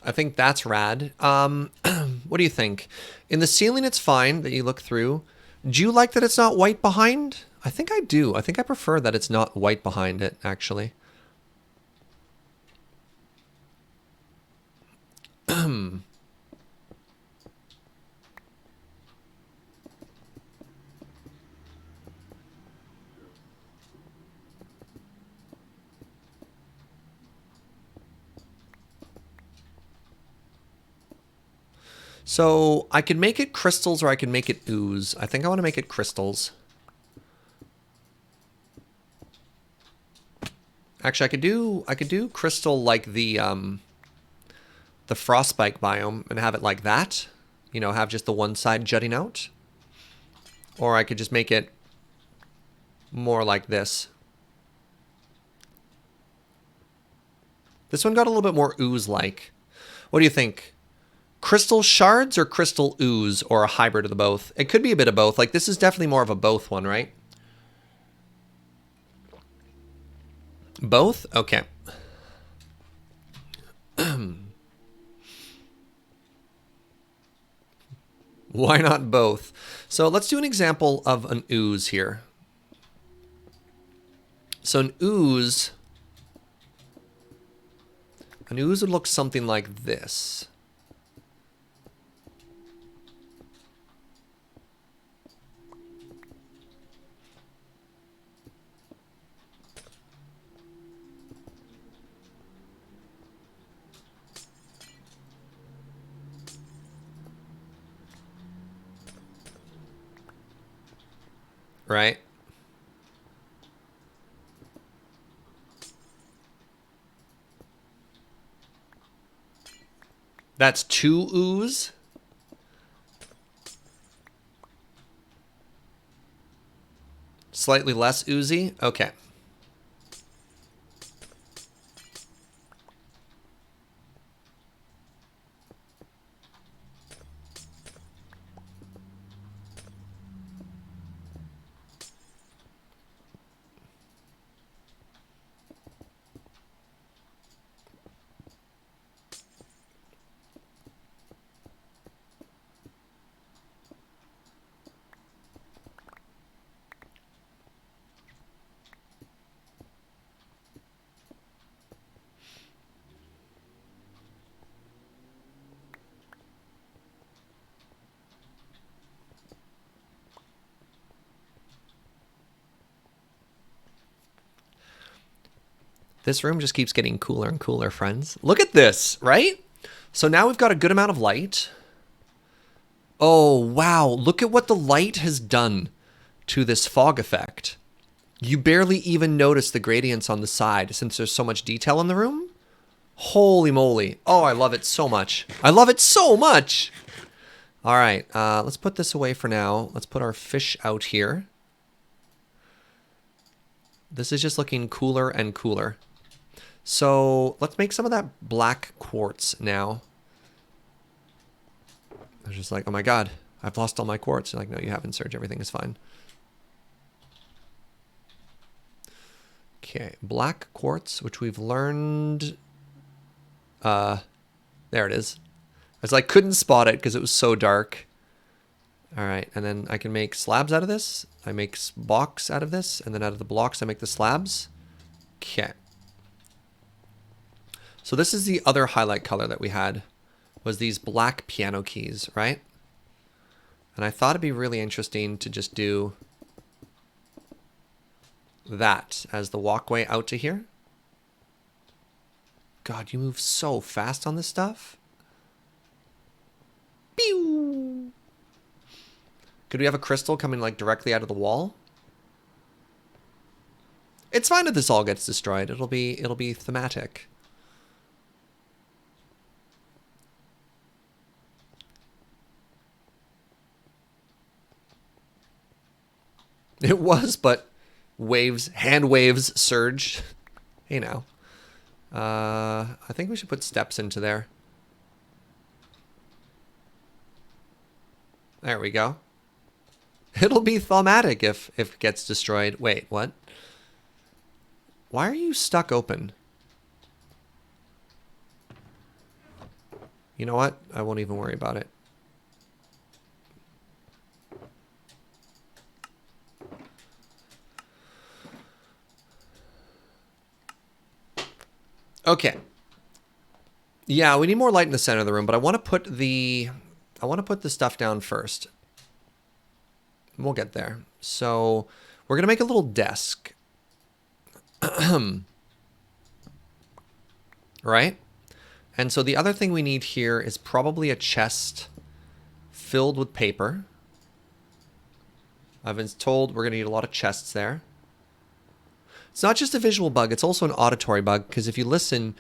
I think that's rad. What do you think? In the ceiling, it's fine that you look through. Do you like that it's not white behind? I think I do. I think I prefer that it's not white behind it, actually. So I could make it crystals or I could make it ooze. I think I want to make it crystals. Actually, I could do crystal like the frostbite biome and have it like that. You know, have just the one side jutting out. Or I could just make it more like this. This one got a little bit more ooze-like. What do you think? Crystal shards or crystal ooze, or a hybrid of the both? It could be a bit of both. Like, this is definitely more of a both one, right? Both? Okay. Why not both? So let's do an example of an ooze here. So an ooze would look something like this. Right? That's 2 ooze. Slightly less oozy. Okay. This room just keeps getting cooler and cooler, friends. Look at this, right? So now we've got a good amount of light. Oh, wow. Look at what the light has done to this fog effect. You barely even notice the gradients on the side since there's so much detail in the room. Holy moly. Oh, I love it so much. I love it so much. All right, let's put this away for now. Let's put our fish out here. This is just looking cooler and cooler. So let's make some of that black quartz now. I was just like, oh my god, I've lost all my quartz. You're like, no, you haven't, Serge. Everything is fine. Okay, black quartz, which we've learned. There it is. I was like, couldn't spot it because it was so dark. All right, and then I can make slabs out of this. I make blocks out of this, and then out of the blocks I make the slabs. Okay. So this is the other highlight color that we had, was these black piano keys, right? And I thought it'd be really interesting to just do that as the walkway out to here. God, you move so fast on this stuff. Pew! Could we have a crystal coming like directly out of the wall? It's fine if this all gets destroyed. It'll be thematic. It was, but waves, hand waves, Serge. Hey now. I think we should put steps into there. There we go. It'll be thematic if it gets destroyed. Wait, what? Why are you stuck open? You know what? I won't even worry about it. Okay. Yeah, we need more light in the center of the room, but I want to put the stuff down first. We'll get there. So we're going to make a little desk. Right? And so the other thing we need here is probably a chest filled with paper. I've been told we're going to need a lot of chests there. It's not just a visual bug, it's also an auditory bug, because if you listen,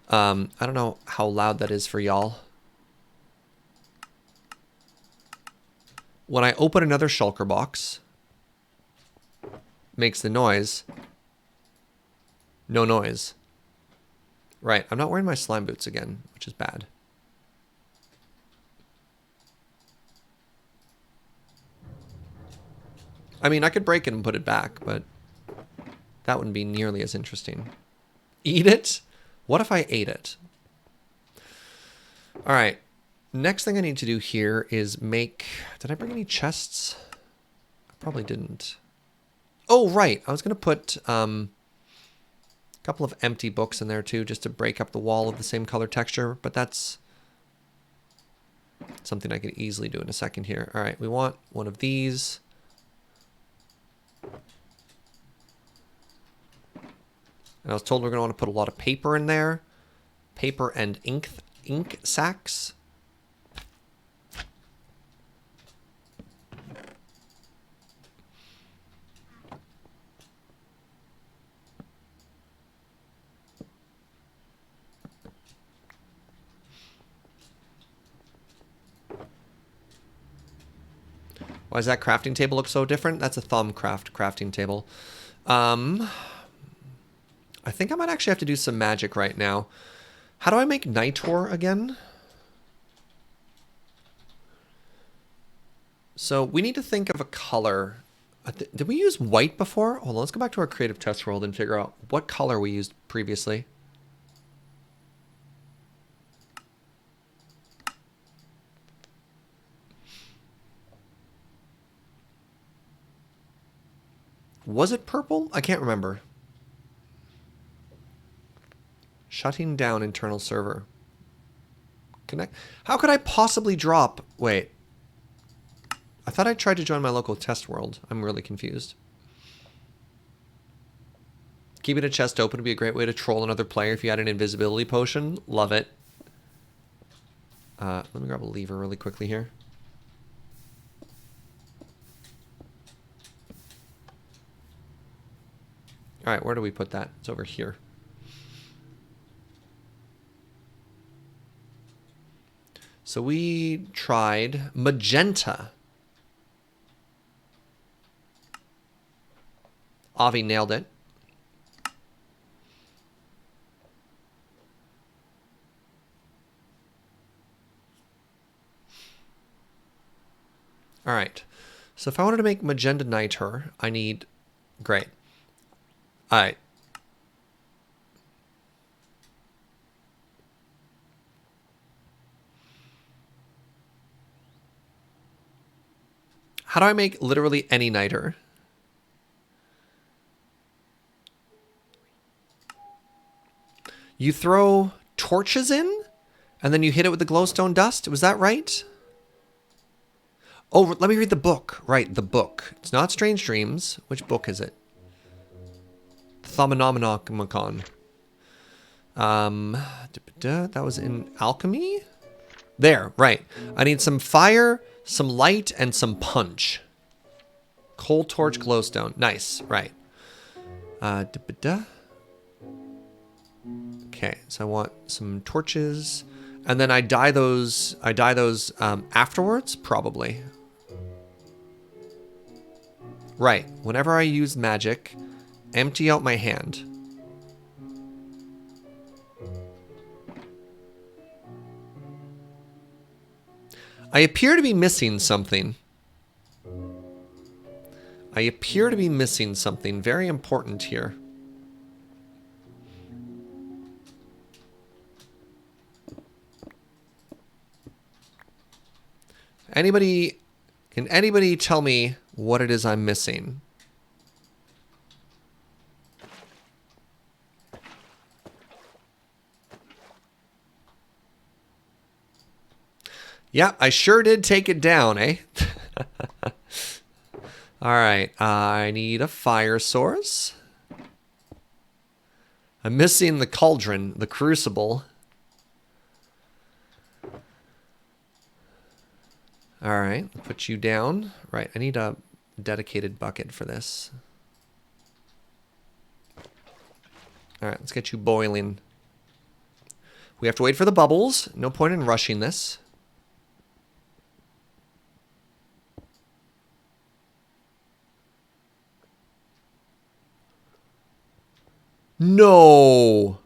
I don't know how loud that is for y'all. When I open another shulker box, makes the noise, no noise. Right, I'm not wearing my slime boots again, which is bad. I mean, I could break it and put it back, but that wouldn't be nearly as interesting. Eat it? What if I ate it? All right. Next thing I need to do here is make... Did I bring any chests? I probably didn't. Oh, right. I was going to put a couple of empty books in there too, just to break up the wall of the same color texture. But that's something I could easily do in a second here. All right. We want one of these. And I was told we're going to want to put a lot of paper in there. Paper and ink sacks. Why does that crafting table look so different? That's a Thumbcraft crafting table. I think I might actually have to do some magic right now. How do I make Nitor again? So we need to think of a color. Did we use white before? Hold on, let's go back to our creative test world and figure out what color we used previously. Was it purple? I can't remember. Shutting down internal server. Connect. How could I possibly drop? Wait. I thought I tried to join my local test world. I'm really confused. Keeping a chest open would be a great way to troll another player if you had an invisibility potion. Love it. Let me grab a lever really quickly here. All right, where do we put that? It's over here. So we tried magenta. Avi nailed it. All right. So if I wanted to make magenta niter, I need... Great. All right. How do I make literally any niter? You throw torches in, and then you hit it with the glowstone dust? Was that right? Oh, let me read the book. Right, the book. It's not Strange Dreams. Which book is it? Thaumonomicon. That was in Alchemy? There, right. I need some fire, some light, and some punch. Coal torch glowstone. Nice, right. Okay, so I want some torches. And then I dye those afterwards, probably. Right, whenever I use magic, empty out my hand. I appear to be missing something. I appear to be missing something very important here. Can anybody tell me what it is I'm missing? Yeah, I sure did take it down, eh? All right, I need a fire source. I'm missing the cauldron, the crucible. All right, put you down. Right, I need a dedicated bucket for this. All right, let's get you boiling. We have to wait for the bubbles. No point in rushing this. No.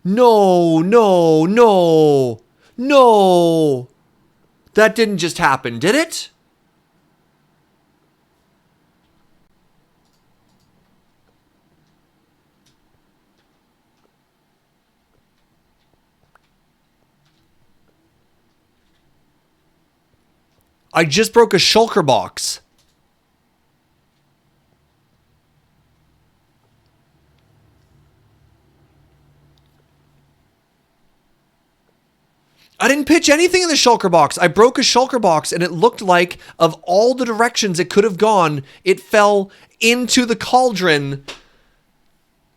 No, no, no. No. That didn't just happen, did it? I just broke a shulker box. I didn't pitch anything in the shulker box. I broke a shulker box, and it looked like, of all the directions it could have gone, it fell into the cauldron.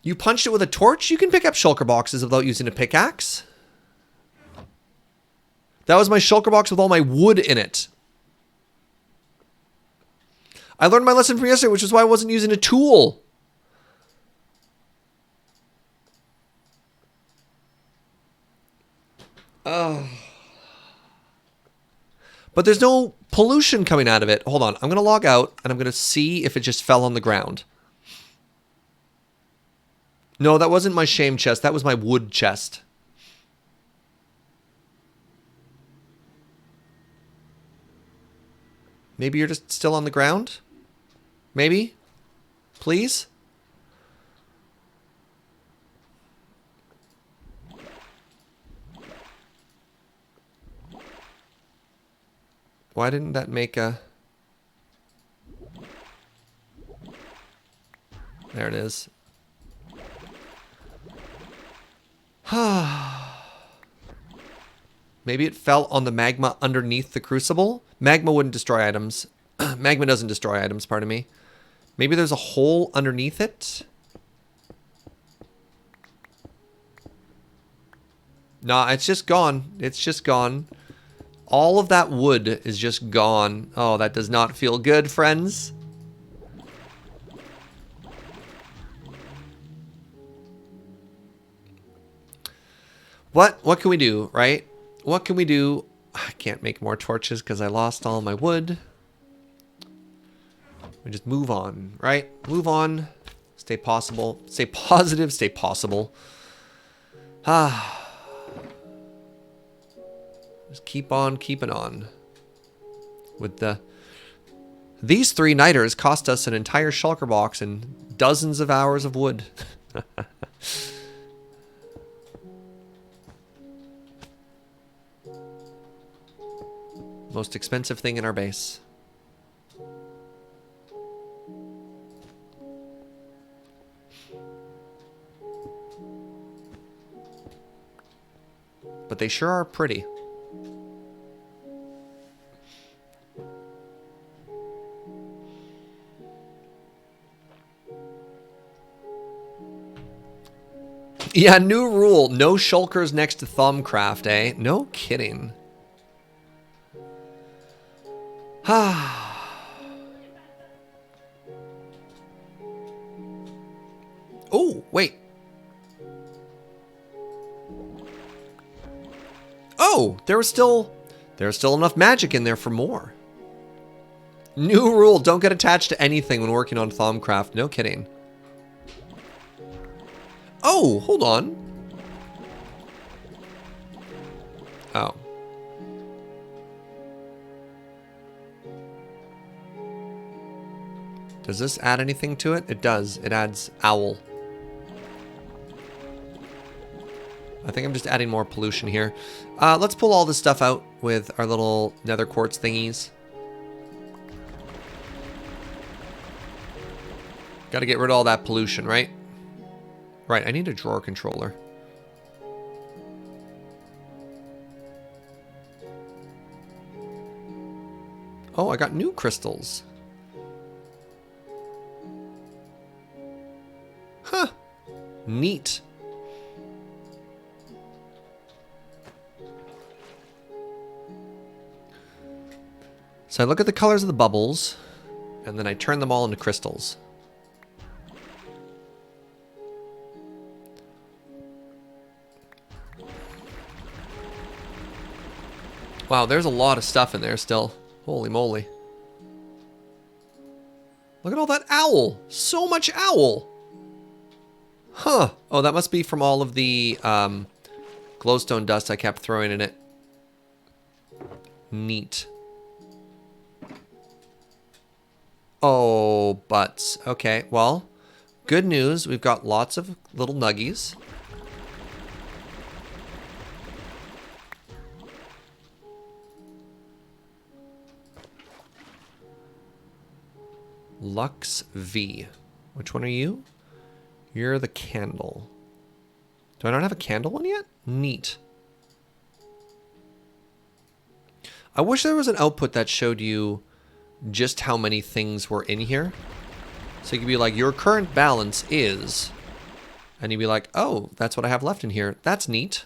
You punched it with a torch? You can pick up shulker boxes without using a pickaxe. That was my shulker box with all my wood in it. I learned my lesson from yesterday, which is why I wasn't using a tool. But there's no pollution coming out of it. Hold on. I'm going to log out, and I'm going to see if it just fell on the ground. No, that wasn't my shame chest. That was my wood chest. Maybe you're just still on the ground? Maybe? Please? Why didn't that make a... There it is. Maybe it fell on the magma underneath the crucible? Magma wouldn't destroy items. Magma doesn't destroy items, pardon me. Maybe there's a hole underneath it? Nah, it's just gone. It's just gone. All of that wood is just gone. Oh, that does not feel good, friends. What can we do, right? What can we do? I can't make more torches because I lost all my wood. We just move on, right? Move on. Stay possible. Stay positive. Stay possible. Just keep on keeping on. With these 3 niters cost us an entire shulker box and dozens of hours of wood. Most expensive thing in our base. But they sure are pretty. Yeah, new rule. No shulkers next to SergeCraft, eh? No kidding. Oh, wait. Oh, there's still enough magic in there for more. New rule, don't get attached to anything when working on SergeCraft. No kidding. Oh, hold on. Oh. Does this add anything to it? It does. It adds owl. I think I'm just adding more pollution here. Let's pull all this stuff out with our little nether quartz thingies. Got to get rid of all that pollution, right? Right, I need a drawer controller. Oh, I got new crystals. Huh. Neat. So I look at the colors of the bubbles, and then I turn them all into crystals. Wow, there's a lot of stuff in there still. Holy moly. Look at all that owl. So much owl. Huh. Oh, that must be from all of the glowstone dust I kept throwing in it. Neat. Oh, butts. Okay, well, good news. We've got lots of little nuggies. Lux V. Which one are you? You're the candle. Do I not have a candle one yet? Neat. I wish there was an output that showed you just how many things were in here. So you could be like, your current balance is... And you'd be like, oh, that's what I have left in here. That's neat.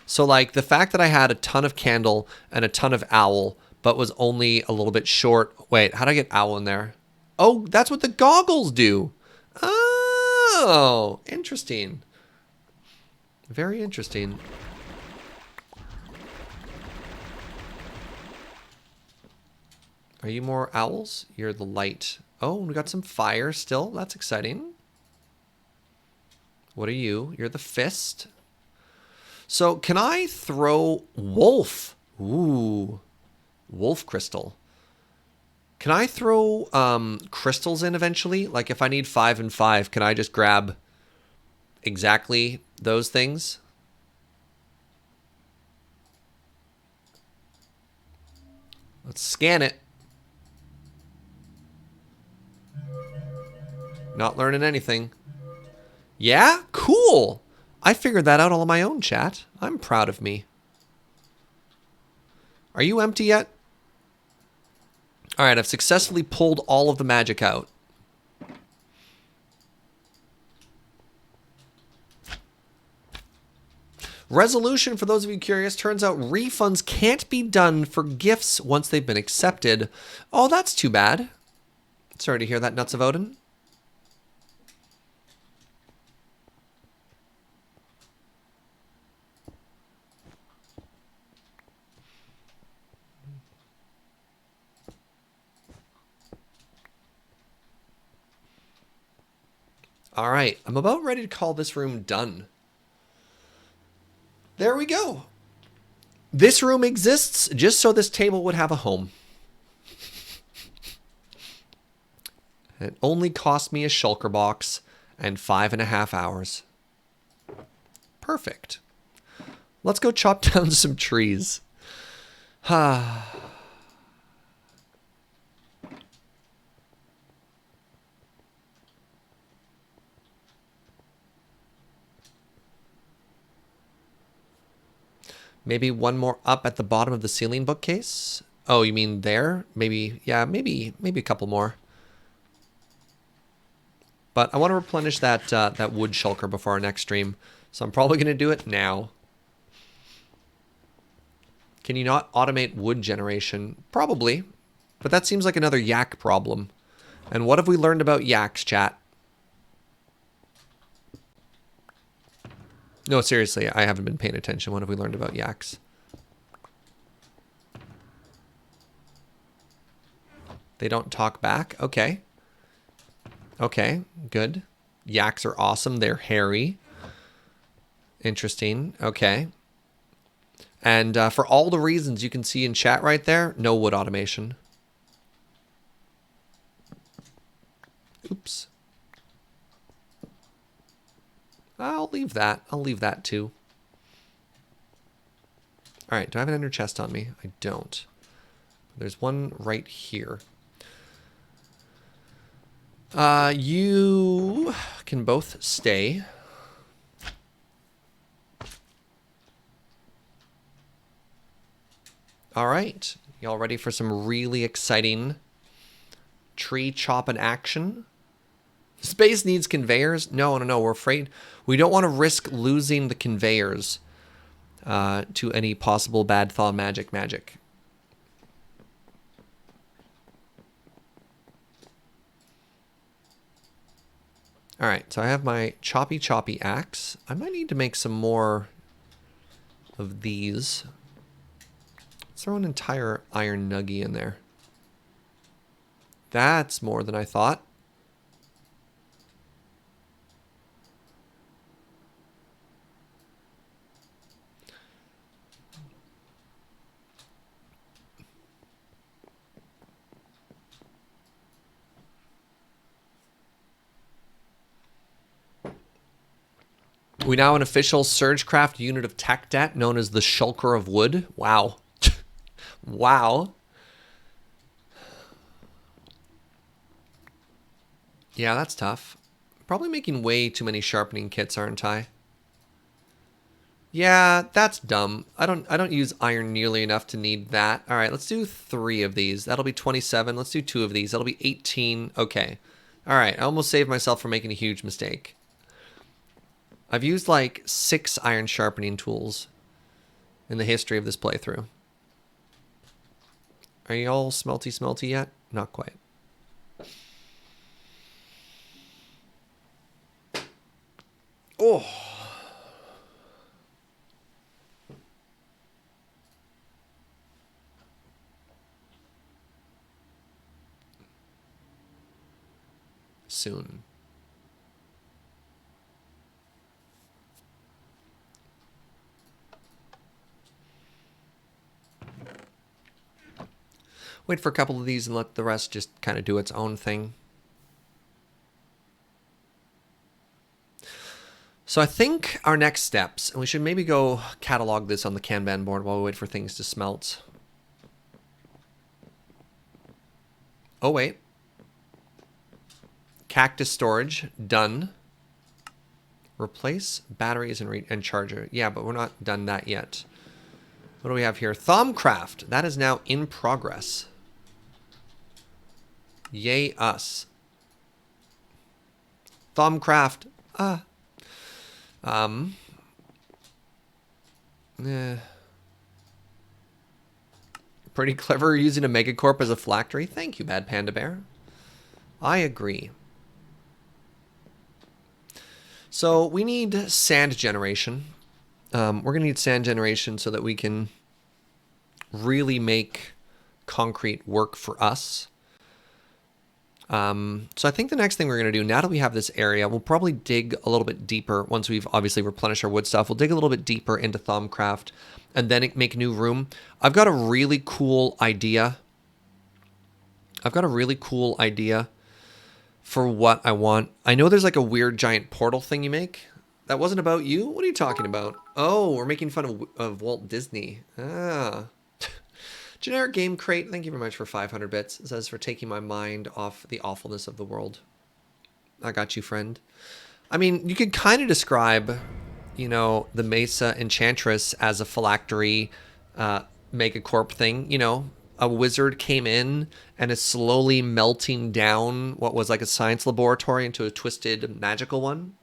So like the fact that I had a ton of candle and a ton of owl, but was only a little bit short. Wait, how do I get owl in there? Oh, that's what the goggles do. Oh, interesting. Very interesting. Are you more owls? You're the light. Oh, we got some fire still. That's exciting. What are you? You're the fist. So can I throw wolf? Ooh, wolf crystal. Can I throw crystals in eventually? Like if I need 5 and 5, can I just grab exactly those things? Let's scan it. Not learning anything. Yeah? Cool. I figured that out all on my own, chat. I'm proud of me. Are you empty yet? All right, I've successfully pulled all of the magic out. Resolution, for those of you curious, turns out refunds can't be done for gifts once they've been accepted. Oh, that's too bad. Sorry to hear that, Nuts of Odin. All right, I'm about ready to call this room done. There we go. This room exists just so this table would have a home. It only cost me a shulker box and 5.5 hours. Perfect. Let's go chop down some trees. Maybe one more up at the bottom of the ceiling bookcase. Oh, you mean there? Maybe, yeah, maybe a couple more. But I want to replenish that that wood shulker before our next stream, so I'm probably going to do it now. Can you not automate wood generation? Probably, but that seems like another yak problem. And what have we learned about yaks, chat? No, seriously, I haven't been paying attention. What have we learned about yaks? They don't talk back? Okay. Okay, good. Yaks are awesome. They're hairy. Interesting. Okay. And for all the reasons you can see in chat right there, no wood automation. Oops. I'll leave that. I'll leave that too. All right, do I have an ender chest on me? I don't. There's one right here. You can both stay. All right. Y'all ready for some really exciting tree chopping action? Space needs conveyors? No, no, no. We're afraid. We don't want to risk losing the conveyors to any possible bad thaw magic. All right, so I have my choppy axe. I might need to make some more of these. Let's throw an entire iron nugget in there. That's more than I thought. We now an official SergeCraft unit of tech debt known as the Shulker of Wood. Wow. Wow. Yeah, that's tough. Probably making way too many sharpening kits, aren't I? Yeah, that's dumb. I don't use iron nearly enough to need that. All right, let's do 3 of these. That'll be 27. Let's do 2 of these. That'll be 18. Okay. All right, I almost saved myself from making a huge mistake. I've used like 6 iron sharpening tools in the history of this playthrough. Are you all smelty yet? Not quite. Oh. Soon. Wait for a couple of these and let the rest just kind of do its own thing. So I think our next steps, and we should maybe go catalog this on the Kanban board while we wait for things to smelt. Oh, wait. Cactus storage, done. Replace batteries and charger. Yeah, but we're not done that yet. What do we have here? SergeCraft. That is now in progress. Yay us. SergeCraft. Pretty clever using a Megacorp as a phylactery. Thank you, Bad Panda Bear. I agree. So we need sand generation. We're going to need sand generation so that we can really make concrete work for us. So I think the next thing we're going to do, now that we have this area, we'll probably dig a little bit deeper once we've obviously replenished our wood stuff. We'll dig a little bit deeper into Thaumcraft and then make a new room. I've got a really cool idea. For what I want. I know there's like a weird giant portal thing you make. That wasn't about you? What are you talking about? Oh, we're making fun of Walt Disney. Ah. Generic Game Crate, thank you very much for 500 bits. It says for taking my mind off the awfulness of the world. I got you, friend. I mean, you could kind of describe, you know, the Mesa Enchantress as a phylactery megacorp thing. You know, a wizard came in and is slowly melting down what was like a science laboratory into a twisted magical one.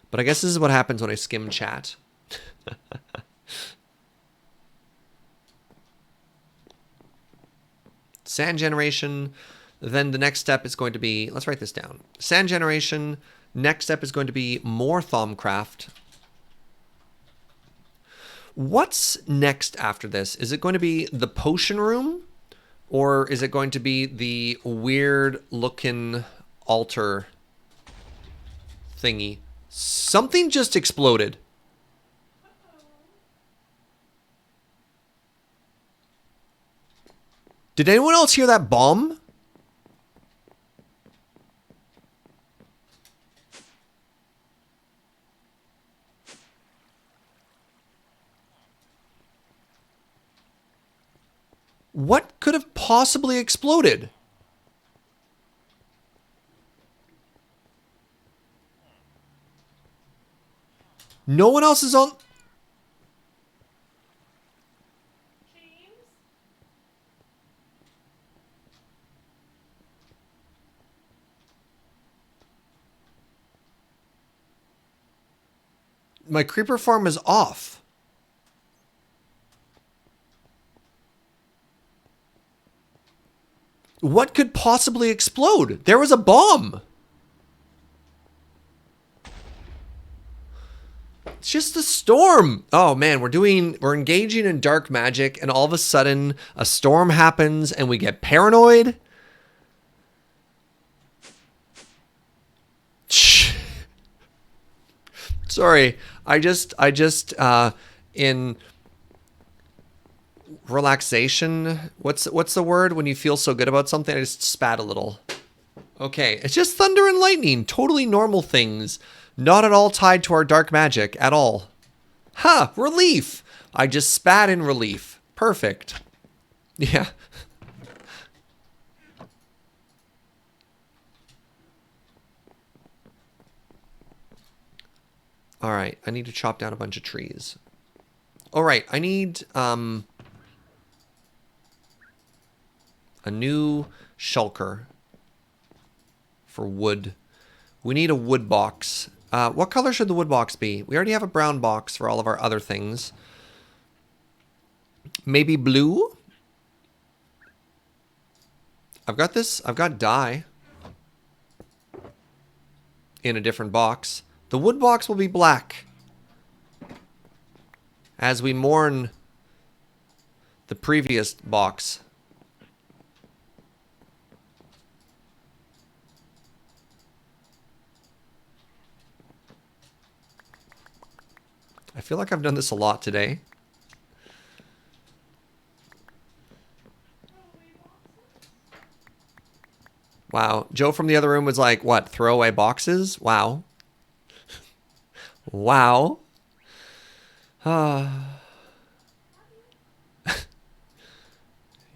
But I guess this is what happens when I skim chat. Sand generation. Then the next step is going to be, let's write this down. Sand generation. Next step is going to be more Thaumcraft. What's next after this? Is it going to be the potion room? Or is it going to be the weird looking altar thingy? Something just exploded. Did anyone else hear that bomb? What could have possibly exploded? No one else is on... My creeper farm is off. What could possibly explode? There was a bomb. It's just the storm. Oh man, we're engaging in dark magic and all of a sudden a storm happens and we get paranoid. Sorry, I just in relaxation, what's the word when you feel so good about something? I just spat a little. Okay, it's just thunder and lightning, totally normal things, not at all tied to our dark magic at all. Ha, relief. I just spat in relief. Perfect. Yeah. All right, I need to chop down a bunch of trees. All right, I need a new shulker for wood. We need a wood box. What color should the wood box be? We already have a brown box for all of our other things. Maybe blue? I've got dye in a different box. The wood box will be black as we mourn the previous box. I feel like I've done this a lot today. Wow. Joe from the other room was like, what, throwaway boxes? Wow. Wow.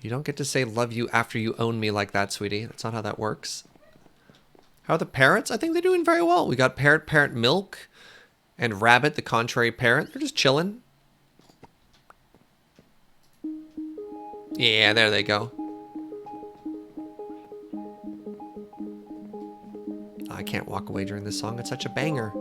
You don't get to say love you after you own me like that, sweetie. That's not how that works. How are the parrots? I think they're doing very well. We got Parrot Milk and Rabbit, the contrary parrot. They're just chilling. Yeah, there they go. I can't walk away during this song. It's such a banger.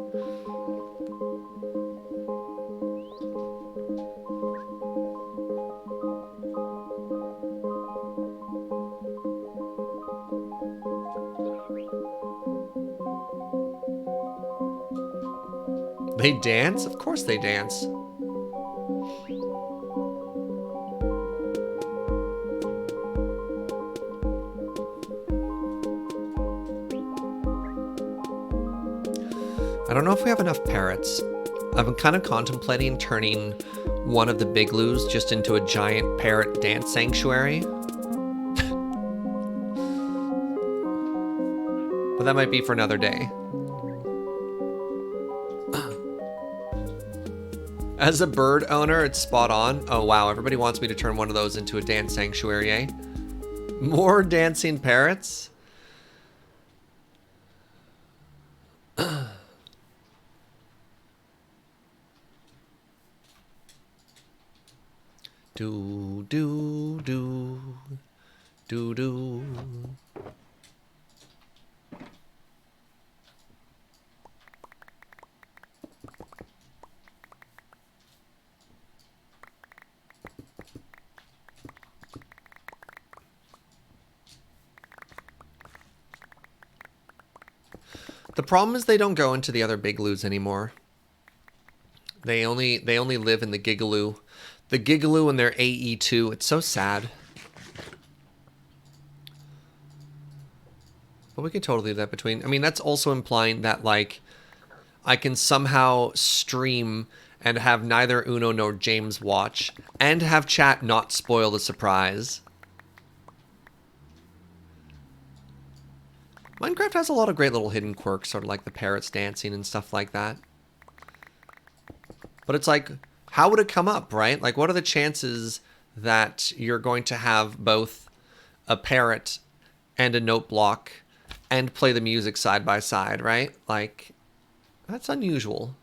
They dance? Of course they dance. I don't know if we have enough parrots. I've been kind of contemplating turning one of the bigloos just into a giant parrot dance sanctuary. But that might be for another day. As a bird owner, it's spot on. Oh wow, everybody wants me to turn one of those into a dance sanctuary, eh? More dancing parrots? Do, do, do, do, do. The problem is they don't go into the other bigloos anymore. They only live in the gigaloo. The gigaloo and their AE2. It's so sad. But we could totally do that between. I mean, that's also implying that, like, I can somehow stream and have neither Uno nor James watch and have chat not spoil the surprise. Minecraft has a lot of great little hidden quirks, sort of like the parrots dancing and stuff like that. But it's like, how would it come up, right? Like, what are the chances that you're going to have both a parrot and a note block and play the music side by side, right? Like, that's unusual.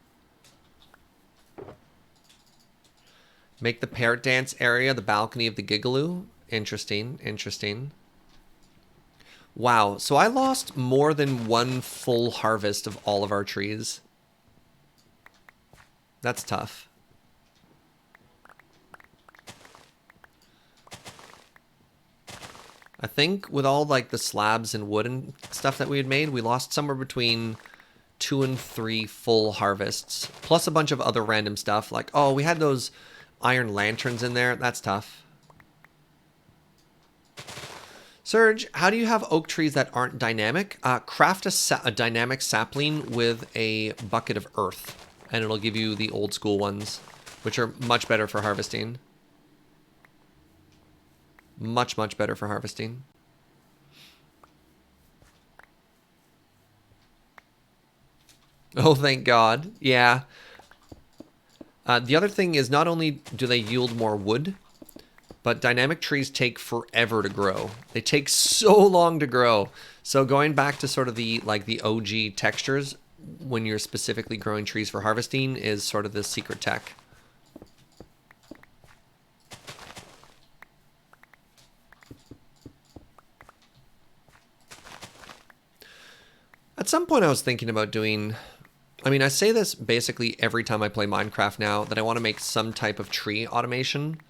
Make the parrot dance area the balcony of the Gigaloo. Interesting, interesting. Wow, so I lost more than one full harvest of all of our trees. That's tough. I think with all like the slabs and wood and stuff that we had made, we lost somewhere between 2 and 3 full harvests, plus a bunch of other random stuff. Like, oh, we had those iron lanterns in there. That's tough. Serge, how do you have oak trees that aren't dynamic? Craft a dynamic sapling with a bucket of earth, and it'll give you the old school ones, which are much better for harvesting. Much, much better for harvesting. Oh, thank God. Yeah. The other thing is not only do they yield more wood, but dynamic trees take forever to grow. They take so long to grow. So going back to sort of the OG textures when you're specifically growing trees for harvesting is sort of the secret tech. At some point I was thinking about doing, I mean, I say this basically every time I play Minecraft now, that I want to make some type of tree automation,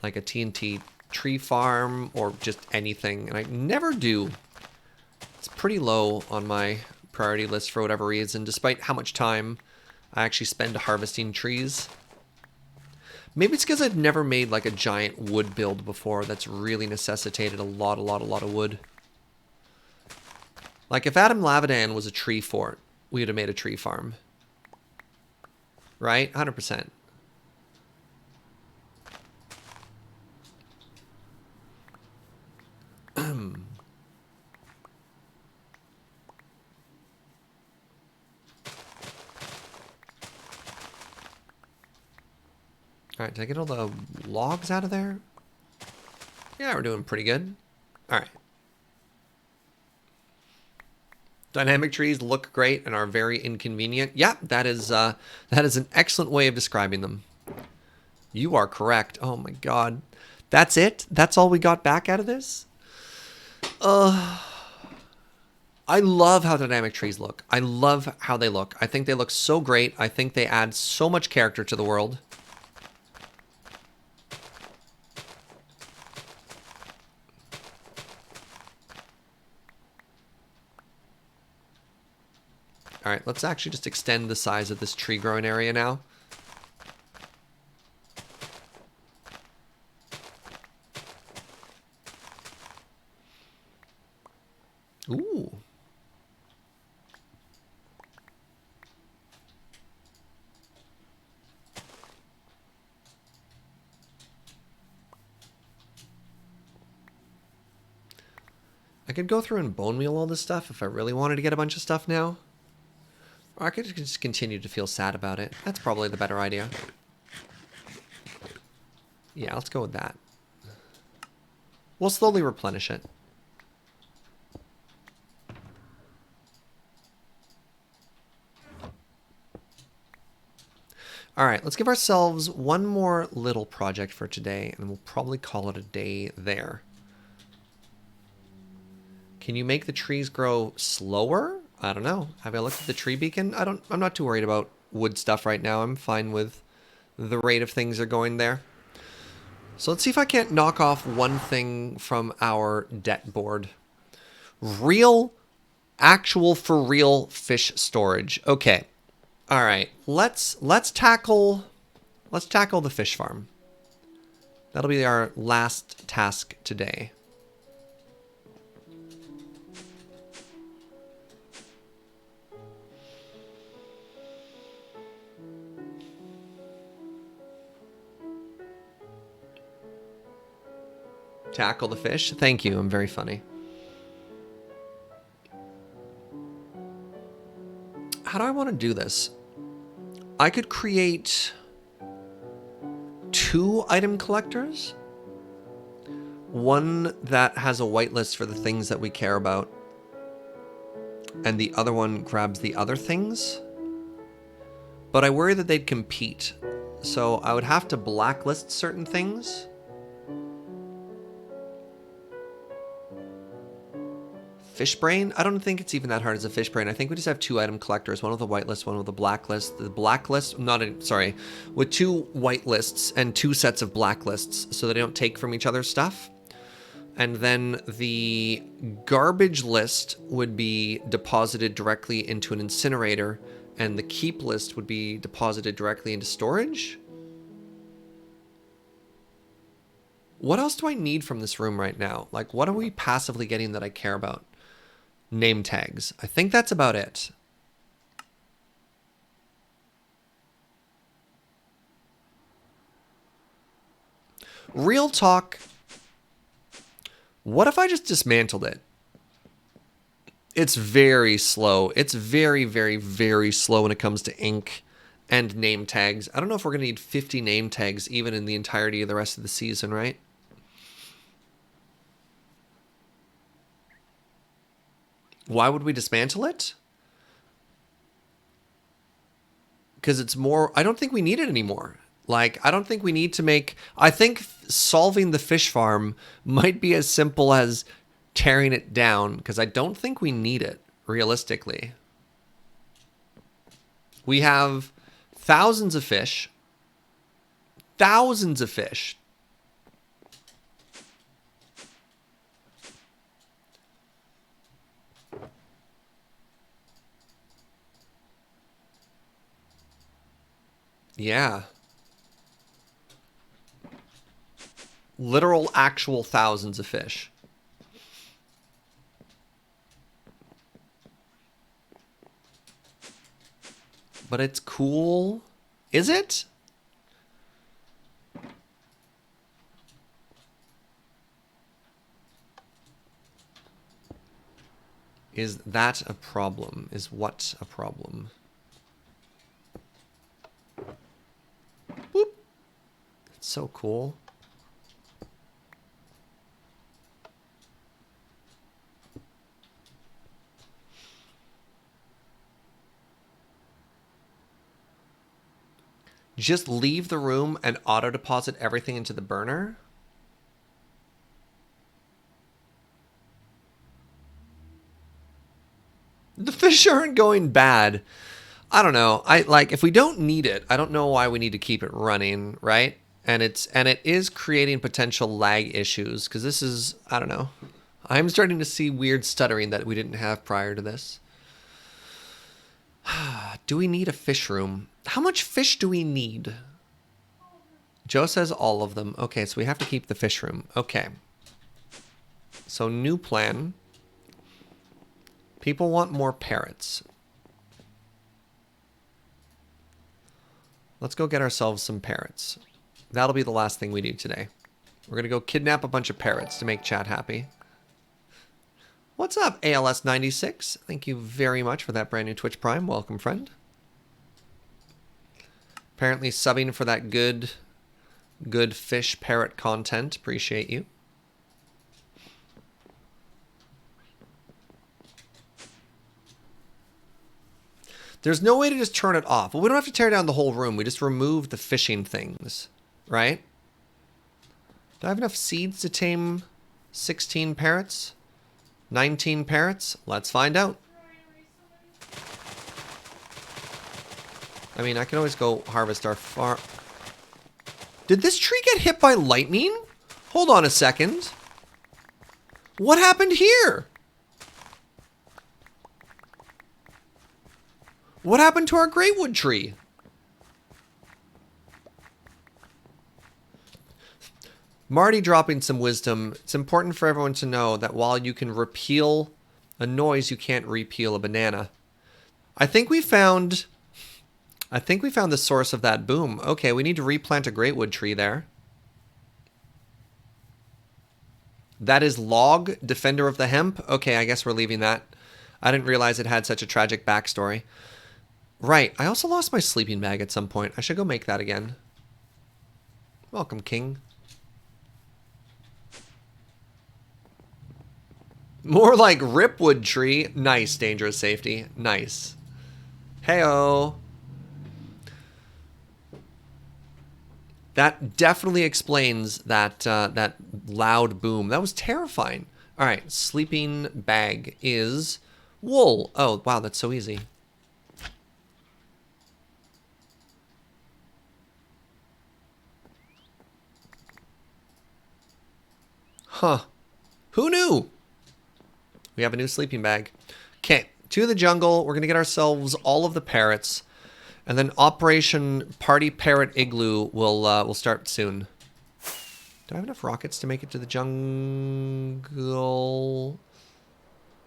like a TNT tree farm or just anything, and I never do. It's pretty low on my priority list for whatever reason, despite how much time I actually spend harvesting trees. Maybe it's because I've never made like a giant wood build before that's really necessitated a lot of wood. Like if Adam Lavadan was a tree fort, we would have made a tree farm. Right? 100%. All right, did I get all the logs out of there? Yeah, we're doing pretty good. All right. Dynamic trees look great and are very inconvenient. Yeah, that is an excellent way of describing them. You are correct. Oh my God. That's it? That's all we got back out of this? I love how dynamic trees look. I love how they look. I think they look so great. I think they add so much character to the world. All right, let's actually just extend the size of this tree growing area now. Ooh. could go through and bone meal all this stuff if I really wanted to get a bunch of stuff now. Or I could just continue to feel sad about it. That's probably the better idea. Yeah, let's go with that. We'll slowly replenish it. All right, let's give ourselves one more little project for today, and we'll probably call it a day there. Can you make the trees grow slower? I don't know. Have I looked at the tree beacon? I'm not too worried about wood stuff right now. I'm fine with the rate of things are going there. So let's see if I can't knock off one thing from our debt board. Actual for real fish storage. Okay. All right. Let's tackle the fish farm. That'll be our last task today. Tackle the fish. Thank you. I'm very funny. How do I want to do this? I could create 2 item collectors. One that has a whitelist for the things that we care about. And the other one grabs the other things. But I worry that they'd compete. So I would have to blacklist certain things. Fish brain? I don't think it's even that hard as a fish brain. I think we just have 2 item collectors, one with a whitelist, one with a blacklist. The blacklist, with 2 whitelists and 2 sets of blacklists so they don't take from each other's stuff. And then the garbage list would be deposited directly into an incinerator, and the keep list would be deposited directly into storage. What else do I need from this room right now? Like, what are we passively getting that I care about? Name tags. I think that's about it. Real talk. What if I just dismantled it? It's very slow. It's very, very, very slow when it comes to ink and name tags. I don't know if we're going to need 50 name tags even in the entirety of the rest of the season, right? Why would we dismantle it? Because it's more... I don't think we need it anymore. Like, I don't think we need to make... I think solving the fish farm might be as simple as tearing it down, because I don't think we need it, realistically. We have thousands of fish. Thousands of fish. Yeah. Literal, actual thousands of fish. But it's cool. Is it? Is that a problem? Is what a problem? Boop. It's so cool. Just leave the room and auto deposit everything into the burner? The fish aren't going bad. I don't know. If we don't need it, I don't know why we need to keep it running, right? And it is creating potential lag issues, because this is, I don't know. I'm starting to see weird stuttering that we didn't have prior to this. Do we need a fish room? How much fish do we need? Joe says all of them. Okay, so we have to keep the fish room. Okay. So new plan. People want more parrots. Let's go get ourselves some parrots. That'll be the last thing we do today. We're going to go kidnap a bunch of parrots to make chat happy. What's up, ALS96? Thank you very much for that brand new Twitch Prime. Welcome, friend. Apparently subbing for that good fish parrot content. Appreciate you. There's no way to just turn it off. Well, we don't have to tear down the whole room. We just remove the fishing things, right? Do I have enough seeds to tame 16 parrots? 19 parrots? Let's find out. I mean, I can always go harvest our farm. Did this tree get hit by lightning? Hold on a second. What happened here? What happened to our greatwood tree? Marty dropping some wisdom. It's important for everyone to know that while you can repeal a noise, you can't repeal a banana. I think we found the source of that boom. Okay, we need to replant a greatwood tree there. That is log, defender of the hemp. Okay, I guess we're leaving that. I didn't realize it had such a tragic backstory. Right, I also lost my sleeping bag at some point. I should go make that again. Welcome, King. More like ripwood tree. Nice, dangerous safety. Nice. Heyo. That definitely explains that that loud boom. That was terrifying. All right, sleeping bag is wool. Oh, wow, that's so easy. Huh. Who knew? We have a new sleeping bag. Okay, to the jungle. We're going to get ourselves all of the parrots. And then Operation Party Parrot Igloo will start soon. Do I have enough rockets to make it to the jungle?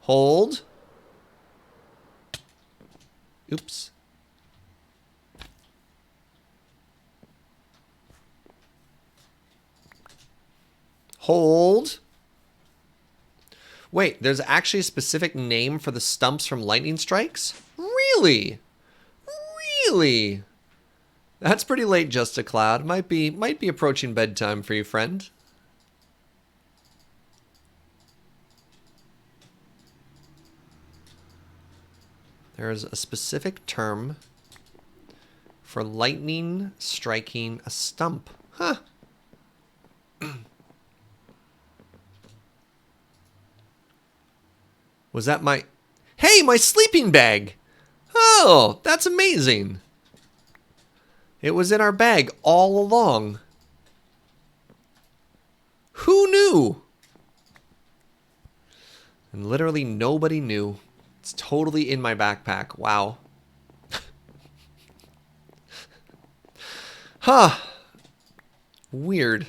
Hold. Oops. Hold. Wait, there's actually a specific name for the stumps from lightning strikes? Really? Really? That's pretty late, Just a Cloud. Might be approaching bedtime for you, friend. There's a specific term for lightning striking a stump. Huh. Was that my... Hey, my sleeping bag! Oh, that's amazing. It was in our bag all along. Who knew? And literally nobody knew. It's totally in my backpack. Wow. Huh. Weird.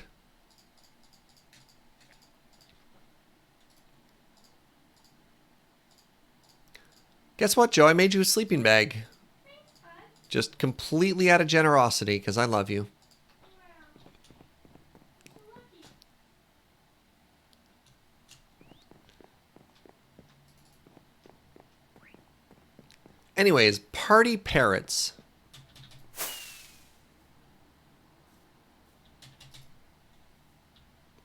Guess what, Joe? I made you a sleeping bag. Just completely out of generosity, because I love you. Anyways, party parrots.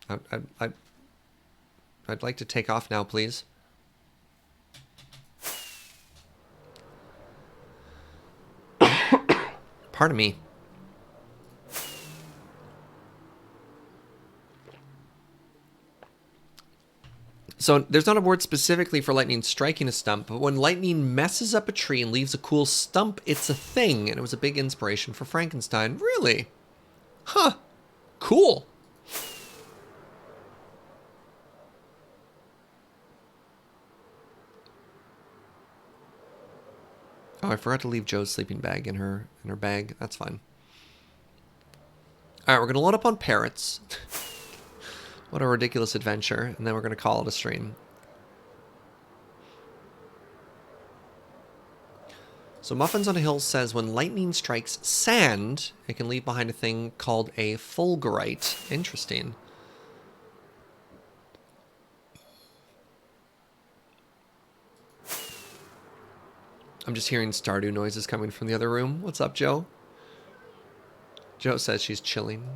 I'd like to take off now, please. Pardon me. So there's not a word specifically for lightning striking a stump, but when lightning messes up a tree and leaves a cool stump, it's a thing, and it was a big inspiration for Frankenstein. Really? Huh. Cool. Oh, I forgot to leave Joe's sleeping bag in her bag. That's fine. All right, we're going to load up on parrots. What a ridiculous adventure. And then we're going to call it a stream. So Muffins on a Hill says, when lightning strikes sand, it can leave behind a thing called a fulgurite. Interesting. I'm just hearing Stardew noises coming from the other room. What's up, Joe? Joe says she's chilling.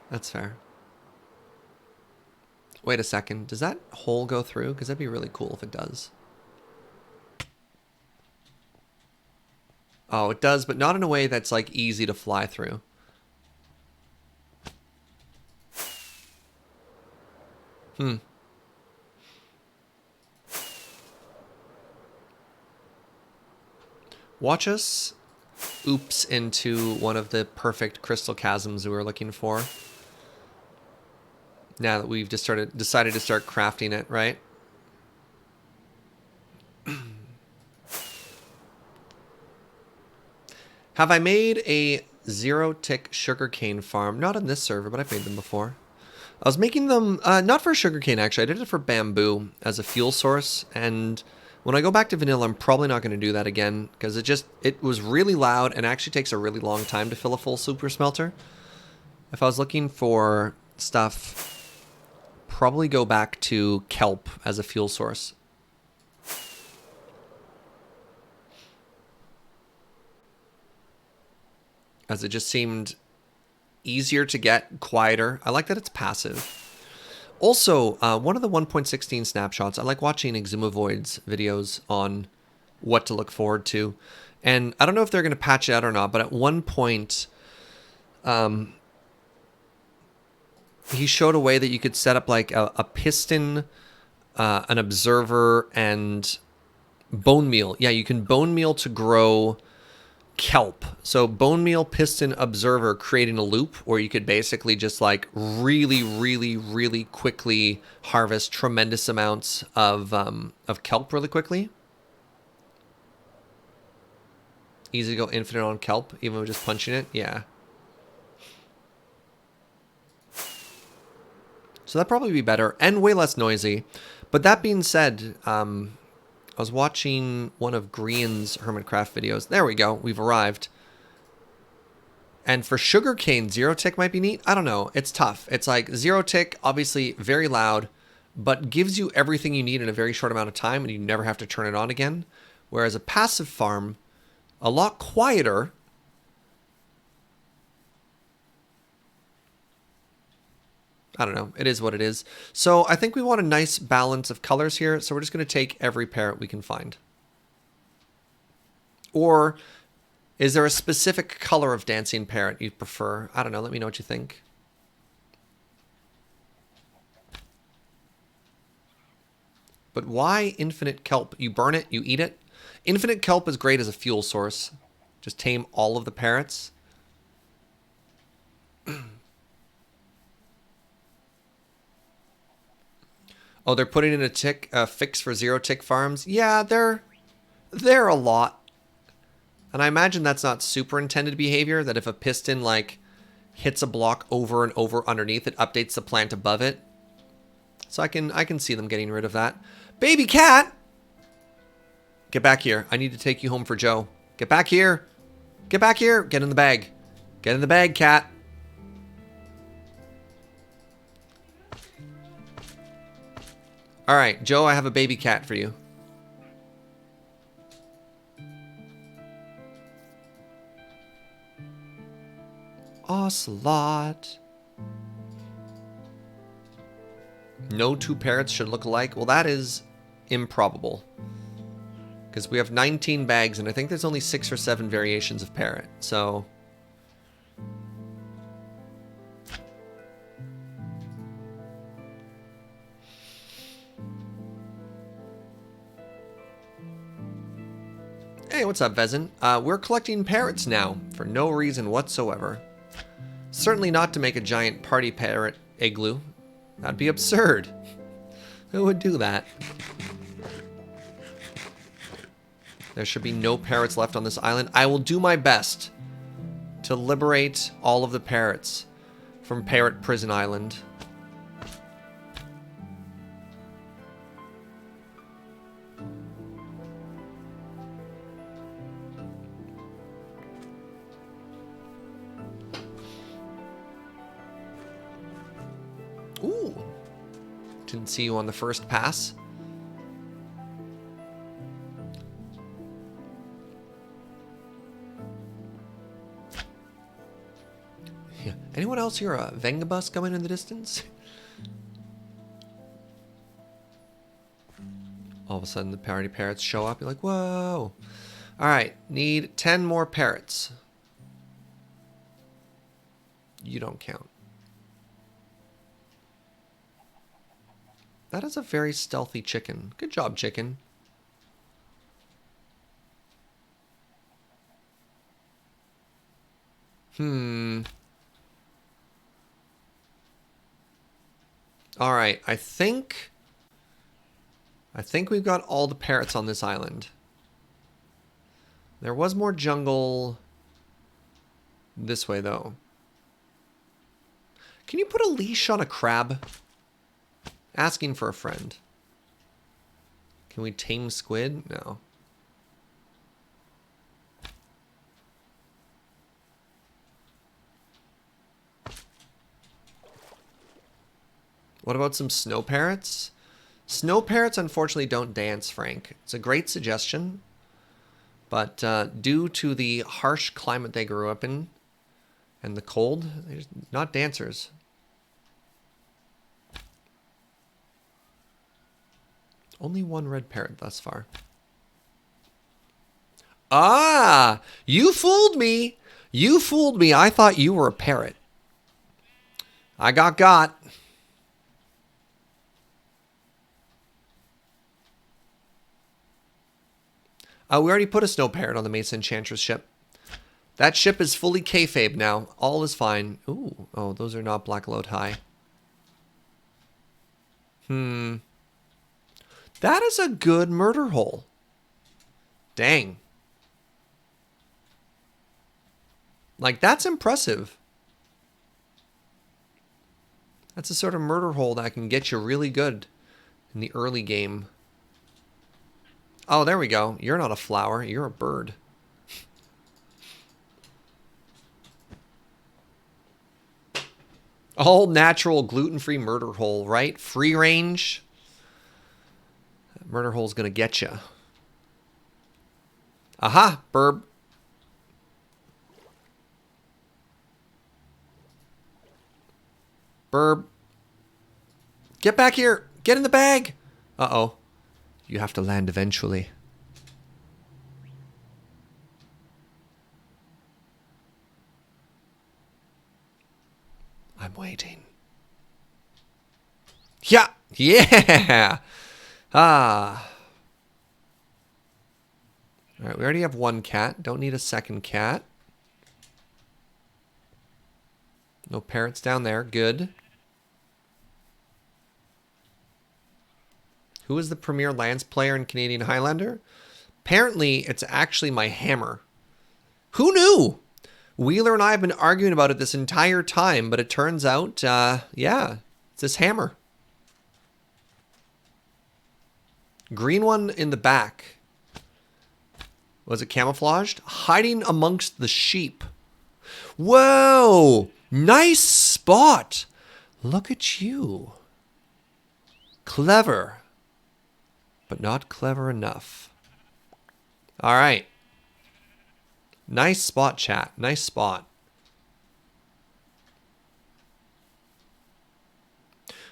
That's fair. Wait a second. Does that hole go through? Because that'd be really cool if it does. Oh, it does, but not in a way that's like easy to fly through. Watch us oops into one of the perfect crystal chasms we were looking for. Now that we've just decided to start crafting it, right? Have I made a 0-tick sugarcane farm? Not on this server, but I've made them before. I was making them, not for sugarcane actually, I did it for bamboo as a fuel source, and when I go back to vanilla, I'm probably not going to do that again, because it was really loud and actually takes a really long time to fill a full super smelter. If I was looking for stuff, probably go back to kelp as a fuel source. As it just seemed easier to get, quieter. I like that it's passive. Also, one of the 1.16 snapshots, I like watching Exumavoid's videos on what to look forward to. And I don't know if they're going to patch it out or not, but at one point, he showed a way that you could set up like a piston, an observer, and bone meal. Yeah, you can bone meal to grow kelp. So bone meal, piston, observer, creating a loop where you could basically just like really quickly harvest tremendous amounts of kelp really quickly. Easy to go infinite on kelp, even with just punching it. Yeah. So that'd probably be better and way less noisy. But that being said, I was watching one of Green's Hermitcraft videos. There we go. We've arrived. And for sugarcane, 0-tick might be neat. I don't know. It's tough. It's like 0-tick, obviously very loud, but gives you everything you need in a very short amount of time, and you never have to turn it on again. Whereas a passive farm, a lot quieter. I don't know. It is what it is. So I think we want a nice balance of colors here. So we're just going to take every parrot we can find. Or is there a specific color of dancing parrot you prefer? I don't know. Let me know what you think. But why infinite kelp? You burn it, you eat it. Infinite kelp is great as a fuel source. Just tame all of the parrots. Oh, they're putting in a fix for 0-tick farms. Yeah, they're a lot. And I imagine that's not superintended behavior, that if a piston like hits a block over and over underneath, it updates the plant above it. So I can see them getting rid of that. Baby cat! Get back here. I need to take you home for Joe. Get back here. Get back here. Get in the bag. Get in the bag, cat. All right, Joe, I have a baby cat for you. Ocelot. No two parrots should look alike. Well, that is improbable. Because we have 19 bags, and I think there's only 6 or 7 variations of parrot. So... Hey, what's up, Vezin? We're collecting parrots now, for no reason whatsoever. Certainly not to make a giant party parrot igloo. That'd be absurd. Who would do that? There should be no parrots left on this island. I will do my best to liberate all of the parrots from Parrot Prison Island. Ooh. Didn't see you on the first pass. Anyone else hear a Vengabus coming in the distance? All of a sudden the party parrots show up. You're like, whoa. Alright, need 10 more parrots. You don't count. That is a very stealthy chicken. Good job, chicken. Alright, I think we've got all the parrots on this island. There was more jungle this way, though. Can you put a leash on a crab? Asking for a friend. Can we tame squid? No. What about some snow parrots? Snow parrots, unfortunately, don't dance, Frank. It's a great suggestion. But due to the harsh climate they grew up in and the cold, they're not dancers. Only one red parrot thus far. Ah! You fooled me! You fooled me. I thought you were a parrot. I got. We already put a snow parrot on the Mesa Enchantress ship. That ship is fully kayfabe now. All is fine. Ooh. Oh, those are not Black Load High. That is a good murder hole. Dang. Like, that's impressive. That's a sort of murder hole that can get you really good in the early game. Oh, there we go. You're not a flower. You're a bird. All natural, gluten-free murder hole, right? Free range. That murder hole's gonna get you. Aha, burb. Burb. Get back here. Get in the bag. Uh-oh. You have to land eventually. I'm waiting. Yeah. Yeah. Ah. All right, we already have one cat. Don't need a second cat. No parrots down there. Good. Who is the premier Lance player in Canadian Highlander? Apparently, it's actually my hammer. Who knew? Wheeler and I have been arguing about it this entire time, but it turns out, yeah, it's this hammer. Green one in the back. Was it camouflaged? Hiding amongst the sheep. Whoa! Nice spot! Look at you. Clever. But not clever enough. All right. Nice spot, chat. Nice spot.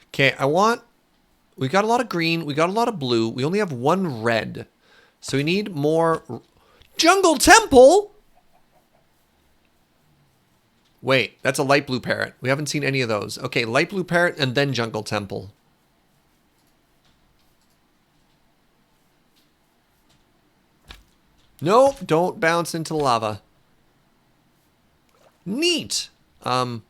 Okay, we got a lot of green. We got a lot of blue. We only have one red. So we need more. Jungle Temple? Wait, that's a light blue parrot. We haven't seen any of those. Okay, light blue parrot and then Jungle Temple. Nope, don't bounce into lava. Neat. Hello.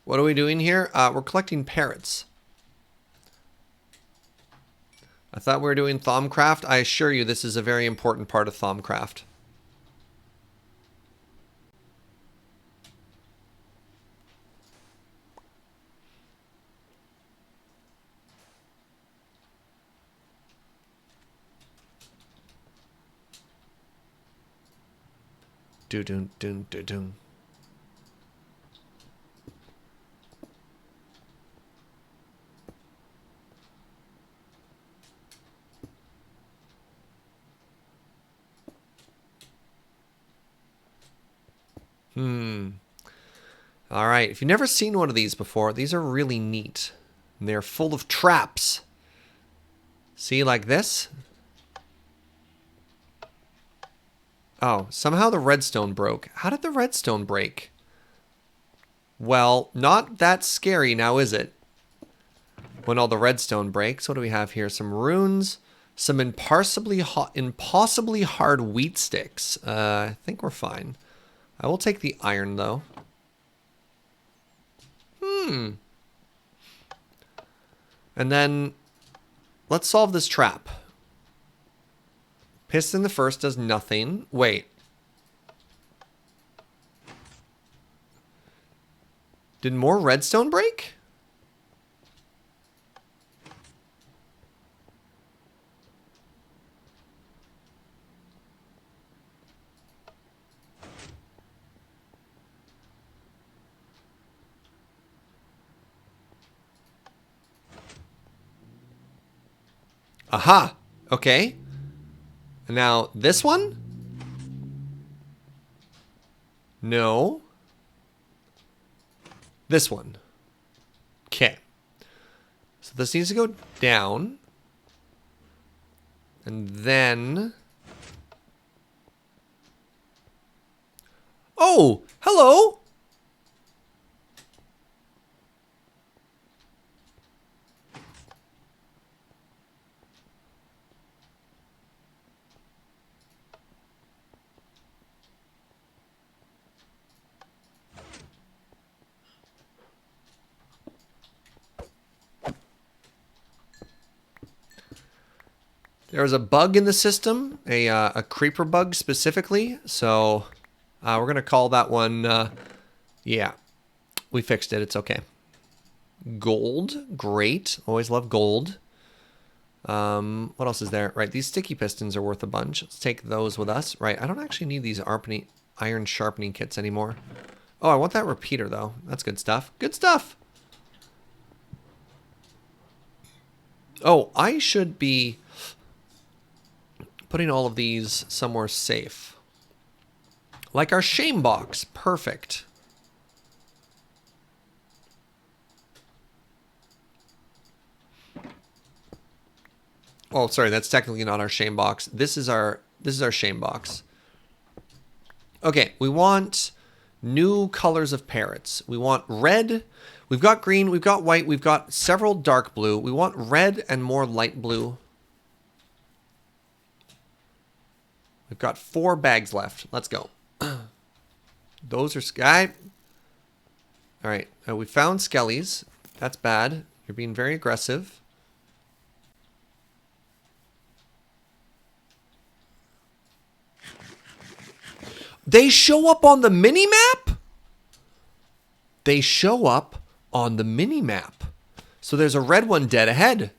What are we doing here? We're collecting parrots. I thought we were doing Thaumcraft. I assure you this is a very important part of Thaumcraft. Do-dun-dun-dun-dun. All right. If you've never seen one of these before, these are really neat. And they're full of traps. See, like this? Oh, somehow the redstone broke. How did the redstone break? Well, not that scary now, is it? When all the redstone breaks. What do we have here? Some runes. Some impossibly hard wheat sticks. I think we're fine. I will take the iron, though. And then, let's solve this trap. Piston the first does nothing. Wait. Did more redstone break? Aha! Okay. And now, this one? No. This one. Okay. So this needs to go down. And then... Oh! Hello! There was a bug in the system, a creeper bug specifically, so we're going to call that one, yeah, we fixed it, it's okay. Gold, great, always love gold. What else is there? Right, these sticky pistons are worth a bunch. Let's take those with us. Right, I don't actually need these iron sharpening kits anymore. Oh, I want that repeater, though. That's good stuff. Good stuff! Oh, I should be... putting all of these somewhere safe. Like our shame box. Perfect. Oh, sorry, that's technically not our shame box. This is our shame box. Okay, we want new colors of parrots. We want red. We've got green, we've got white, we've got several dark blue. We want red and more light blue. We've got 4 bags left. Let's go. Those are sky. All right. We found skellies. That's bad. You're being very aggressive. They show up on the mini-map? They show up on the mini-map. So there's a red one dead ahead.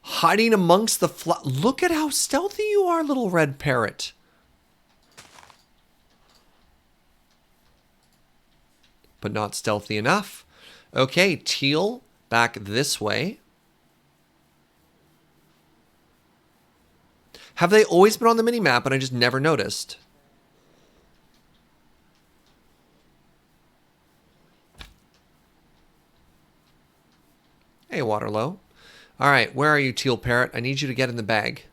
Hiding amongst the look at how stealthy you are, little red parrot. But not stealthy enough. Okay, teal, back this way. Have they always been on the mini-map and I just never noticed? Hey, Waterlow. All right, where are you, teal parrot? I need you to get in the bag.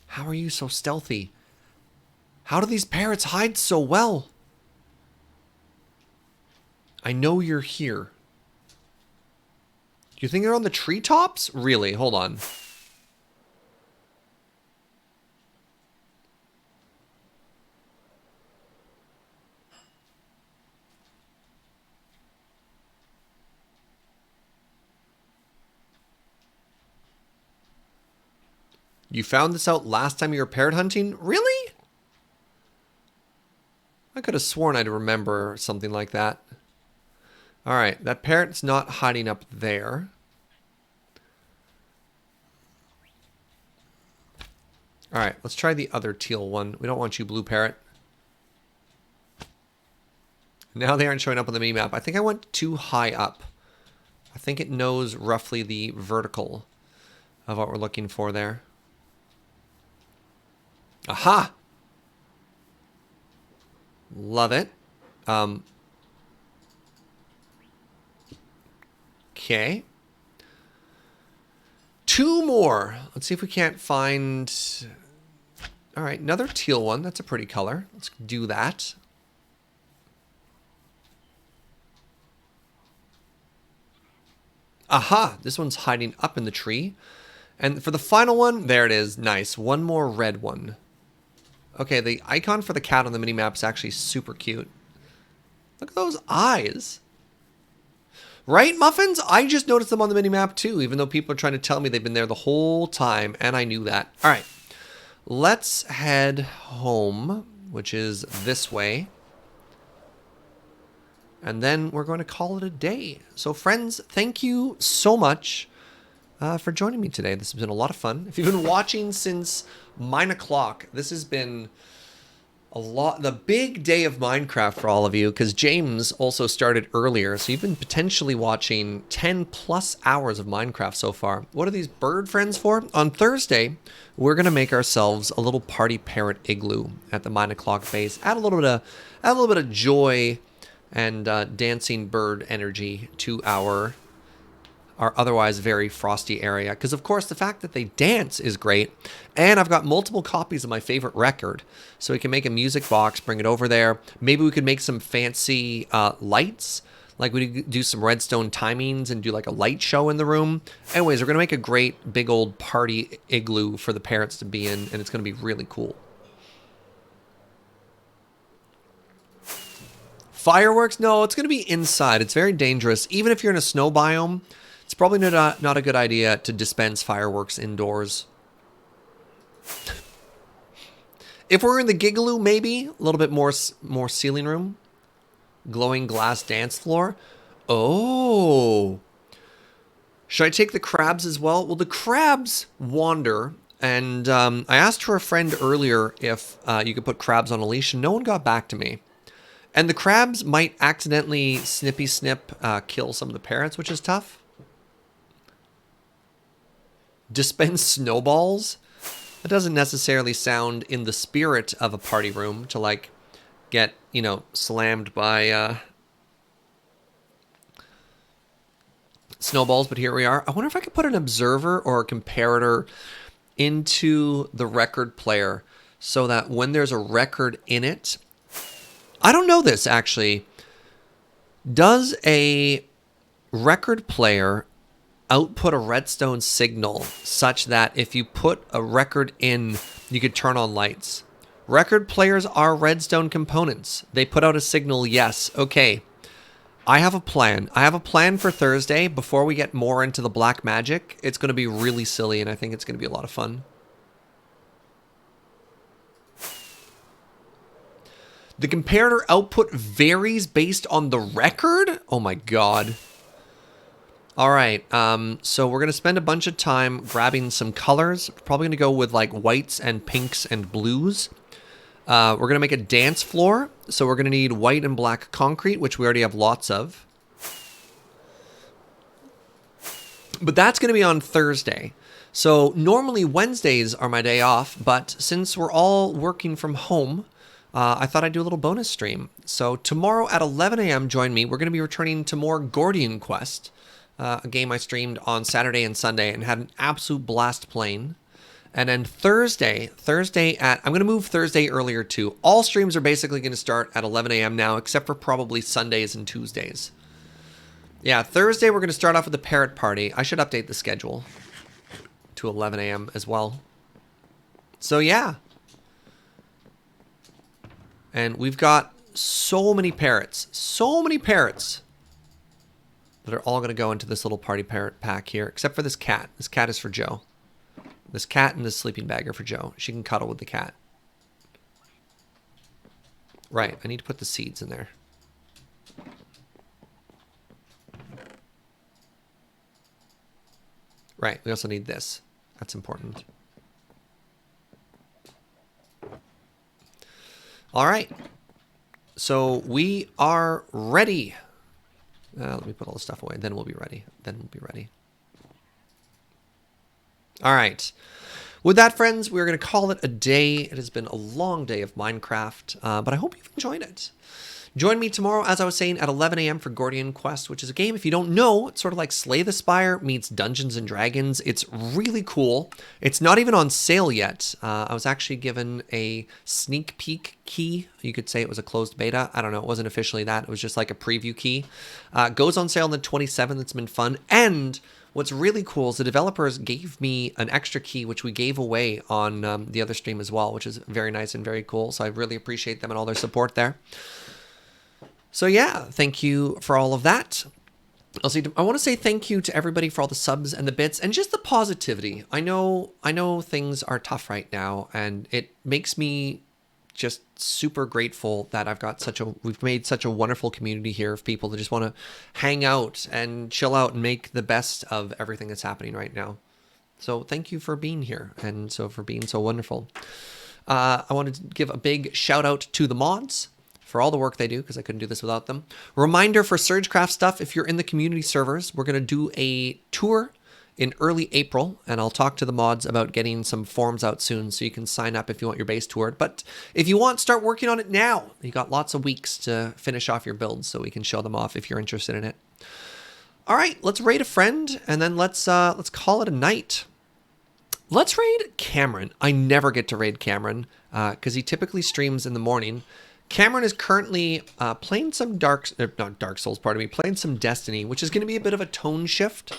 How are you so stealthy? How do these parrots hide so well? I know you're here. Do you think they're on the treetops? Really? Hold on. You found this out last time you were parrot hunting? Really? I could have sworn I'd remember something like that. All right, that parrot's not hiding up there. All right, let's try the other teal one. We don't want you, blue parrot. Now they aren't showing up on the mini-map. I think I went too high up. I think it knows roughly the vertical of what we're looking for there. Aha! Love it. Okay. 2 more. Let's see if we can't find... All right, another teal one. That's a pretty color. Let's do that. Aha! This one's hiding up in the tree. And for the final one, there it is. Nice. One more red one. Okay, the icon for the cat on the mini-map is actually super cute. Look at those eyes. Right, Muffins? I just noticed them on the mini-map too, even though people are trying to tell me they've been there the whole time, and I knew that. All right, let's head home, which is this way. And then we're going to call it a day. So friends, thank you so much for joining me today. This has been a lot of fun. If you've been watching since 9 o'clock, this has been the big day of Minecraft for all of you, because James also started earlier, so you've been potentially watching 10 plus hours of Minecraft so far. What are these bird friends for? On Thursday, we're gonna make ourselves a little party parrot igloo at the 9 o'clock base. Add a little bit of joy and dancing bird energy to our otherwise very frosty area, because of course the fact that they dance is great, and I've got multiple copies of my favorite record, so we can make a music box, bring it over there. Maybe we could make some fancy lights, like we could do some redstone timings and do like a light show in the room. Anyways, we're gonna make a great big old party igloo for the parents to be in, and it's gonna be really cool. Fireworks? No, it's gonna be inside. It's very dangerous. Even if you're in a snow biome, it's probably not a good idea to dispense fireworks indoors. If we're in the Gigaloo, maybe a little bit more ceiling room, glowing glass dance floor. Oh, should I take the crabs as well? Well, the crabs wander, and I asked for a friend earlier if you could put crabs on a leash, and no one got back to me. And the crabs might accidentally snippy snip kill some of the parrots, which is tough. Dispense snowballs? That doesn't necessarily sound in the spirit of a party room to like get, you know, slammed by snowballs, but here we are. I wonder if I could put an observer or a comparator into the record player so that when there's a record in it, I don't know this actually. Does a record player output a redstone signal such that if you put a record in, you could turn on lights? Record players are redstone components. They put out a signal, yes. Okay, I have a plan. I have a plan for Thursday before we get more into the black magic. It's going to be really silly, and I think it's going to be a lot of fun. The comparator output varies based on the record? Oh my god. All right, so we're going to spend a bunch of time grabbing some colors. Probably going to go with like whites and pinks and blues. We're going to make a dance floor. So we're going to need white and black concrete, which we already have lots of. But that's going to be on Thursday. So normally Wednesdays are my day off, but since we're all working from home, I thought I'd do a little bonus stream. So tomorrow at 11 a.m., join me. We're going to be returning to more Gordian Quest. A game I streamed on Saturday and Sunday and had an absolute blast playing. And then Thursday I'm going to move Thursday earlier too. All streams are basically going to start at 11 a.m. now, except for probably Sundays and Tuesdays. Yeah, Thursday we're going to start off with the parrot party. I should update the schedule to 11 a.m. as well. So yeah. And we've got so many parrots. So many parrots. That are all going to go into this little party parrot pack here, except for this cat. This cat is for Joe. This cat and this sleeping bag are for Joe. She can cuddle with the cat. Right, I need to put the seeds in there. Right, we also need this. That's important. All right. So we are ready. Let me put all the stuff away. Then we'll be ready. All right. With that, friends, we're going to call it a day. It has been a long day of Minecraft, but I hope you've enjoyed it. Join me tomorrow, as I was saying, at 11 a.m. for Gordian Quest, which is a game, if you don't know, it's sort of like Slay the Spire meets Dungeons & Dragons. It's really cool. It's not even on sale yet. I was actually given a sneak peek key. You could say it was a closed beta. I don't know. It wasn't officially that. It was just like a preview key. It goes on sale on the 27th. It's been fun. And what's really cool is the developers gave me an extra key, which we gave away on the other stream as well, which is very nice and very cool. So I really appreciate them and all their support there. So yeah, thank you for all of that. I want to say thank you to everybody for all the subs and the bits and just the positivity. I know things are tough right now, and it makes me just super grateful that we've made such a wonderful community here of people that just want to hang out and chill out and make the best of everything that's happening right now. So thank you for being here and for being so wonderful. I wanted to give a big shout out to the mods for all the work they do, because I couldn't do this without them. Reminder for SergeCraft stuff, if you're in the community servers, we're going to do a tour in early April, and I'll talk to the mods about getting some forms out soon so you can sign up if you want your base toured. But if you want, start working on it now. You got lots of weeks to finish off your builds so we can show them off if you're interested in it. All right, let's raid a friend, and then let's call it a night. Let's raid Cameron. I never get to raid Cameron because he typically streams in the morning. Cameron is currently playing some playing some Destiny, which is going to be a bit of a tone shift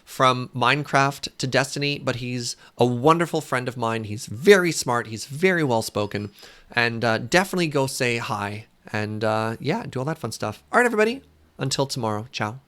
from Minecraft to Destiny, but he's a wonderful friend of mine. He's very smart. He's very well-spoken, and definitely go say hi and, yeah, do all that fun stuff. All right, everybody, until tomorrow. Ciao.